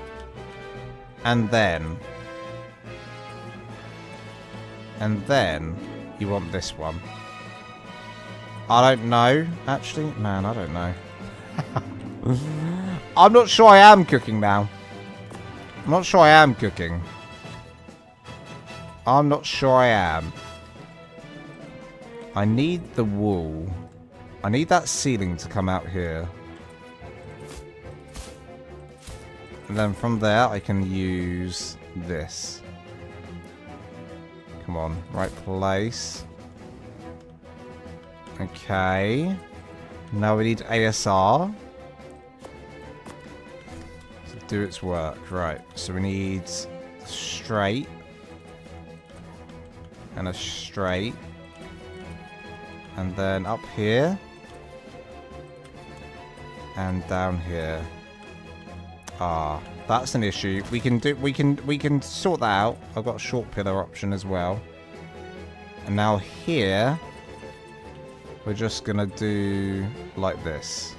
you want this one. I don't know. Actually, man, I don't know. I'm not sure I am cooking now. I'm not sure I am cooking. I'm not sure I am. I need the wool. I need that ceiling to come out here. And then from there, I can use this. Come on, right place. Okay. Now we need ASR to do its work. Right, so we need straight. And a straight. And then up here. And down here. Ah, that's an issue. We can sort that out. I've got a short pillar option as well. And now here we're just gonna do like this.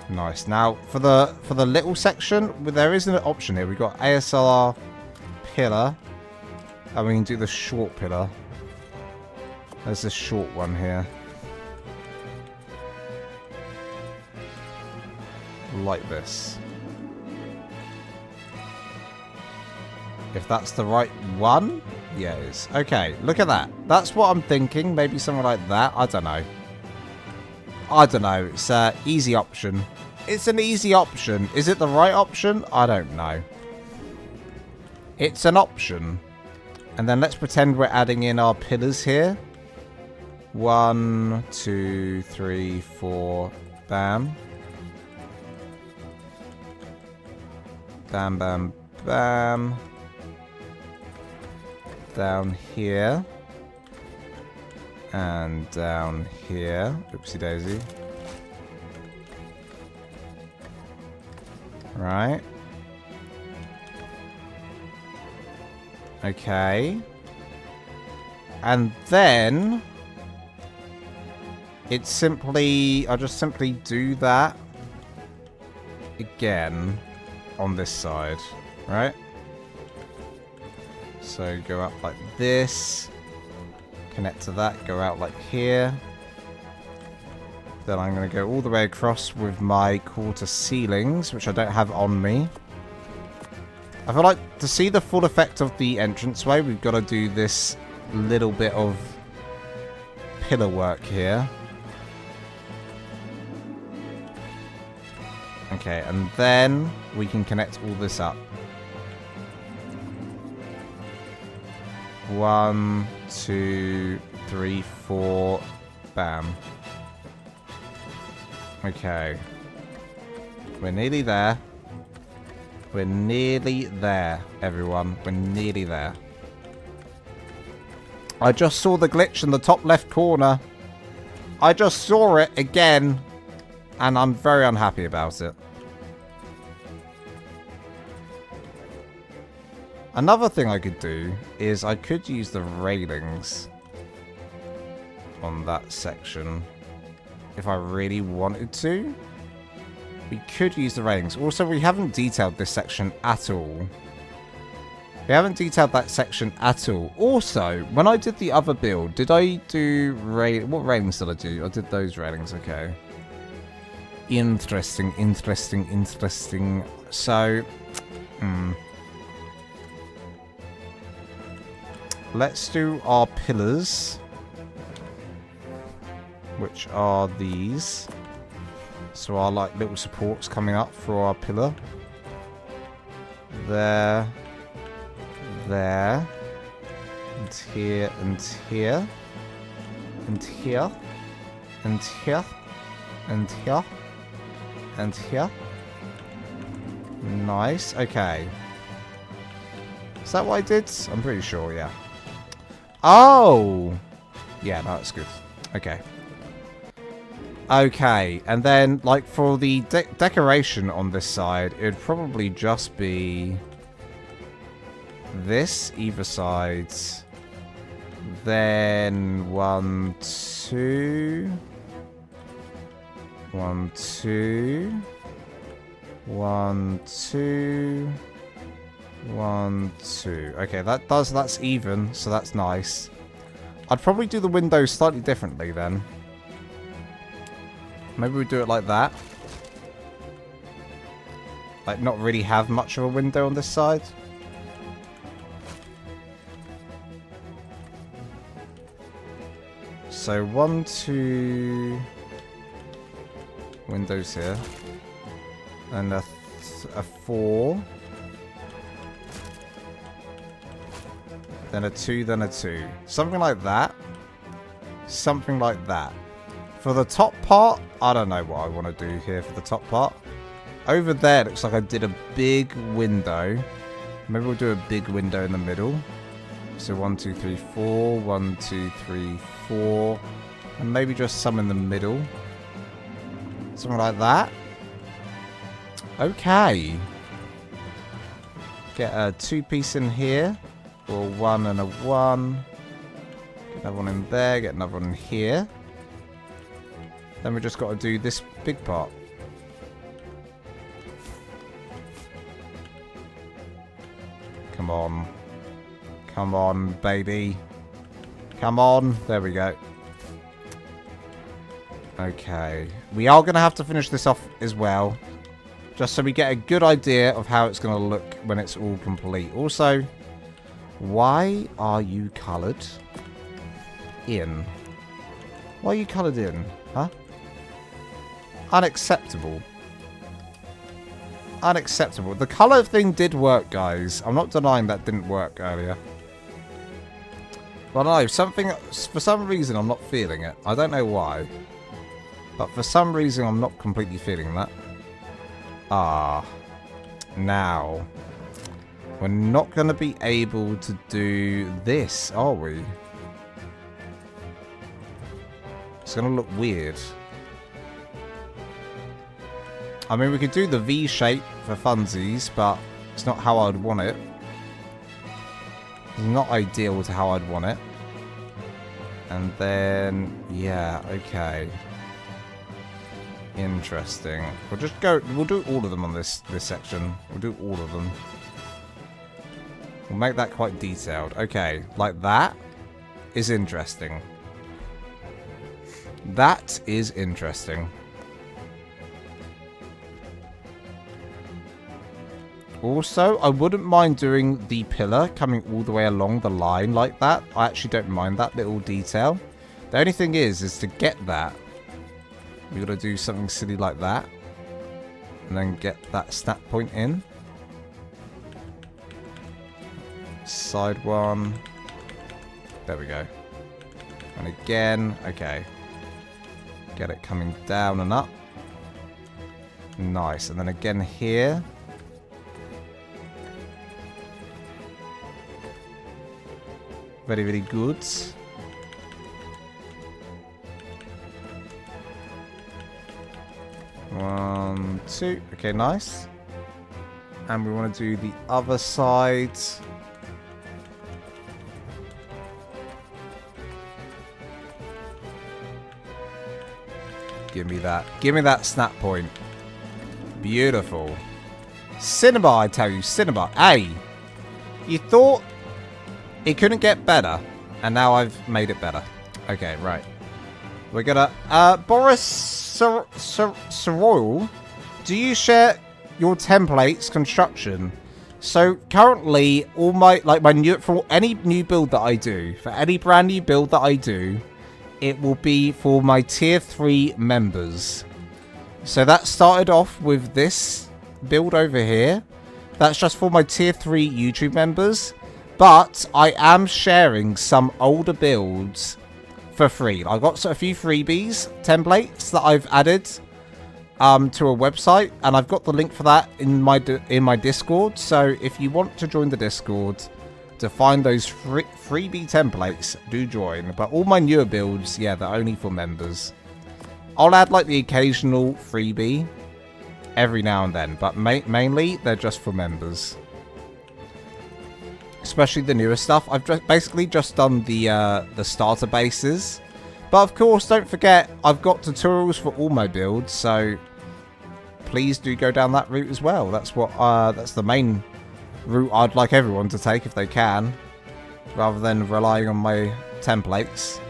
Nice. Now for the little section, there is an option here. We've got ASR pillar. And we can do the short pillar. There's this short one here. Like this. If that's the right one? Yeah, it is. Okay, look at that. That's what I'm thinking. Maybe something like that. I don't know. I don't know. It's an easy option. It's an easy option. Is it the right option? I don't know. It's an option. And then let's pretend we're adding in our pillars here. 1, 2, 3, 4. Bam. Bam, bam, bam. Down here. And down here. Oopsie daisy. Right. Okay. And then it's simply, I'll just simply do that again on this side, right? So go up like this, connect to that, go out like here. Then I'm going to go all the way across with my quarter ceilings, which I don't have on me. I feel like to see the full effect of the entranceway, we've got to do this little bit of pillar work here. Okay, and then we can connect all this up. 1, 2, 3, 4. Bam. Okay. We're nearly there. We're nearly there, everyone. We're nearly there. I just saw the glitch in the top left corner. I just saw it again. And I'm very unhappy about it. Another thing I could do is I could use the railings on that section. If I really wanted to. We could use the railings. Also, we haven't detailed this section at all. We haven't detailed that section at all. Also, when I did the other build, did I do what railings did I do? I did those railings, okay. Interesting, interesting, interesting. So, let's do our pillars, which are these. So our like little supports coming up for our pillar. There, there, and here, and here, and here, and here, and here. And here. Nice. Okay. Is that what I did? I'm pretty sure, yeah. Oh! Yeah, no, that's good. Okay. Okay, and then, like, for the decoration on this side, it would probably just be this, either sides. Then 1, 2. 1, 2. 1, 2. 1, 2. Okay, that's even, so that's nice. I'd probably do the windows slightly differently then. Maybe we do it like that. Like, not really have much of a window on this side. So 1, 2 windows here. And a 4. Then a 2, then a 2. Something like that. Something like that. For the top part, I don't know what I want to do here for the top part. Over there, it looks like I did a big window. Maybe we'll do a big window in the middle. So 1, 2, 3, 4. 1, 2, 3, 4. And maybe just some in the middle. Something like that. Okay. Get a 2-piece in here. Or 1 and a 1. Get another one in there. Get another one in here. Then we just got to do this big part. Come on. Come on, baby. Come on. There we go. Okay. We are going to have to finish this off as well. Just so we get a good idea of how it's going to look when it's all complete. Also, why are you coloured in? Why are you coloured in? Huh? Unacceptable. Unacceptable. The colour thing did work, guys. I'm not denying that didn't work earlier. But I don't know, for some reason I'm not feeling it. I don't know why. But for some reason I'm not completely feeling that. Ah. Now. We're not going to be able to do this, are we? It's going to look weird. I mean, we could do the V shape for funsies, but it's not how I'd want it. It's not ideal to how I'd want it. And then, yeah, okay. Interesting. We'll just go, we'll do all of them on this section. We'll do all of them. We'll make that quite detailed. Okay, like that is interesting. That is interesting. Also, I wouldn't mind doing the pillar coming all the way along the line like that. I actually don't mind that little detail. The only thing is to get that, we've got to do something silly like that. And then get that snap point in. Side one. There we go. And again, okay. Get it coming down and up. Nice. And then again here. Very, very good. One, two. Okay, nice. And we want to do the other side. Give me that. Give me that snap point. Beautiful. Cinema, I tell you. Cinema. Hey, you thought it couldn't get better, and now I've made it better. Okay, right. We're gonna... Boris Soroil, do you share your templates construction? So, currently, all my... Like, my new... For any new build that I do, for any brand new build that I do, it will be for my tier 3 members. So, that started off with this build over here. That's just for my tier 3 YouTube members. But I am sharing some older builds for free. I got a few freebies, templates that I've added to a website, and I've got the link for that in my Discord. So if you want to join the Discord, to find those freebie templates, do join. But all my newer builds, yeah, they're only for members. I'll add like the occasional freebie every now and then, but mainly they're just for members. Especially the newer stuff. I've basically just done the starter bases. But of course, don't forget, I've got tutorials for all my builds, so please do go down that route as well. That's what that's the main route I'd like everyone to take if they can, rather than relying on my templates.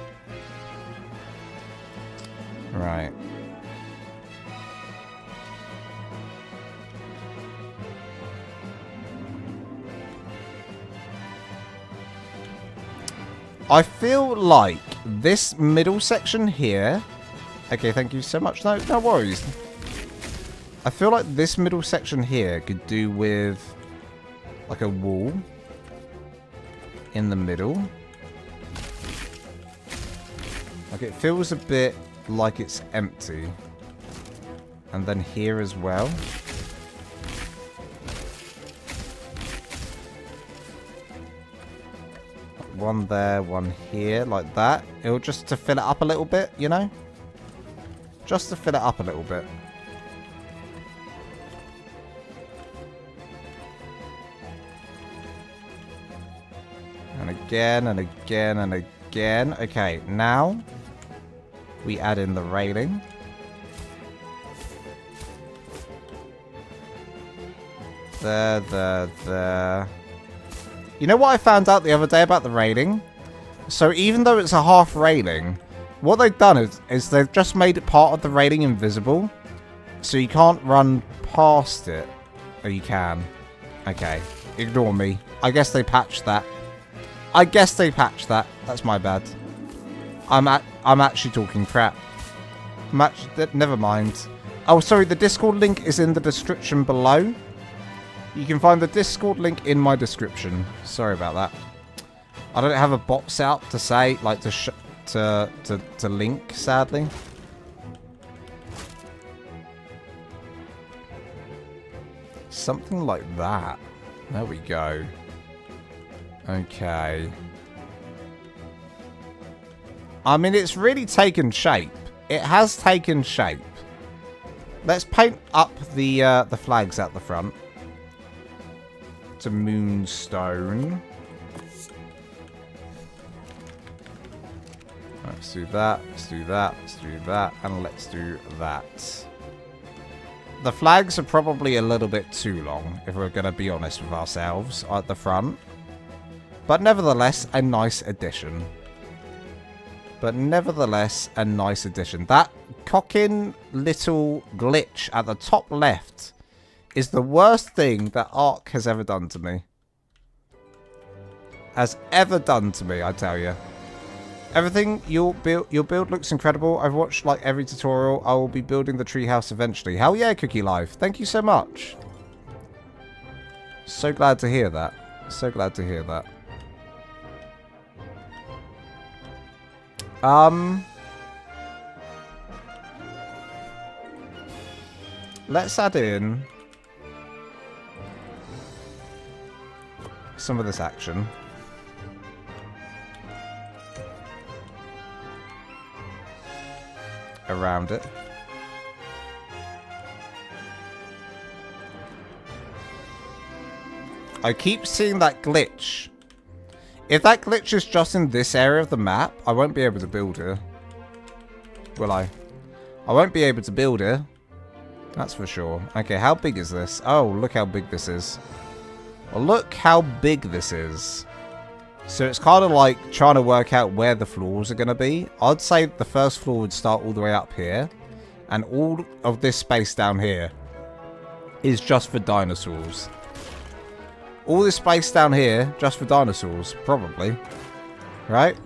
Right. I feel like this middle section here... Okay, thank you so much. No worries. I feel like this middle section here could do with like a wall in the middle. Like it feels a bit like it's empty. And then here as well. One there, one here, like that. It'll just to fill it up a little bit, you know? Just to fill it up a little bit. And again, and again, and again. Okay, now we add in the railing. There. You know what I found out the other day about the railing? So even though it's a half railing, what they've done is they've just made it part of the railing invisible. So you can't run past it. Or you can. Okay. Ignore me. I guess they patched that. That's my bad. I'm actually talking crap. Never mind. Oh, sorry. The Discord link is in the description below. You can find the Discord link in my description. Sorry about that. I don't have a bot set up to say, like, to link, sadly. Something like that. There we go. Okay. I mean, it's really taken shape. It has taken shape. Let's paint up the flags at the front. To moonstone. Let's do that, let's do that, let's do that, and let's do that. The flags are probably a little bit too long, if we're going to be honest with ourselves, at the front. But nevertheless, a nice addition. That cocking little glitch at the top left is the worst thing that ARK has ever done to me. I tell you. Everything, your build looks incredible. I've watched like every tutorial. I will be building the treehouse eventually. Hell yeah, Cookie Life. Thank you so much. So glad to hear that. Let's add in some of this action. Around it. I keep seeing that glitch. If that glitch is just in this area of the map, I won't be able to build here. Will I? I won't be able to build here. That's for sure. Okay, how big is this? Oh, look how big this is. Well, look how big this is. So it's kind of like trying to work out where the floors are going to be. I'd say the first floor would start all the way up here. And all of this space down here is just for dinosaurs. All this space down here, just for dinosaurs, probably. Right?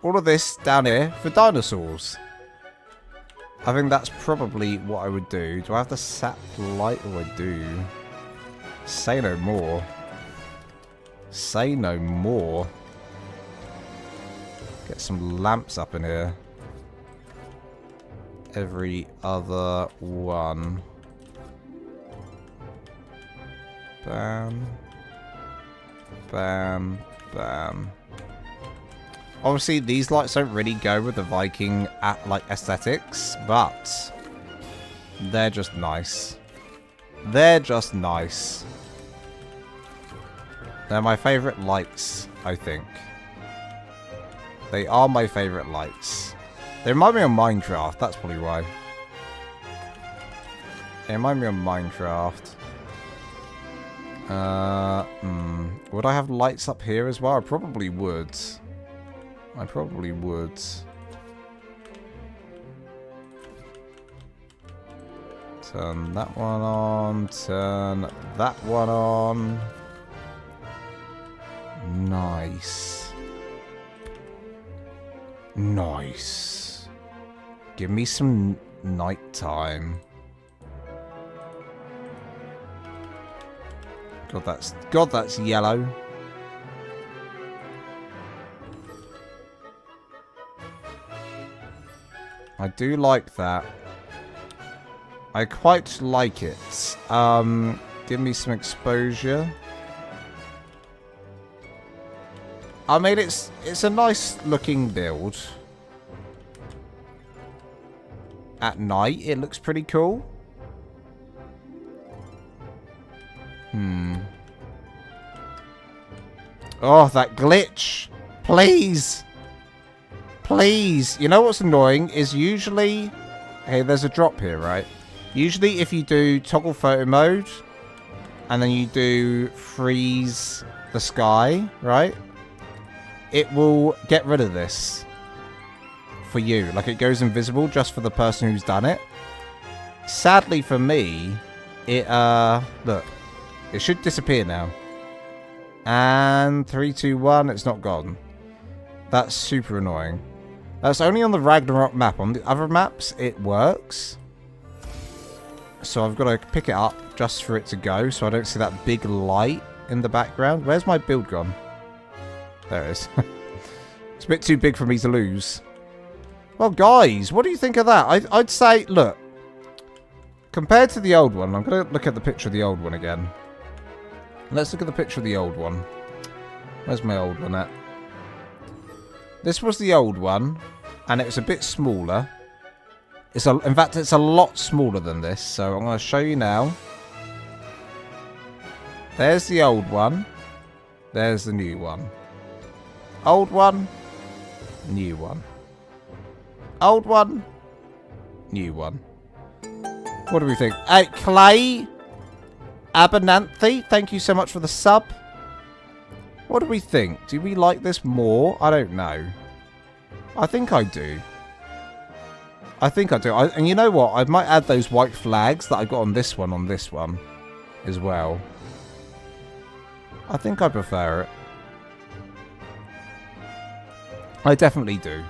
All of this down here for dinosaurs. I think that's probably what I would do. Do I have the sap light? Oh, I do. Say no more. Say no more. Get some lamps up in here. Every other one. Bam. Bam. Bam. Obviously, these lights don't really go with the Viking like aesthetics, but they're just nice. They're just nice. They're my favorite lights, I think. They are my favorite lights. They remind me of Minecraft, that's probably why. They remind me of Minecraft. Would I have lights up here as well? I probably would. I probably would. Turn that one on. Turn that one on. Nice. Nice. Give me some nighttime. God, that's yellow. I do like that. I quite like it. Give me some exposure. I mean, it's a nice looking build. At night, it looks pretty cool. Oh, that glitch. Please. Please. You know what's annoying is usually... Hey, there's a drop here, right? Usually if you do toggle photo mode and then you do freeze the sky, right? It will get rid of this for you. Like, it goes invisible just for the person who's done it. Sadly for me, it, look, it should disappear now. And 3, 2, 1, it's not gone. That's super annoying. That's only on the Ragnarok map. On the other maps, it works. So I've got to pick it up just for it to go, so I don't see that big light in the background. Where's my build gone? There it is. It's a bit too big for me to lose. Well, guys, what do you think of that? I'd say, look, compared to the old one, I'm going to look at the picture of the old one again. Let's look at the picture of the old one. Where's my old one at? This was the old one, and it's a bit smaller. In fact, it's a lot smaller than this, so I'm going to show you now. There's the old one. There's the new one. Old one. New one. Old one. New one. What do we think? Hey, Clay Abernanthy, thank you so much for the sub. What do we think? Do we like this more? I don't know. I think I do. I think I do. And you know what? I might add those white flags that I got on this one as well. I think I prefer it. I definitely do.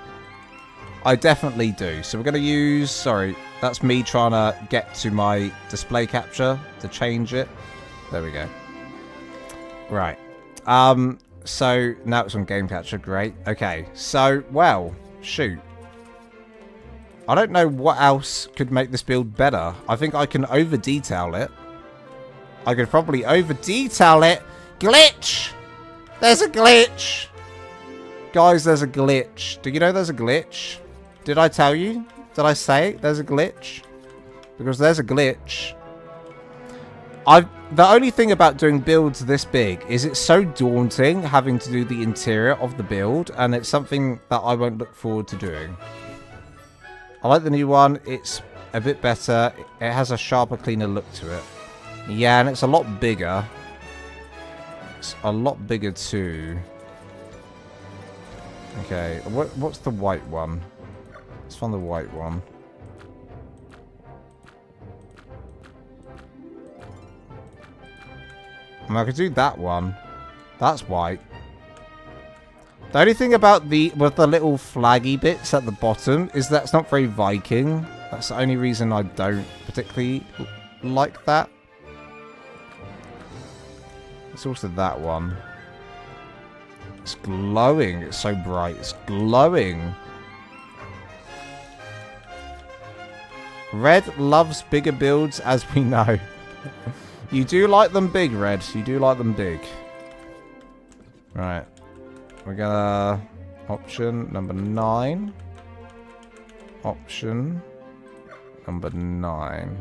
I definitely do. So we're going to use... Sorry, that's me trying to get to my display capture to change it. There we go. Right. So now it's on game capture. Great. Okay. So, well, shoot. I don't know what else could make this build better. I think I can over-detail it. I could probably over-detail it. Glitch! There's a glitch! Guys, there's a glitch. Do you know there's a glitch? Did I tell you? Did I say it? There's a glitch? Because there's a glitch. The only thing about doing builds this big is it's so daunting having to do the interior of the build, and it's something that I won't look forward to doing. I like the new one. It's a bit better. It has a sharper, cleaner look to it. Yeah, and it's a lot bigger. It's a lot bigger too. Okay, what's the white one? Let's find the white one. I mean, I could do that one. That's white. The only thing about with the little flaggy bits at the bottom is that's not very Viking. That's the only reason I don't particularly like that. It's also that one. It's glowing. It's so bright. It's glowing. Red loves bigger builds, as we know. You do like them big, Red. You do like them big. Right. We're gonna... Option number 9. Option number 9.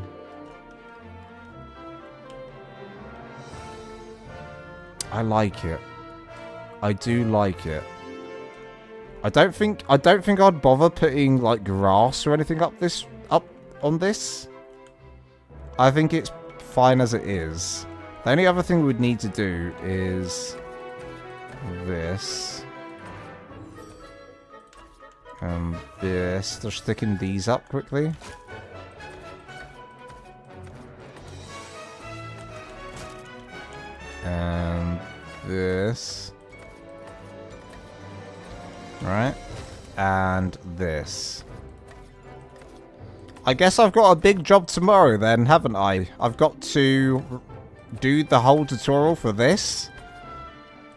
I like it. I do like it. I don't think I'd bother putting like grass or anything up on this. I think it's fine as it is. The only other thing we'd need to do is this. And this. Just sticking these up quickly. And this. Right. And this. I guess I've got a big job tomorrow then, haven't I? I've got to do the whole tutorial for this.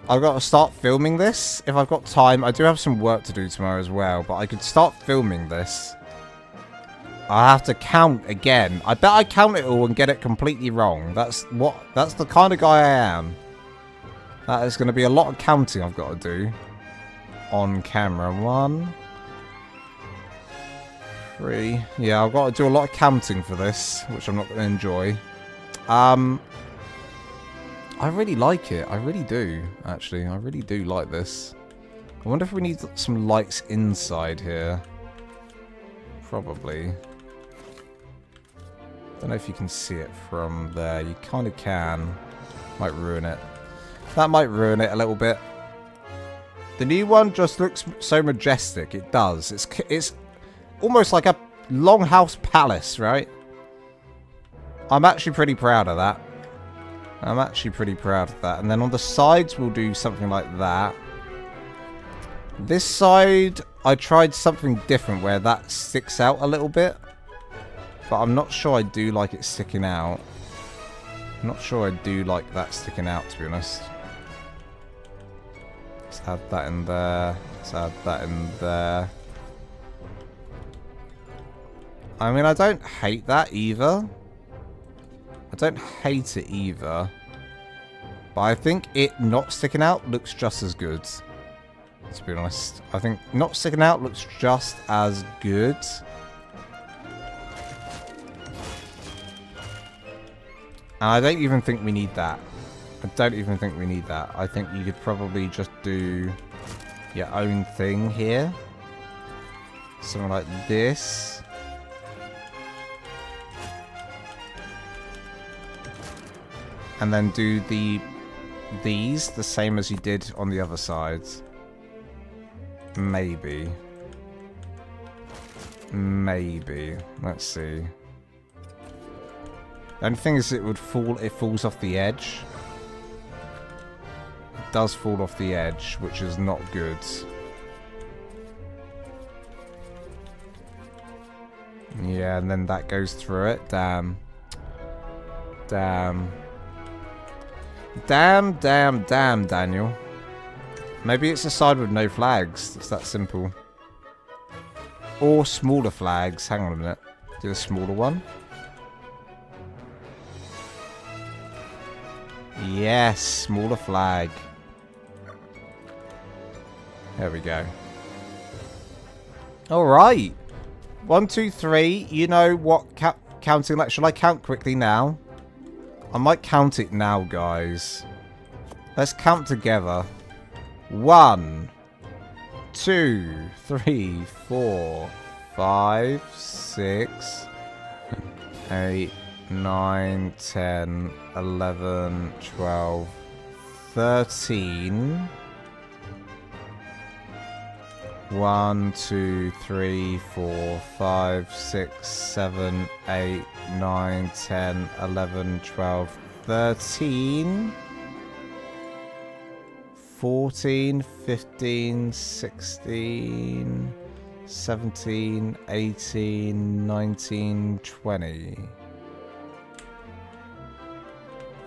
I've got to start filming this if I've got time. I do have some work to do tomorrow as well, but I could start filming this. I have to count again. I bet I count it all and get it completely wrong. That's the kind of guy I am. That is going to be a lot of counting I've got to do on camera. 1, 3. Yeah, I've got to do a lot of counting for this, which I'm not going to enjoy. I really like it. I really do, actually. I really do like this. I wonder if we need some lights inside here. Probably. Don't know if you can see it from there. You kind of can. Might ruin it. That might ruin it a little bit. The new one just looks so majestic. It does. It's almost like a longhouse palace, right? I'm actually pretty proud of that. I'm actually pretty proud of that. And then on the sides, we'll do something like that. This side, I tried something different where that sticks out a little bit. But I'm not sure I do like it sticking out. I'm not sure I do like that sticking out, to be honest. Let's add that in there. Let's add that in there. I mean, I don't hate that either. I don't hate it either. But I think it not sticking out looks just as good. To be honest. I think not sticking out looks just as good. And I don't even think we need that. I don't even think we need that. I think you could probably just do your own thing here. Something like this. And then do these the same as you did on the other sides. Maybe. Maybe. Let's see. The only thing is it falls off the edge. It does fall off the edge, which is not good. Yeah, and then that goes through it. Damn. Damn. Damn, Daniel. Maybe it's a side with no flags. It's that simple. Or smaller flags. Hang on a minute. Do a smaller one. Yes, smaller flag. There we go. Alright. 1, 2, 3. You know what counting like? Shall I count quickly now? I might count it now, guys. Let's count together. 1, 2, 3, 4, 5, 6, 8, 9, 10, 11, 12, 13. 1, 2, 3, 4, 5, 6, 7, 8, 9, 10, 11, 12, 13. 14, 15, 16, 17, 18, 19, 20.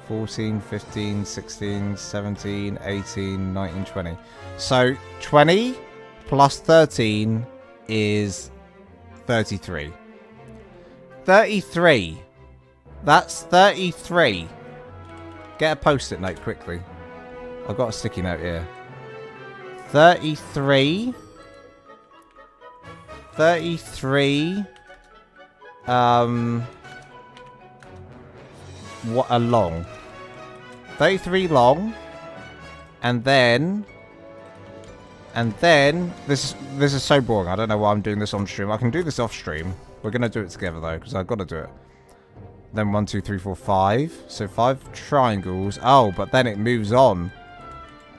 14, 15, 16, 17, 18, 19, 20. So 20 plus 13 is 33. 33. That's 33. Get a post-it note quickly. I've got a sticky note here. 33. 33. What a long. 33 long. And then this is so boring. I don't know why I'm doing this on stream. I can do this off stream. We're gonna do it together though, because I've got to do it. Then 1, 2, 3, 4, 5. So 5 triangles. Oh, but then it moves on.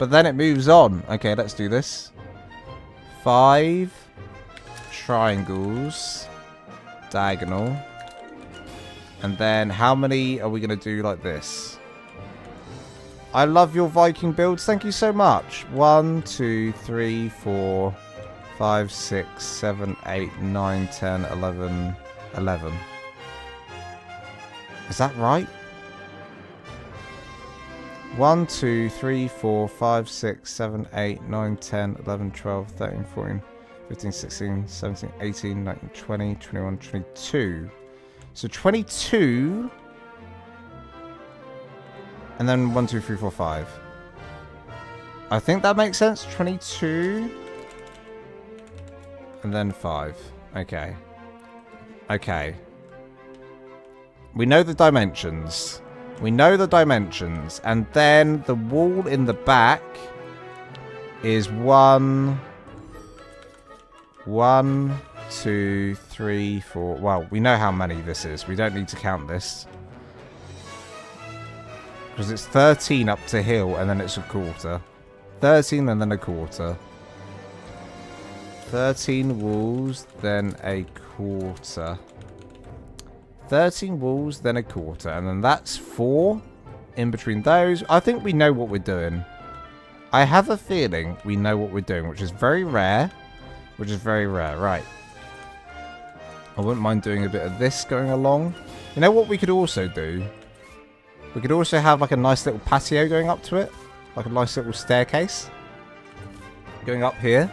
Okay, let's do this. 5 triangles. Diagonal. And then how many are we going to do like this? I love your Viking builds. Thank you so much. 1, 2, 3, 4, 5, 6, 7, 8, 9, 10, 11, 11. Is that right? 1, 2, 3, 4, 5, 6, 7, 8, 9, 10, 11, 12, 13, 14, 15, 16, 17, 18, 19, 20, 21, 22. So 22. And then 1, 2, 3, 4, 5. I think that makes sense. 22. And then 5. Okay. Okay. We know the dimensions. And then the wall in the back is 1, 2, 3, 4. Well, we know how many this is. We don't need to count this. Because it's 13 up to hill and then it's a quarter. 13 and then a quarter. 13 walls, then a quarter. 13 walls, then a quarter. And then that's 4 in between those. I think we know what we're doing. I have a feeling we know what we're doing, which is very rare. Right. I wouldn't mind doing a bit of this going along. You know what we could also do? We could also have like a nice little patio going up to it. Like a nice little staircase. Going up here.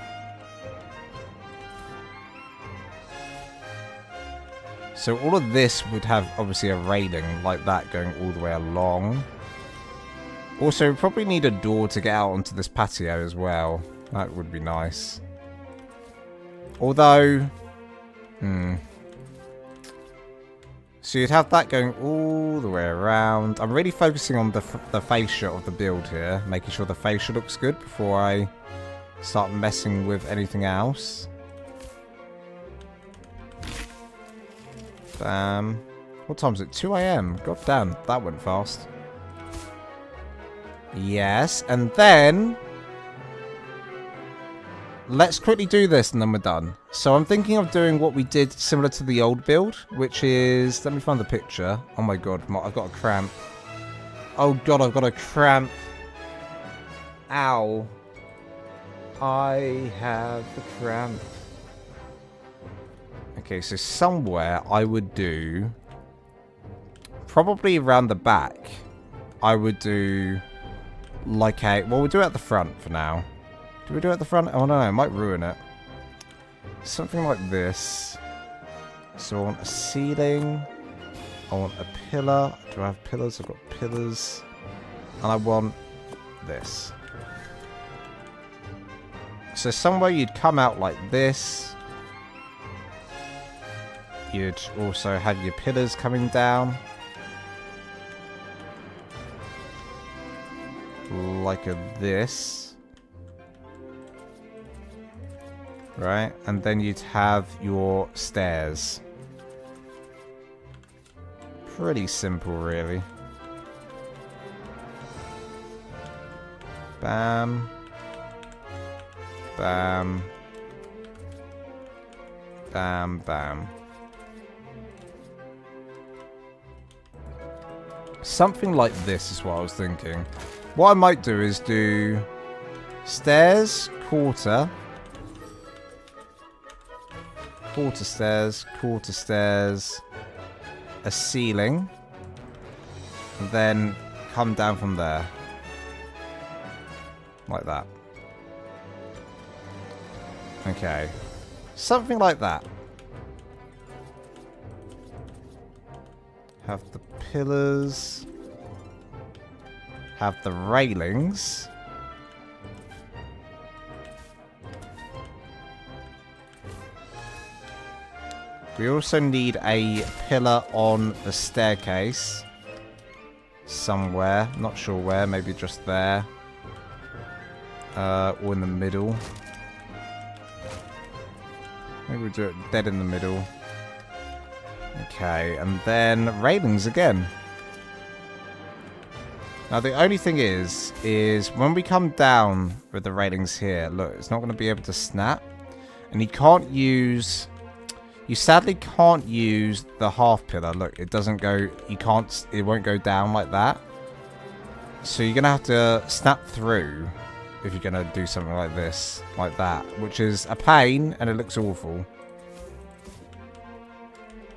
So all of this would have obviously a railing like that going all the way along. Also, we probably need a door to get out onto this patio as well. That would be nice. Although, so you'd have that going all the way around. I'm really focusing on the fascia of the build here. Making sure the fascia looks good before I start messing with anything else. Bam. What time is it? 2 AM. God damn, that went fast. Yes, and then let's quickly do this and then we're done. So I'm thinking of doing what we did similar to the old build, which is... Let me find the picture. Oh my god, I've got a cramp. Oh god, I've got a cramp. Ow. I have a cramp. Okay, so somewhere I would do... Probably around the back. I would do... Like a... Well, we'll do it at the front for now. Do we do it at the front? Oh no, it might ruin it. Something like this. So I want a ceiling. I want a pillar. Do I have pillars? I've got pillars. And I want this. So somewhere you'd come out like this. You'd also have your pillars coming down. Like this. Right, and then you'd have your stairs. Pretty simple, really. Bam. Bam. Bam, bam. Something like this is what I was thinking. What I might do is do stairs, quarter. Quarter stairs, a ceiling, and then come down from there. Like that. Okay. Something like that. Have the pillars. Have the railings. We also need a pillar on the staircase. Somewhere. Not sure where. Maybe just there. Or in the middle. Maybe we'll do it dead in the middle. Okay, and then railings again. Now the only thing is when we come down with the railings here, look, it's not going to be able to snap. And you can't use... You sadly can't use the half pillar. Look, it doesn't go... You can't... It won't go down like that. So you're going to have to snap through if you're going to do something like this. Like that. Which is a pain and it looks awful.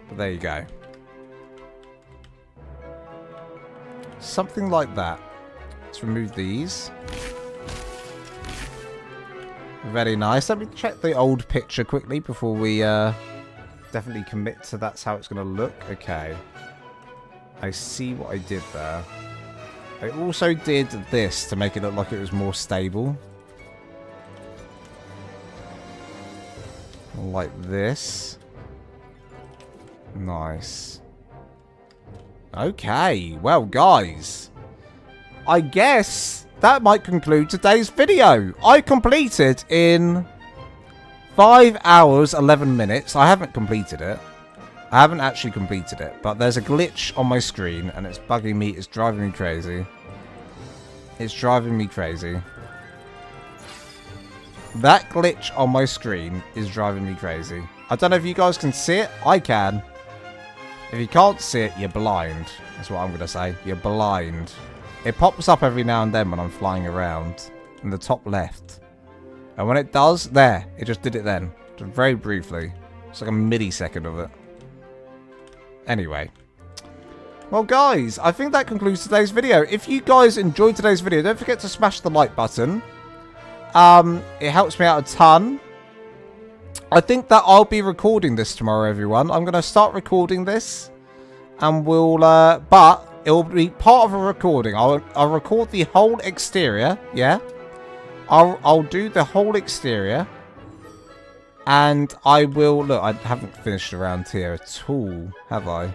But there you go. Something like that. Let's remove these. Very nice. Let me check the old picture quickly before we definitely commit to that's how it's going to look. Okay. I see what I did there. I also did this to make it look like it was more stable. Like this. Nice. Okay, well guys, I guess that might conclude today's video. I completed in 5 hours 11 minutes. I haven't completed it. I haven't actually completed it, but there's a glitch on my screen and it's bugging me. It's driving me crazy. It's driving me crazy. That glitch on my screen is driving me crazy. I don't know if you guys can see it. I can. If you can't see it, you're blind. That's what I'm going to say. You're blind. It pops up every now and then when I'm flying around in the top left. And when it does, there. It just did it then. Just very briefly. It's like a millisecond of it. Anyway. Well, guys, I think that concludes today's video. If you guys enjoyed today's video, don't forget to smash the like button. It helps me out a ton. I think that I'll be recording this tomorrow, everyone. I'm going to start recording this. And we'll, but it will be part of a recording. I'll record the whole exterior, yeah? I'll do the whole exterior. And I will, look, I haven't finished around here at all, have I?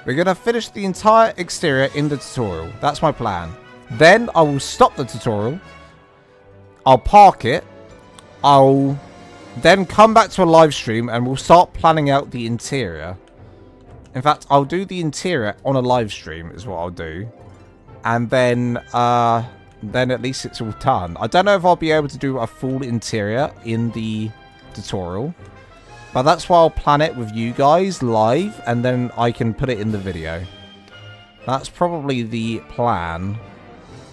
We're going to finish the entire exterior in the tutorial. That's my plan. Then I will stop the tutorial. I'll park it. I'll... Then come back to a live stream and we'll start planning out the interior. In fact, I'll do the interior on a live stream is what I'll do. And then at least it's all done. I don't know if I'll be able to do a full interior in the tutorial. But that's why I'll plan it with you guys live and then I can put it in the video. That's probably the plan.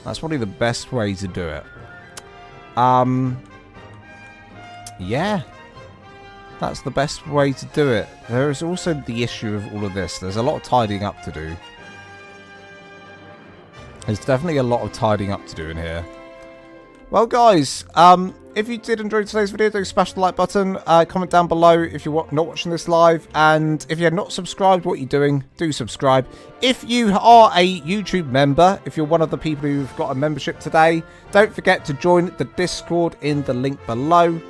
That's probably the best way to do it. Yeah, that's the best way to do it. There is also the issue of all of this. There's a lot of tidying up to do. There's definitely a lot of tidying up to do in here. Well, guys, if you did enjoy today's video, do smash the like button. Comment down below if you're not watching this live. And if you're not subscribed, what are you doing? Do subscribe. If you are a YouTube member, if you're one of the people who've got a membership today, don't forget to join the Discord in the link below.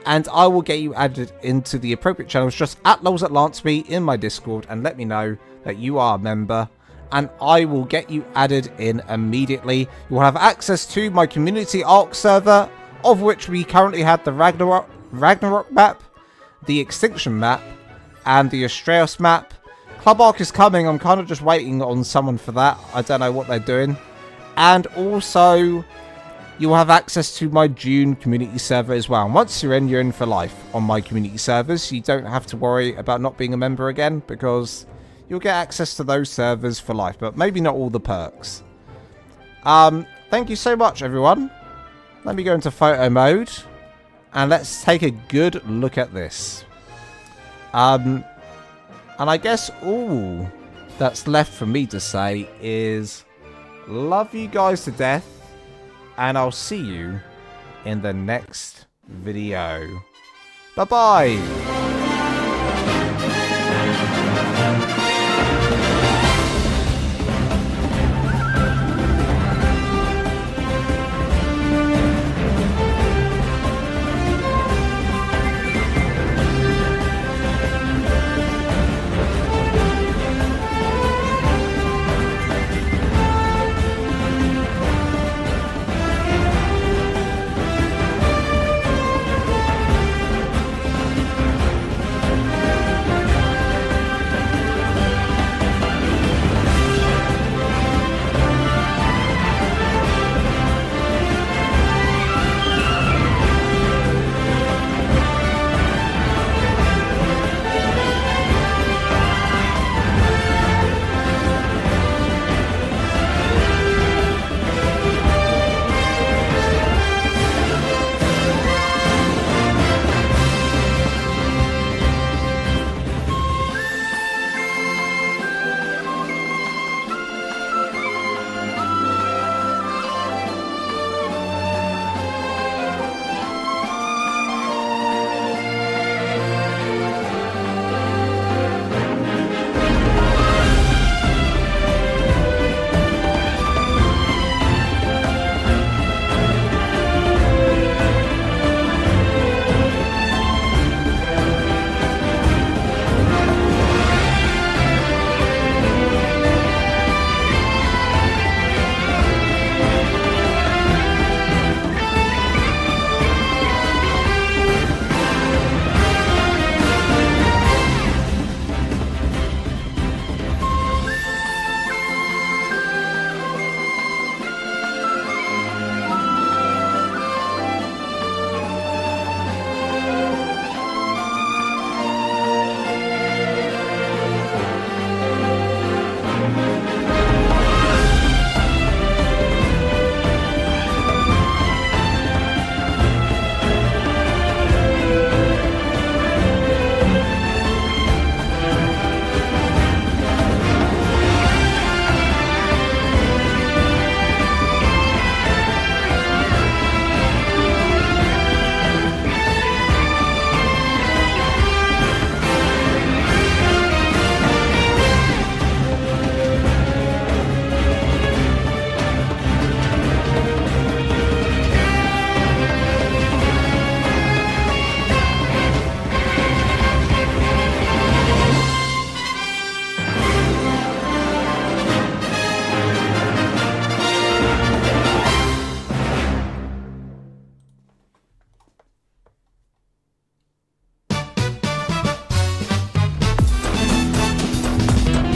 And I will get you added into the appropriate channels. Just at LowsAtLanceme in my Discord and let me know that you are a member. And I will get you added in immediately. You will have access to my community ARK server, of which we currently have the Ragnarok map, the Extinction map, and the Astraeus map. Club ARK is coming. I'm kind of just waiting on someone for that. I don't know what they're doing. And also... You'll have access to my June community server as well. And once you're in for life on my community servers. You don't have to worry about not being a member again because you'll get access to those servers for life. But maybe not all the perks. Thank you so much, everyone. Let me go into photo mode. And let's take a good look at this. And I guess all that's left for me to say is love you guys to death. And I'll see you in the next video. Bye-bye.